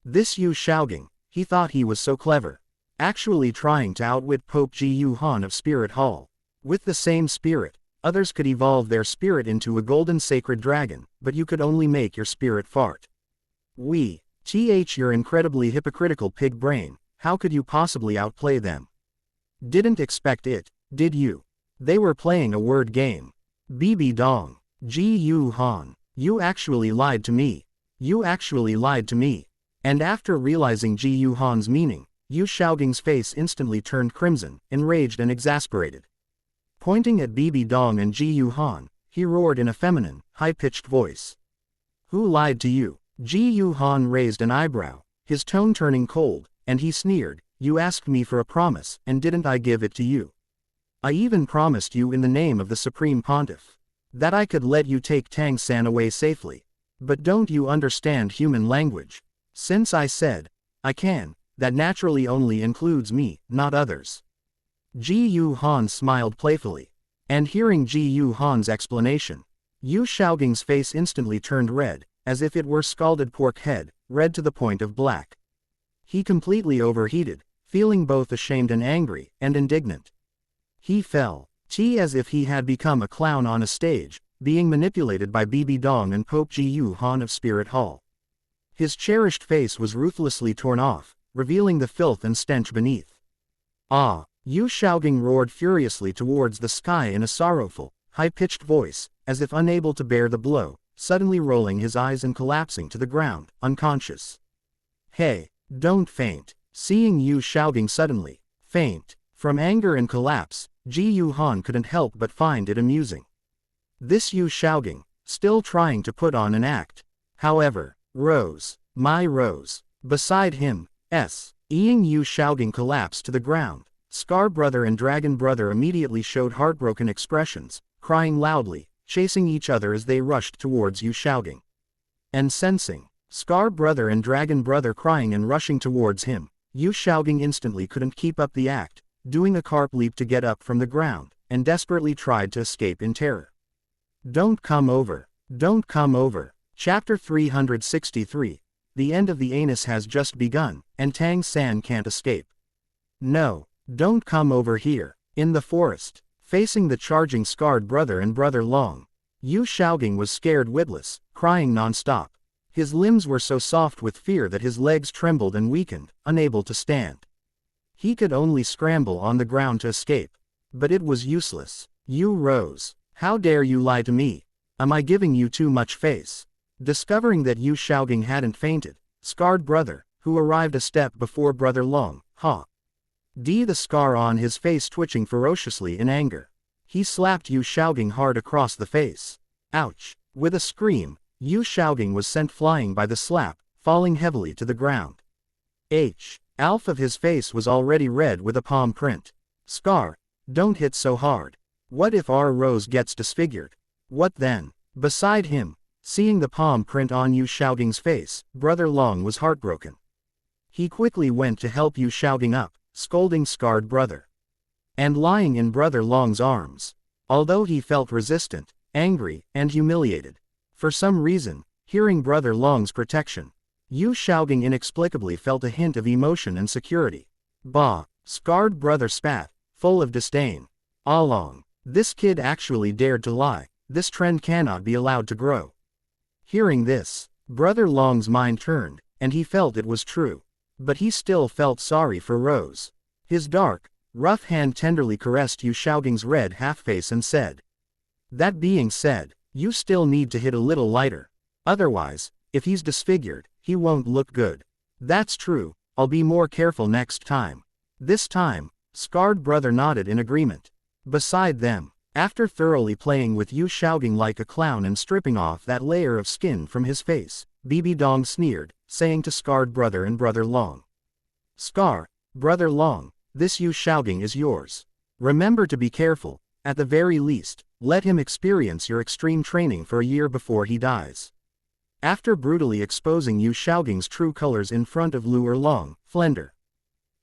This Yu Shaoling, he thought he was so clever, actually trying to outwit Pope Jiu Han of Spirit Hall. With the same spirit, others could evolve their spirit into a golden sacred dragon, but you could only make your spirit fart. Your incredibly hypocritical pig brain, how could you possibly outplay them? Didn't expect it, did you? They were playing a word game. BBDong. Jiu Han. You actually lied to me. You actually lied to me. And after realizing Jiu Han's meaning, Yu Shaoling's face instantly turned crimson, enraged and exasperated. Pointing at BBDong and Jiu Han, he roared in a feminine, high-pitched voice. "Who lied to you?" Jiu Han raised an eyebrow, his tone turning cold, and he sneered, "You asked me for a promise, and didn't I give it to you? I even promised you in the name of the Supreme Pontiff that I could let you take Tang San away safely. But don't you understand human language? Since I said, I can, that naturally only includes me, not others." Jiu Han smiled playfully. And hearing Jiu Han's explanation, Yu Shaoling's face instantly turned red, as if it were scalded pork head, red to the point of black. He completely overheated, feeling both ashamed and angry, and indignant. He fell, as if he had become a clown on a stage, being manipulated by BBDong and Pope Jiu Han of Spirit Hall. His cherished face was ruthlessly torn off, revealing the filth and stench beneath. "Ah!" Yu Shaoling roared furiously towards the sky in a sorrowful, high-pitched voice, as if unable to bear the blow, suddenly rolling his eyes and collapsing to the ground, unconscious. "Hey, don't faint." Seeing Yu Shaoling suddenly faint from anger and collapse, Jiu Han couldn't help but find it amusing. This Yu Shaoling, still trying to put on an act. However, Rose, My Rose. Beside him, Ying Yu Shaoling collapsed to the ground. Scar Brother and Dragon Brother immediately showed heartbroken expressions, crying loudly, chasing each other as they rushed towards Yu Shaoling. And sensing Scar Brother and Dragon Brother crying and rushing towards him, Yu Shaoling instantly couldn't keep up the act, doing a carp leap to get up from the ground, and desperately tried to escape in terror. Don't come over. Don't come over. Chapter 363. The end of the anus has just begun, and Tang San can't escape. No, don't come over here. In the forest, facing the charging Scarred Brother and Brother Long, Yu Shaoling was scared witless, crying non-stop. His limbs were so soft with fear that his legs trembled and weakened, unable to stand. He could only scramble on the ground to escape. But it was useless. You Rose. How dare you lie to me? Am I giving you too much face? Discovering that Yu Shaoling hadn't fainted, Scarred Brother, who arrived a step before Brother Long, the scar on his face twitching ferociously in anger. He slapped Yu Shaoling hard across the face. Ouch! With a scream, Yu Shaoling was sent flying by the slap, falling heavily to the ground. Half of his face was already red with a palm print. Scar, don't hit so hard. What if our Rose gets disfigured? What then? Beside him, seeing the palm print on Yu Shaoling's face, Brother Long was heartbroken. He quickly went to help Yu Shaoling up, scolding Scarred Brother. And lying in Brother Long's arms. Although he felt resistant, angry, and humiliated. For some reason, hearing Brother Long's protection, Yu Shaoling inexplicably felt a hint of emotion and security. Bah! Scarred Brother spat, full of disdain. Ah Long, this kid actually dared to lie. This trend cannot be allowed to grow. Hearing this, Brother Long's mind turned, and he felt it was true. But he still felt sorry for Rose. His dark, rough hand tenderly caressed Yu Shaoling's red half-face and said, "That being said, you still need to hit a little lighter. Otherwise, if he's disfigured, he won't look good." "That's true, I'll be more careful next time." This time, Scarred Brother nodded in agreement. Beside them, after thoroughly playing with Yu Shaoling like a clown and stripping off that layer of skin from his face, BBDong sneered, saying to Scarred Brother and Brother Long, "Scar, Brother Long, this Yu Shaoling is yours. Remember to be careful, at the very least, let him experience your extreme training for a year before he dies." After brutally exposing Yu Shaoling's true colors in front of Luo Long, Flender,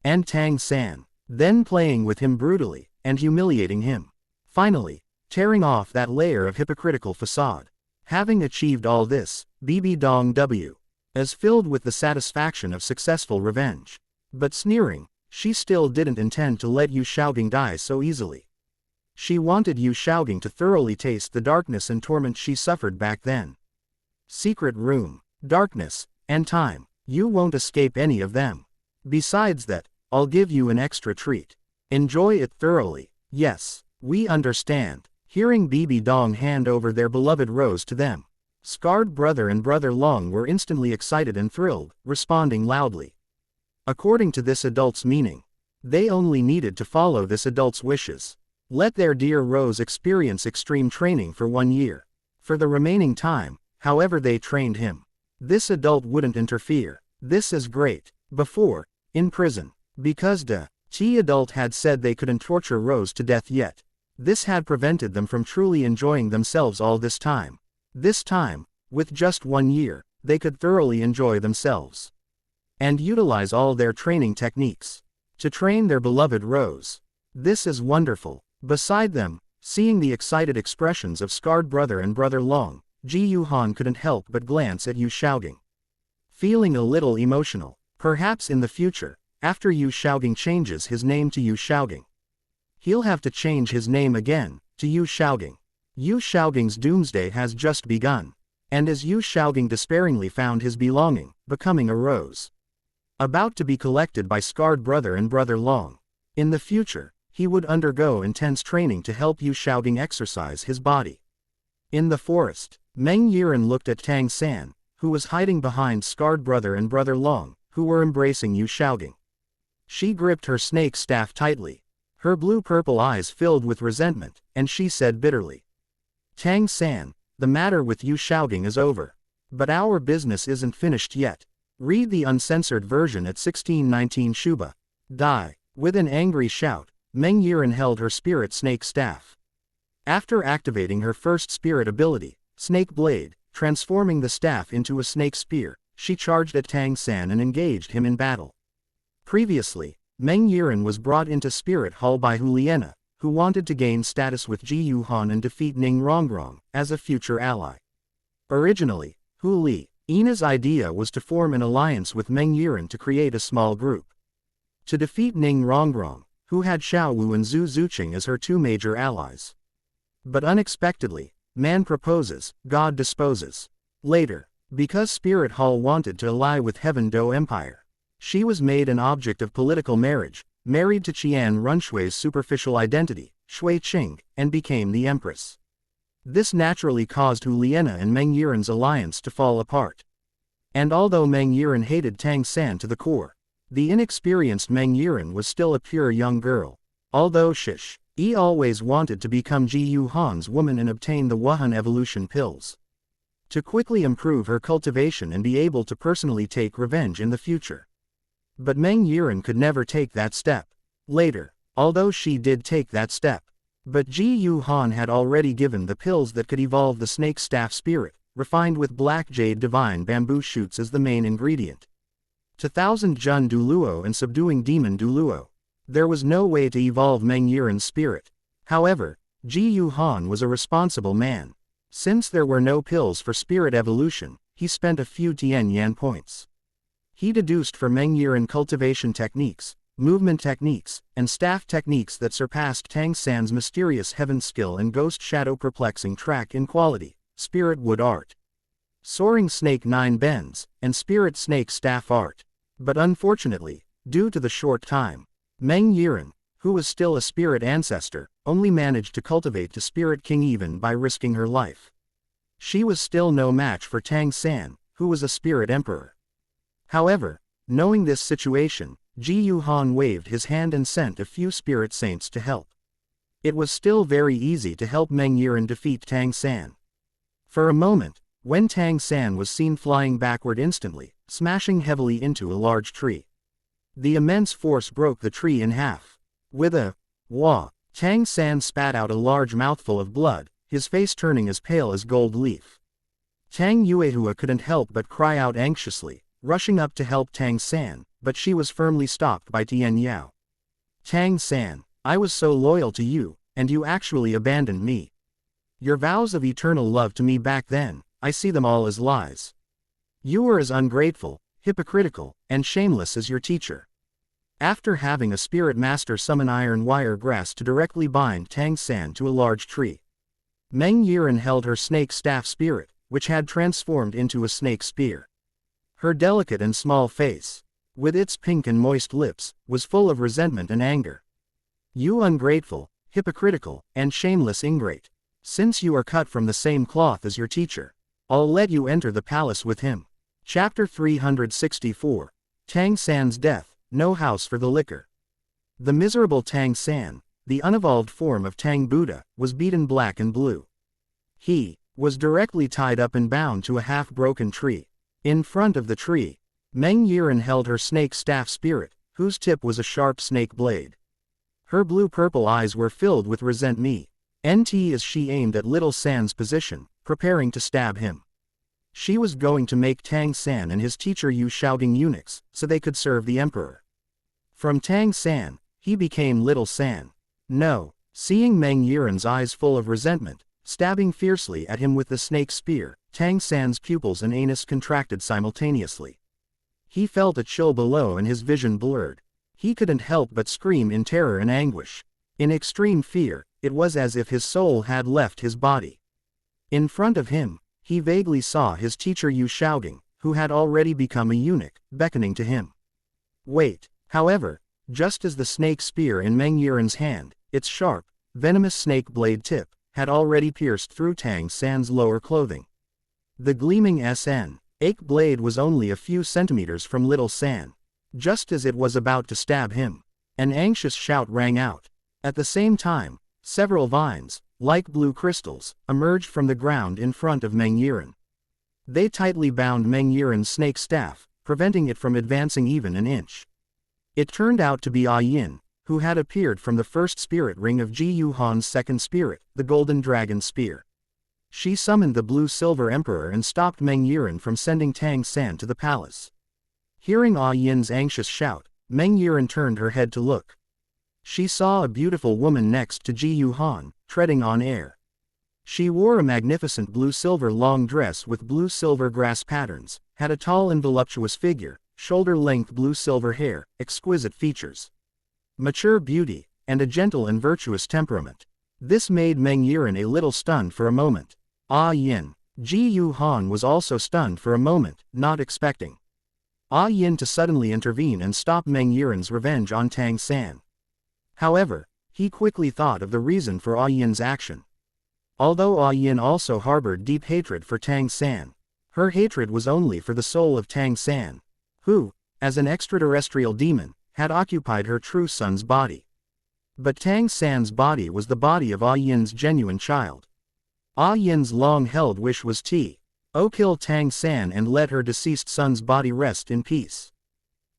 and Tang San, then playing with him brutally, and humiliating him. Finally, tearing off that layer of hypocritical facade. Having achieved all this, BBDong W. is filled with the satisfaction of successful revenge. But sneering, she still didn't intend to let Yu Shaoling die so easily. She wanted Yu Shaoling to thoroughly taste the darkness and torment she suffered back then. Secret room, darkness, and time. You won't escape any of them. Besides that, I'll give you an extra treat. Enjoy it thoroughly. Yes, we understand. Hearing BBDong hand over their beloved Rose to them, Scarred Brother and Brother Long were instantly excited and thrilled, responding loudly. According to this adult's meaning, they only needed to follow this adult's wishes. Let their dear Rose experience extreme training for 1 year. For the remaining time, however they trained him, this adult wouldn't interfere. This is great. Before, in prison, because the adult had said they couldn't torture Rose to death yet. This had prevented them from truly enjoying themselves all this time. This time, with just 1 year, they could thoroughly enjoy themselves. And utilize all their training techniques. To train their beloved Rose. This is wonderful. Beside them, seeing the excited expressions of Scarred Brother and Brother Long, Jiu Han couldn't help but glance at Yu Shaoling. Feeling a little emotional, perhaps in the future, after Yu Shaoling changes his name to Yu Shaoling, he'll have to change his name again, to Yu Shaoling. Yu Shaoling's doomsday has just begun. And as Yu Shaoling despairingly found his belonging, becoming a rose, about to be collected by Scarred Brother and Brother Long. In the future, he would undergo intense training to help Yu Shaoling exercise his body. In the forest, Meng Yiren looked at Tang San, who was hiding behind Scarred Brother and Brother Long, who were embracing Yu Shaoling. She gripped her snake staff tightly, her blue-purple eyes filled with resentment, and she said bitterly, "Tang San, the matter with Yu Shaoling is over. But our business isn't finished yet. Read the uncensored version at 1619 Shuba. Die. With an angry shout, Meng Yiren held her spirit snake staff. After activating her first spirit ability, Snake Blade, transforming the staff into a snake spear, she charged at Tang San and engaged him in battle. Previously, Meng Yiren was brought into Spirit Hall by Huliena, who wanted to gain status with Jiu Han and defeat Ning Rongrong as a future ally. Originally, Huliyena's idea was to form an alliance with Meng Yiren to create a small group. To defeat Ning Rongrong, who had Xiao Wu and Zhu Zuqing as her two major allies. But unexpectedly, man proposes, God disposes. Later, because Spirit Hall wanted to ally with Heaven Do Empire, she was made an object of political marriage, married to Qian Runshui's superficial identity, Shui Qing, and became the empress. This naturally caused Huliena and Meng Yiren's alliance to fall apart. And although Meng Yiren hated Tang San to the core, the inexperienced Meng Yiren was still a pure young girl. Although He always wanted to become Jiu Han's woman and obtain the Wuhan evolution pills, to quickly improve her cultivation and be able to personally take revenge in the future. But Meng Yiren could never take that step. Later, although she did take that step, but Jiu Han had already given the pills that could evolve the snake staff spirit, refined with black jade divine bamboo shoots as the main ingredient. To 1000 Jun Duluo and subduing demon Duluo. There was no way to evolve Meng Yiren's spirit. However, Jiu Han was a responsible man. Since there were no pills for spirit evolution, he spent a few Tian Yan points. He deduced for Meng Yiren cultivation techniques, movement techniques, and staff techniques that surpassed Tang San's mysterious heaven skill and ghost shadow perplexing track in quality, spirit wood art, soaring snake 9 bends, and spirit snake staff art. But unfortunately, due to the short time, Meng Yiren, who was still a spirit ancestor, only managed to cultivate to spirit king even by risking her life. She was still no match for Tang San, who was a spirit emperor. However, knowing this situation, Jiu Han waved his hand and sent a few spirit saints to help. It was still very easy to help Meng Yiren defeat Tang San. For a moment, when Tang San was seen flying backward instantly, smashing heavily into a large tree. The immense force broke the tree in half. With a wah, Tang San spat out a large mouthful of blood, his face turning as pale as gold leaf. Tang Yuehua couldn't help but cry out anxiously, rushing up to help Tang San, but she was firmly stopped by Tian Yao. Tang San, I was so loyal to you, and you actually abandoned me. Your vows of eternal love to me back then, I see them all as lies. You were as ungrateful, hypocritical, and shameless as your teacher. After having a spirit master summon iron wire grass to directly bind Tang San to a large tree, Meng Yiren held her snake staff spirit, which had transformed into a snake spear. Her delicate and small face, with its pink and moist lips, was full of resentment and anger. You ungrateful, hypocritical, and shameless ingrate. Since you are cut from the same cloth as your teacher, I'll let you enter the palace with him. Chapter 364. Tang San's Death, No House for the Liquor. The miserable Tang San, the unevolved form of Tang Buddha, was beaten black and blue. He was directly tied up and bound to a half-broken tree. In front of the tree, Meng Yiren held her snake staff spirit, whose tip was a sharp snake blade. Her blue-purple eyes were filled with resentment as she aimed at Little San's position, preparing to stab him. She was going to make Tang San and his teacher Yu shouting eunuchs, so they could serve the emperor. From Tang San, he became Little San. No, seeing Meng Yiren's eyes full of resentment, stabbing fiercely at him with the snake spear, Tang San's pupils and anus contracted simultaneously. He felt a chill below and his vision blurred. He couldn't help but scream in terror and anguish. In extreme fear, it was as if his soul had left his body. In front of him, he vaguely saw his teacher Yu shouting, who had already become a eunuch, beckoning to him. Wait, however, just as the snake spear in Meng Yiren's hand, its sharp, venomous snake blade tip, had already pierced through Tang San's lower clothing. The gleaming snake blade was only a few centimeters from Little San. Just as it was about to stab him, an anxious shout rang out. At the same time, several vines, like blue crystals, emerged from the ground in front of Meng Yiren. They tightly bound Meng Yiren's snake staff, preventing it from advancing even an inch. It turned out to be Yin, who had appeared from the first spirit ring of Jiu Han's second spirit, the Golden Dragon Spear. She summoned the Blue-Silver Emperor and stopped Meng Yiren from sending Tang San to the palace. Hearing Yin's anxious shout, Meng Yiren turned her head to look. She saw a beautiful woman next to Jiu Han, treading on air. She wore a magnificent blue-silver long dress with blue-silver grass patterns, had a tall and voluptuous figure, shoulder-length blue-silver hair, exquisite features, mature beauty, and a gentle and virtuous temperament. This made Meng Yiren a little stunned for a moment. Yin. Jiu Han was also stunned for a moment, not expecting Yin to suddenly intervene and stop Meng Yiren's revenge on Tang San. However, he quickly thought of the reason for Yin's action. Although Yin also harbored deep hatred for Tang San, her hatred was only for the soul of Tang San, who, as an extraterrestrial demon, had occupied her true son's body. But Tang San's body was the body of Yin's genuine child. Yin's long-held wish was to kill Tang San and let her deceased son's body rest in peace.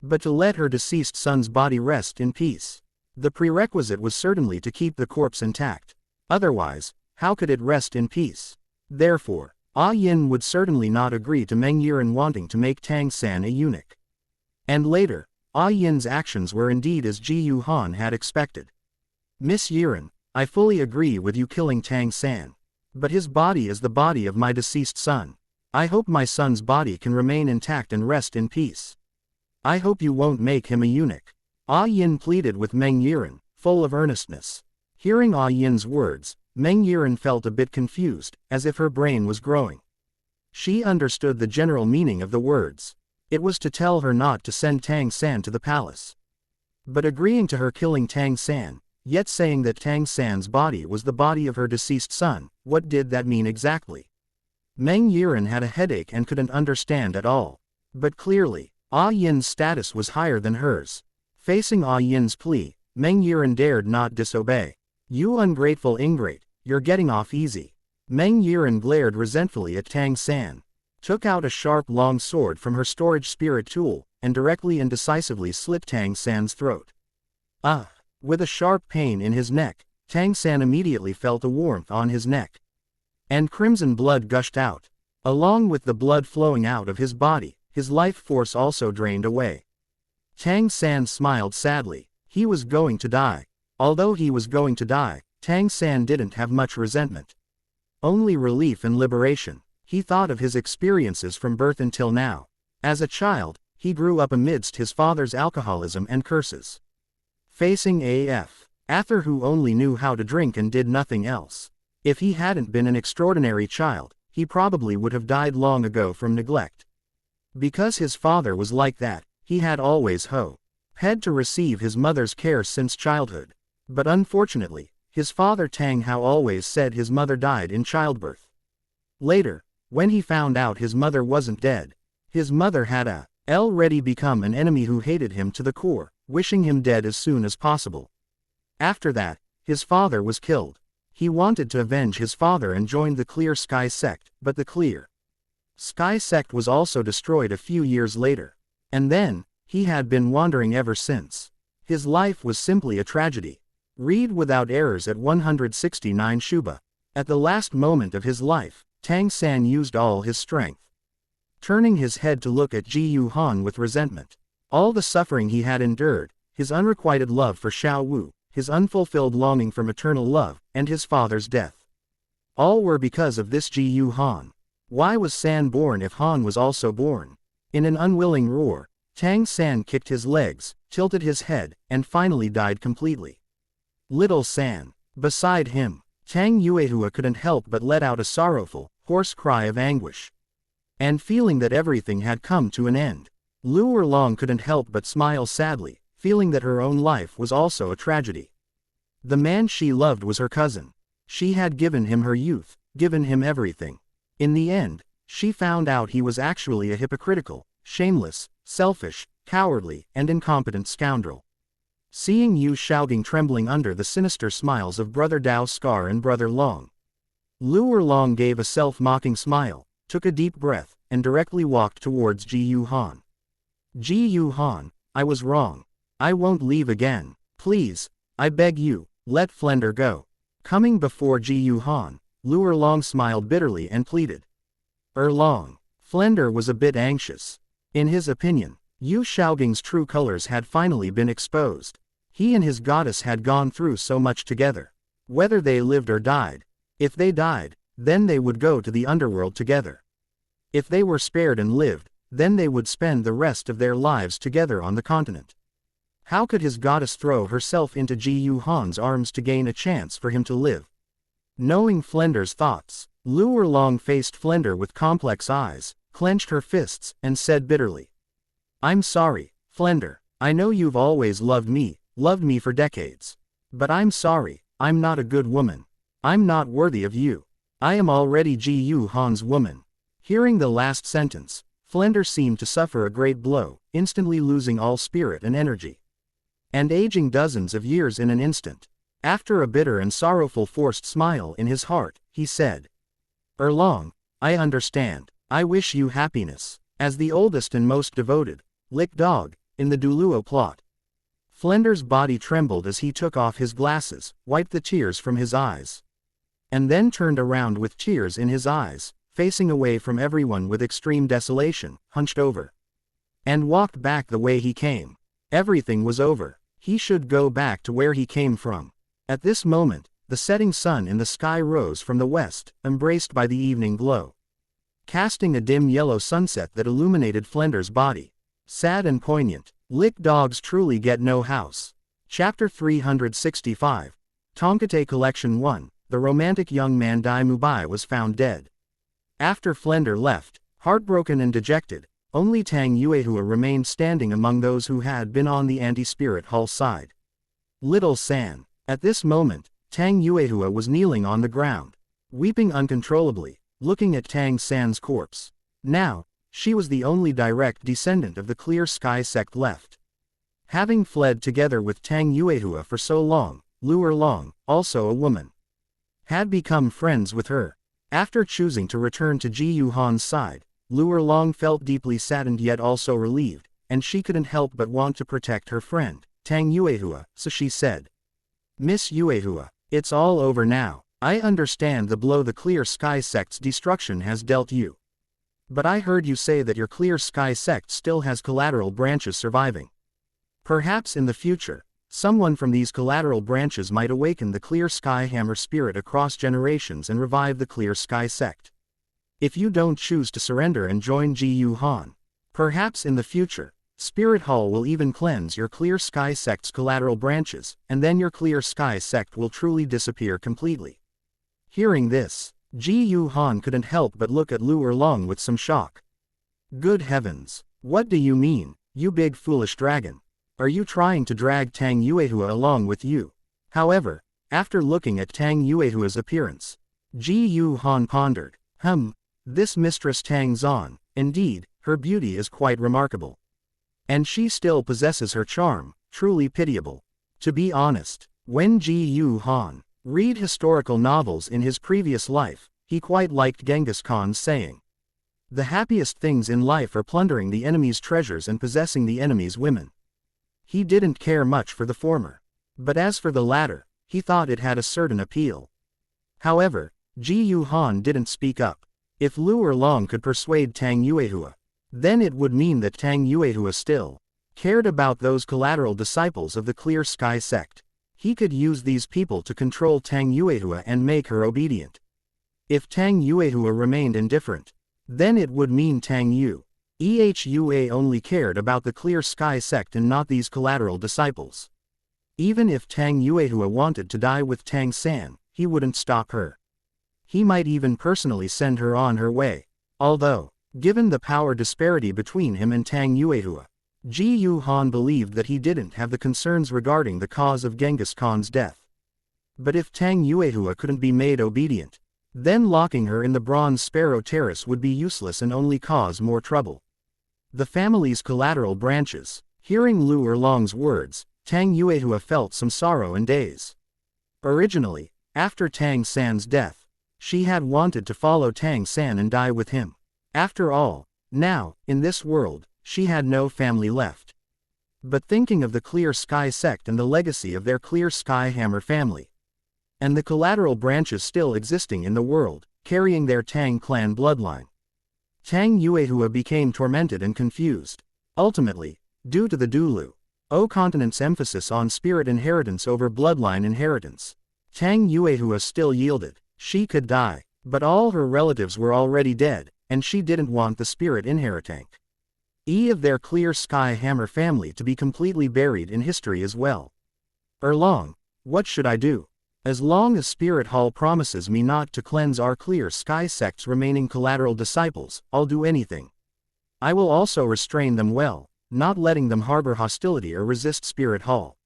But to let her deceased son's body rest in peace, the prerequisite was certainly to keep the corpse intact. Otherwise, how could it rest in peace? Therefore, Yin would certainly not agree to Meng Yiren wanting to make Tang San a eunuch. And later, Yin's actions were indeed as Jiu Han had expected. Miss Yiren, I fully agree with you killing Tang San. But his body is the body of my deceased son. I hope my son's body can remain intact and rest in peace. I hope you won't make him a eunuch. Yin pleaded with Meng Yiren, full of earnestness. Hearing Yin's words, Meng Yiren felt a bit confused, as if her brain was growing. She understood the general meaning of the words. It was to tell her not to send Tang San to the palace. But agreeing to her killing Tang San, yet saying that Tang San's body was the body of her deceased son, what did that mean exactly? Meng Yiren had a headache and couldn't understand at all. But clearly, Yin's status was higher than hers. Facing Yin's plea, Meng Yiren dared not disobey. You ungrateful ingrate, you're getting off easy. Meng Yiren glared resentfully at Tang San, took out a sharp long sword from her storage spirit tool, and directly and decisively slit Tang San's throat. With a sharp pain in his neck, Tang San immediately felt a warmth on his neck. And crimson blood gushed out. Along with the blood flowing out of his body, his life force also drained away. Tang San smiled sadly. He was going to die. Although he was going to die, Tang San didn't have much resentment. Only relief and liberation. He thought of his experiences from birth until now. As a child, he grew up amidst his father's alcoholism and curses. Facing Arthur, who only knew how to drink and did nothing else. If he hadn't been an extraordinary child, he probably would have died long ago from neglect. Because his father was like that, he had always had to receive his mother's care since childhood. But unfortunately, his father Tang Hao always said his mother died in childbirth. Later, when he found out his mother wasn't dead, his mother had already become an enemy who hated him to the core, wishing him dead as soon as possible. After that, his father was killed. He wanted to avenge his father and joined the Clear Sky sect, but the Clear Sky sect was also destroyed a few years later. And then, he had been wandering ever since. His life was simply a tragedy. Read without errors at 169 Shuba. At the last moment of his life, Tang San used all his strength. Turning his head to look at Jiu Han with resentment. All the suffering he had endured, his unrequited love for Xiao Wu, his unfulfilled longing for maternal love, and his father's death. All were because of this Jiu Han. Why was San born if Han was also born? In an unwilling roar, Tang San kicked his legs, tilted his head, and finally died completely. Little San. Beside him, Tang Yuehua couldn't help but let out a sorrowful, hoarse cry of anguish. And feeling that everything had come to an end, Lu Erlong couldn't help but smile sadly, feeling that her own life was also a tragedy. The man she loved was her cousin. She had given him her youth, given him everything. In the end, she found out he was actually a hypocritical, shameless, selfish, cowardly, and incompetent scoundrel. Seeing Yu Shaoling trembling under the sinister smiles of Brother Dao Scar and Brother Long, Lu Erlong gave a self-mocking smile, took a deep breath, and directly walked towards Jiu Han. Jiu Han, I was wrong. I won't leave again. Please, I beg you, let Flender go. Coming before Jiu Han, Lu Erlong smiled bitterly and pleaded. Erlong. Flender was a bit anxious. In his opinion, Yu Shaoging's true colors had finally been exposed. He and his goddess had gone through so much together. Whether they lived or died. If they died, then they would go to the underworld together. If they were spared and lived, then they would spend the rest of their lives together on the continent. How could his goddess throw herself into Jiu Han's arms to gain a chance for him to live? Knowing Flender's thoughts, Lu Erlong faced Flender with complex eyes, clenched her fists, and said bitterly. I'm sorry, Flender. I know you've always loved me for decades. But I'm sorry, I'm not a good woman. I'm not worthy of you. I am already Jiu Han's woman. Hearing the last sentence, Flender seemed to suffer a great blow, instantly losing all spirit and energy. And aging dozens of years in an instant. After a bitter and sorrowful forced smile in his heart, he said. Erlong, I understand. I wish you happiness. As the oldest and most devoted, lick dog, in the Duluo plot. Flender's body trembled as he took off his glasses, wiped the tears from his eyes. And then turned around with tears in his eyes, facing away from everyone with extreme desolation, hunched over. And walked back the way he came. Everything was over. He should go back to where he came from. At this moment, the setting sun in the sky rose from the west, embraced by the evening glow, casting a dim yellow sunset that illuminated Flender's body. Sad and poignant. Lick dogs truly get no house. Chapter 365. Tongkate Collection 1. The romantic young man Dai Mubai was found dead. After Flender left, heartbroken and dejected, only Tang Yuehua remained standing among those who had been on the anti-spirit hull side. Little San. At this moment, Tang Yuehua was kneeling on the ground, weeping uncontrollably, looking at Tang San's corpse. Now, she was the only direct descendant of the Clear Sky sect left. Having fled together with Tang Yuehua for so long, Lu Erlong, also a woman, had become friends with her. After choosing to return to Jiu Han's side, Lu Erlong felt deeply saddened yet also relieved, and she couldn't help but want to protect her friend, Tang Yuehua, so she said. Miss Yuehua, it's all over now. I understand the blow the Clear Sky sect's destruction has dealt you. But I heard you say that your Clear Sky sect still has collateral branches surviving. Perhaps in the future, someone from these collateral branches might awaken the Clear Sky Hammer spirit across generations and revive the Clear Sky sect. If you don't choose to surrender and join Jiu Han, perhaps in the future, Spirit Hall will even cleanse your Clear Sky sect's collateral branches, and then your Clear Sky sect will truly disappear completely. Hearing this, Jiu Han couldn't help but look at Lu Erlong with some shock. Good heavens, what do you mean, you big foolish dragon? Are you trying to drag Tang Yuehua along with you? However, after looking at Tang Yuehua's appearance, Jiu Han pondered, this Mistress Tang Zan, indeed, her beauty is quite remarkable. And she still possesses her charm, truly pitiable. To be honest, when Jiu Han read historical novels in his previous life, he quite liked Genghis Khan's saying, the happiest things in life are plundering the enemy's treasures and possessing the enemy's women. He didn't care much for the former. But as for the latter, he thought it had a certain appeal. However, Jiu Han didn't speak up. If Lu Erlong could persuade Tang Yuehua, then it would mean that Tang Yuehua still cared about those collateral disciples of the Clear Sky sect. He could use these people to control Tang Yuehua and make her obedient. If Tang Yuehua remained indifferent, then it would mean Tang Yuehua only cared about the Clear Sky sect and not these collateral disciples. Even if Tang Yuehua wanted to die with Tang San, he wouldn't stop her. He might even personally send her on her way. Although, given the power disparity between him and Tang Yuehua, Jiu Han believed that he didn't have the concerns regarding the cause of Genghis Khan's death. But if Tang Yuehua couldn't be made obedient, then locking her in the Bronze Sparrow Terrace would be useless and only cause more trouble. The family's collateral branches. Hearing Lu Erlong's words, Tang Yuehua felt some sorrow and daze. Originally, after Tang San's death, she had wanted to follow Tang San and die with him. After all, now, in this world, she had no family left. But thinking of the Clear Sky sect and the legacy of their Clear Sky Hammer family, and the collateral branches still existing in the world, carrying their Tang clan bloodline, Tang Yuehua became tormented and confused. Ultimately, due to the Duuluo continent's emphasis on spirit inheritance over bloodline inheritance, Tang Yuehua still yielded. She could die, but all her relatives were already dead, and she didn't want the spirit inheriting of their Clear Sky Hammer family to be completely buried in history as well. Erlong, what should I do? As long as Spirit Hall promises me not to cleanse our Clear Sky sect's remaining collateral disciples, I'll do anything. I will also restrain them well, not letting them harbor hostility or resist Spirit Hall.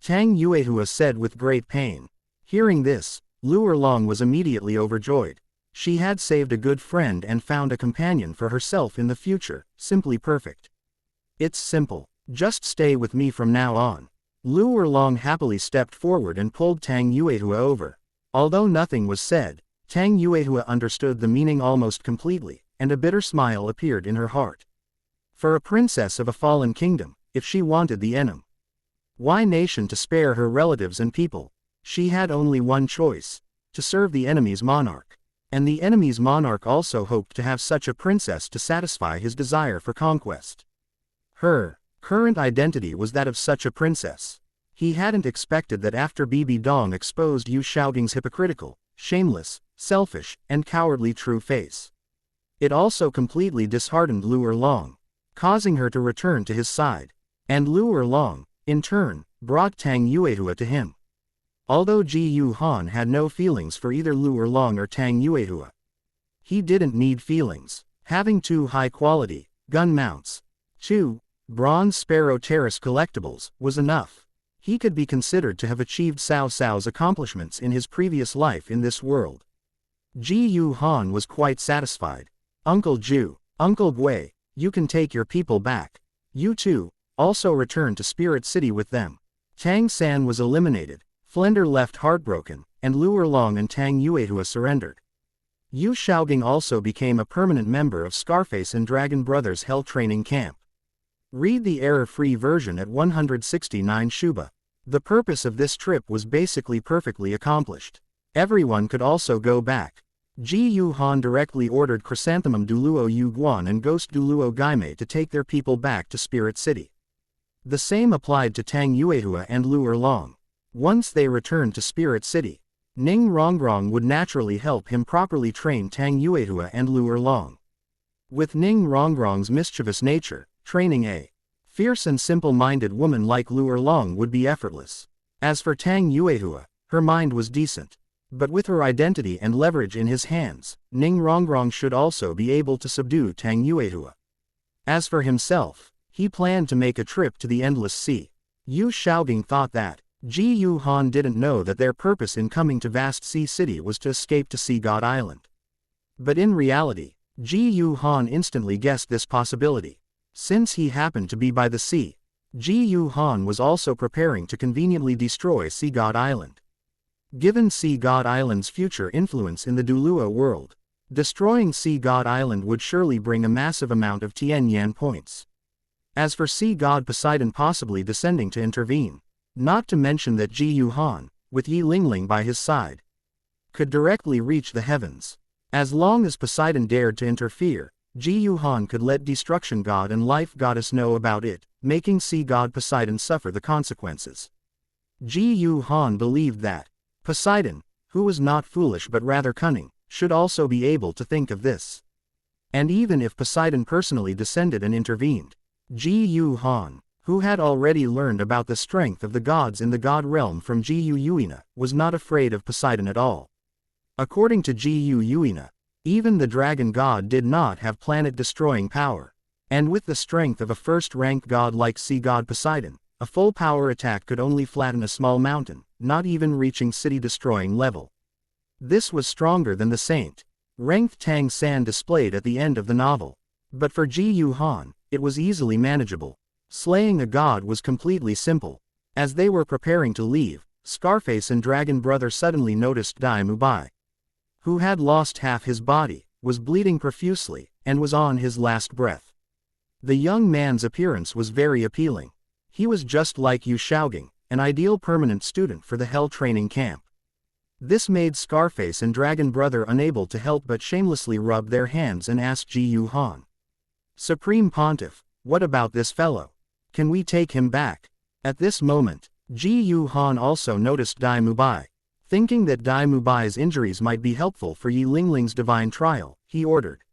Tang Yuehua said with great pain. Hearing this, Lu Erlong was immediately overjoyed. She had saved a good friend and found a companion for herself in the future, simply perfect. It's simple. Just stay with me from now on. Lu Erlong happily stepped forward and pulled Tang Yuehua over. Although nothing was said, Tang Yuehua understood the meaning almost completely, and a bitter smile appeared in her heart. For a princess of a fallen kingdom, if she wanted the why nation to spare her relatives and people, she had only one choice: to serve the enemy's monarch. And the enemy's monarch also hoped to have such a princess to satisfy his desire for conquest. Her current identity was that of such a princess. He hadn't expected that after BBDong exposed Yu Shaoting's hypocritical, shameless, selfish, and cowardly true face. It also completely disheartened Lu Erlong, causing her to return to his side. And Lu Erlong, in turn, brought Tang Yuehua to him. Although Jiu Han had no feelings for either Lu Erlong or Tang Yuehua, he didn't need feelings. Having 2 high-quality gun mounts, 2 Bronze Sparrow Terrace collectibles, was enough. He could be considered to have achieved Cao Cao's accomplishments in his previous life in this world. Jiu Han was quite satisfied. Uncle Ju, Uncle Gui, you can take your people back. You too, also return to Spirit City with them. Tang San was eliminated, Flender left heartbroken, and Lu Erlong and Tang Yuehua surrendered. Yu Shaoling also became a permanent member of Scarface and Dragon Brothers' Hell Training Camp. Read the error-free version at 169 Shuba. The purpose of this trip was basically perfectly accomplished. Everyone could also go back. Jiu Han directly ordered Chrysanthemum Duluo Yu Guan and Ghost Duluo Gaimei to take their people back to Spirit City. The same applied to Tang Yuehua and Lu Erlong. Once they returned to Spirit City, Ning Rongrong would naturally help him properly train Tang Yuehua and Lu Erlong. With Ning Rongrong's mischievous nature, training a fierce and simple-minded woman like Lu Erlong would be effortless. As for Tang Yuehua, her mind was decent. But with her identity and leverage in his hands, Ning Rongrong should also be able to subdue Tang Yuehua. As for himself, he planned to make a trip to the Endless Sea. Yu Shaoling thought that Jiu Han didn't know that their purpose in coming to Vast Sea City was to escape to Sea God Island. But in reality, Jiu Han instantly guessed this possibility. Since he happened to be by the sea, Jiu Han was also preparing to conveniently destroy Sea God Island. Given Sea God Island's future influence in the Duluo world, destroying Sea God Island would surely bring a massive amount of Tianyan points. As for Sea God Poseidon possibly descending to intervene, not to mention that Jiu Han, with Yi Lingling by his side, could directly reach the heavens. As long as Poseidon dared to interfere, Jiu Han could let Destruction God and Life Goddess know about it, making Sea God Poseidon suffer the consequences. Jiu Han believed that Poseidon, who was not foolish but rather cunning, should also be able to think of this. And even if Poseidon personally descended and intervened, Jiu Han, who had already learned about the strength of the gods in the god realm from Jiu Yuina, was not afraid of Poseidon at all. According to Jiu Yuina, even the dragon god did not have planet-destroying power. And with the strength of a first-rank god like Sea God Poseidon, a full-power attack could only flatten a small mountain, not even reaching city-destroying level. This was stronger than the saint-ranked Tang San displayed at the end of the novel. But for Jiu Han, it was easily manageable. Slaying a god was completely simple. As they were preparing to leave, Scarface and Dragon Brother suddenly noticed Dai Mubai, who had lost half his body, was bleeding profusely, and was on his last breath. The young man's appearance was very appealing. He was just like Yu Shaoling, an ideal permanent student for the Hell training camp. This made Scarface and Dragon Brother unable to help but shamelessly rub their hands and ask Jiu Han. Supreme Pontiff, what about this fellow? Can we take him back? At this moment, Jiu Han also noticed Dai Mubai. Thinking that Dai Mubai's injuries might be helpful for Yi Lingling's divine trial, he ordered.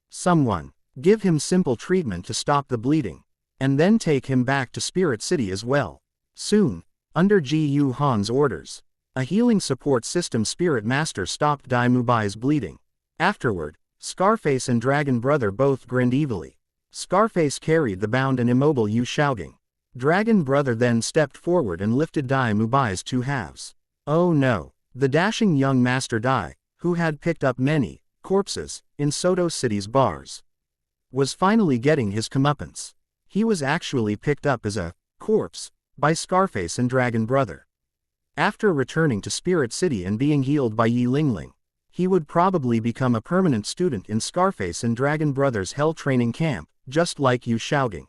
Someone, give him simple treatment to stop the bleeding, and then take him back to Spirit City as well. Soon, under Jiu Han's orders, a healing support system Spirit Master stopped Dai Mubai's bleeding. Afterward, Scarface and Dragon Brother both grinned evilly. Scarface carried the bound and immobile Yu Shaoling. Dragon Brother then stepped forward and lifted Dai Mubai's two halves. Oh no, the dashing young Master Dai, who had picked up many corpses in Soto City's bars, was finally getting his comeuppance. He was actually picked up as a corpse by Scarface and Dragon Brother. After returning to Spirit City and being healed by Yi Lingling, he would probably become a permanent student in Scarface and Dragon Brother's Hell training camp, just like Yu Shaoling,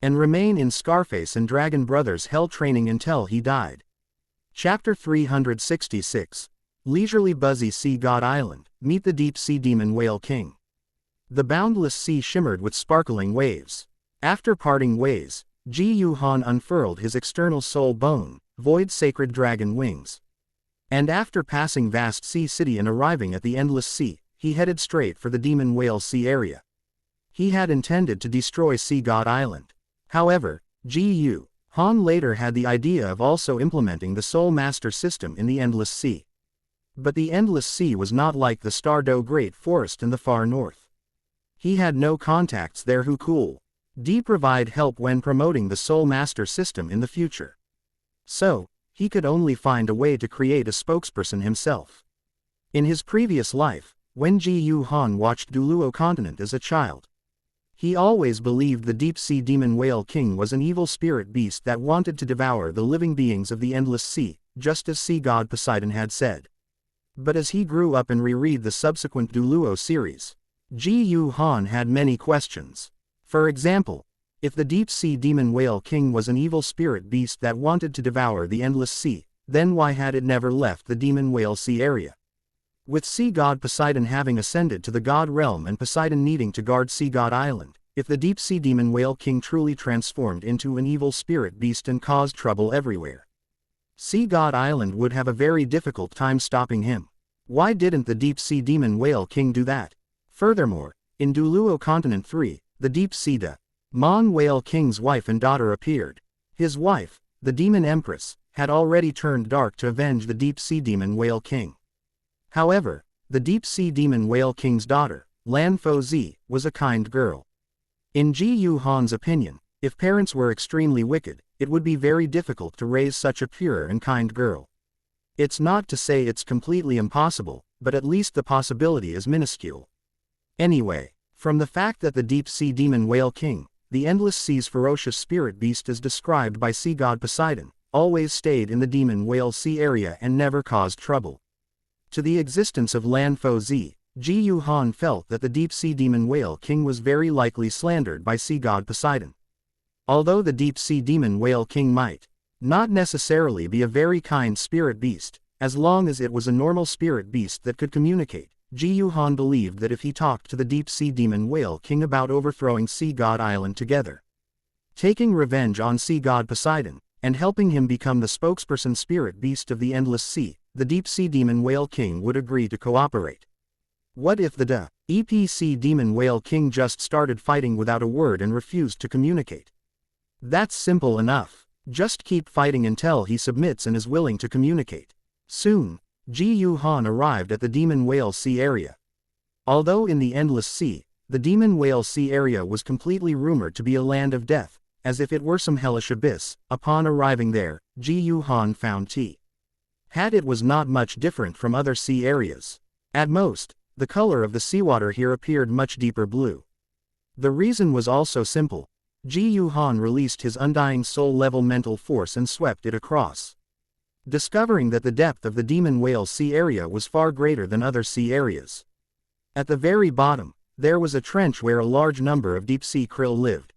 and remain in Scarface and Dragon Brother's Hell training until he died. Chapter 366. Leisurely Buzzy Sea God Island, meet the Deep Sea Demon Whale King. The boundless sea shimmered with sparkling waves. After parting ways, Jiu Han unfurled his external soul bone, void sacred dragon wings. And after passing vast sea city and arriving at the endless sea, he headed straight for the Demon Whale Sea area. He had intended to destroy Sea God Island. However, Jiu Han later had the idea of also implementing the Soul Master system in the Endless Sea. But the Endless Sea was not like the Star Luo Great Forest in the far north. He had no contacts there who could provide help when promoting the Soul Master system in the future. So, he could only find a way to create a spokesperson himself. In his previous life, when Jiu Han watched Duluo continent as a child, he always believed the deep-sea demon whale king was an evil spirit beast that wanted to devour the living beings of the endless sea, just as sea god Poseidon had said. But as he grew up and reread the subsequent Duluo series, Jiu Han had many questions. For example, if the deep-sea demon whale king was an evil spirit beast that wanted to devour the endless sea, then why had it never left the demon whale sea area? With sea god Poseidon having ascended to the god realm and Poseidon needing to guard Sea God Island, if the deep-sea demon whale king truly transformed into an evil spirit beast and caused trouble everywhere, Sea God Island would have a very difficult time stopping him. Why didn't the deep-sea demon whale king do that? Furthermore, in Duluo Continent 3, the deep-sea Mon whale king's wife and daughter appeared. His wife, the demon empress, had already turned dark to avenge the deep-sea demon whale king. However, the deep-sea demon whale king's daughter, Lan Fo Zi, was a kind girl. In Jiu Han's opinion, if parents were extremely wicked, it would be very difficult to raise such a pure and kind girl. It's not to say it's completely impossible, but at least the possibility is minuscule. Anyway, from the fact that the deep-sea demon whale king, the endless sea's ferocious spirit beast as described by sea god Poseidon, always stayed in the demon whale sea area and never caused trouble, to the existence of Lan Fo Zi, Jiu Han felt that the deep-sea demon whale king was very likely slandered by sea god Poseidon. Although the deep-sea demon whale king might not necessarily be a very kind spirit beast, as long as it was a normal spirit beast that could communicate, Jiu Han believed that if he talked to the deep-sea demon whale king about overthrowing Sea God Island together, taking revenge on sea god Poseidon, and helping him become the spokesperson spirit beast of the endless sea, the deep-sea demon whale king would agree to cooperate. What if the EPC demon whale king just started fighting without a word and refused to communicate? That's simple enough. Just keep fighting until he submits and is willing to communicate. Soon, Jiu Han arrived at the demon whale sea area. Although in the endless sea, the demon whale sea area was completely rumored to be a land of death, as if it were some hellish abyss, upon arriving there, Jiu Han found it was not much different from other sea areas. At most, the color of the seawater here appeared much deeper blue. The reason was also simple. Jiu Han released his undying soul-level mental force and swept it across, discovering that the depth of the demon whale sea area was far greater than other sea areas. At the very bottom, there was a trench where a large number of deep-sea krill lived.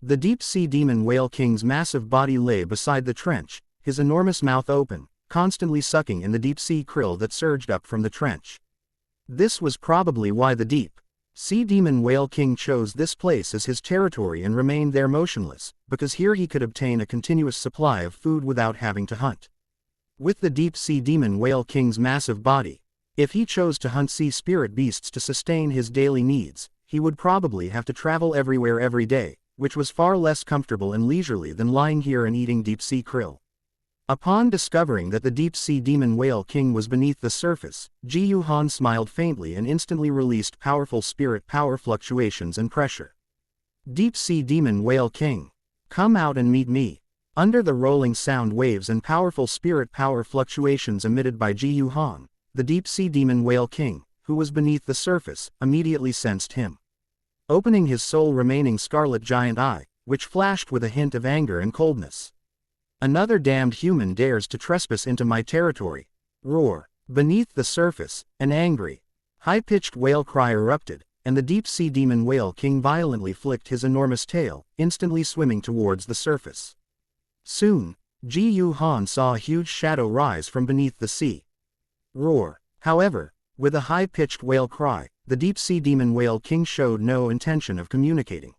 The deep-sea demon whale king's massive body lay beside the trench, his enormous mouth open, constantly sucking in the deep-sea krill that surged up from the trench. This was probably why the deep-sea demon whale king chose this place as his territory and remained there motionless, because here he could obtain a continuous supply of food without having to hunt. With the deep-sea demon whale king's massive body, if he chose to hunt sea spirit beasts to sustain his daily needs, he would probably have to travel everywhere every day, which was far less comfortable and leisurely than lying here and eating deep-sea krill. Upon discovering that the deep-sea demon whale king was beneath the surface, Jiu Han smiled faintly and instantly released powerful spirit power fluctuations and pressure. Deep-sea demon whale king, come out and meet me. Under the rolling sound waves and powerful spirit power fluctuations emitted by Jiu Han, the deep-sea demon whale king, who was beneath the surface, immediately sensed him. Opening his sole remaining scarlet giant eye, which flashed with a hint of anger and coldness. Another damned human dares to trespass into my territory. Roar. Beneath the surface, an angry, high-pitched whale cry erupted, and the deep-sea demon whale king violently flicked his enormous tail, instantly swimming towards the surface. Soon, Jiu Han saw a huge shadow rise from beneath the sea. Roar. However, with a high-pitched whale cry, the deep-sea demon whale king showed no intention of communicating.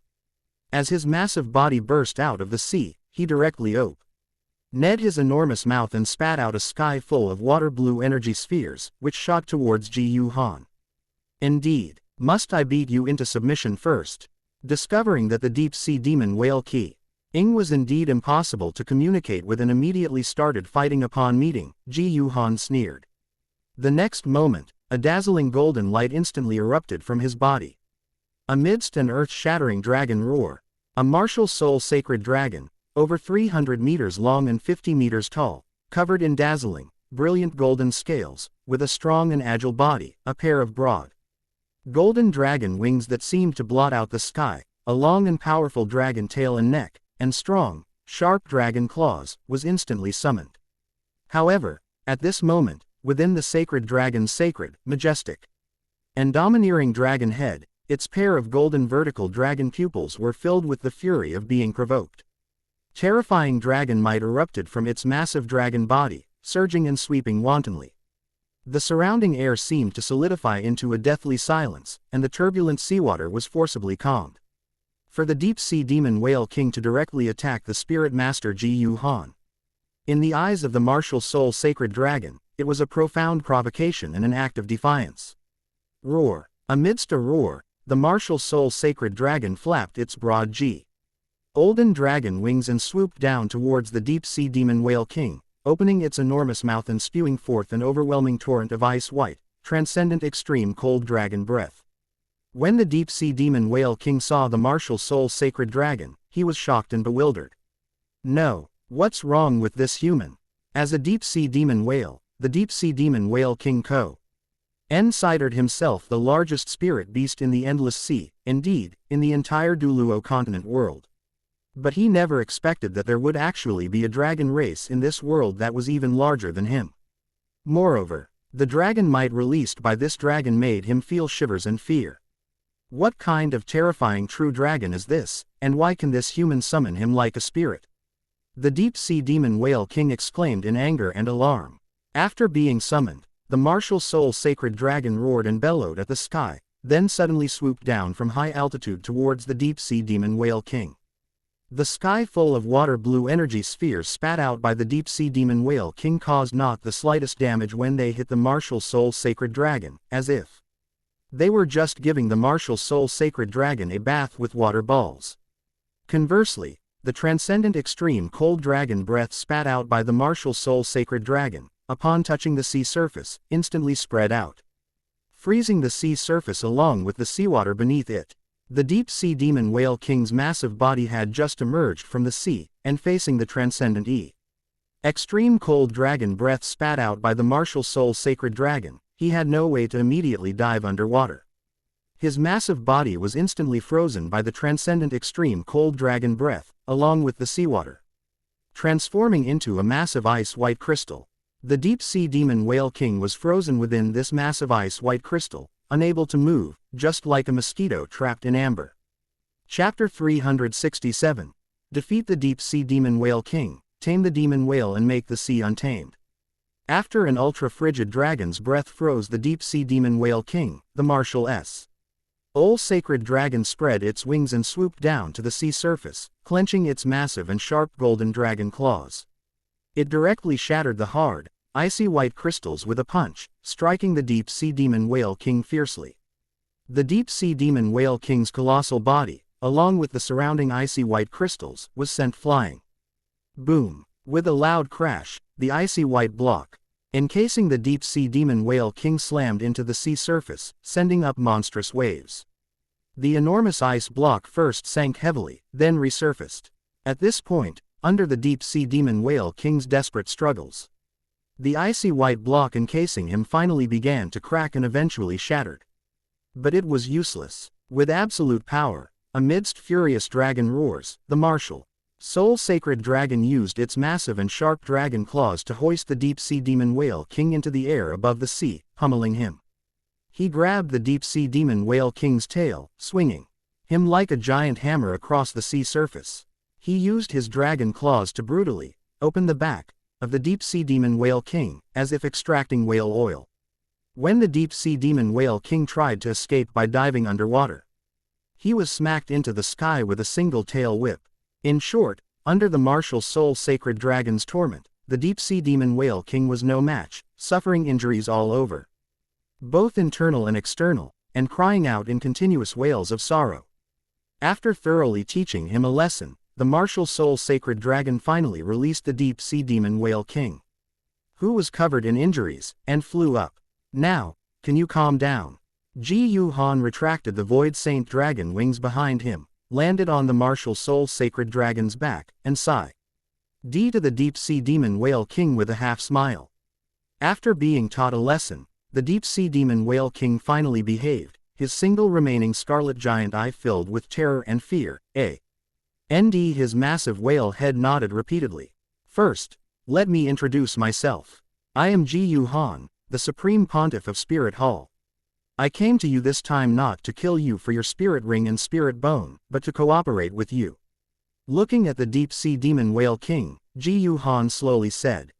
As his massive body burst out of the sea, he directly opened his enormous mouth and spat out a sky full of water-blue energy spheres, which shot towards Jiu Han. Indeed, must I beat you into submission first? Discovering that the deep-sea demon whale king was indeed impossible to communicate with and immediately started fighting upon meeting, Jiu Han sneered. The next moment, a dazzling golden light instantly erupted from his body. Amidst an earth-shattering dragon roar, a martial soul sacred dragon, over 300 meters long and 50 meters tall, covered in dazzling, brilliant golden scales, with a strong and agile body, a pair of broad, golden dragon wings that seemed to blot out the sky, a long and powerful dragon tail and neck, and strong, sharp dragon claws, was instantly summoned. However, at this moment, within the sacred dragon's sacred, majestic, and domineering dragon head, its pair of golden vertical dragon pupils were filled with the fury of being provoked. Terrifying dragon might erupted from its massive dragon body, surging and sweeping wantonly. The surrounding air seemed to solidify into a deathly silence, and the turbulent seawater was forcibly calmed. For the deep-sea demon whale king to directly attack the spirit master Jiu Han. In the eyes of the martial soul sacred dragon, it was a profound provocation and an act of defiance. Roar. Amidst a roar, the martial soul sacred dragon flapped its broad golden dragon wings and swooped down towards the deep-sea demon whale king, opening its enormous mouth and spewing forth an overwhelming torrent of ice-white, transcendent extreme cold dragon breath. When the deep-sea demon whale king saw the martial soul sacred dragon, he was shocked and bewildered. No, what's wrong with this human? As a deep-sea demon whale, the deep-sea demon whale king considered himself the largest spirit beast in the endless sea, indeed, in the entire Duluo continent world. But he never expected that there would actually be a dragon race in this world that was even larger than him. Moreover, the dragon might released by this dragon made him feel shivers and fear. What kind of terrifying true dragon is this, and why can this human summon him like a spirit? The deep-sea demon whale king exclaimed in anger and alarm. After being summoned, the martial soul sacred dragon roared and bellowed at the sky, then suddenly swooped down from high altitude towards the deep-sea demon whale king. The sky full of water-blue energy spheres spat out by the deep-sea demon whale king caused not the slightest damage when they hit the martial soul sacred dragon, as if they were just giving the martial soul sacred dragon a bath with water balls. Conversely, the transcendent extreme cold dragon breath spat out by the martial soul sacred dragon, upon touching the sea surface, instantly spread out, freezing the sea surface along with the seawater beneath it. The deep-sea demon whale king's massive body had just emerged from the sea, and facing the transcendent extreme cold dragon breath spat out by the martial soul sacred dragon, he had no way to immediately dive underwater. His massive body was instantly frozen by the transcendent extreme cold dragon breath, along with the seawater, transforming into a massive ice-white crystal. The deep-sea demon whale king was frozen within this massive ice-white crystal, unable to move, just like a mosquito trapped in amber. Chapter 367. Defeat the Deep-Sea Demon Whale King, tame the demon whale and make the sea untamed. After an ultra-frigid dragon's breath froze the Deep-Sea Demon Whale King, the martial S. Ol sacred dragon spread its wings and swooped down to the sea surface, clenching its massive and sharp golden dragon claws. It directly shattered the hard, icy white crystals with a punch, striking the Deep-Sea Demon Whale King fiercely. The Deep-Sea Demon Whale King's colossal body, along with the surrounding icy white crystals, was sent flying. Boom! With a loud crash, the icy white block encasing the Deep-Sea Demon Whale King slammed into the sea surface, sending up monstrous waves. The enormous ice block first sank heavily, then resurfaced. At this point, under the Deep-Sea Demon Whale King's desperate struggles, the icy white block encasing him finally began to crack and eventually shattered. But it was useless. With absolute power, amidst furious dragon roars, the martial Soul Sacred Dragon used its massive and sharp dragon claws to hoist the Deep-Sea Demon Whale King into the air above the sea, pummeling him. He grabbed the Deep-Sea Demon Whale King's tail, swinging him like a giant hammer across the sea surface. He used his dragon claws to brutally open the back of the Deep-Sea Demon Whale King, as if extracting whale oil. When the Deep-Sea Demon Whale King tried to escape by diving underwater, he was smacked into the sky with a single tail whip. In short, under the martial Soul Sacred Dragon's torment, the Deep-Sea Demon Whale King was no match, suffering injuries all over, both internal and external, and crying out in continuous wails of sorrow. After thoroughly teaching him a lesson, the martial Soul Sacred Dragon finally released the Deep-Sea Demon Whale King, who was covered in injuries, and flew up. Now, can you calm down? Jiu Han retracted the Void Saint Dragon wings behind him, landed on the martial Soul Sacred Dragon's back, and sighed to the Deep-Sea Demon Whale King with a half-smile. After being taught a lesson, the Deep-Sea Demon Whale King finally behaved, his single remaining scarlet giant eye filled with terror and fear. His massive whale head nodded repeatedly. First, let me introduce myself. I am Jiu Han, the Supreme Pontiff of Spirit Hall. I came to you this time not to kill you for your spirit ring and spirit bone, but to cooperate with you. Looking at the Deep-Sea Demon Whale King, Jiu Han slowly said,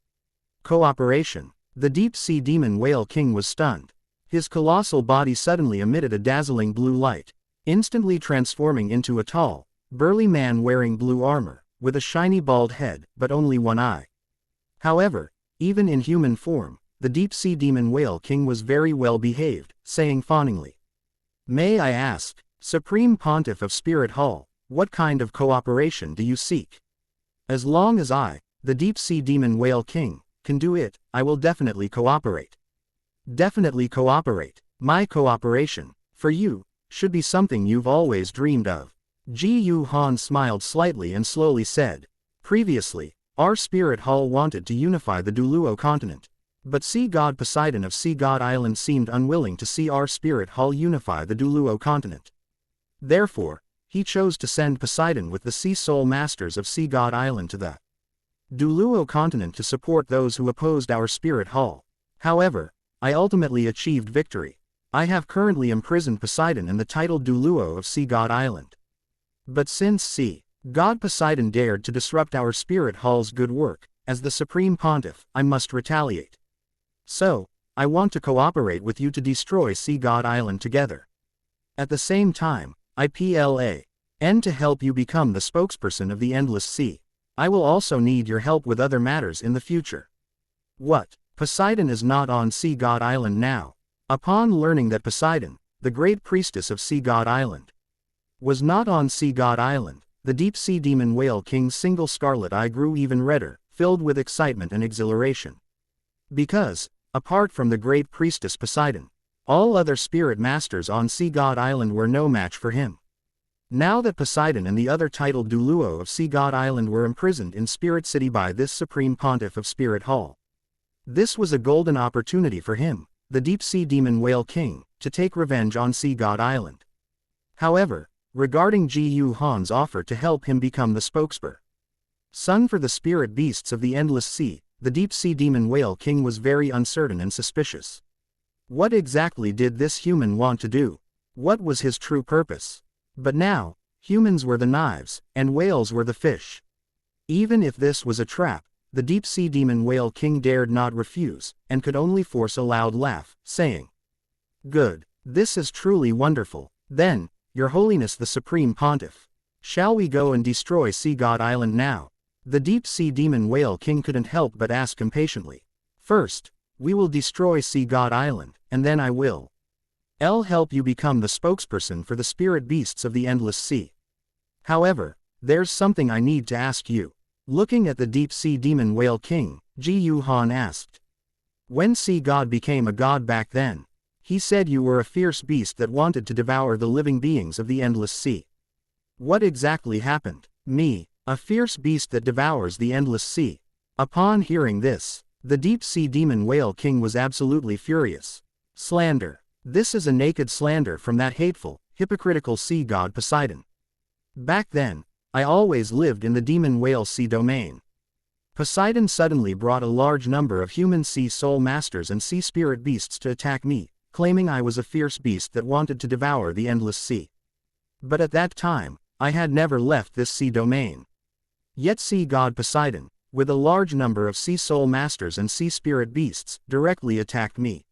"Cooperation." The Deep-Sea Demon Whale King was stunned. His colossal body suddenly emitted a dazzling blue light, instantly transforming into a tall, burly man wearing blue armor, with a shiny bald head, but only one eye. However, even in human form, the Deep-Sea Demon Whale King was very well behaved, saying fawningly, "May I ask, Supreme Pontiff of Spirit Hall, what kind of cooperation do you seek? As long as I, the Deep-Sea Demon Whale King, can do it, I will definitely cooperate." Definitely cooperate. My cooperation, for you, should be something you've always dreamed of. Jiu Han smiled slightly and slowly said, "Previously, our Spirit Hall wanted to unify the Duluo continent. But Sea God Poseidon of Sea God Island seemed unwilling to see our Spirit Hall unify the Duluo continent. Therefore, he chose to send Poseidon with the Sea Soul Masters of Sea God Island to the Duluo continent to support those who opposed our Spirit Hall. However, I ultimately achieved victory. I have currently imprisoned Poseidon in the titled Douluo of Sea God Island. But since Sea God Poseidon dared to disrupt our Spirit Hall's good work, as the Supreme Pontiff, I must retaliate. So, I want to cooperate with you to destroy Sea God Island together. At the same time, I plan to help you become the spokesperson of the Endless Sea. I will also need your help with other matters in the future." What? Poseidon is not on Sea God Island now. Upon learning that Poseidon, the great priestess of Sea God Island, was not on Sea God Island, the Deep-Sea Demon Whale King's single scarlet eye grew even redder, filled with excitement and exhilaration. Because, apart from the great priestess Poseidon, all other spirit masters on Sea God Island were no match for him. Now that Poseidon and the other titled Douluo of Sea God Island were imprisoned in Spirit City by this Supreme Pontiff of Spirit Hall, this was a golden opportunity for him, the Deep-Sea Demon Whale King, to take revenge on Sea God Island. However, regarding Jiu Han's offer to help him become the spokesperson for the spirit beasts of the Endless Sea, the Deep-Sea Demon Whale King was very uncertain and suspicious. What exactly did this human want to do? What was his true purpose? But now, humans were the knives, and whales were the fish. Even if this was a trap, the deep-sea demon whale king dared not refuse, and could only force a loud laugh, saying, "Good. This is truly wonderful. Then, Your Holiness the Supreme Pontiff, shall we go and destroy Sea God Island now?" The deep-sea demon whale king couldn't help but ask impatiently. "First, we will destroy Sea God Island, and then I will help you become the spokesperson for the spirit beasts of the endless sea. However, there's something I need to ask you." Looking at the deep-sea demon whale king, Jiu Han asked. "When Sea God became a god back then, he said you were a fierce beast that wanted to devour the living beings of the endless sea. What exactly happened?" "Me, a fierce beast that devours the endless sea." Upon hearing this, the deep-sea demon whale king was absolutely furious. "Slander. This is a naked slander from that hateful, hypocritical sea god Poseidon. Back then, I always lived in the demon whale sea domain. Poseidon suddenly brought a large number of human sea soul masters and sea spirit beasts to attack me, claiming I was a fierce beast that wanted to devour the endless sea. But at that time, I had never left this sea domain. Yet sea god Poseidon, with a large number of sea soul masters and sea spirit beasts, directly attacked me.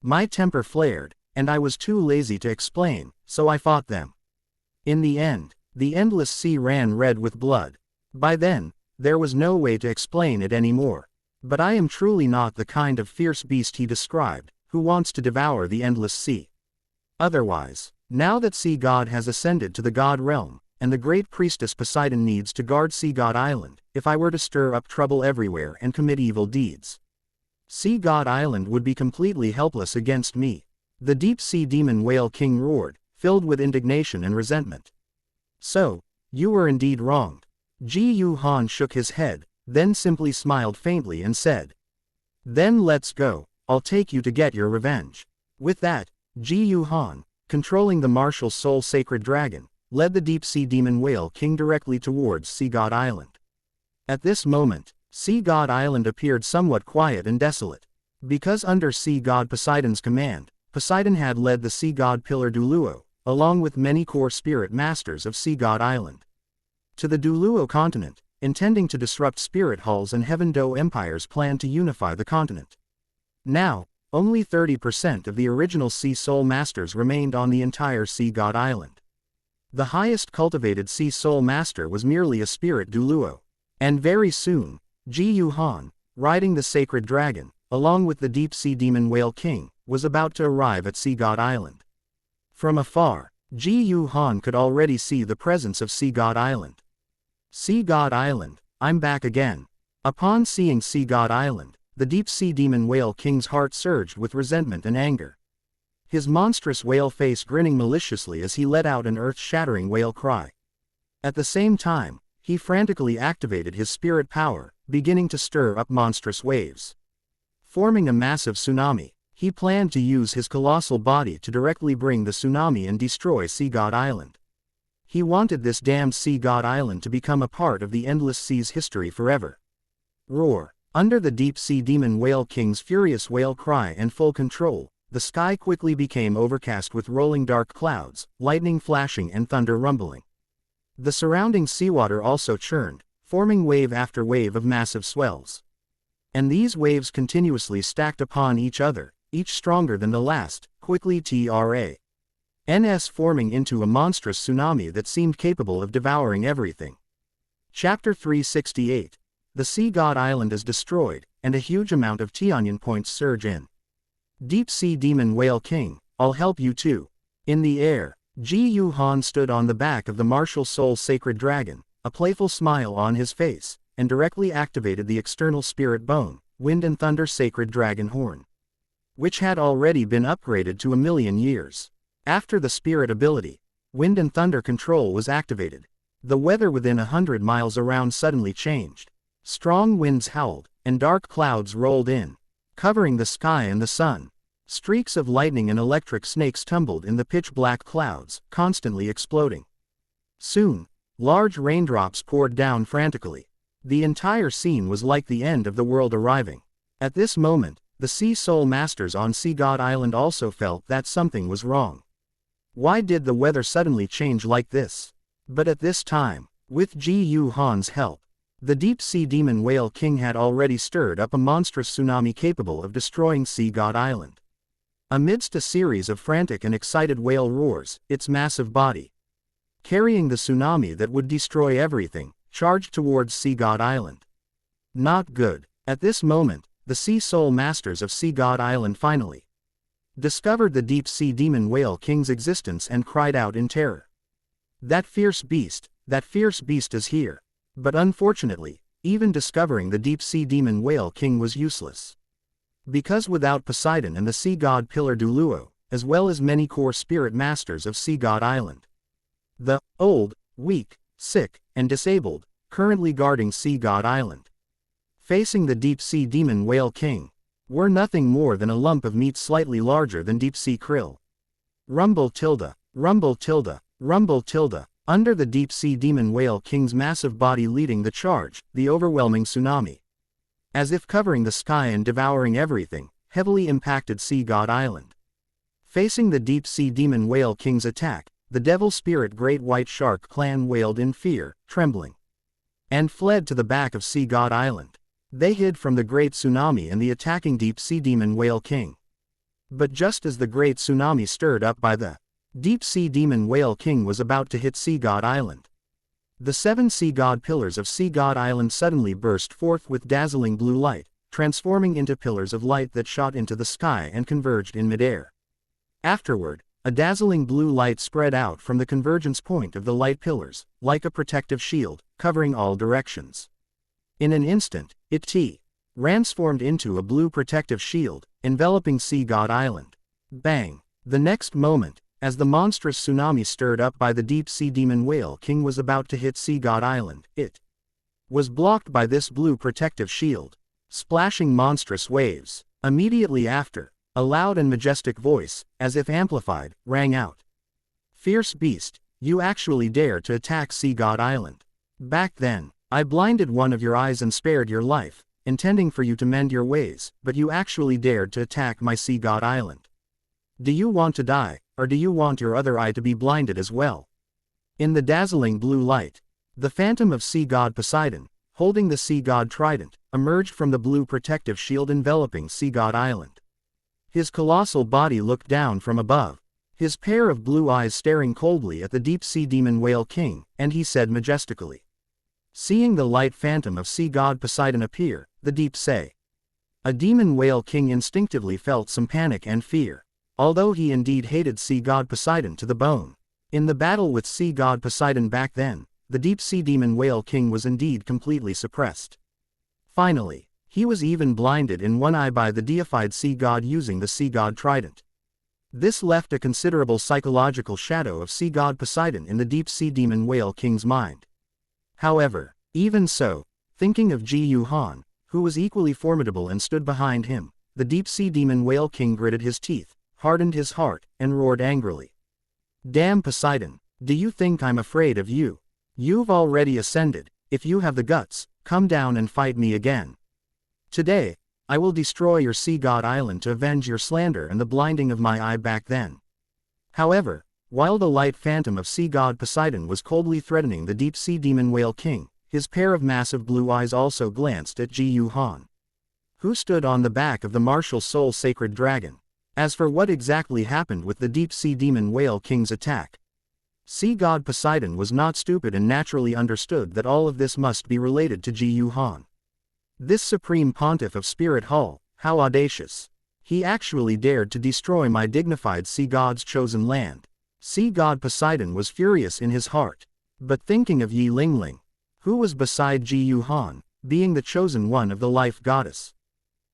My temper flared, and I was too lazy to explain, so I fought them. In the end, the endless sea ran red with blood. By then, there was no way to explain it anymore. But I am truly not the kind of fierce beast he described, who wants to devour the endless sea. Otherwise, now that Sea God has ascended to the God realm, and the great priestess Poseidon needs to guard Sea God Island, if I were to stir up trouble everywhere and commit evil deeds, Sea God Island would be completely helpless against me." The deep-sea demon whale king roared, filled with indignation and resentment. "So, you were indeed wronged." Jiu Han shook his head, then simply smiled faintly and said, "Then let's go, I'll take you to get your revenge." With that, Jiu Han, controlling the martial soul sacred dragon, led the deep-sea demon whale king directly towards Sea God Island. At this moment, Sea God Island appeared somewhat quiet and desolate. Because under Sea God Poseidon's command, Poseidon had led the Sea God pillar Douluo, along with many core spirit masters of Sea God Island, to the Duluo continent, intending to disrupt spirit halls and Heaven Do empires planned to unify the continent. Now, only 30% of the original Sea Soul Masters remained on the entire Sea God Island. The highest cultivated Sea Soul Master was merely a spirit Duluo. And very soon, Jiu Han, riding the sacred dragon, along with the deep-sea demon whale king, was about to arrive at Sea God Island. From afar, Jiu Han could already see the presence of Sea God Island. "Sea God Island, I'm back again." Upon seeing Sea God Island, the deep-sea demon whale king's heart surged with resentment and anger. His monstrous whale face grinning maliciously as he let out an earth-shattering whale cry. At the same time, he frantically activated his spirit power, beginning to stir up monstrous waves. Forming a massive tsunami, he planned to use his colossal body to directly bring the tsunami and destroy Sea God Island. He wanted this damned Sea God Island to become a part of the endless sea's history forever. Roar! Under the deep-sea demon whale king's furious whale cry and full control, the sky quickly became overcast with rolling dark clouds, lightning flashing and thunder rumbling. The surrounding seawater also churned, forming wave after wave of massive swells. And these waves continuously stacked upon each other, each stronger than the last, quickly forming into a monstrous tsunami that seemed capable of devouring everything. Chapter 368. The Sea God Island is destroyed, and a huge amount of Tianyan points surge in. Deep-sea demon whale king, I'll help you too. In the air, Jiu Han stood on the back of the martial soul sacred dragon, a playful smile on his face, and directly activated the external spirit bone, wind and thunder sacred dragon horn, which had already been upgraded to 1,000,000 years. After the spirit ability, wind and thunder control was activated. The weather within 100 miles around suddenly changed. Strong winds howled, and dark clouds rolled in, covering the sky and the sun. Streaks of lightning and electric snakes tumbled in the pitch-black clouds, constantly exploding. Soon, large raindrops poured down frantically. The entire scene was like the end of the world arriving. At this moment, the Sea Soul Masters on Sea God Island also felt that something was wrong. Why did the weather suddenly change like this? But at this time, with Jiu Han's help, the deep-sea demon whale king had already stirred up a monstrous tsunami capable of destroying Sea God Island. Amidst a series of frantic and excited whale roars, its massive body, carrying the tsunami that would destroy everything, charged towards Sea God Island. Not good. At this moment, the Sea Soul Masters of Sea God Island finally discovered the deep-sea demon whale king's existence and cried out in terror. That fierce beast is here. But unfortunately, even discovering the deep-sea demon whale king was useless. Because without Poseidon and the sea god pillar Duluo, as well as many core spirit masters of Sea God Island, the old, weak, sick, and disabled, currently guarding Sea God Island, facing the deep-sea demon whale king, were nothing more than a lump of meat slightly larger than deep-sea krill. Rumble tilde, rumble tilde, rumble tilde. Under the deep-sea demon whale king's massive body leading the charge, the overwhelming tsunami, as if covering the sky and devouring everything, heavily impacted Sea God Island. Facing the deep-sea demon whale king's attack, the devil spirit great white shark clan wailed in fear, trembling, and fled to the back of Sea God Island. They hid from the great tsunami and the attacking deep-sea demon whale king. But just as the great tsunami stirred up by the deep-sea demon whale king was about to hit Sea God Island, the 7 sea god pillars of Sea God Island suddenly burst forth with dazzling blue light, transforming into pillars of light that shot into the sky and converged in midair. Afterward, a dazzling blue light spread out from the convergence point of the light pillars, like a protective shield, covering all directions. In an instant, it transformed into a blue protective shield, enveloping Sea God Island. Bang! The next moment, as the monstrous tsunami stirred up by the deep-sea demon whale king was about to hit Sea God Island, it was blocked by this blue protective shield, splashing monstrous waves. Immediately after, a loud and majestic voice, as if amplified, rang out. "Fierce beast, you actually dare to attack Sea God Island. Back then, I blinded one of your eyes and spared your life, intending for you to mend your ways, but you actually dared to attack my Sea God Island. Do you want to die, or do you want your other eye to be blinded as well?" In the dazzling blue light, the phantom of Sea God Poseidon, holding the Sea God Trident, emerged from the blue protective shield enveloping Sea God Island. His colossal body looked down from above, his pair of blue eyes staring coldly at the deep-sea demon whale king, and he said majestically. Seeing the light phantom of Sea God Poseidon appear, the deep-sea demon whale king instinctively felt some panic and fear, although he indeed hated Sea God Poseidon to the bone. In the battle with Sea God Poseidon back then, the deep-sea demon whale king was indeed completely suppressed. Finally, he was even blinded in one eye by the deified sea god using the Sea God Trident. This left a considerable psychological shadow of Sea God Poseidon in the deep-sea demon whale king's mind. However, even so, thinking of Jiu Han, who was equally formidable and stood behind him, the deep-sea demon whale king gritted his teeth, hardened his heart, and roared angrily. "Damn Poseidon, do you think I'm afraid of you? You've already ascended. If you have the guts, come down and fight me again. Today, I will destroy your Sea God Island to avenge your slander and the blinding of my eye back then." However, while the light phantom of Sea God Poseidon was coldly threatening the deep-sea demon whale king, his pair of massive blue eyes also glanced at Jiu Han, who stood on the back of the martial soul sacred dragon. As for what exactly happened with the deep-sea demon whale king's attack, Sea God Poseidon was not stupid and naturally understood that all of this must be related to Jiu Han. This supreme pontiff of Spirit Hall, how audacious! He actually dared to destroy my dignified sea god's chosen land. Sea God Poseidon was furious in his heart. But thinking of Lingling, who was beside Jiu Han, being the chosen one of the life goddess,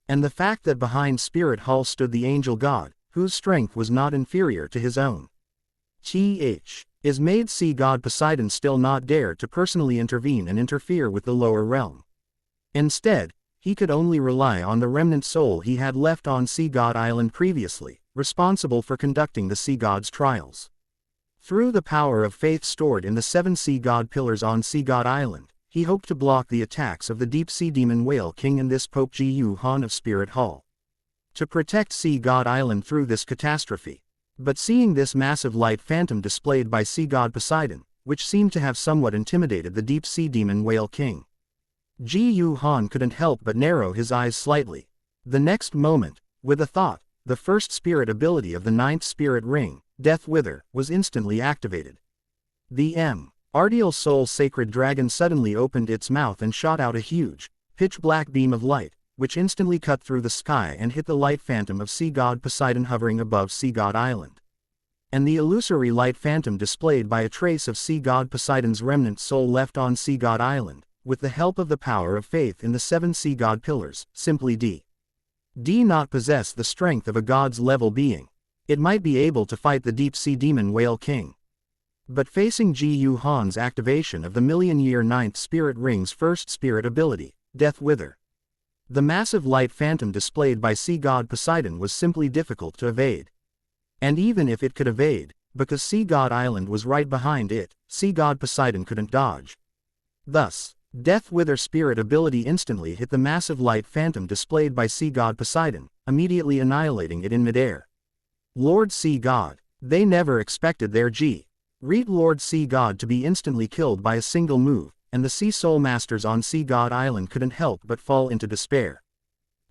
and the fact that behind Spirit Hall stood the angel god, whose strength was not inferior to his own, is made Sea God Poseidon still not dare to personally intervene and interfere with the lower realm. Instead, he could only rely on the remnant soul he had left on Sea God Island previously, responsible for conducting the sea god's trials. Through the power of faith stored in the 7 sea god pillars on Sea God Island, he hoped to block the attacks of the deep-sea demon whale king and this Pope Jiu Han of Spirit Hall. to protect Sea God Island through this catastrophe. But seeing this massive light phantom displayed by sea god Poseidon, which seemed to have somewhat intimidated the deep sea demon whale king, Jiu Han couldn't help but narrow his eyes slightly. The next moment, with a thought, the first spirit ability of the ninth spirit ring, Death Wither, was instantly activated. The Artial Soul Sacred Dragon suddenly opened its mouth and shot out a huge, pitch-black beam of light, which instantly cut through the sky and hit the light phantom of sea god Poseidon hovering above Sea God Island. And the illusory light phantom displayed by a trace of sea god Poseidon's remnant soul left on Sea God Island, with the help of the power of faith in the 7 sea god pillars, simply D not possess the strength of a god's level being. It might be able to fight the deep sea demon whale king. But facing Jiu Han's activation of the million-year 9th spirit ring's first spirit ability, Death Wither, the massive light phantom displayed by sea god Poseidon was simply difficult to evade. And even if it could evade, because Sea God Island was right behind it, sea god Poseidon couldn't dodge. Thus, Death Wither spirit ability instantly hit the massive light phantom displayed by sea god Poseidon, immediately annihilating it in midair. Lord Sea God, they never expected their Lord Sea God to be instantly killed by a single move, and the Sea Soul Masters on Sea God Island couldn't help but fall into despair.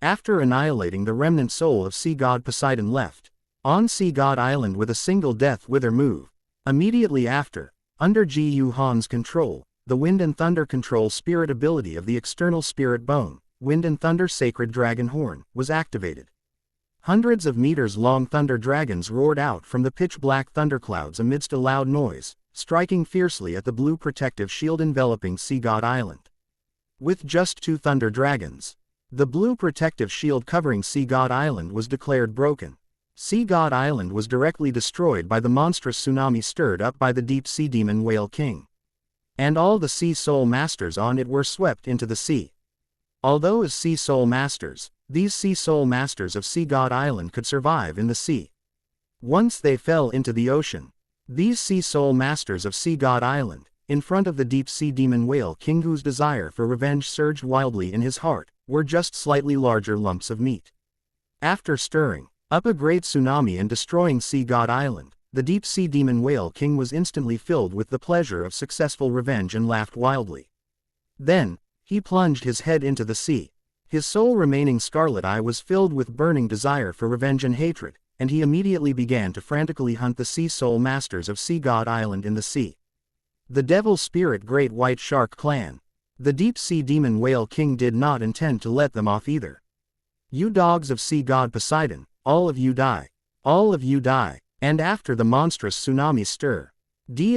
After annihilating the remnant soul of Sea God Poseidon left on Sea God Island with a single Death Wither move, immediately after, under Jiu Han's control, the Wind and Thunder control spirit ability of the external spirit bone, Wind and Thunder Sacred Dragon Horn, was activated. Hundreds of meters long thunder dragons roared out from the pitch-black thunderclouds amidst a loud noise, striking fiercely at the blue protective shield enveloping Sea God Island. With just 2 thunder dragons, the blue protective shield covering Sea God Island was declared broken. Sea God Island was directly destroyed by the monstrous tsunami stirred up by the deep sea demon whale king. And all the Sea Soul Masters on it were swept into the sea. Although as Sea Soul Masters, these Sea Soul Masters of Sea God Island could survive in the sea. Once they fell into the ocean, these Sea Soul Masters of Sea God Island, in front of the deep sea demon whale king whose desire for revenge surged wildly in his heart, were just slightly larger lumps of meat. After stirring up a great tsunami and destroying Sea God Island, the deep sea demon whale king was instantly filled with the pleasure of successful revenge and laughed wildly. Then, he plunged his head into the sea. His sole remaining scarlet eye was filled with burning desire for revenge and hatred, and he immediately began to frantically hunt the Sea Soul Masters of Sea God Island in the sea. The Devil Spirit Great White Shark Clan. The deep sea demon whale king did not intend to let them off either. You dogs of Sea God Poseidon, all of you die. All of you die. And after the monstrous tsunami stir,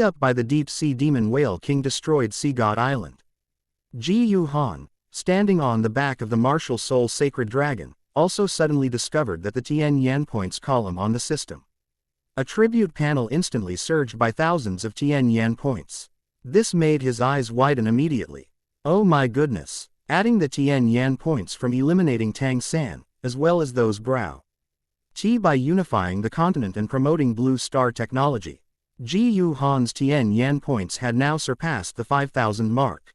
up by the deep sea demon whale king destroyed Sea God Island. Jiu Han, standing on the back of the martial soul sacred dragon, also suddenly discovered that the Tian Yan points column on the system. A tribute panel instantly surged by thousands of Tian Yan points. This made his eyes widen immediately. Oh my goodness! Adding the Tian Yan points from eliminating Tang Chen, as well as those Brow T by unifying the continent and promoting Blue Star technology. Jiu Han's Tian Yan points had now surpassed the 5,000 mark.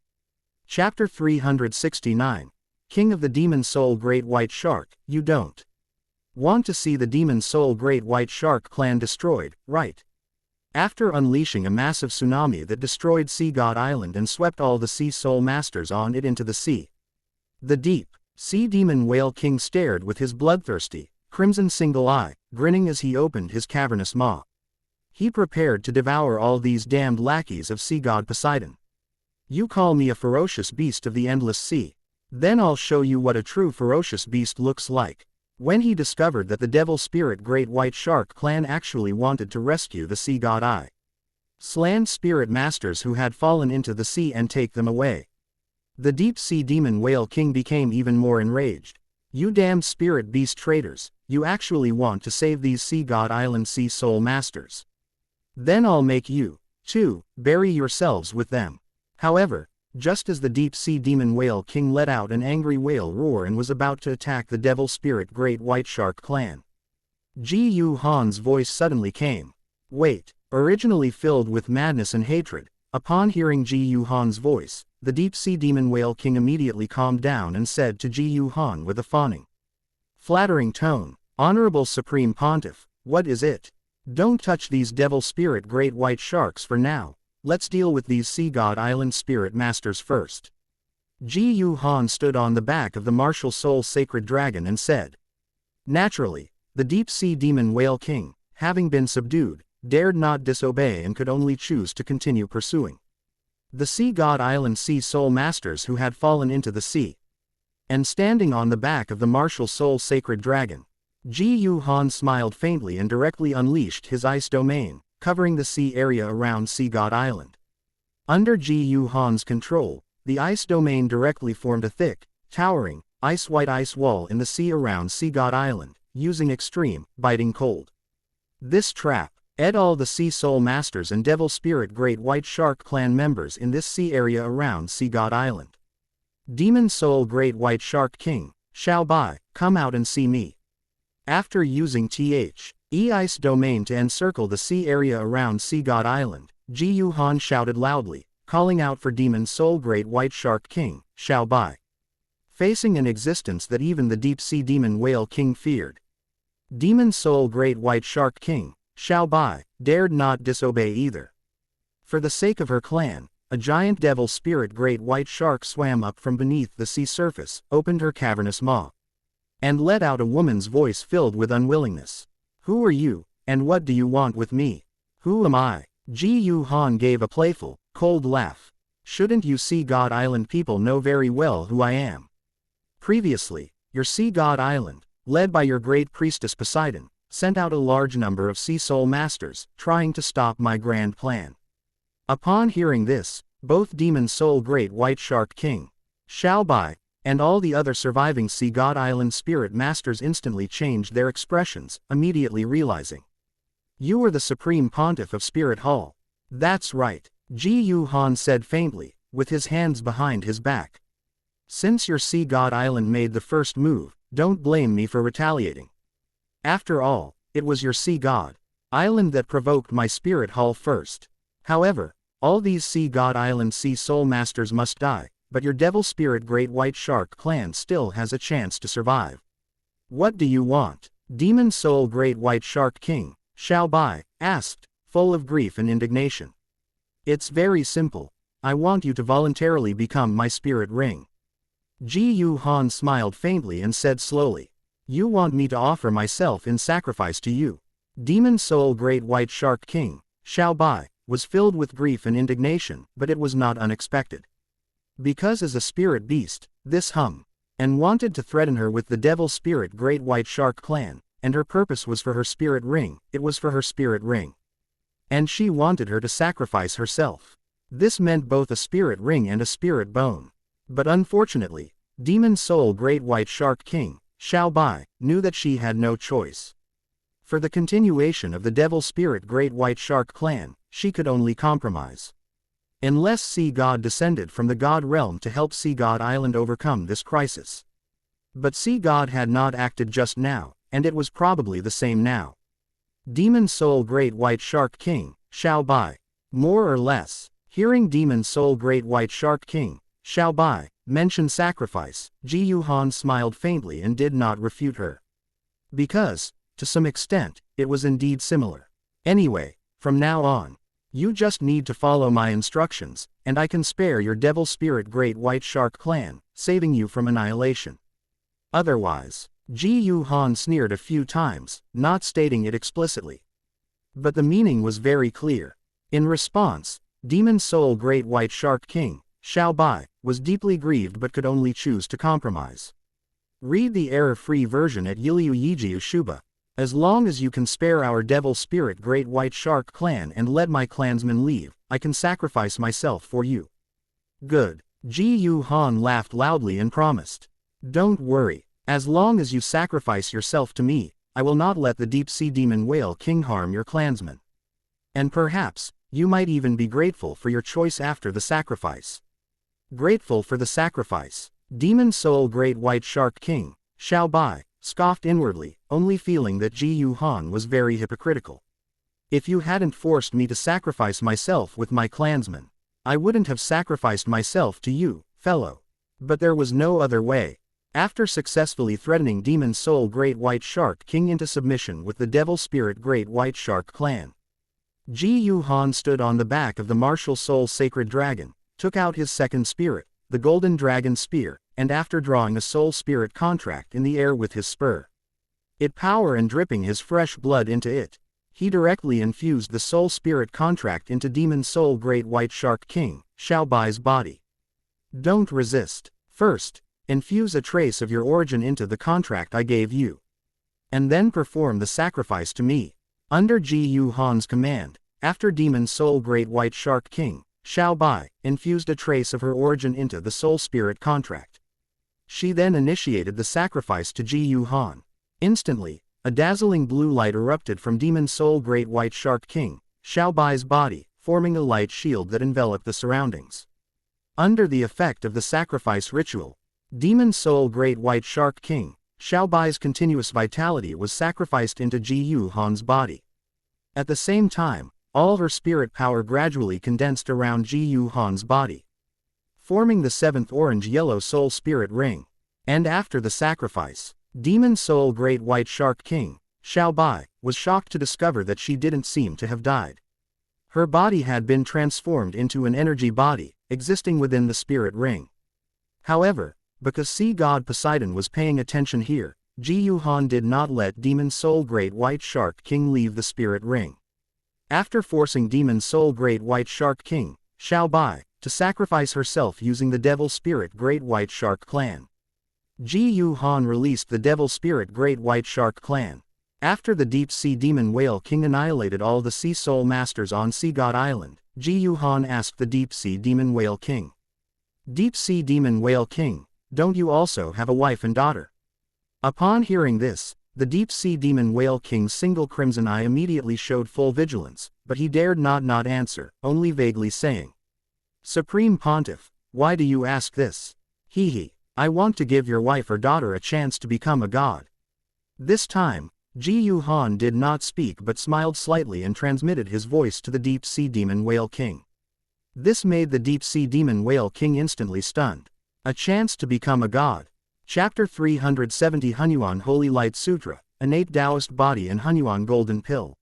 Chapter 369. King of the Demon Soul Great White Shark, you don't want to see the Demon Soul Great White Shark clan destroyed, right? After unleashing a massive tsunami that destroyed Sea God Island and swept all the Sea Soul Masters on it into the sea, the deep sea demon whale king stared with his bloodthirsty, crimson single eye, grinning as he opened his cavernous maw. He prepared to devour all these damned lackeys of Sea God Poseidon. You call me a ferocious beast of the endless sea? Then I'll show you what a true ferocious beast looks like. When he discovered that the Devil Spirit Great White Shark clan actually wanted to rescue the Sea God Island Spirit Masters who had fallen into the sea and take them away, the Deep Sea Demon Whale King became even more enraged. You damned spirit beast traitors, you actually want to save these Sea God Island Sea Soul Masters? Then I'll make you, too, bury yourselves with them. However, just as the Deep Sea Demon Whale King let out an angry whale roar and was about to attack the Devil Spirit Great White Shark clan, Jiu Han's voice suddenly came. Wait, originally filled with madness and hatred, upon hearing Jiu Han's voice, the Deep Sea Demon Whale King immediately calmed down and said to Jiu Han with a fawning Flattering tone. Honorable Supreme Pontiff, what is it? Don't touch these devil spirit great white sharks for now. Let's deal with these sea god island spirit masters first. Jiu Han stood on the back of the martial soul sacred dragon and said. Naturally, the deep sea demon whale king, having been subdued, dared not disobey and could only choose to continue pursuing the sea god island sea soul masters who had fallen into the sea. And standing on the back of the martial soul sacred dragon, Jiu Han smiled faintly and directly unleashed his ice domain, covering the sea area around Sea God Island. Under Jiu Han's control, the ice domain directly formed a thick, towering, ice-white ice wall in the sea around Sea God Island, using extreme, biting cold. This trap, ed all the Sea Soul Masters and Devil Spirit Great White Shark clan members in this sea area around Sea God Island. Demon Soul Great White Shark King, Shao Bai, come out and see me. After using Ice domain to encircle the sea area around Sea God Island, Jiu Han shouted loudly, calling out for Demon Soul Great White Shark King, Shao Bai. Facing an existence that even the Deep Sea Demon Whale King feared. Demon Soul Great White Shark King, Shao Bai, dared not disobey either. For the sake of her clan, a giant devil spirit great white shark swam up from beneath the sea surface, opened her cavernous maw, and let out a woman's voice filled with unwillingness. Who are you, and what do you want with me? Who am I? Jiu Han gave a playful, cold laugh. Shouldn't you Sea God Island people know very well who I am? Previously, your Sea God Island, led by your great priestess Poseidon, sent out a large number of Sea Soul Masters, trying to stop my grand plan. Upon hearing this, both Demon Soul Great White Shark King, Shao Bai, and all the other surviving Sea God Island Spirit Masters instantly changed their expressions, immediately realizing. You are the Supreme Pontiff of Spirit Hall. That's right, Jiu Han said faintly, with his hands behind his back. Since your Sea God Island made the first move, don't blame me for retaliating. After all, it was your Sea God Island that provoked my Spirit Hall first. However, all these Sea God Island Sea Soul Masters must die, but your Devil Spirit Great White Shark clan still has a chance to survive. What do you want? Demon Soul Great White Shark King, Shao Bai, asked, full of grief and indignation. It's very simple. I want you to voluntarily become my spirit ring. Jiu Han smiled faintly and said slowly. You want me to offer myself in sacrifice to you? Demon Soul Great White Shark King, Shao Bai, was filled with grief and indignation, but it was not unexpected. Because as a spirit beast, this and wanted to threaten her with the Devil Spirit Great White Shark clan, and her purpose was for her spirit ring, it was for her spirit ring. And she wanted her to sacrifice herself. This meant both a spirit ring and a spirit bone. But unfortunately, Demon Soul Great White Shark King, Shao Bai, knew that she had no choice. For the continuation of the Devil Spirit Great White Shark clan, she could only compromise. Unless Sea God descended from the God realm to help Sea God Island overcome this crisis. But Sea God had not acted just now, and it was probably the same now. Demon Soul Great White Shark King, Shao Bai. More or less, hearing Demon Soul Great White Shark King, Shao Bai, mention sacrifice, Jiu Han smiled faintly and did not refute her. Because, to some extent, it was indeed similar. Anyway, from now on, you just need to follow my instructions, and I can spare your Devil Spirit Great White Shark clan, saving you from annihilation. Otherwise, Jiu Han sneered a few times, not stating it explicitly. But the meaning was very clear. In response, Demon Soul Great White Shark King, Shao Bai, was deeply grieved but could only choose to compromise. Read the error-free version at Yiliu Yijiu Shuba. As long as you can spare our Devil Spirit Great White Shark clan and let my clansmen leave, I can sacrifice myself for you. Good. Jiu Han laughed loudly and promised. Don't worry, as long as you sacrifice yourself to me, I will not let the Deep Sea Demon Whale King harm your clansmen. And perhaps, you might even be grateful for your choice after the sacrifice. Grateful for the sacrifice. Demon Soul Great White Shark King, Shao Bai, scoffed inwardly, only feeling that Jiu Han was very hypocritical. If you hadn't forced me to sacrifice myself with my clansmen, I wouldn't have sacrificed myself to you, fellow. But there was no other way. After successfully threatening Demon Soul Great White Shark King into submission with the Devil Spirit Great White Shark Clan, Jiu Han stood on the back of the martial soul sacred dragon, took out his second spirit, the Golden Dragon Spear, and after drawing a soul spirit contract in the air with his spur, it power and dripping his fresh blood into it, he directly infused the soul spirit contract into Demon Soul Great White Shark King, Xiao Bai's body. Don't resist. First, infuse a trace of your origin into the contract I gave you, and then perform the sacrifice to me. Under Jiu Han's command, after Demon Soul Great White Shark King, Xiao Bai, infused a trace of her origin into the soul spirit contract. She then initiated the sacrifice to Jiu Han. Instantly, a dazzling blue light erupted from Demon Soul Great White Shark King, Xiao Bai's body, forming a light shield that enveloped the surroundings. Under the effect of the sacrifice ritual, Demon Soul Great White Shark King, Xiao Bai's continuous vitality was sacrificed into Jiu Han's body. At the same time, all her spirit power gradually condensed around Jiu Han's body, forming the seventh orange-yellow soul spirit ring. And after the sacrifice, Demon Soul Great White Shark King, Xiao Bai, was shocked to discover that she didn't seem to have died. Her body had been transformed into an energy body, existing within the spirit ring. However, because sea god Poseidon was paying attention here, Jiu Han did not let Demon Soul Great White Shark King leave the spirit ring. After forcing Demon Soul Great White Shark King, Xiao Bai, to sacrifice herself using the Devil Spirit Great White Shark Clan, Jiu Han released the Devil Spirit Great White Shark Clan. After the Deep Sea Demon Whale King annihilated all the Sea Soul Masters on Sea God Island, Jiu Han asked the Deep Sea Demon Whale King, "Deep Sea Demon Whale King, don't you also have a wife and daughter?" Upon hearing this, the Deep Sea Demon Whale King's single crimson eye immediately showed full vigilance, but he dared not answer, only vaguely saying, "Supreme Pontiff, why do you ask this? I want to give your wife or daughter a chance to become a god." This time, Jiu Han did not speak but smiled slightly and transmitted his voice to the Deep Sea Demon Whale King. This made the Deep Sea Demon Whale King instantly stunned. A chance to become a god. Chapter 370 Hunyuan Holy Light Sutra, Innate Taoist Body and Hunyuan Golden Pill.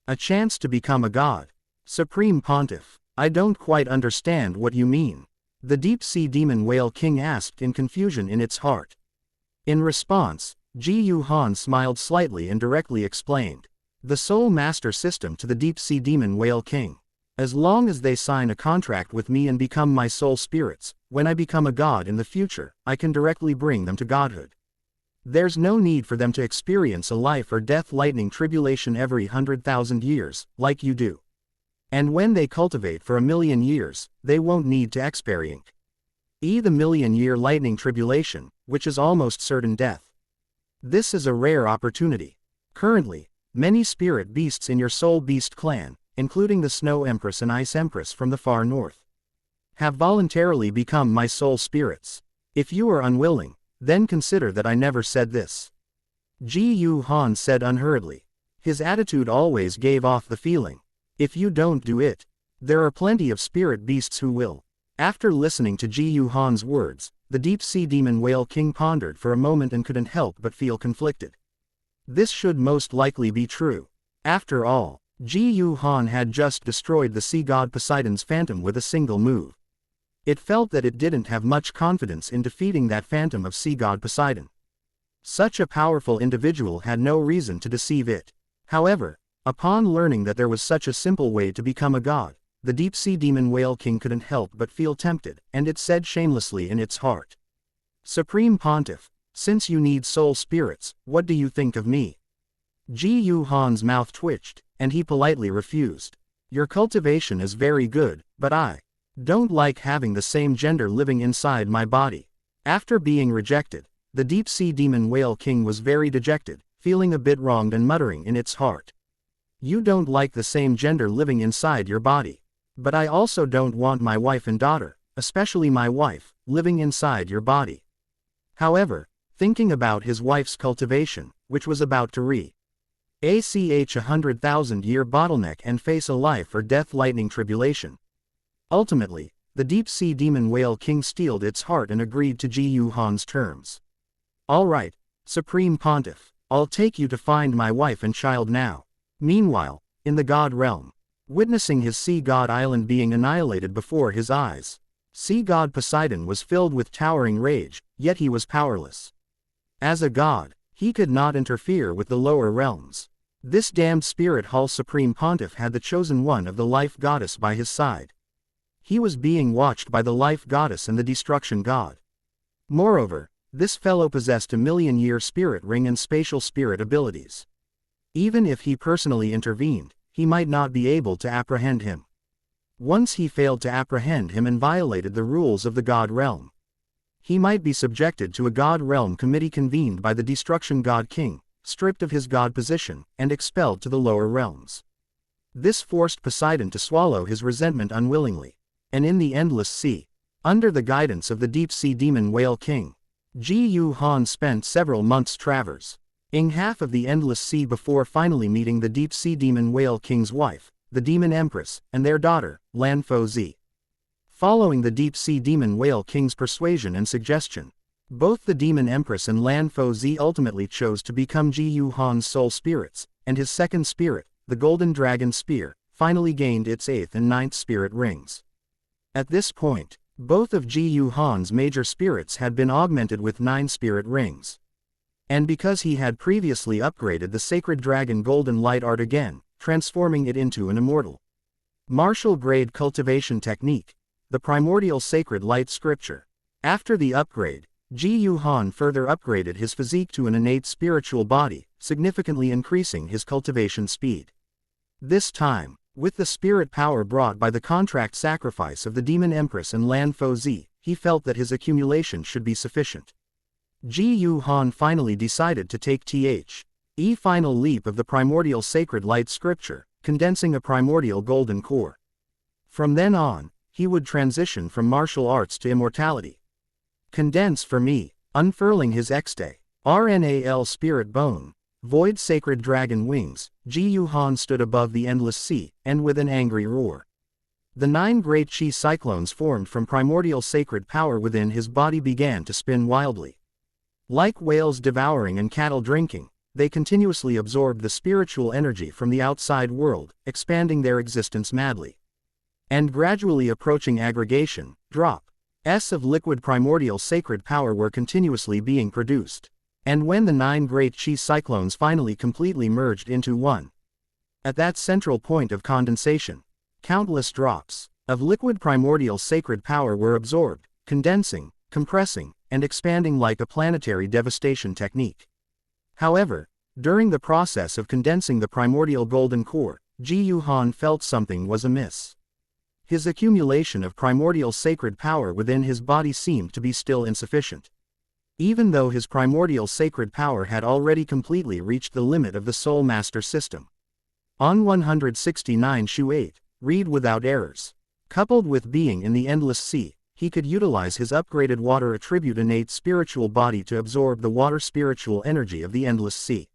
A chance to become a god. Supreme Pontiff, I don't quite understand what you mean, the Deep Sea Demon Whale King asked in confusion in its heart. In response, Jiu Han smiled slightly and directly explained the Soul Master system to the Deep Sea Demon Whale King. As long as they sign a contract with me and become my soul spirits, when I become a god in the future, I can directly bring them to godhood. There's no need for them to experience a life or death lightning tribulation every 100,000 years, like you do. And when they cultivate for 1,000,000 years, they won't need to experience the 1,000,000-year lightning tribulation, which is almost certain death. This is a rare opportunity. Currently, many spirit beasts in your soul beast clan, including the Snow Empress and Ice Empress from the far north, have voluntarily become my soul spirits. If you are unwilling, then consider that I never said this. Jiu Han said unhurriedly. His attitude always gave off the feeling, if you don't do it, there are plenty of spirit beasts who will. After listening to Jiu Han's words, the Deep Sea Demon Whale King pondered for a moment and couldn't help but feel conflicted. This should most likely be true. After all, Jiu Han had just destroyed the sea god Poseidon's phantom with a single move. It felt that it didn't have much confidence in defeating that phantom of sea god Poseidon. Such a powerful individual had no reason to deceive it. However, upon learning that there was such a simple way to become a god, the Deep Sea Demon Whale King couldn't help but feel tempted, and it said shamelessly in its heart, "Supreme Pontiff, since you need soul spirits, what do you think of me?" Jiu Han's mouth twitched, and he politely refused. "Your cultivation is very good, but I don't like having the same gender living inside my body." After being rejected, the Deep Sea Demon Whale King was very dejected, feeling a bit wronged and muttering in its heart, "You don't like the same gender living inside your body. But I also don't want my wife and daughter, especially my wife, living inside your body." However, thinking about his wife's cultivation, which was about to reach a 100,000-year bottleneck and face a life or death lightning tribulation, ultimately, the Deep Sea Demon Whale King steeled its heart and agreed to Jiu Han's terms. All right, Supreme Pontiff, I'll take you to find my wife and child now. Meanwhile, in the god realm, witnessing his sea god island being annihilated before his eyes, sea god Poseidon was filled with towering rage, yet he was powerless. As a god, he could not interfere with the lower realms. This damned spirit Hall Supreme Pontiff had the chosen one of the life goddess by his side. He was being watched by the life goddess and the destruction god. Moreover, this fellow possessed a million-year spirit ring and spatial spirit abilities. Even if he personally intervened, he might not be able to apprehend him. Once he failed to apprehend him and violated the rules of the god realm, he might be subjected to a god realm committee convened by the destruction god king, stripped of his god position, and expelled to the lower realms. This forced Poseidon to swallow his resentment unwillingly. And in the endless sea, under the guidance of the deep sea demon whale king, Jiu Han spent several months traversing half of the endless sea before finally meeting the deep sea demon whale king's wife, the demon empress, and their daughter, Lan Fo Zi. Following the deep sea demon whale king's persuasion and suggestion, both the demon empress and Lan Fo Zi ultimately chose to become Jiu Han's soul spirits, and his second spirit, the golden dragon spear, finally gained its 8th and 9th spirit rings. At this point, both of Jiu Han's major spirits had been augmented with 9 spirit rings. And because he had previously upgraded the sacred dragon golden light art again, transforming it into an immortal martial grade cultivation technique, the primordial sacred light scripture. After the upgrade, Jiu Han further upgraded his physique to an innate spiritual body, significantly increasing his cultivation speed. This time, with the spirit power brought by the contract sacrifice of the demon empress and Lan Fo Zi, he felt that his accumulation should be sufficient. Jiu Han finally decided to take the final leap of the primordial sacred light scripture, condensing a primordial golden core. From then on, he would transition from martial arts to immortality. Condense for me, unfurling his XD, RNAL spirit bone, void sacred dragon wings, Jiu Han stood above the endless sea, and with an angry roar. The 9 great chi cyclones formed from primordial sacred power within his body began to spin wildly. Like whales devouring and cattle drinking, they continuously absorbed the spiritual energy from the outside world, expanding their existence madly. And gradually approaching aggregation, drops of liquid primordial sacred power were continuously being produced. And when the 9 great chi cyclones finally completely merged into one, at that central point of condensation, countless drops of liquid primordial sacred power were absorbed, condensing, compressing, and expanding like a planetary devastation technique. However, during the process of condensing the primordial golden core, Jiu Han felt something was amiss. His accumulation of primordial sacred power within his body seemed to be still insufficient. Even though his primordial sacred power had already completely reached the limit of the Soul Master system. On 169 Shu 8, read without errors. Coupled with being in the endless sea, he could utilize his upgraded water attribute innate spiritual body to absorb the water spiritual energy of the endless sea.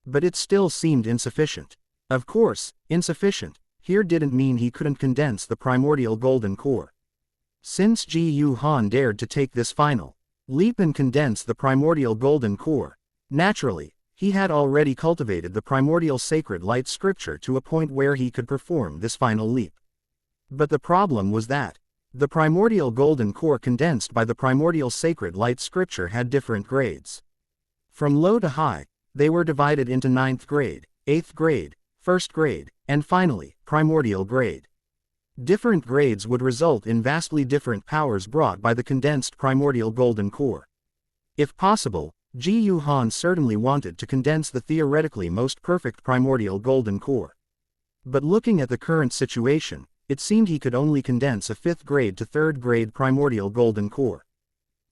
But it still seemed insufficient. Of course, insufficient here didn't mean he couldn't condense the primordial golden core. Since Jiu Han dared to take this final leap and condense the primordial golden core, naturally, he had already cultivated the primordial sacred light scripture to a point where he could perform this final leap. But the problem was that the primordial golden core condensed by the primordial sacred light scripture had different grades. From low to high, they were divided into 9th grade, 8th grade, 1st grade, and finally, primordial grade. Different grades would result in vastly different powers brought by the condensed primordial golden core. If possible, Jiu Han certainly wanted to condense the theoretically most perfect primordial golden core. But looking at the current situation, it seemed he could only condense a 5th grade to 3rd grade primordial golden core.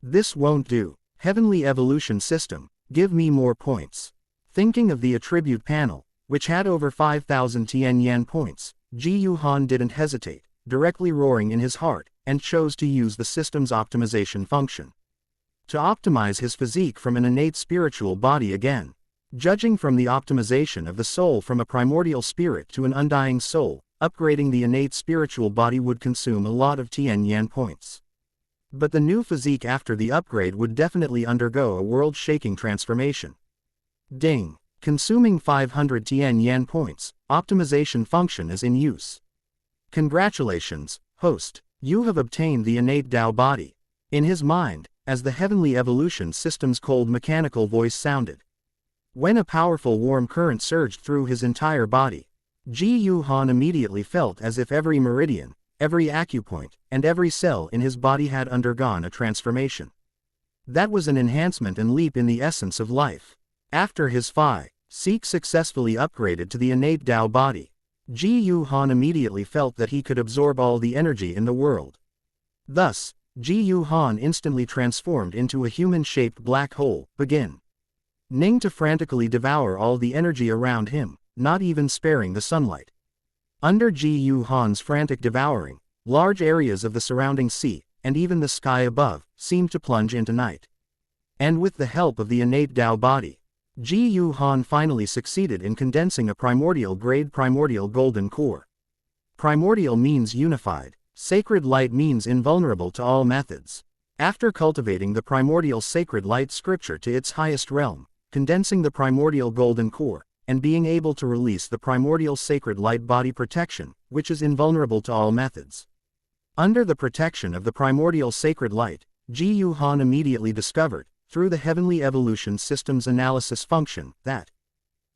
This won't do. Heavenly evolution system, give me more points. Thinking of the attribute panel, which had over 5,000 Tianyan points, Jiu Han didn't hesitate, directly roaring in his heart, and chose to use the system's optimization function to optimize his physique from an innate spiritual body again. Judging from the optimization of the soul from a primordial spirit to an undying soul, upgrading the innate spiritual body would consume a lot of Tianyan points. But the new physique after the upgrade would definitely undergo a world-shaking transformation. Ding. Consuming 500 Tian points, optimization function is in use. Congratulations, host. You have obtained the innate Tao body. In his mind, as the heavenly evolution system's cold mechanical voice sounded. When a powerful warm current surged through his entire body, Jiu Han immediately felt as if every meridian, every acupoint, and every cell in his body had undergone a transformation. That was an enhancement and leap in the essence of life. After his Phi-Seek successfully upgraded to the innate Tao body, Jiu Han immediately felt that he could absorb all the energy in the world. Thus, Jiu Han instantly transformed into a human-shaped black hole, beginning to frantically devour all the energy around him, not even sparing the sunlight. Under Jiu Han's frantic devouring, large areas of the surrounding sea, and even the sky above, seemed to plunge into night. And with the help of the innate Tao body, Jiu Han finally succeeded in condensing a primordial-grade primordial golden core. Primordial means unified, sacred light means invulnerable to all methods. After cultivating the primordial sacred light scripture to its highest realm, condensing the primordial golden core, and being able to release the primordial sacred light body protection, which is invulnerable to all methods. Under the protection of the primordial sacred light, Jiu Han immediately discovered, through the heavenly evolution system's analysis function, that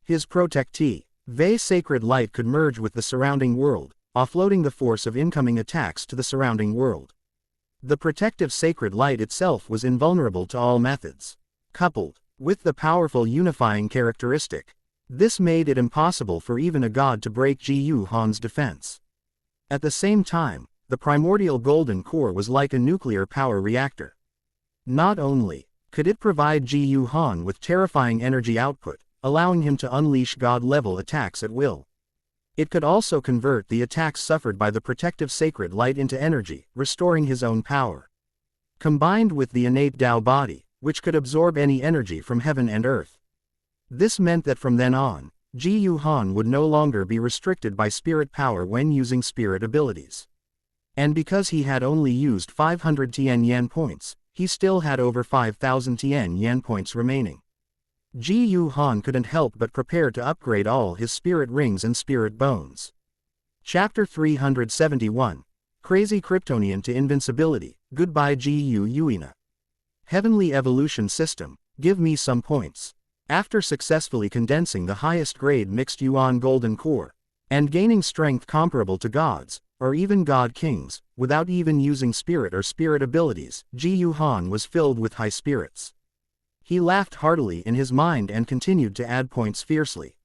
his protectee, sacred light could merge with the surrounding world, offloading the force of incoming attacks to the surrounding world. The protective sacred light itself was invulnerable to all methods. Coupled with the powerful unifying characteristic, this made it impossible for even a god to break Jiu Han's defense. At the same time, the primordial golden core was like a nuclear power reactor. Not only could it provide Jiu Han with terrifying energy output, allowing him to unleash god-level attacks at will, it could also convert the attacks suffered by the protective sacred light into energy, restoring his own power. Combined with the innate Tao body, which could absorb any energy from heaven and earth. This meant that from then on, Jiu Han would no longer be restricted by spirit power when using spirit abilities. And because he had only used 500 Tian points, he still had over 5,000 Tian points remaining. Jiu Han couldn't help but prepare to upgrade all his spirit rings and spirit bones. Chapter 371. Crazy Kryptonian to Invincibility, Goodbye Jiu Yuina. Heavenly Evolution System, give me some points. After successfully condensing the highest grade mixed Yuan golden core, and gaining strength comparable to gods, or even god kings, without even using spirit or spirit abilities, Jiu Han was filled with high spirits. He laughed heartily in his mind and continued to add points fiercely.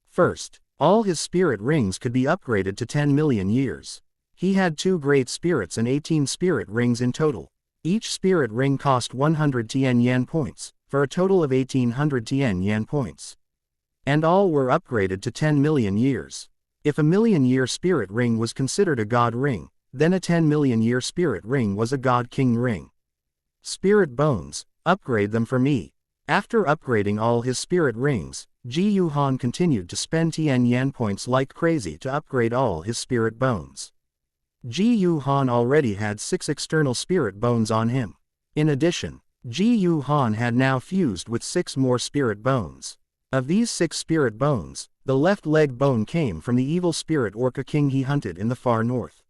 First, all his spirit rings could be upgraded to 10 million years. He had 2 great spirits and 18 spirit rings in total. Each spirit ring cost 100 Tian points, for a total of 1800 Tian points. And all were upgraded to 10 million years. If a million-year spirit ring was considered a god ring, then a 10 million-year spirit ring was a god king ring. Spirit bones, upgrade them for me. After upgrading all his spirit rings, Jiu Han continued to spend Tian points like crazy to upgrade all his spirit bones. Jiu Han already had 6 external spirit bones on him. In addition, Jiu Han had now fused with 6 more spirit bones. Of these 6 spirit bones, the left leg bone came from the evil spirit Orca King he hunted in the far north.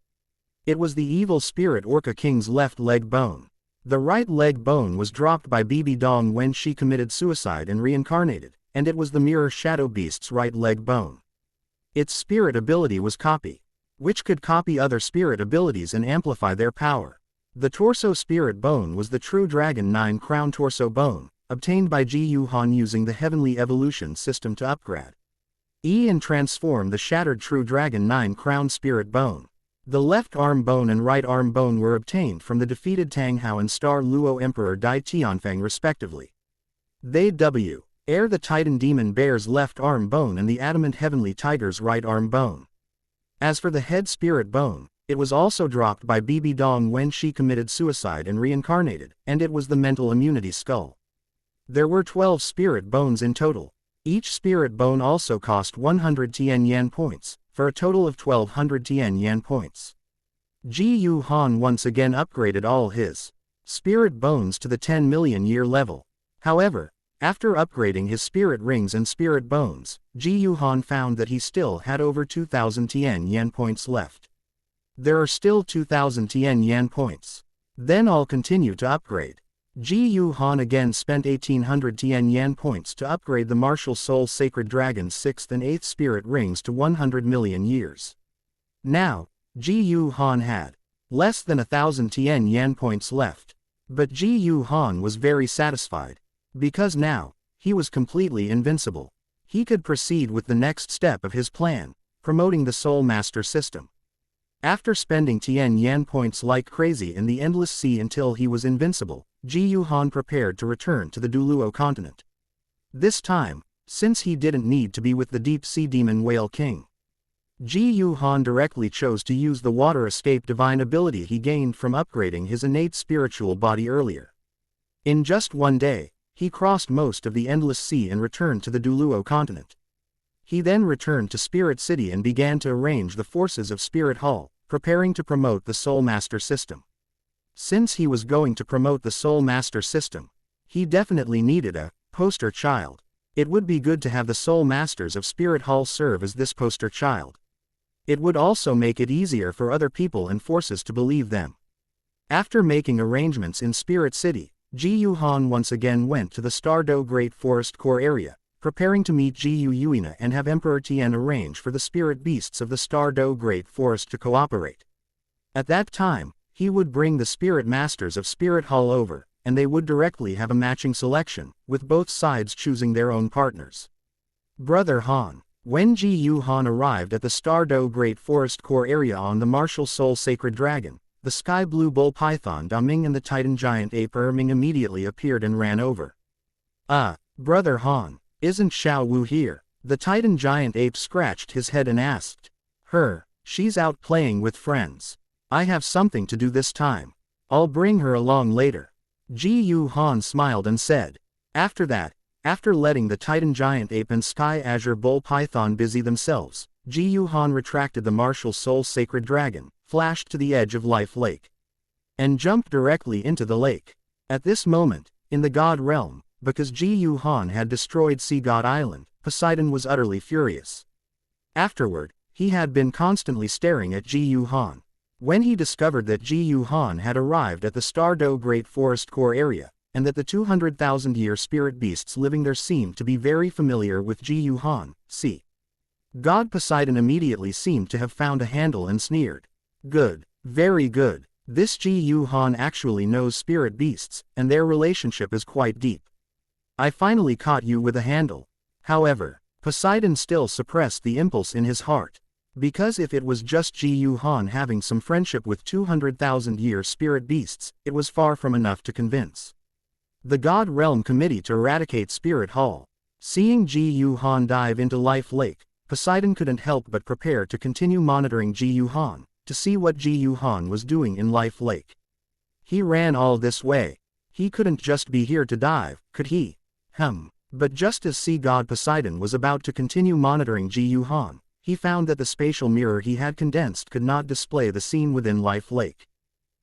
It was the evil spirit Orca King's left leg bone. The right leg bone was dropped by BBDong when she committed suicide and reincarnated, and it was the mirror shadow beast's right leg bone. Its spirit ability was copy, which could copy other spirit abilities and amplify their power. The torso spirit bone was the true dragon 9 crown torso bone, obtained by Jiu Han using the heavenly evolution system to upgrade and transform the shattered true dragon 9 crown spirit bone. The left arm bone and right arm bone were obtained from the defeated Tang Hao and Star Luo Emperor Dai Tianfeng respectively. They are the Titan Demon Bear's left arm bone and the Adamant Heavenly Tiger's right arm bone. As for the head spirit bone, it was also dropped by BBDong when she committed suicide and reincarnated, and it was the mental immunity skull. There were 12 spirit bones in total. Each spirit bone also cost 100 Tian points, for a total of 1200 Tian points. Jiu Han once again upgraded all his spirit bones to the 10 million year level. However, after upgrading his spirit rings and spirit bones, Jiu Han found that he still had over 2,000 Tian Yan points left. There are still 2,000 Tian Yan points. Then I'll continue to upgrade. Jiu Han again spent 1,800 Tian Yan points to upgrade the Martial Soul Sacred Dragon's 6th and 8th spirit rings to 100 million years. Now, Jiu Han had less than 1,000 Tian Yan points left. But Jiu Han was very satisfied, because now, he was completely invincible. He could proceed with the next step of his plan, promoting the Soul Master system. After spending Tian Yan points like crazy in the Endless Sea until he was invincible, Jiu Han prepared to return to the Duluo continent. This time, since he didn't need to be with the Deep Sea Demon Whale King, Jiu Han directly chose to use the water escape divine ability he gained from upgrading his innate spiritual body earlier. In just one day, he crossed most of the Endless Sea and returned to the Duluo continent. He then returned to Spirit City and began to arrange the forces of Spirit Hall, preparing to promote the Soul Master system. Since he was going to promote the Soul Master system, he definitely needed a poster child. It would be good to have the Soul Masters of Spirit Hall serve as this poster child. It would also make it easier for other people and forces to believe them. After making arrangements in Spirit City, Jiu Han once again went to the Star Luo Great Forest Core area, preparing to meet Jiu Yuina and have Emperor Tian arrange for the spirit beasts of the Star Luo Great Forest to cooperate. At that time, he would bring the Spirit Masters of Spirit Hall over, and they would directly have a matching selection, with both sides choosing their own partners. Brother Han. When Jiu Han arrived at the Star Luo Great Forest Core area on the Martial Soul Sacred Dragon, the Sky Blue Bull Python Taming and the Titan Giant Ape Erming immediately appeared and ran over. Brother Han, isn't Xiao Wu here? The Titan Giant Ape scratched his head and asked. She's out playing with friends. I have something to do this time. I'll bring her along later. Jiu Han smiled and said. After that, after letting the Titan Giant Ape and Sky Azure Bull Python busy themselves, Jiu Han retracted the Martial Soul Sacred Dragon, flashed to the edge of Life Lake, and jumped directly into the lake. At this moment, in the God Realm, because Jiu Han had destroyed Sea God Island, Poseidon was utterly furious. Afterward, he had been constantly staring at Jiu Han. When he discovered that Jiu Han had arrived at the Star Luo Great Forest Core area, and that the 200,000-year spirit beasts living there seemed to be very familiar with Jiu Han, God Poseidon immediately seemed to have found a handle and sneered. Good, very good. This Jiu Han actually knows spirit beasts, and their relationship is quite deep. I finally caught you with a handle. However, Poseidon still suppressed the impulse in his heart. Because if it was just Jiu Han having some friendship with 200,000-year spirit beasts, it was far from enough to convince the God Realm Committee to eradicate Spirit Hall. Seeing Jiu Han dive into Life Lake, Poseidon couldn't help but prepare to continue monitoring Jiu Han, to see what Jiu Han was doing in Life Lake. He ran all this way. He couldn't just be here to dive, could he? But just as Sea God Poseidon was about to continue monitoring Jiu Han, he found that the spatial mirror he had condensed could not display the scene within Life Lake.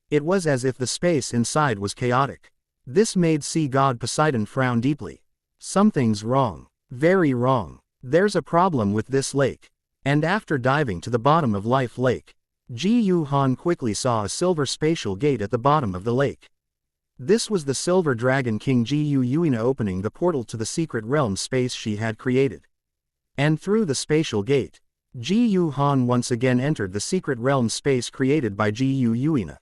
It was as if the space inside was chaotic. This made Sea God Poseidon frown deeply. Something's wrong. Very wrong. There's a problem with this lake. And after diving to the bottom of Life Lake, Jiu Han quickly saw a silver spatial gate at the bottom of the lake. This was the Silver Dragon King Jiu Yuina opening the portal to the secret realm space she had created. And through the spatial gate, Jiu Han once again entered the secret realm space created by Jiu Yuina.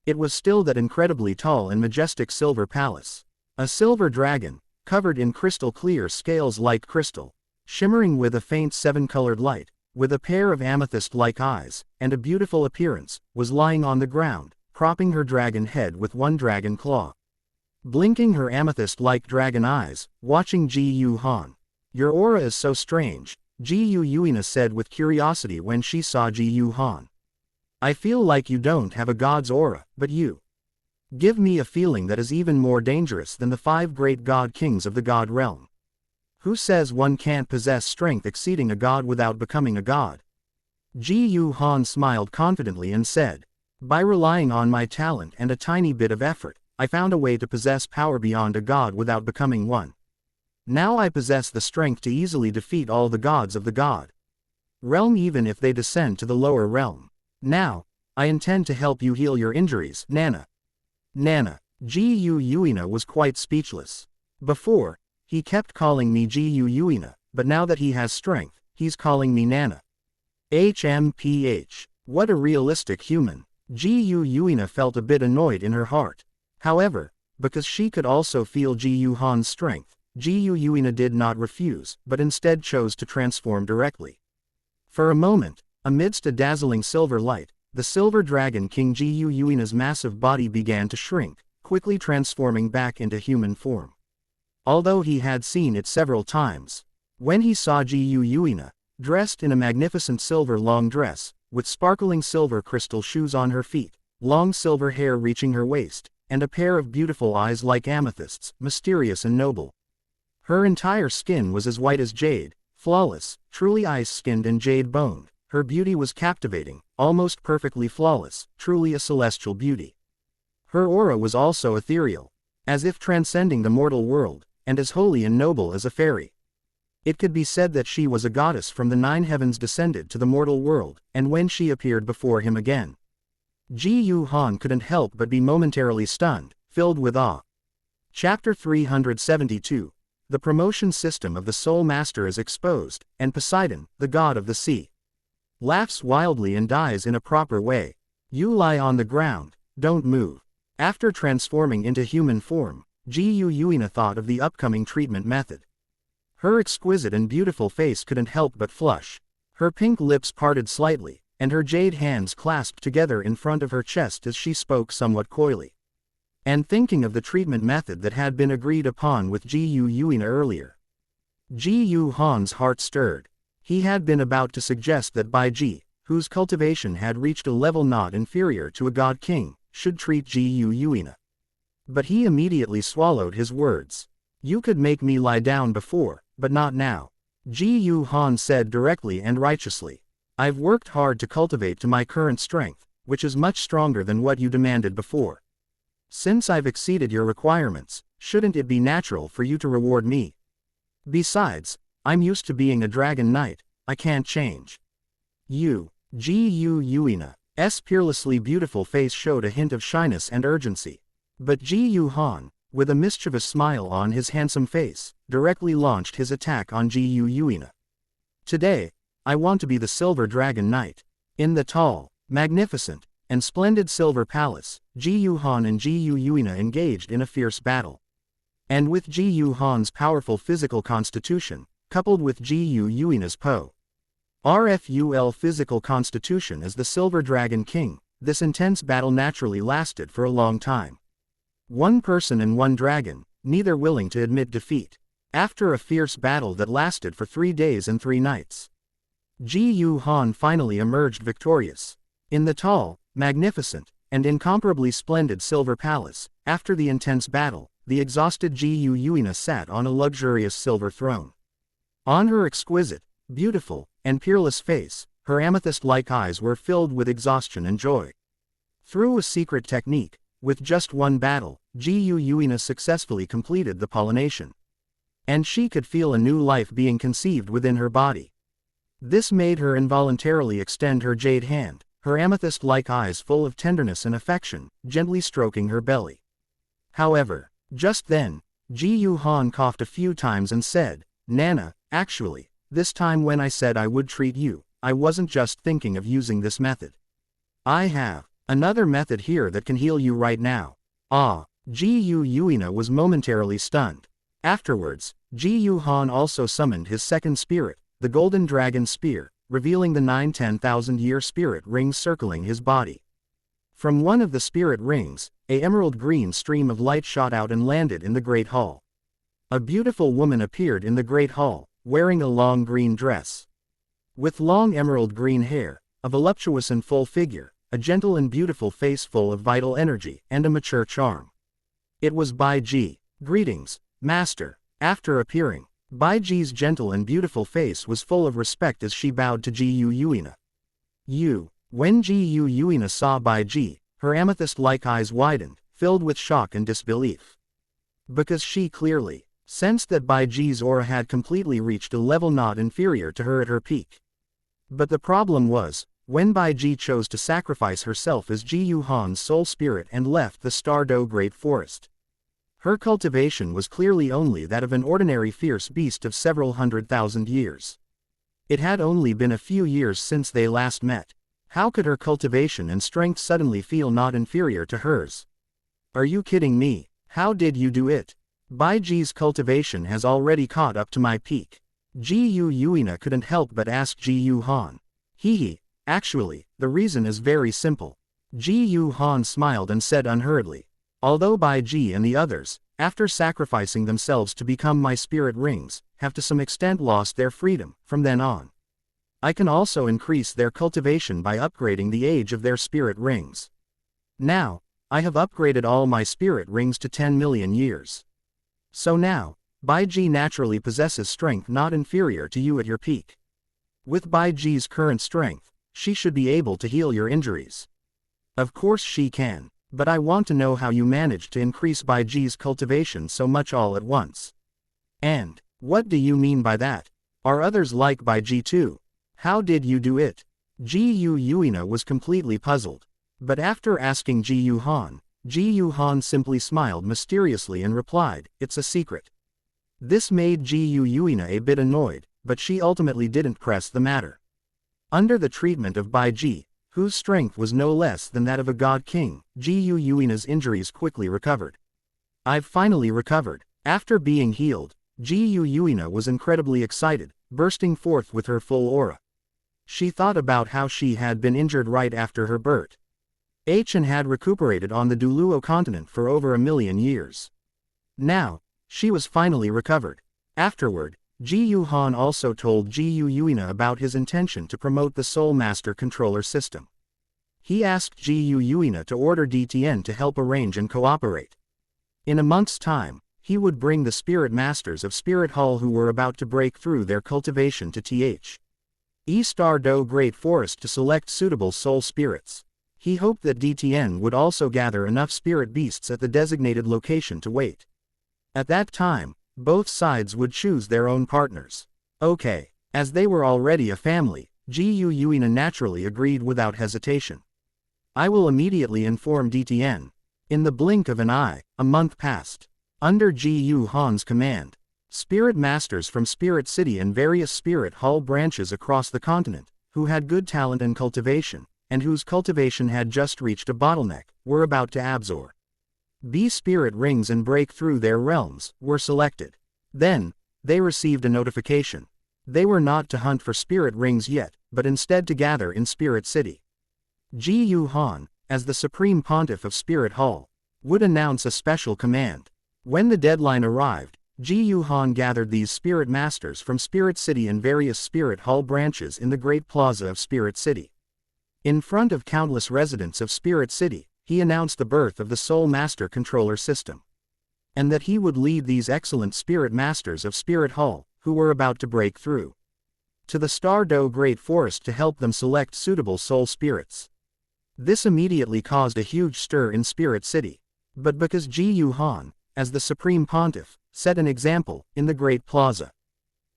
It was still that incredibly tall and majestic silver palace. A silver dragon, covered in crystal clear scales like crystal, shimmering with a faint seven-colored light, with a pair of amethyst-like eyes, and a beautiful appearance, was lying on the ground, propping her dragon head with one dragon claw. Blinking her amethyst-like dragon eyes, watching Jiu Han. Your aura is so strange, Jiu Yuina said with curiosity when she saw Jiu Han. I feel like you don't have a god's aura, but you give me a feeling that is even more dangerous than the 5 great god kings of the god realm. Who says one can't possess strength exceeding a god without becoming a god? Jiu Han smiled confidently and said, By relying on my talent and a tiny bit of effort, I found a way to possess power beyond a god without becoming one. Now I possess the strength to easily defeat all the gods of the god realm even if they descend to the lower realm. Now, I intend to help you heal your injuries, Nana. Nana. Jiu Yuina was quite speechless. Before, he kept calling me Jiu Yuina, but now that he has strength, he's calling me Nana. HMPH. What a realistic human. Jiu Yuina felt a bit annoyed in her heart. However, because she could also feel Jiu Han's strength, Jiu Yuina did not refuse, but instead chose to transform directly. For a moment, amidst a dazzling silver light, the silver dragon King Jiu Yuina's massive body began to shrink, quickly transforming back into human form. Although he had seen it several times, when he saw Jiu Yuina, dressed in a magnificent silver long dress, with sparkling silver crystal shoes on her feet, long silver hair reaching her waist, and a pair of beautiful eyes like amethysts, mysterious and noble. Her entire skin was as white as jade, flawless, truly ice-skinned and jade-boned. Her beauty was captivating, almost perfectly flawless, truly a celestial beauty. Her aura was also ethereal, as if transcending the mortal world, and as holy and noble as a fairy. It could be said that she was a goddess from the 9 heavens descended to the mortal world, and when she appeared before him again, Jiu Han couldn't help but be momentarily stunned, filled with awe. Chapter 372. The promotion system of the Soul Master is exposed, and Poseidon, the god of the sea, laughs wildly and dies in a proper way. You lie on the ground, don't move. After transforming into human form, Jiu Yuina thought of the upcoming treatment method. Her exquisite and beautiful face couldn't help but flush. Her pink lips parted slightly, and her jade hands clasped together in front of her chest as she spoke somewhat coyly. And thinking of the treatment method that had been agreed upon with Jiu Yuina earlier, Jiu Han's heart stirred. He had been about to suggest that Bai Ji, whose cultivation had reached a level not inferior to a god king, should treat Jiu Yuina. But he immediately swallowed his words. You could make me lie down before, but not now. Jiu Han said directly and righteously. I've worked hard to cultivate to my current strength, which is much stronger than what you demanded before. Since I've exceeded your requirements, shouldn't it be natural for you to reward me? Besides, I'm used to being a dragon knight, I can't change. You. Jiu Yuina's peerlessly beautiful face showed a hint of shyness and urgency. But Jiu Han, with a mischievous smile on his handsome face, directly launched his attack on Jiu Yuina. Today, I want to be the Silver Dragon Knight. In the tall, magnificent, and splendid silver palace, Jiu Han and Jiu Yuina engaged in a fierce battle. And with Jiu Han's powerful physical constitution, coupled with Jiu Yuina's powerful physical constitution as the Silver Dragon King, this intense battle naturally lasted for a long time. One person and one dragon, neither willing to admit defeat. After a fierce battle that lasted for 3 days and 3 nights, Jiu Han finally emerged victorious. In the tall, magnificent, and incomparably splendid silver palace, after the intense battle, the exhausted Jiu Yuina sat on a luxurious silver throne. On her exquisite, beautiful, and peerless face, her amethyst-like eyes were filled with exhaustion and joy. Through a secret technique, with just one battle, Jiu Yuina successfully completed the pollination. And she could feel a new life being conceived within her body. This made her involuntarily extend her jade hand, her amethyst-like eyes full of tenderness and affection, gently stroking her belly. However, just then, Jiu Han coughed a few times and said, Nana, actually, this time when I said I would treat you, I wasn't just thinking of using this method. I have another method here that can heal you right now. Ah, Jiu Yuina was momentarily stunned. Afterwards, Jiu Han also summoned his second spirit, the Golden Dragon Spear, revealing the 9-10,000-year spirit rings circling his body. From one of the spirit rings, an emerald green stream of light shot out and landed in the Great Hall. A beautiful woman appeared in the Great Hall, wearing a long green dress. With long emerald green hair, a voluptuous and full figure, a gentle and beautiful face full of vital energy, and a mature charm. It was Bai Ji. Greetings, Master. After appearing, Bai Ji's gentle and beautiful face was full of respect as she bowed to Jiu Yuina. You. When Jiu Yuina saw Bai Ji, her amethyst-like eyes widened, filled with shock and disbelief. Because she clearly sensed that Bai Ji's aura had completely reached a level not inferior to her at her peak. But the problem was, when Bai Ji chose to sacrifice herself as Jiu Han's soul spirit and left the Star Luo Great Forest. Her cultivation was clearly only that of an ordinary fierce beast of several 100,000 years. It had only been a few years since they last met. How could her cultivation and strength suddenly feel not inferior to hers? Are you kidding me? How did you do it? Bai Ji's cultivation has already caught up to my peak. Jiu Yuina couldn't help but ask Jiu Han. Actually, the reason is very simple. Jiu Han smiled and said unhurriedly. Although Bai Ji and the others, after sacrificing themselves to become my spirit rings, have to some extent lost their freedom, from then on. I can also increase their cultivation by upgrading the age of their spirit rings. Now, I have upgraded all my spirit rings to 10 million years. So now, Bai Ji naturally possesses strength not inferior to you at your peak. With Bai Ji's current strength, she should be able to heal your injuries. Of course she can, but I want to know how you managed to increase Bai Ji's cultivation so much all at once. And, what do you mean by that? Are others like Bai Ji too? How did you do it? Jiu Yuina was completely puzzled. But after asking Jiu Han simply smiled mysteriously and replied, "It's a secret." This made Jiu Yuina a bit annoyed, but she ultimately didn't press the matter. Under the treatment of Bai Ji, whose strength was no less than that of a god king, Jiu Yuina's injuries quickly recovered. "I've finally recovered." After being healed, Jiu Yuina was incredibly excited, bursting forth with her full aura. She thought about how she had been injured right after her birth. Xian had recuperated on the Duluo continent for over 1,000,000 years. Now, she was finally recovered. Afterward, Jiu Han also told Jiu Yuina about his intention to promote the Soul Master controller system. He asked Jiu Yuina to order DTN to help arrange and cooperate. In a month's time, he would bring the Spirit Masters of Spirit Hall who were about to break through their cultivation to Star Luo Great Forest to select suitable soul spirits. He hoped that DTN would also gather enough spirit beasts at the designated location to wait. At that time, both sides would choose their own partners. Okay, as they were already a family, Jiu Yuina naturally agreed without hesitation. I will immediately inform DTN. In the blink of an eye, a month passed. Under Jiu Han's command, spirit masters from Spirit City and various Spirit Hall branches across the continent, who had good talent and cultivation, and whose cultivation had just reached a bottleneck, were about to absorb spirit rings and break through their realms, were selected. Then, they received a notification. They were not to hunt for spirit rings yet, but instead to gather in Spirit City. Jiu Han, as the Supreme Pontiff of Spirit Hall, would announce a special command. When the deadline arrived, Jiu Han gathered these spirit masters from Spirit City and various Spirit Hall branches in the Great Plaza of Spirit City. In front of countless residents of Spirit City, he announced the birth of the Soul Master controller system. And that he would lead these excellent spirit masters of Spirit Hall, who were about to break through, to the Star Luo Great Forest to help them select suitable soul spirits. This immediately caused a huge stir in Spirit City. But because Jiu Han, as the Supreme Pontiff, set an example in the Great Plaza,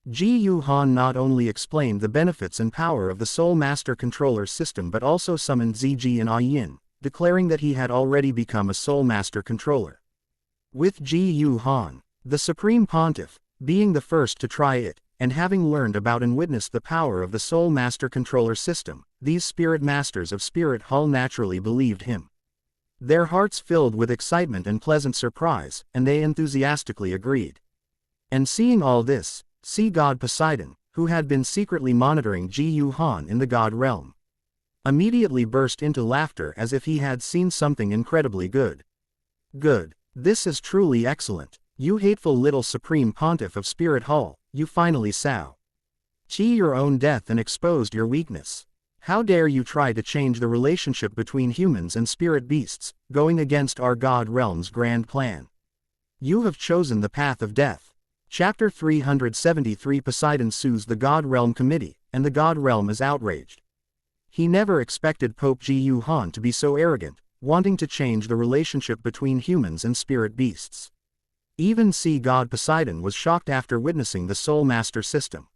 Jiu Han not only explained the benefits and power of the Soul Master controller system but also summoned Ziji and Yin, declaring that he had already become a Soul Master controller. With Jiu Han, the Supreme Pontiff, being the first to try it, and having learned about and witnessed the power of the Soul Master controller system, these Spirit Masters of Spirit Hall naturally believed him. Their hearts filled with excitement and pleasant surprise, and they enthusiastically agreed. And seeing all this, Sea God Poseidon, who had been secretly monitoring Jiu Han in the God realm, immediately burst into laughter as if he had seen something incredibly good. "Good. This is truly excellent. You hateful little Supreme Pontiff of Spirit Hall, you finally saw your own death and exposed your weakness. How dare you try to change the relationship between humans and spirit beasts, going against our God realm's grand plan. You have chosen the path of death." Chapter 373 Poseidon sues the God Realm Committee, and the God Realm is outraged. He never expected Pope Jiu Han to be so arrogant, wanting to change the relationship between humans and spirit beasts. Even sea god Poseidon was shocked after witnessing the Soul Master system.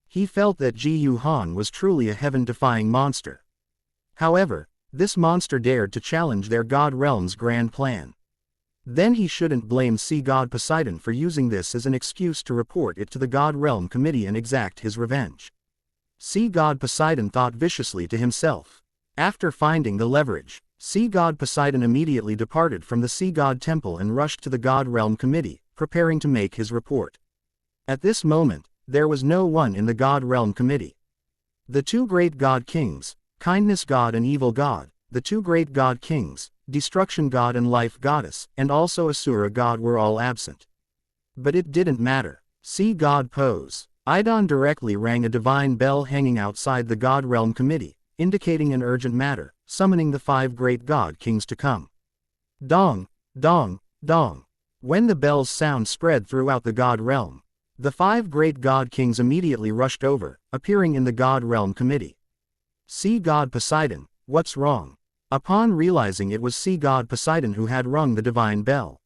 He felt that Jiu Han was truly a heaven-defying monster. However, this monster dared to challenge their god realm's grand plan. Then he shouldn't blame sea god Poseidon for using this as an excuse to report it to the god realm committee and exact his revenge. Sea god Poseidon thought viciously to himself. After finding the leverage, sea god Poseidon immediately departed from the sea god temple and rushed to the god realm committee, preparing to make his report. At this moment, there was no one in the god realm committee. The two great god kings, kindness god and evil god, the two great god kings, destruction god and life goddess, and also Asura god were all absent. But it didn't matter. Sea god Poseidon directly rang a divine bell hanging outside the god realm committee, indicating an urgent matter, summoning the 5 great god kings to come. Dong, dong, dong. When the bell's sound spread throughout the god realm, the 5 great god kings immediately rushed over, appearing in the god realm committee. Sea god Poseidon, what's wrong? Upon realizing it was sea god Poseidon who had rung the divine bell,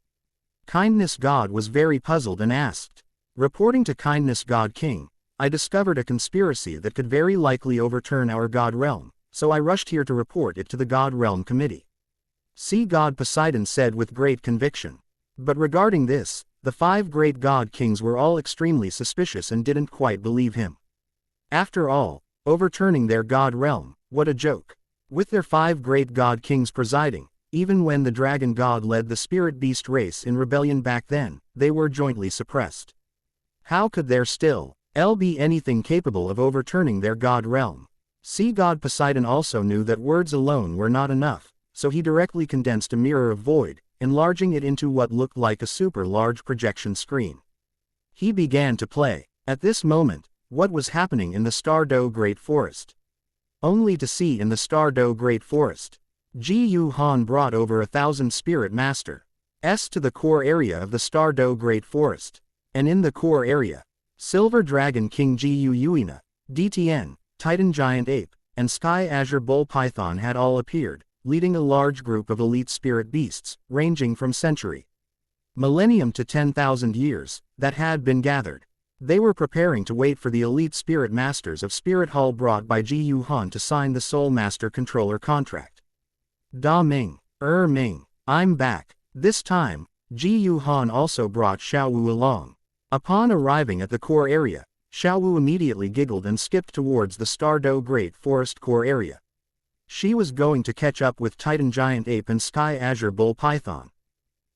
kindness god was very puzzled and asked. Reporting to kindness god king, I discovered a conspiracy that could very likely overturn our god realm, so I rushed here to report it to the god realm committee. Sea god Poseidon said with great conviction. But regarding this, the 5 great god kings were all extremely suspicious and didn't quite believe him. After all, overturning their god realm, what a joke. With their 5 great god kings presiding, even when the dragon god led the spirit beast race in rebellion back then, they were jointly suppressed. How could there still be anything capable of overturning their god realm? Sea god Poseidon also knew that words alone were not enough, so he directly condensed a mirror of void, enlarging it into what looked like a super large projection screen. He began to play. At this moment, what was happening in the Star Luo Great Forest? Only to see in the Star Luo Great Forest, Jiu Han brought over 1,000 spirit masters to the core area of the Star Luo Great Forest. And in the core area, Silver Dragon King Jiu Yuina, DTN, Titan Giant Ape, and Sky Azure Bull Python had all appeared, leading a large group of elite spirit beasts, ranging from century, millennium to 10,000 years, that had been gathered. They were preparing to wait for the elite spirit masters of Spirit Hall brought by Jiu Han to sign the Soul Master Controller contract. Taming, Ming, I'm back. This time, Jiu Han also brought Xiaowu along. Upon arriving at the core area, Xiaowu immediately giggled and skipped towards the Star Luo Great Forest core area. She was going to catch up with Titan Giant Ape and Sky Azure Bull Python.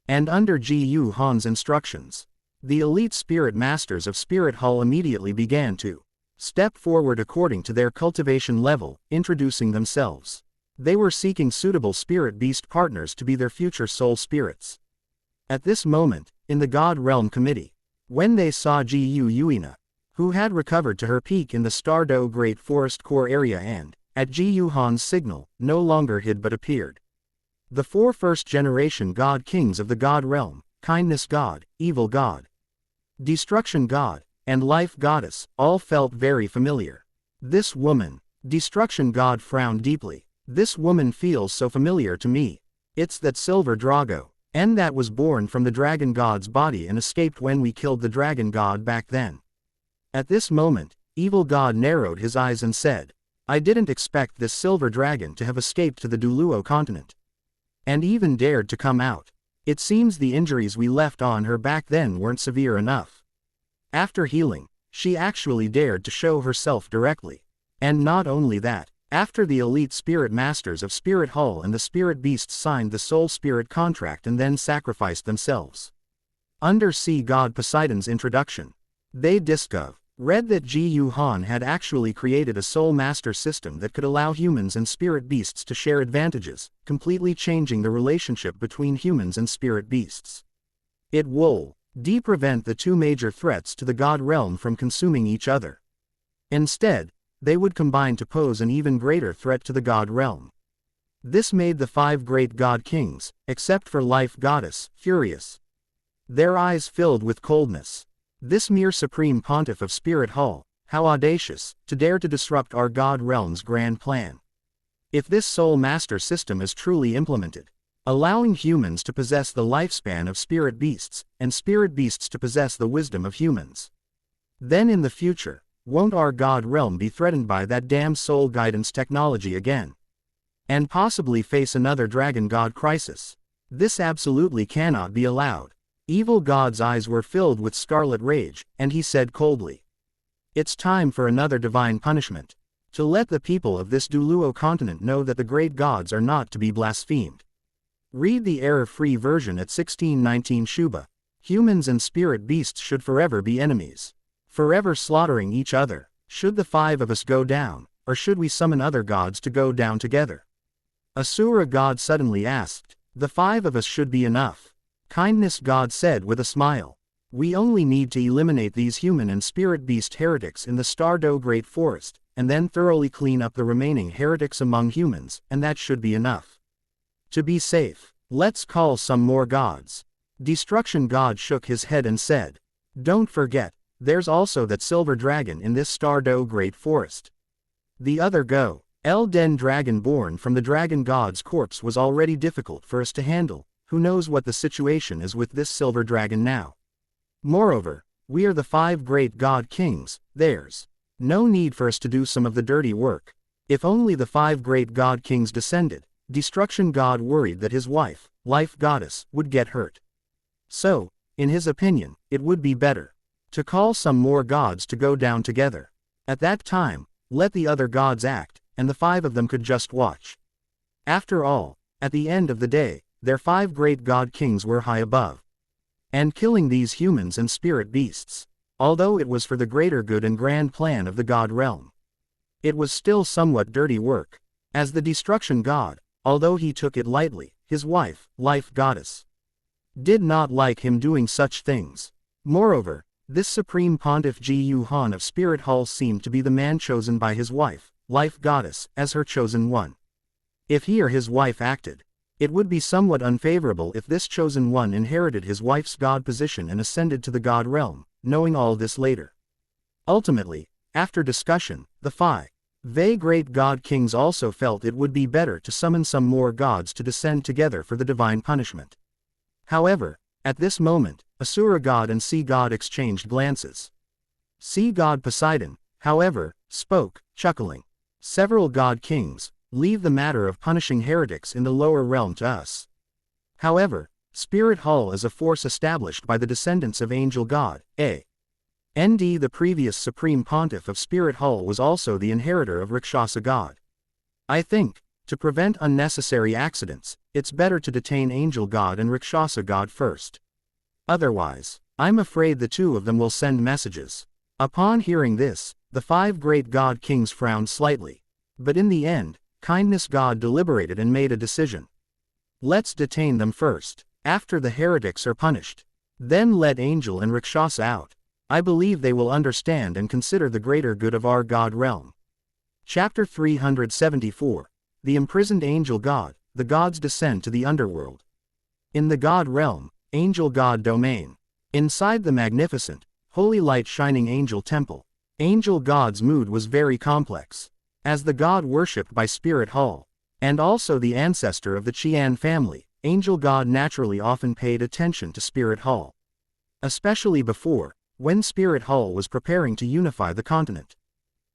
And under Jiu Han's instructions, the elite spirit masters of Spirit Hall immediately began to step forward according to their cultivation level, introducing themselves. They were seeking suitable spirit beast partners to be their future soul spirits. At this moment, in the God Realm Committee, when they saw Jiu Yuina, who had recovered to her peak in the Star Luo Great Forest core area and, at Jiu Han's signal, no longer hid but appeared. The 4 first-generation God Kings of the God Realm, Kindness God, Evil God, Destruction God, and Life Goddess, all felt very familiar. This woman, Destruction God frowned deeply. This woman feels so familiar to me. It's that Silver Drago, and that was born from the Dragon God's body and escaped when we killed the Dragon God back then. At this moment, Evil God narrowed his eyes and said, I didn't expect this Silver Dragon to have escaped to the Duluo continent. And even dared to come out. It seems the injuries we left on her back then weren't severe enough. After healing, she actually dared to show herself directly. And not only that, after the elite spirit masters of Spirit Hall and the spirit beasts signed the soul spirit contract and then sacrificed themselves. Under Sea God Poseidon's introduction, they read that Jiu Han had actually created a soul master system that could allow humans and spirit beasts to share advantages, completely changing the relationship between humans and spirit beasts. It will prevent the 2 major threats to the God realm from consuming each other. Instead, they would combine to pose an even greater threat to the God realm. This made the 5 great God Kings, except for Life Goddess, furious. Their eyes filled with coldness. This mere supreme pontiff of Spirit Hall, how audacious, to dare to disrupt our God realm's grand plan. If this Soul Master system is truly implemented, allowing humans to possess the lifespan of spirit beasts, and spirit beasts to possess the wisdom of humans, then in the future, won't our God realm be threatened by that damn soul guidance technology again? And possibly face another dragon god crisis? This absolutely cannot be allowed. Evil God's eyes were filled with scarlet rage, and he said coldly, "It's time for another divine punishment. To let the people of this Duluo continent know that the great gods are not to be blasphemed." Read the error-free version at 1619 Shuba. Humans and spirit beasts should forever be enemies, forever slaughtering each other. Should the five of us go down, or should we summon other gods to go down together? Asura God suddenly asked. The five of us should be enough. Kindness God said with a smile. We only need to eliminate these human and spirit beast heretics in the Star Luo Great Forest, and then thoroughly clean up the remaining heretics among humans, and that should be enough. To be safe, let's call some more gods. Destruction God shook his head and said, "Don't forget, there's also that silver dragon in this Star Luo Great Forest. The other Elden dragon born from the dragon god's corpse was already difficult for us to handle. Who knows what the situation is with this silver dragon now? Moreover, we are the five great god kings. There's no need for us to do some of the dirty work. If only the five great god kings descended." Destruction God worried that his wife, life goddess, would get hurt. So, in his opinion, it would be better to call some more gods to go down together. At that time, let the other gods act, and the five of them could just watch. After all, at the end of the day, their five great god kings were high above. And killing these humans and spirit beasts, although it was for the greater good and grand plan of the god realm, it was still somewhat dirty work. As the destruction god, although he took it lightly, his wife, life goddess, did not like him doing such things. Moreover, this supreme pontiff Jiu Han of Spirit Hall seemed to be the man chosen by his wife, life goddess, as her chosen one. If he or his wife acted, it would be somewhat unfavorable if this chosen one inherited his wife's god position and ascended to the god realm, knowing all this later. Ultimately, after discussion, the five great god kings also felt it would be better to summon some more gods to descend together for the divine punishment. However, at this moment, Asura God and Sea God exchanged glances. Sea God Poseidon, however, spoke, chuckling. "Several god kings, leave the matter of punishing heretics in the lower realm to us. However, Spirit Hall is a force established by the descendants of Angel God, A.N.D. The previous Supreme Pontiff of Spirit Hall was also the inheritor of Rakshasa God. I think, to prevent unnecessary accidents, it's better to detain Angel God and Rakshasa God first. Otherwise, I'm afraid the two of them will send messages." Upon hearing this, the five great god kings frowned slightly. But in the end, Kindness God deliberated and made a decision. "Let's detain them first. After the heretics are punished, then let Angel and Rakshasa out. I believe they will understand and consider the greater good of our God realm." Chapter 374. The Imprisoned Angel God, the God's Descent to the Underworld. In the God realm, Angel God domain. Inside the magnificent, holy light shining angel temple, Angel God's mood was very complex. As the God worshipped by Spirit Hall, and also the ancestor of the Chiian family, Angel God naturally often paid attention to Spirit Hall. Especially before, when Spirit Hall was preparing to unify the continent.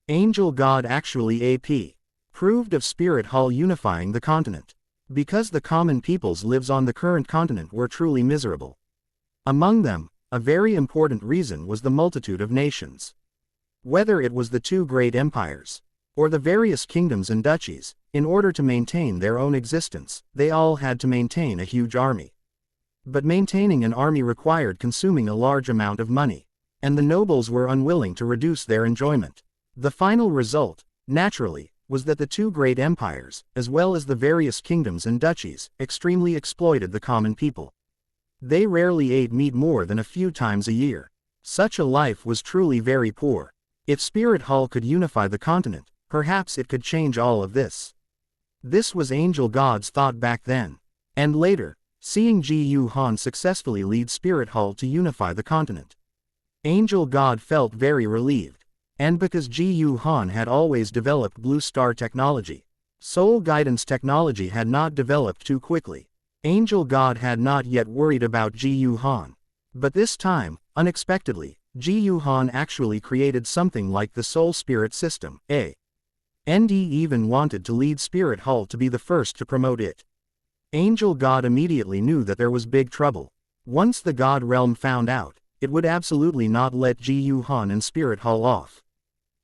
Angel God actually approved of Spirit Hall unifying the continent, because the common peoples lives on the current continent were truly miserable. Among them, a very important reason was the multitude of nations. Whether it was the two great empires, or the various kingdoms and duchies, in order to maintain their own existence, they all had to maintain a huge army. But maintaining an army required consuming a large amount of money, and the nobles were unwilling to reduce their enjoyment. The final result, naturally, was that the two great empires, as well as the various kingdoms and duchies, extremely exploited the common people. They rarely ate meat more than a few times a year. Such a life was truly very poor. If Spirit Hall could unify the continent, perhaps it could change all of this. This was Angel God's thought back then. And later, seeing Jiu Han successfully lead Spirit Hall to unify the continent, Angel God felt very relieved. And because Jiu Han had always developed Blue Star technology, Soul guidance technology had not developed too quickly. Angel God had not yet worried about Jiu Han. But this time, unexpectedly, Jiu Han actually created something like the Soul Spirit System, and even wanted to lead Spirit Hall to be the first to promote it. Angel God immediately knew that there was big trouble. Once the God Realm found out, it would absolutely not let Jiu Han and Spirit Hall off.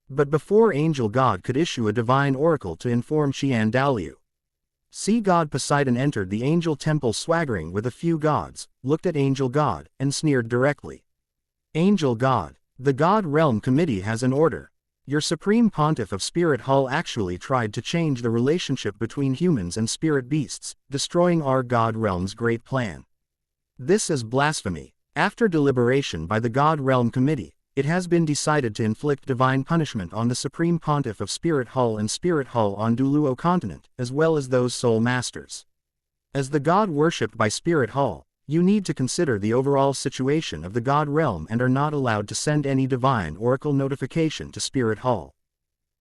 But before Angel God could issue a divine oracle to inform Xian Dalu, Sea God Poseidon entered the Angel Temple swaggering with a few gods, looked at Angel God, and sneered directly. Angel God, the God Realm Committee has an order. Your Supreme Pontiff of Spirit Hall actually tried to change the relationship between humans and spirit beasts, destroying our God Realm's great plan. This is blasphemy. After deliberation by the God Realm Committee, it has been decided to inflict divine punishment on the Supreme Pontiff of Spirit Hall and Spirit Hall on Duluo continent, as well as those Soul Masters. As the God worshipped by Spirit Hall, you need to consider the overall situation of the God Realm and are not allowed to send any divine oracle notification to Spirit Hall.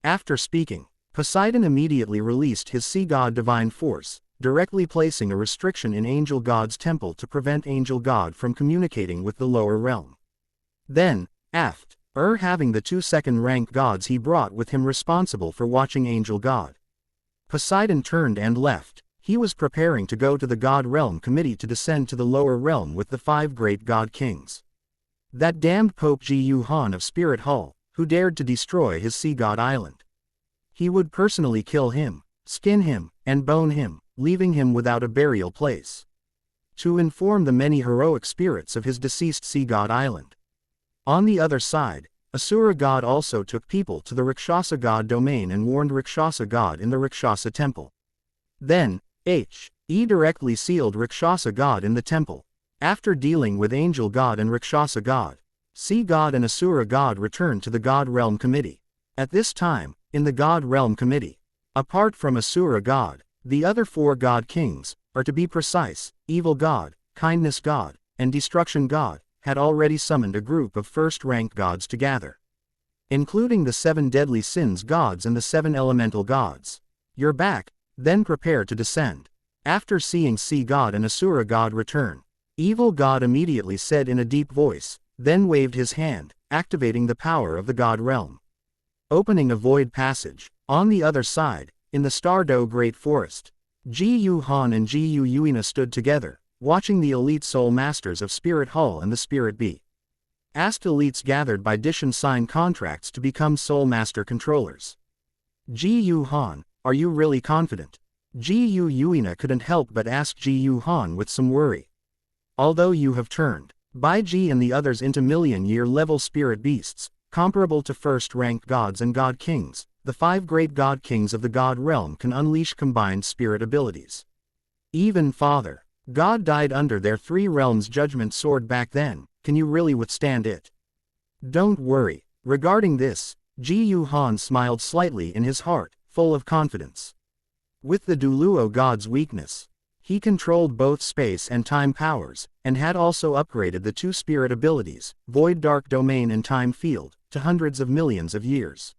After speaking, Poseidon immediately released his Sea God Divine Force, directly placing a restriction in Angel God's temple to prevent Angel God from communicating with the lower realm. Then, after having the 2 second-rank gods he brought with him responsible for watching Angel God, Poseidon turned and left. He was preparing to go to the God Realm Committee to descend to the lower realm with the 5 great God Kings. That damned Pope Jiu Han of Spirit Hall, who dared to destroy his Sea God Island. He would personally kill him, skin him, and bone him, leaving him without a burial place. To inform the many heroic spirits of his deceased Sea God Island. On the other side, Asura God also took people to the Rakshasa God domain and warned Rakshasa God in the Rakshasa temple. Then, he directly sealed Rakshasa God in the temple. After dealing with Angel God and Rakshasa God, Sea God and Asura God returned to the God Realm Committee. At this time, in the God Realm Committee, apart from Asura God, the other 4 God Kings, or to be precise, Evil God, Kindness God, and Destruction God, had already summoned a group of first-rank gods to gather, including the 7 deadly sins gods and the 7 elemental gods. You're back. Then prepare to descend. After seeing Sea God and Asura God return, Evil God immediately said in a deep voice, then waved his hand, activating the power of the God Realm, opening a void passage. On the other side, in the Star Luo Great Forest, Jiu Han and Jiu Yuina stood together, watching the elite Soul Masters of Spirit Hall and the Spirit B. Asked elites gathered by Dishan sign contracts to become Soul Master controllers. Jiu Han, are you really confident? Jiu Yuina couldn't help but ask Jiu Han with some worry. Although you have turned Bai Ji and the others into million-year level spirit beasts, comparable to first-ranked gods and god kings, the 5 great god kings of the God Realm can unleash combined spirit abilities. Even Father God died under their 3 realms judgment sword back then. Can you really withstand it? Don't worry. Regarding this, Jiu Han smiled slightly in his heart, full of confidence. With the Duluo god's weakness, he controlled both space and time powers, and had also upgraded the 2 spirit abilities, Void Dark Domain and Time Field, to hundreds of millions of years.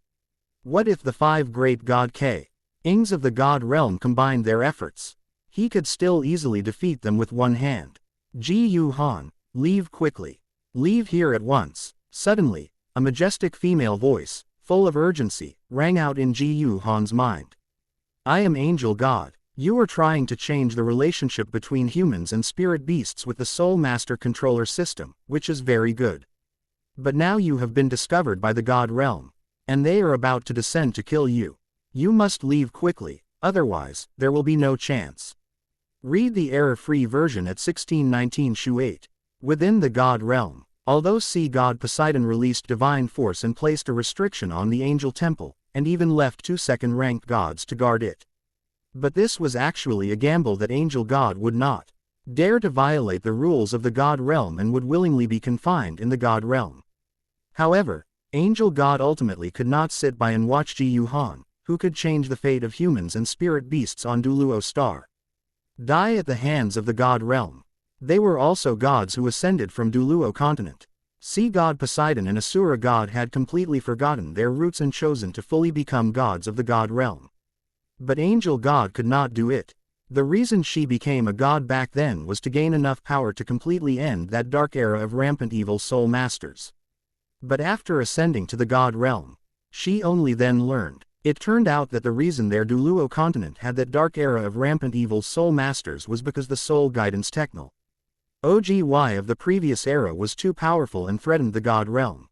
What if the 5 great god Kings of the God Realm combined their efforts? He could still easily defeat them with one hand. Jiu Han, leave quickly. Leave here at once. Suddenly, a majestic female voice, full of urgency, rang out in Jiu Han's mind. I am Angel God. You are trying to change the relationship between humans and spirit beasts with the Soul Master controller system, which is very good. But now you have been discovered by the God Realm, and they are about to descend to kill you. You must leave quickly, otherwise, there will be no chance. Read the error-free version at 1619 Shu 8. Within the God Realm, although Sea God Poseidon released divine force and placed a restriction on the Angel Temple, and even left 2 second-ranked gods to guard it. But this was actually a gamble that Angel God would not dare to violate the rules of the God Realm and would willingly be confined in the God Realm. However, Angel God ultimately could not sit by and watch Jiu Han, who could change the fate of humans and spirit beasts on Duluo Star, die at the hands of the God Realm. They were also gods who ascended from Duluo continent. Sea God Poseidon and Asura God had completely forgotten their roots and chosen to fully become gods of the God Realm. But Angel God could not do it. The reason she became a god back then was to gain enough power to completely end that dark era of rampant evil soul masters. But after ascending to the god realm, she only then learned. It turned out that the reason their Duluo continent had that dark era of rampant evil soul masters was because the soul guidance technology of the previous era was too powerful and threatened the god realm.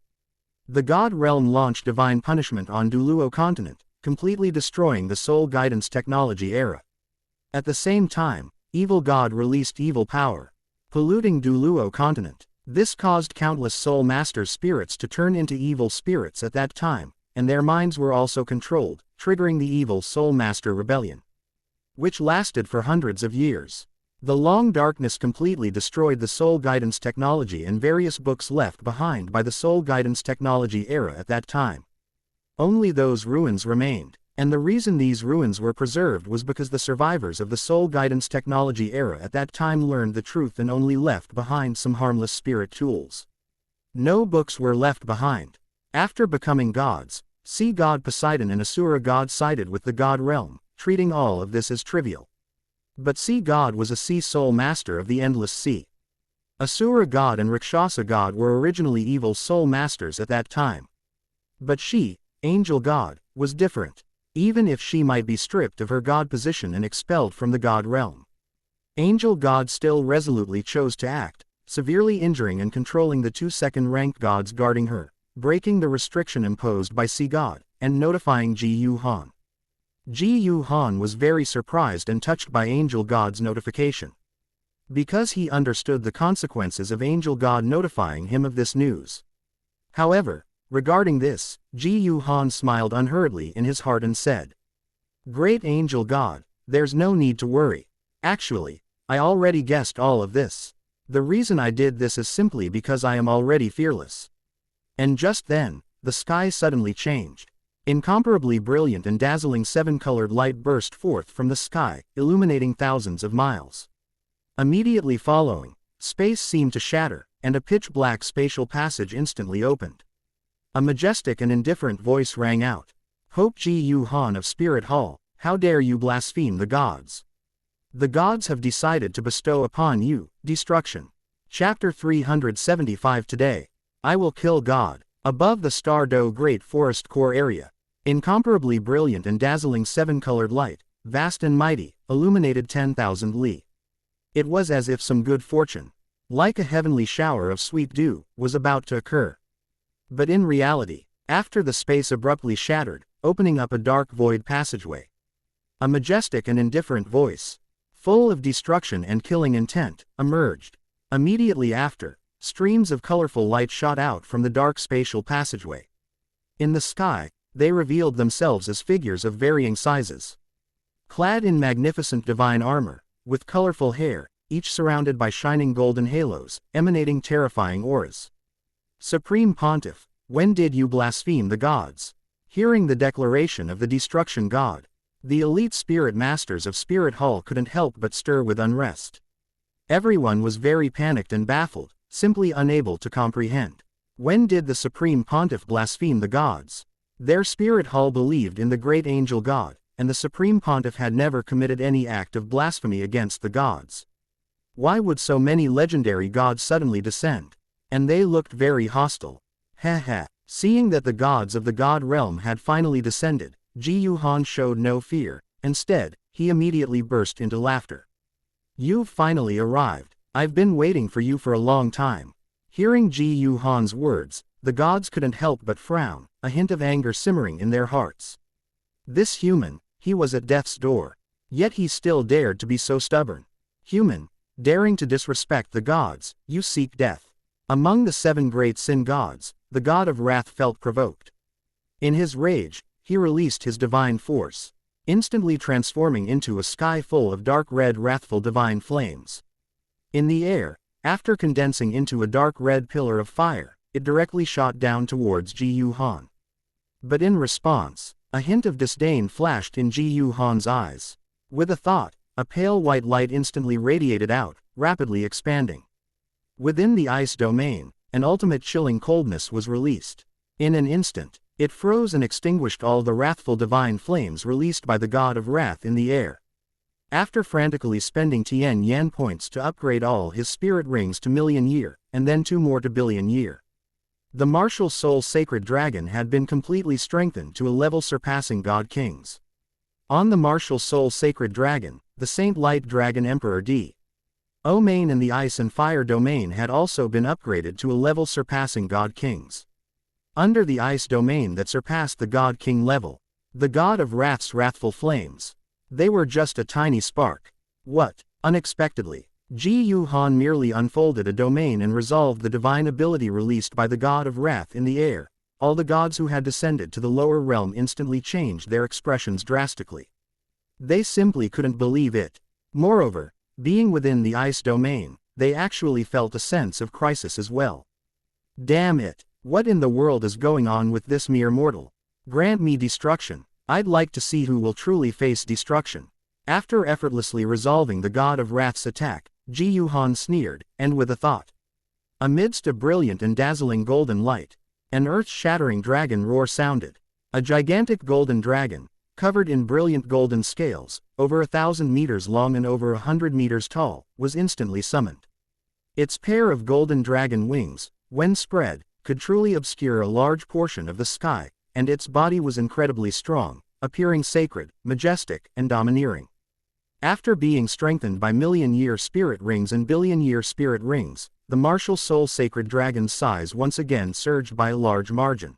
The god realm launched divine punishment on Duluo continent, completely destroying the soul guidance technology era. At the same time, evil god released evil power, polluting Duluo continent. This caused countless soul masters' spirits to turn into evil spirits at that time, and their minds were also controlled, triggering the evil soul master rebellion, which lasted for hundreds of years. The long darkness completely destroyed the soul guidance technology and various books left behind by the soul guidance technology era at that time. Only those ruins remained. And the reason these ruins were preserved was because the survivors of the soul guidance technology era at that time learned the truth and only left behind some harmless spirit tools. No books were left behind. After becoming gods, sea god Poseidon and Asura god sided with the god realm, treating all of this as trivial. But sea god was a sea soul master of the endless sea. Asura god and Rakshasa god were originally evil soul masters at that time. But she, angel god, was different. Even if she might be stripped of her god position and expelled from the god realm, Angel God still resolutely chose to act, severely injuring and controlling the two second-rank gods guarding her, breaking the restriction imposed by Sea God, and notifying Jiu Han. Jiu Han was very surprised and touched by Angel God's notification, because he understood the consequences of Angel God notifying him of this news. However, regarding this, Jiu Han smiled unhurriedly in his heart and said, "Great Angel God, there's no need to worry. Actually, I already guessed all of this. The reason I did this is simply because I am already fearless." And just then, the sky suddenly changed. Incomparably brilliant and dazzling seven-colored light burst forth from the sky, illuminating thousands of miles. Immediately following, space seemed to shatter, and a pitch-black spatial passage instantly opened. A majestic and indifferent voice rang out. "Hope Jiu Han of Spirit Hall, how dare you blaspheme the gods? The gods have decided to bestow upon you destruction." Chapter 375. Today, I will kill God. Above the Star Luo Great Forest Core area, incomparably brilliant and dazzling seven-colored light, vast and mighty, illuminated 10,000 li. It was as if some good fortune, like a heavenly shower of sweet dew, was about to occur. But in reality, after the space abruptly shattered, opening up a dark void passageway, a majestic and indifferent voice, full of destruction and killing intent, emerged. Immediately after, streams of colorful light shot out from the dark spatial passageway. In the sky, they revealed themselves as figures of varying sizes, clad in magnificent divine armor, with colorful hair, each surrounded by shining golden halos, emanating terrifying auras. "Supreme Pontiff, when did you blaspheme the gods?" Hearing the declaration of the destruction god, the elite spirit masters of Spirit Hall couldn't help but stir with unrest. Everyone was very panicked and baffled, simply unable to comprehend. When did the Supreme Pontiff blaspheme the gods? Their Spirit Hall believed in the great angel god, and the Supreme Pontiff had never committed any act of blasphemy against the gods. Why would so many legendary gods suddenly descend? And they looked very hostile. Heh. Seeing that the gods of the god realm had finally descended, Jiu Han showed no fear. Instead, he immediately burst into laughter. "You've finally arrived. I've been waiting for you for a long time." Hearing Jiu Han's words, the gods couldn't help but frown, a hint of anger simmering in their hearts. This human, he was at death's door. Yet he still dared to be so stubborn. Human, daring to disrespect the gods, you seek death. Among the seven great sin gods, the god of wrath felt provoked. In his rage, he released his divine force, instantly transforming into a sky full of dark red wrathful divine flames. In the air, after condensing into a dark red pillar of fire, it directly shot down towards Jiu Han. But in response, a hint of disdain flashed in Jiu Han's eyes. With a thought, a pale white light instantly radiated out, rapidly expanding. Within the ice domain, an ultimate chilling coldness was released. In an instant, It froze and extinguished all the wrathful divine flames released by the god of wrath in the air. After frantically spending Tian Yan points to upgrade all his spirit rings to million year, and then 2 more to billion year, the martial soul sacred dragon had been completely strengthened to a level surpassing God Kings. On the martial soul sacred dragon, the Saint Light Dragon Emperor Douluo main and the ice and fire domain had also been upgraded to a level surpassing God Kings. Under the ice domain that surpassed the God King level, the god of wrath's wrathful flames, they were just a tiny spark. What? Unexpectedly, Jiu Han merely unfolded a domain and resolved the divine ability released by the god of wrath in the air. All the gods who had descended to the lower realm instantly changed their expressions drastically. They simply couldn't believe it. Moreover, being within the ice domain, they actually felt a sense of crisis as well. Damn it, what in the world is going on with this mere mortal? Grant me destruction. I'd like to see who will truly face destruction. After effortlessly resolving the god of wrath's attack, Jiu Han sneered, and with a thought. Amidst a brilliant and dazzling golden light, an earth-shattering dragon roar sounded. A gigantic golden dragon, covered in brilliant golden scales, over 1,000 meters long and over 100 meters tall, was instantly summoned. Its pair of golden dragon wings, when spread, could truly obscure a large portion of the sky, and its body was incredibly strong, appearing sacred, majestic, and domineering. After being strengthened by million-year spirit rings and billion-year spirit rings, the martial soul sacred dragon's size once again surged by a large margin.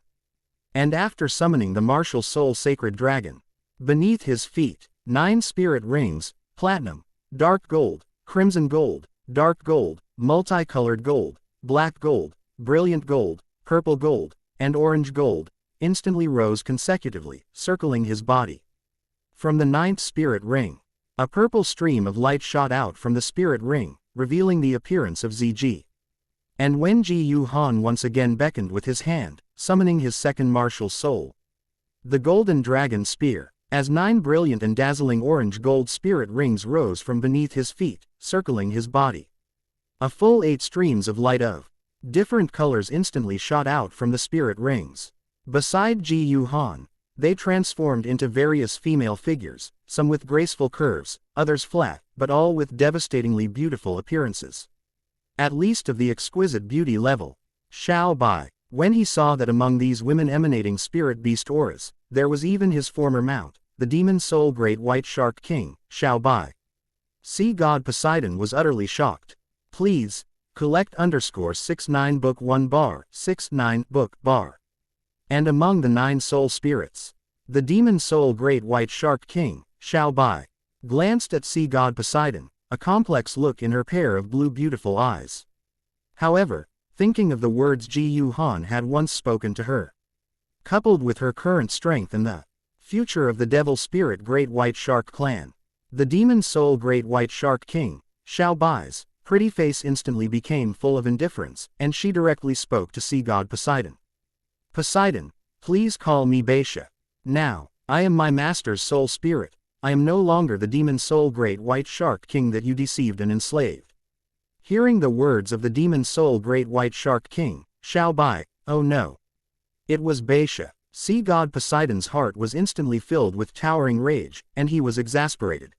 And after summoning the martial soul sacred dragon, beneath his feet, 9 spirit rings, platinum, dark gold, crimson gold, dark gold, multicolored gold, black gold, brilliant gold, purple gold, and orange gold, instantly rose consecutively, circling his body. From the 9th spirit ring, a purple stream of light shot out from the spirit ring, revealing the appearance of ZG. And when Jiu Han once again beckoned with his hand, summoning his second martial soul, the golden dragon spear, as 9 brilliant and dazzling orange gold spirit rings rose from beneath his feet, circling his body. A full 8 streams of light of different colors instantly shot out from the spirit rings. Beside Jiu Han, they transformed into various female figures, some with graceful curves, others flat, but all with devastatingly beautiful appearances. At least of the exquisite beauty level. Xiao Bai, when he saw that among these women emanating spirit beast auras, there was even his former mount, the demon soul great white shark king, Xiao Bai. Sea god Poseidon was utterly shocked. Please, collect _69 book 1 bar, 69 book bar. And among the 9 soul spirits, the demon soul great white shark king, Xiao Bai, glanced at sea god Poseidon, a complex look in her pair of blue beautiful eyes. However, thinking of the words Jiu Han had once spoken to her, coupled with her current strength and the future of the devil spirit great white shark clan, the demon soul great white shark king, Xiao Bai's pretty face instantly became full of indifference, and she directly spoke to sea god Poseidon. Poseidon, please call me Baisha. Now, I am my master's soul spirit. I am no longer the demon soul great white shark king that you deceived and enslaved. Hearing the words of the demon soul great white shark king, Xiao Bai, oh no. It was Baisha. Sea god Poseidon's heart was instantly filled with towering rage, and he was exasperated.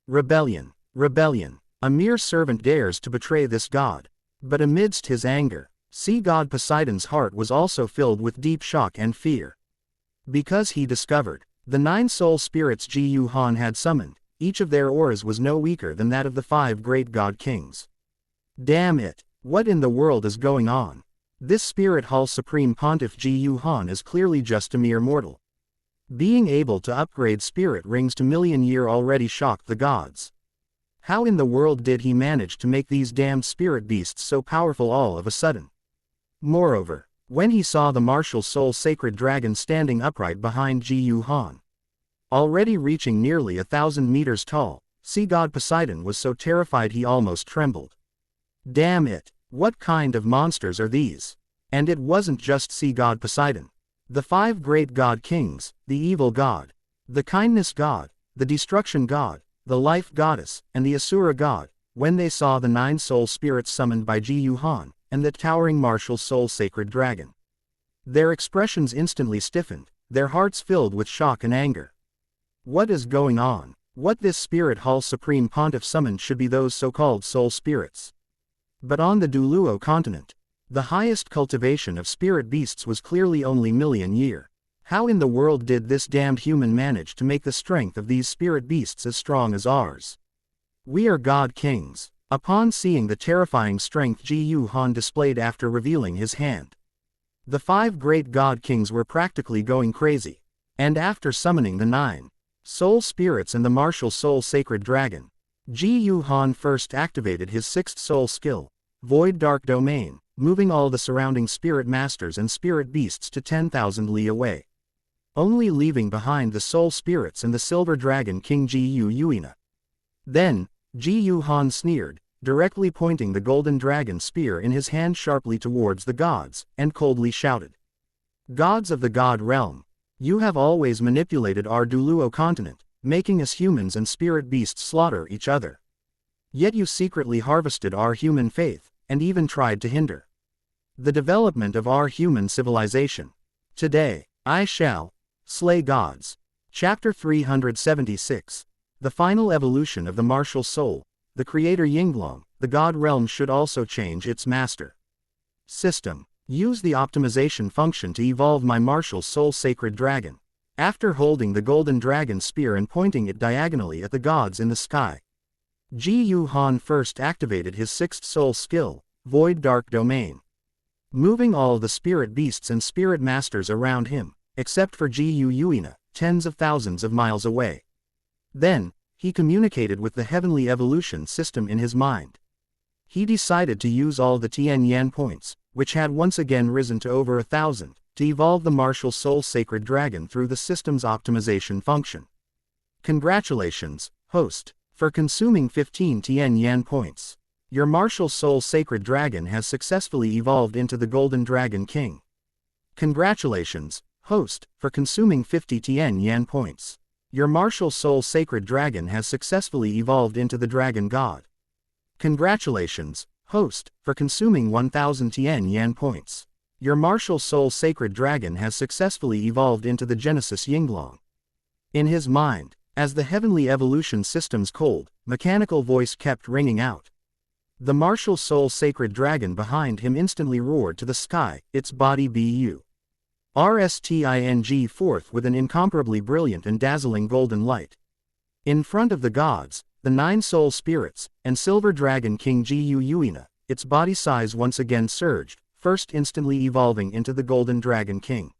Rebellion, rebellion. A mere servant dares to betray this god. But amidst his anger, sea god Poseidon's heart was also filled with deep shock and fear. Because he discovered, the 9 soul spirits Jiu Han had summoned, each of their auras was no weaker than that of the 5 great god kings. Damn it, what in the world is going on? This spirit hall supreme pontiff Jiu Han is clearly just a mere mortal. Being able to upgrade spirit rings to million year already shocked the gods. How in the world did he manage to make these damned spirit beasts so powerful all of a sudden? Moreover, when he saw the martial soul sacred dragon standing upright behind Jiu Han, already reaching nearly 1,000 meters tall, sea god Poseidon was so terrified he almost trembled. Damn it, what kind of monsters are these? And it wasn't just sea god Poseidon. The 5 great god kings, the evil god, the kindness god, the destruction god, the life goddess, and the Asura god, when they saw the 9 soul spirits summoned by Jiu Han, and the towering martial soul sacred dragon, Their expressions instantly stiffened, their hearts filled with shock and anger. What is going on? What this Spirit Hall Supreme Pontiff summoned should be those so-called soul spirits. But on the Duluo continent, the highest cultivation of spirit beasts was clearly only million year. How in the world did this damned human manage to make the strength of these spirit beasts as strong as ours? We are God Kings. Upon seeing the terrifying strength Jiu Han displayed after revealing his hand, the 5 great God Kings were practically going crazy. And after summoning the 9 soul spirits and the martial soul sacred dragon, Jiu Han first activated his 6th soul skill, Void Dark Domain, moving all the surrounding spirit masters and spirit beasts to 10,000 li away, only leaving behind the soul spirits and the silver dragon king Jiu. Then, Jiu Han sneered, directly pointing the golden dragon spear in his hand sharply towards the gods, and coldly shouted, "Gods of the God realm, you have always manipulated our Duluo continent, making us humans and spirit beasts slaughter each other. Yet you secretly harvested our human faith, and even tried to hinder the development of our human civilization. Today, I shall slay gods." Chapter 376. The final evolution of the martial soul. The creator Lingling, the God realm should also change its master system. Use the optimization function to evolve my martial soul sacred dragon. After holding the golden dragon spear and pointing it diagonally at the gods in the sky, Jiu Han first activated his 6th soul skill, Void Dark Domain, moving all the spirit beasts and spirit masters around him, except for Jiu, tens of thousands of miles away. Then, he communicated with the heavenly evolution system in his mind. He decided to use all the Tian Yan points, which had once again risen to over 1,000, to evolve the martial soul sacred dragon through the system's optimization function. Congratulations, host, for consuming 15 Tian Yan points. Your martial soul sacred dragon has successfully evolved into the Golden Dragon King. Congratulations, host, for consuming 50 Tian Yan points. Your martial soul sacred dragon has successfully evolved into the Dragon God. Congratulations, host, for consuming 1,000 Tian Yan points. Your martial soul sacred dragon has successfully evolved into the Genesis Yinglong. In his mind, as the heavenly evolution system's cold, mechanical voice kept ringing out, the martial soul sacred dragon behind him instantly roared to the sky, its body RSTING forth with an incomparably brilliant and dazzling golden light. In front of the gods, the 9 soul spirits, and silver dragon king Jiu, its body size once again surged, first instantly evolving into the golden dragon king.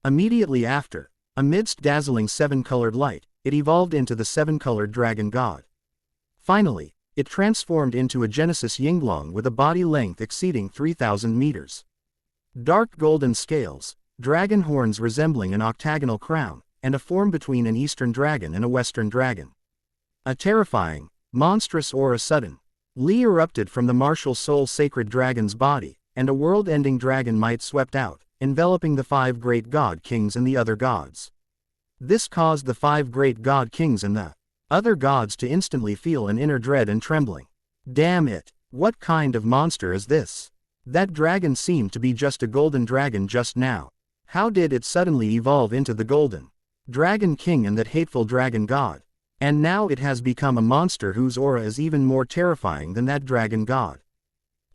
Immediately after, amidst dazzling 7-colored light, it evolved into the 7-colored dragon god. Finally, it transformed into a Genesis Yinglong with a body length exceeding 3,000 meters. Dark golden scales, dragon horns resembling an octagonal crown, and a form between an eastern dragon and a western dragon. A terrifying, monstrous aura suddenly erupted from the martial soul sacred dragon's body, and a world-ending dragon might swept out, enveloping the 5 great god kings and the other gods. This caused the 5 great god kings and the other gods to instantly feel an inner dread and trembling. Damn it, what kind of monster is this? That dragon seemed to be just a golden dragon just now. How did it suddenly evolve into the golden dragon king and that hateful dragon god? And now it has become a monster whose aura is even more terrifying than that dragon god.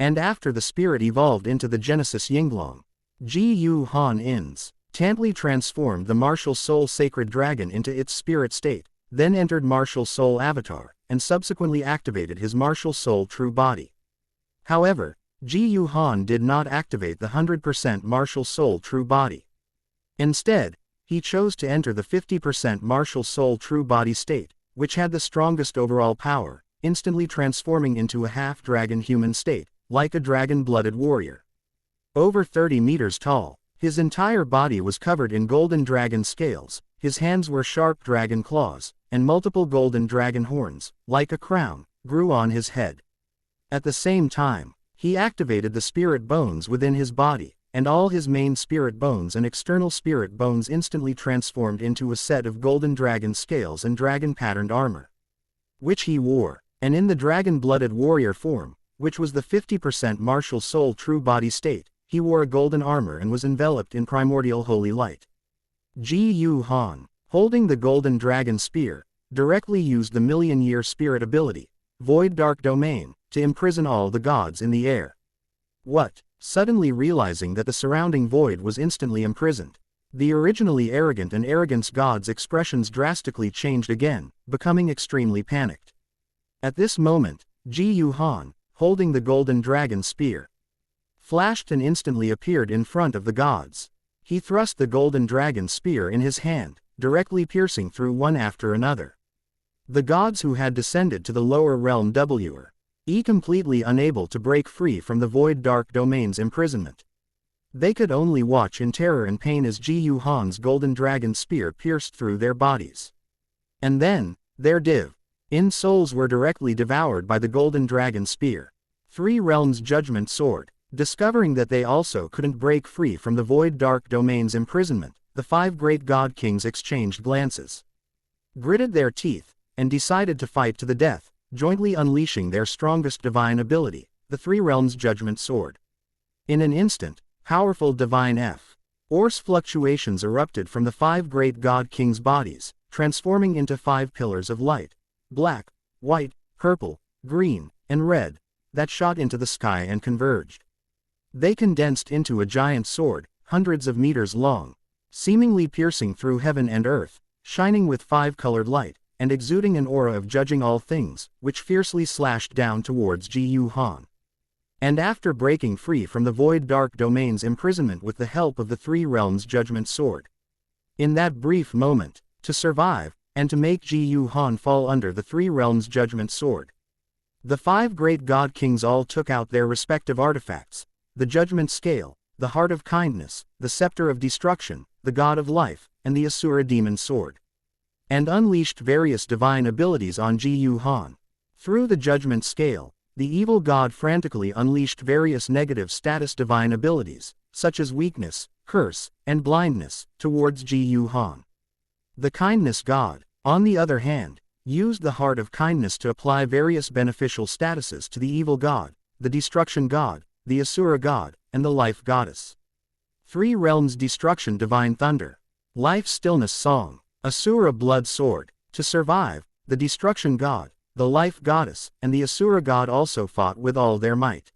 And after the spirit evolved into the Genesis Yinglong, Jiu Han instantly transformed the martial soul sacred dragon into its spirit state, then entered martial soul avatar, and subsequently activated his martial soul true body. However, Jiu Han did not activate the 100% martial soul true body. Instead, he chose to enter the 50% martial soul true body state, which had the strongest overall power, instantly transforming into a half-dragon human state, like a dragon-blooded warrior. Over 30 meters tall, his entire body was covered in golden dragon scales, his hands were sharp dragon claws, and multiple golden dragon horns, like a crown, grew on his head. At the same time, he activated the spirit bones within his body, and all his main spirit bones and external spirit bones instantly transformed into a set of golden dragon scales and dragon-patterned armor, which he wore, and in the dragon-blooded warrior form, which was the 50% martial soul true body state, he wore a golden armor and was enveloped in primordial holy light. Jiu Han, holding the golden dragon spear, directly used the million-year spirit ability, Void Dark Domain, to imprison all the gods in the air. What? Suddenly realizing that the surrounding void was instantly imprisoned, the originally arrogant and arrogance god's expressions drastically changed again, becoming extremely panicked. At this moment, Jiu Han, holding the golden dragon spear, flashed and instantly appeared in front of the gods. He thrust the golden dragon spear in his hand, directly piercing through one after another. The gods who had descended to the lower realm were completely unable to break free from the void dark domain's imprisonment. They could only watch in terror and pain as Jiu Han's golden dragon spear pierced through their bodies. And then, their souls were directly devoured by the golden dragon spear. Three Realms Judgment Sword. Discovering that they also couldn't break free from the void dark domain's imprisonment, the five great god kings exchanged glances, gritted their teeth, and decided to fight to the death, jointly unleashing their strongest divine ability, the Three Realms Judgment Sword. In an instant, powerful divine force fluctuations erupted from the five great god kings' bodies, transforming into five pillars of light, black, white, purple, green, and red, that shot into the sky and converged. They condensed into a giant sword, hundreds of meters long, seemingly piercing through heaven and earth, shining with five-colored light, and exuding an aura of judging all things, which fiercely slashed down towards Jiu Han. And after breaking free from the void dark domain's imprisonment with the help of the Three Realms Judgment Sword, in that brief moment, to survive, and to make Jiu Han fall under the Three Realms Judgment Sword, the five great god kings all took out their respective artifacts, the Judgment Scale, the Heart of Kindness, the Scepter of Destruction, the God of Life, and the Asura Demon Sword, and unleashed various divine abilities on Jiu Han. Through the Judgment Scale, the evil god frantically unleashed various negative status divine abilities, such as weakness, curse, and blindness, towards Jiu Han. The Kindness god, on the other hand, used the Heart of Kindness to apply various beneficial statuses to the evil god, the Destruction god, the Asura god, and the Life goddess. Three Realms Destruction Divine Thunder. Life Stillness Song. Asura Blood Sword. To survive, the Destruction god, the Life goddess, and the Asura god also fought with all their might.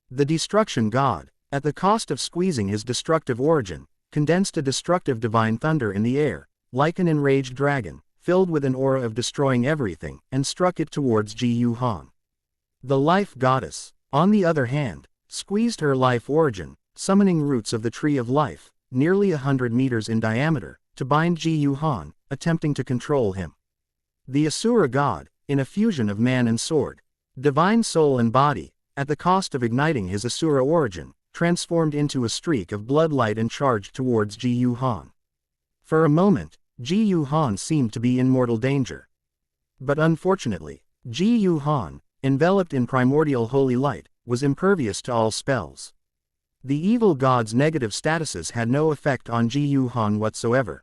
The Destruction god, at the cost of squeezing his destructive origin, condensed a destructive divine thunder in the air, like an enraged dragon, filled with an aura of destroying everything, and struck it towards Jiu Han. The Life goddess, on the other hand, squeezed her life origin, summoning roots of the Tree of Life, nearly 100 meters in diameter, to bind Jiu Han, attempting to control him. The Asura god, in a fusion of man and sword, divine soul and body, at the cost of igniting his Asura origin, transformed into a streak of blood light and charged towards Jiu Han. For a moment, Jiu Han seemed to be in mortal danger. But unfortunately, Jiu Han, enveloped in primordial holy light, was impervious to all spells. The evil god's negative statuses had no effect on Jiu Han whatsoever.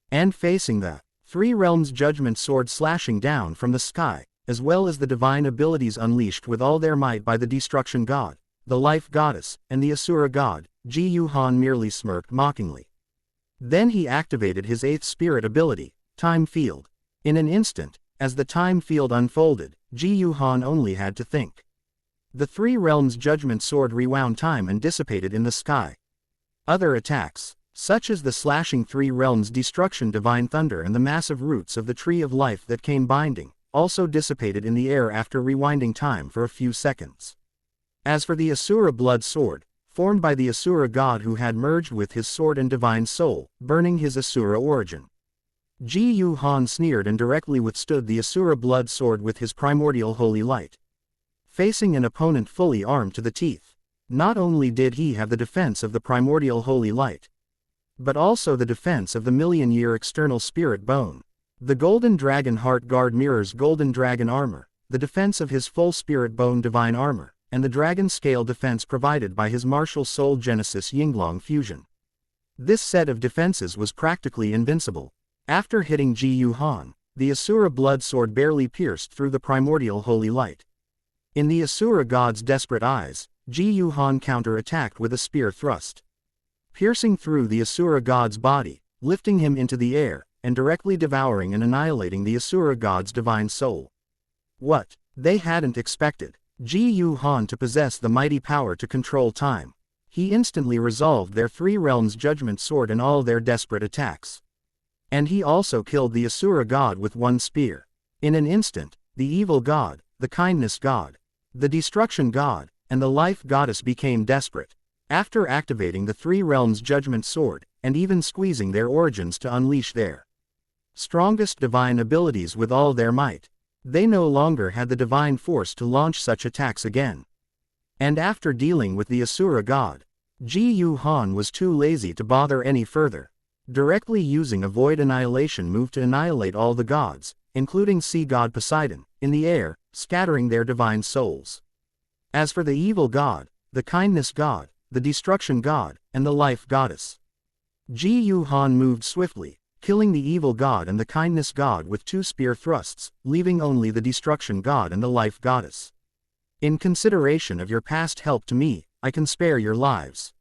And facing the Three Realms Judgment Sword slashing down from the sky, as well as the divine abilities unleashed with all their might by the Destruction god, the Life goddess, and the Asura god, Jiu Han merely smirked mockingly. Then he activated his eighth spirit ability, Time Field. In an instant, as the time field unfolded, Jiu Han only had to think. The Three Realms Judgment Sword rewound time and dissipated in the sky. Other attacks, such as the slashing Three Realms Destruction Divine Thunder and the massive roots of the Tree of Life that came binding, also dissipated in the air after rewinding time for a few seconds. As for the Asura Blood Sword, formed by the Asura god who had merged with his sword and divine soul, burning his Asura origin, Jiu Han sneered and directly withstood the Asura Blood Sword with his primordial holy light. Facing an opponent fully armed to the teeth, not only did he have the defense of the primordial holy light, but also the defense of the million-year external spirit bone. The Golden Dragon Heart Guard mirrors Golden Dragon armor, the defense of his full spirit bone divine armor, and the Dragon Scale defense provided by his martial soul Genesis Yinglong fusion. This set of defenses was practically invincible. After hitting Jiu Han, the Asura Blood Sword barely pierced through the primordial holy light. In the Asura god's desperate eyes, Jiu Han counter-attacked with a spear thrust, piercing through the Asura god's body, lifting him into the air, and directly devouring and annihilating the Asura god's divine soul. What? They hadn't expected Jiu Han to possess the mighty power to control time. He instantly resolved their three realms judgment sword in all their desperate attacks. And he also killed the Asura god with one spear. In an instant, the evil god, the kindness god, the destruction god, and the life goddess became desperate. After activating the three realms judgment sword, and even squeezing their origins to unleash their strongest divine abilities with all their might, they no longer had the divine force to launch such attacks again. And after dealing with the Asura god, Jiu Han was too lazy to bother any further, directly using a void annihilation move to annihilate all the gods, including sea god Poseidon, in the air, scattering their divine souls. As for the evil god, the kindness god, the destruction god, and the life goddess, Jiu Han moved swiftly, killing the evil god and the kindness god with two spear thrusts, leaving only the destruction god and the life goddess. In consideration of your past help to me, I can spare your lives.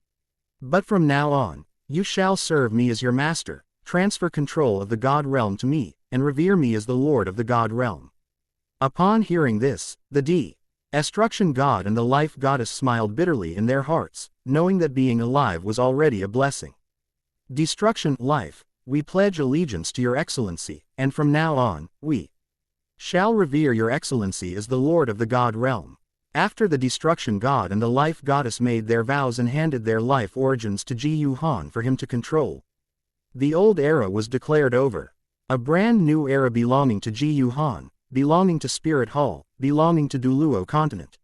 But from now on, you shall serve me as your master, transfer control of the god realm to me, and revere me as the lord of the god realm. Upon hearing this, the destruction god and the life goddess smiled bitterly in their hearts, knowing that being alive was already a blessing. Destruction, life, we pledge allegiance to your excellency, and from now on, we shall revere your excellency as the lord of the god realm. After the destruction god and the life goddess made their vows and handed their life origins to Jiu Han for him to control, the old era was declared over. A brand new era belonging to Jiu Han, belonging to Spirit Hall, belonging to Duluo continent,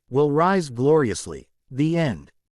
will rise gloriously. The end.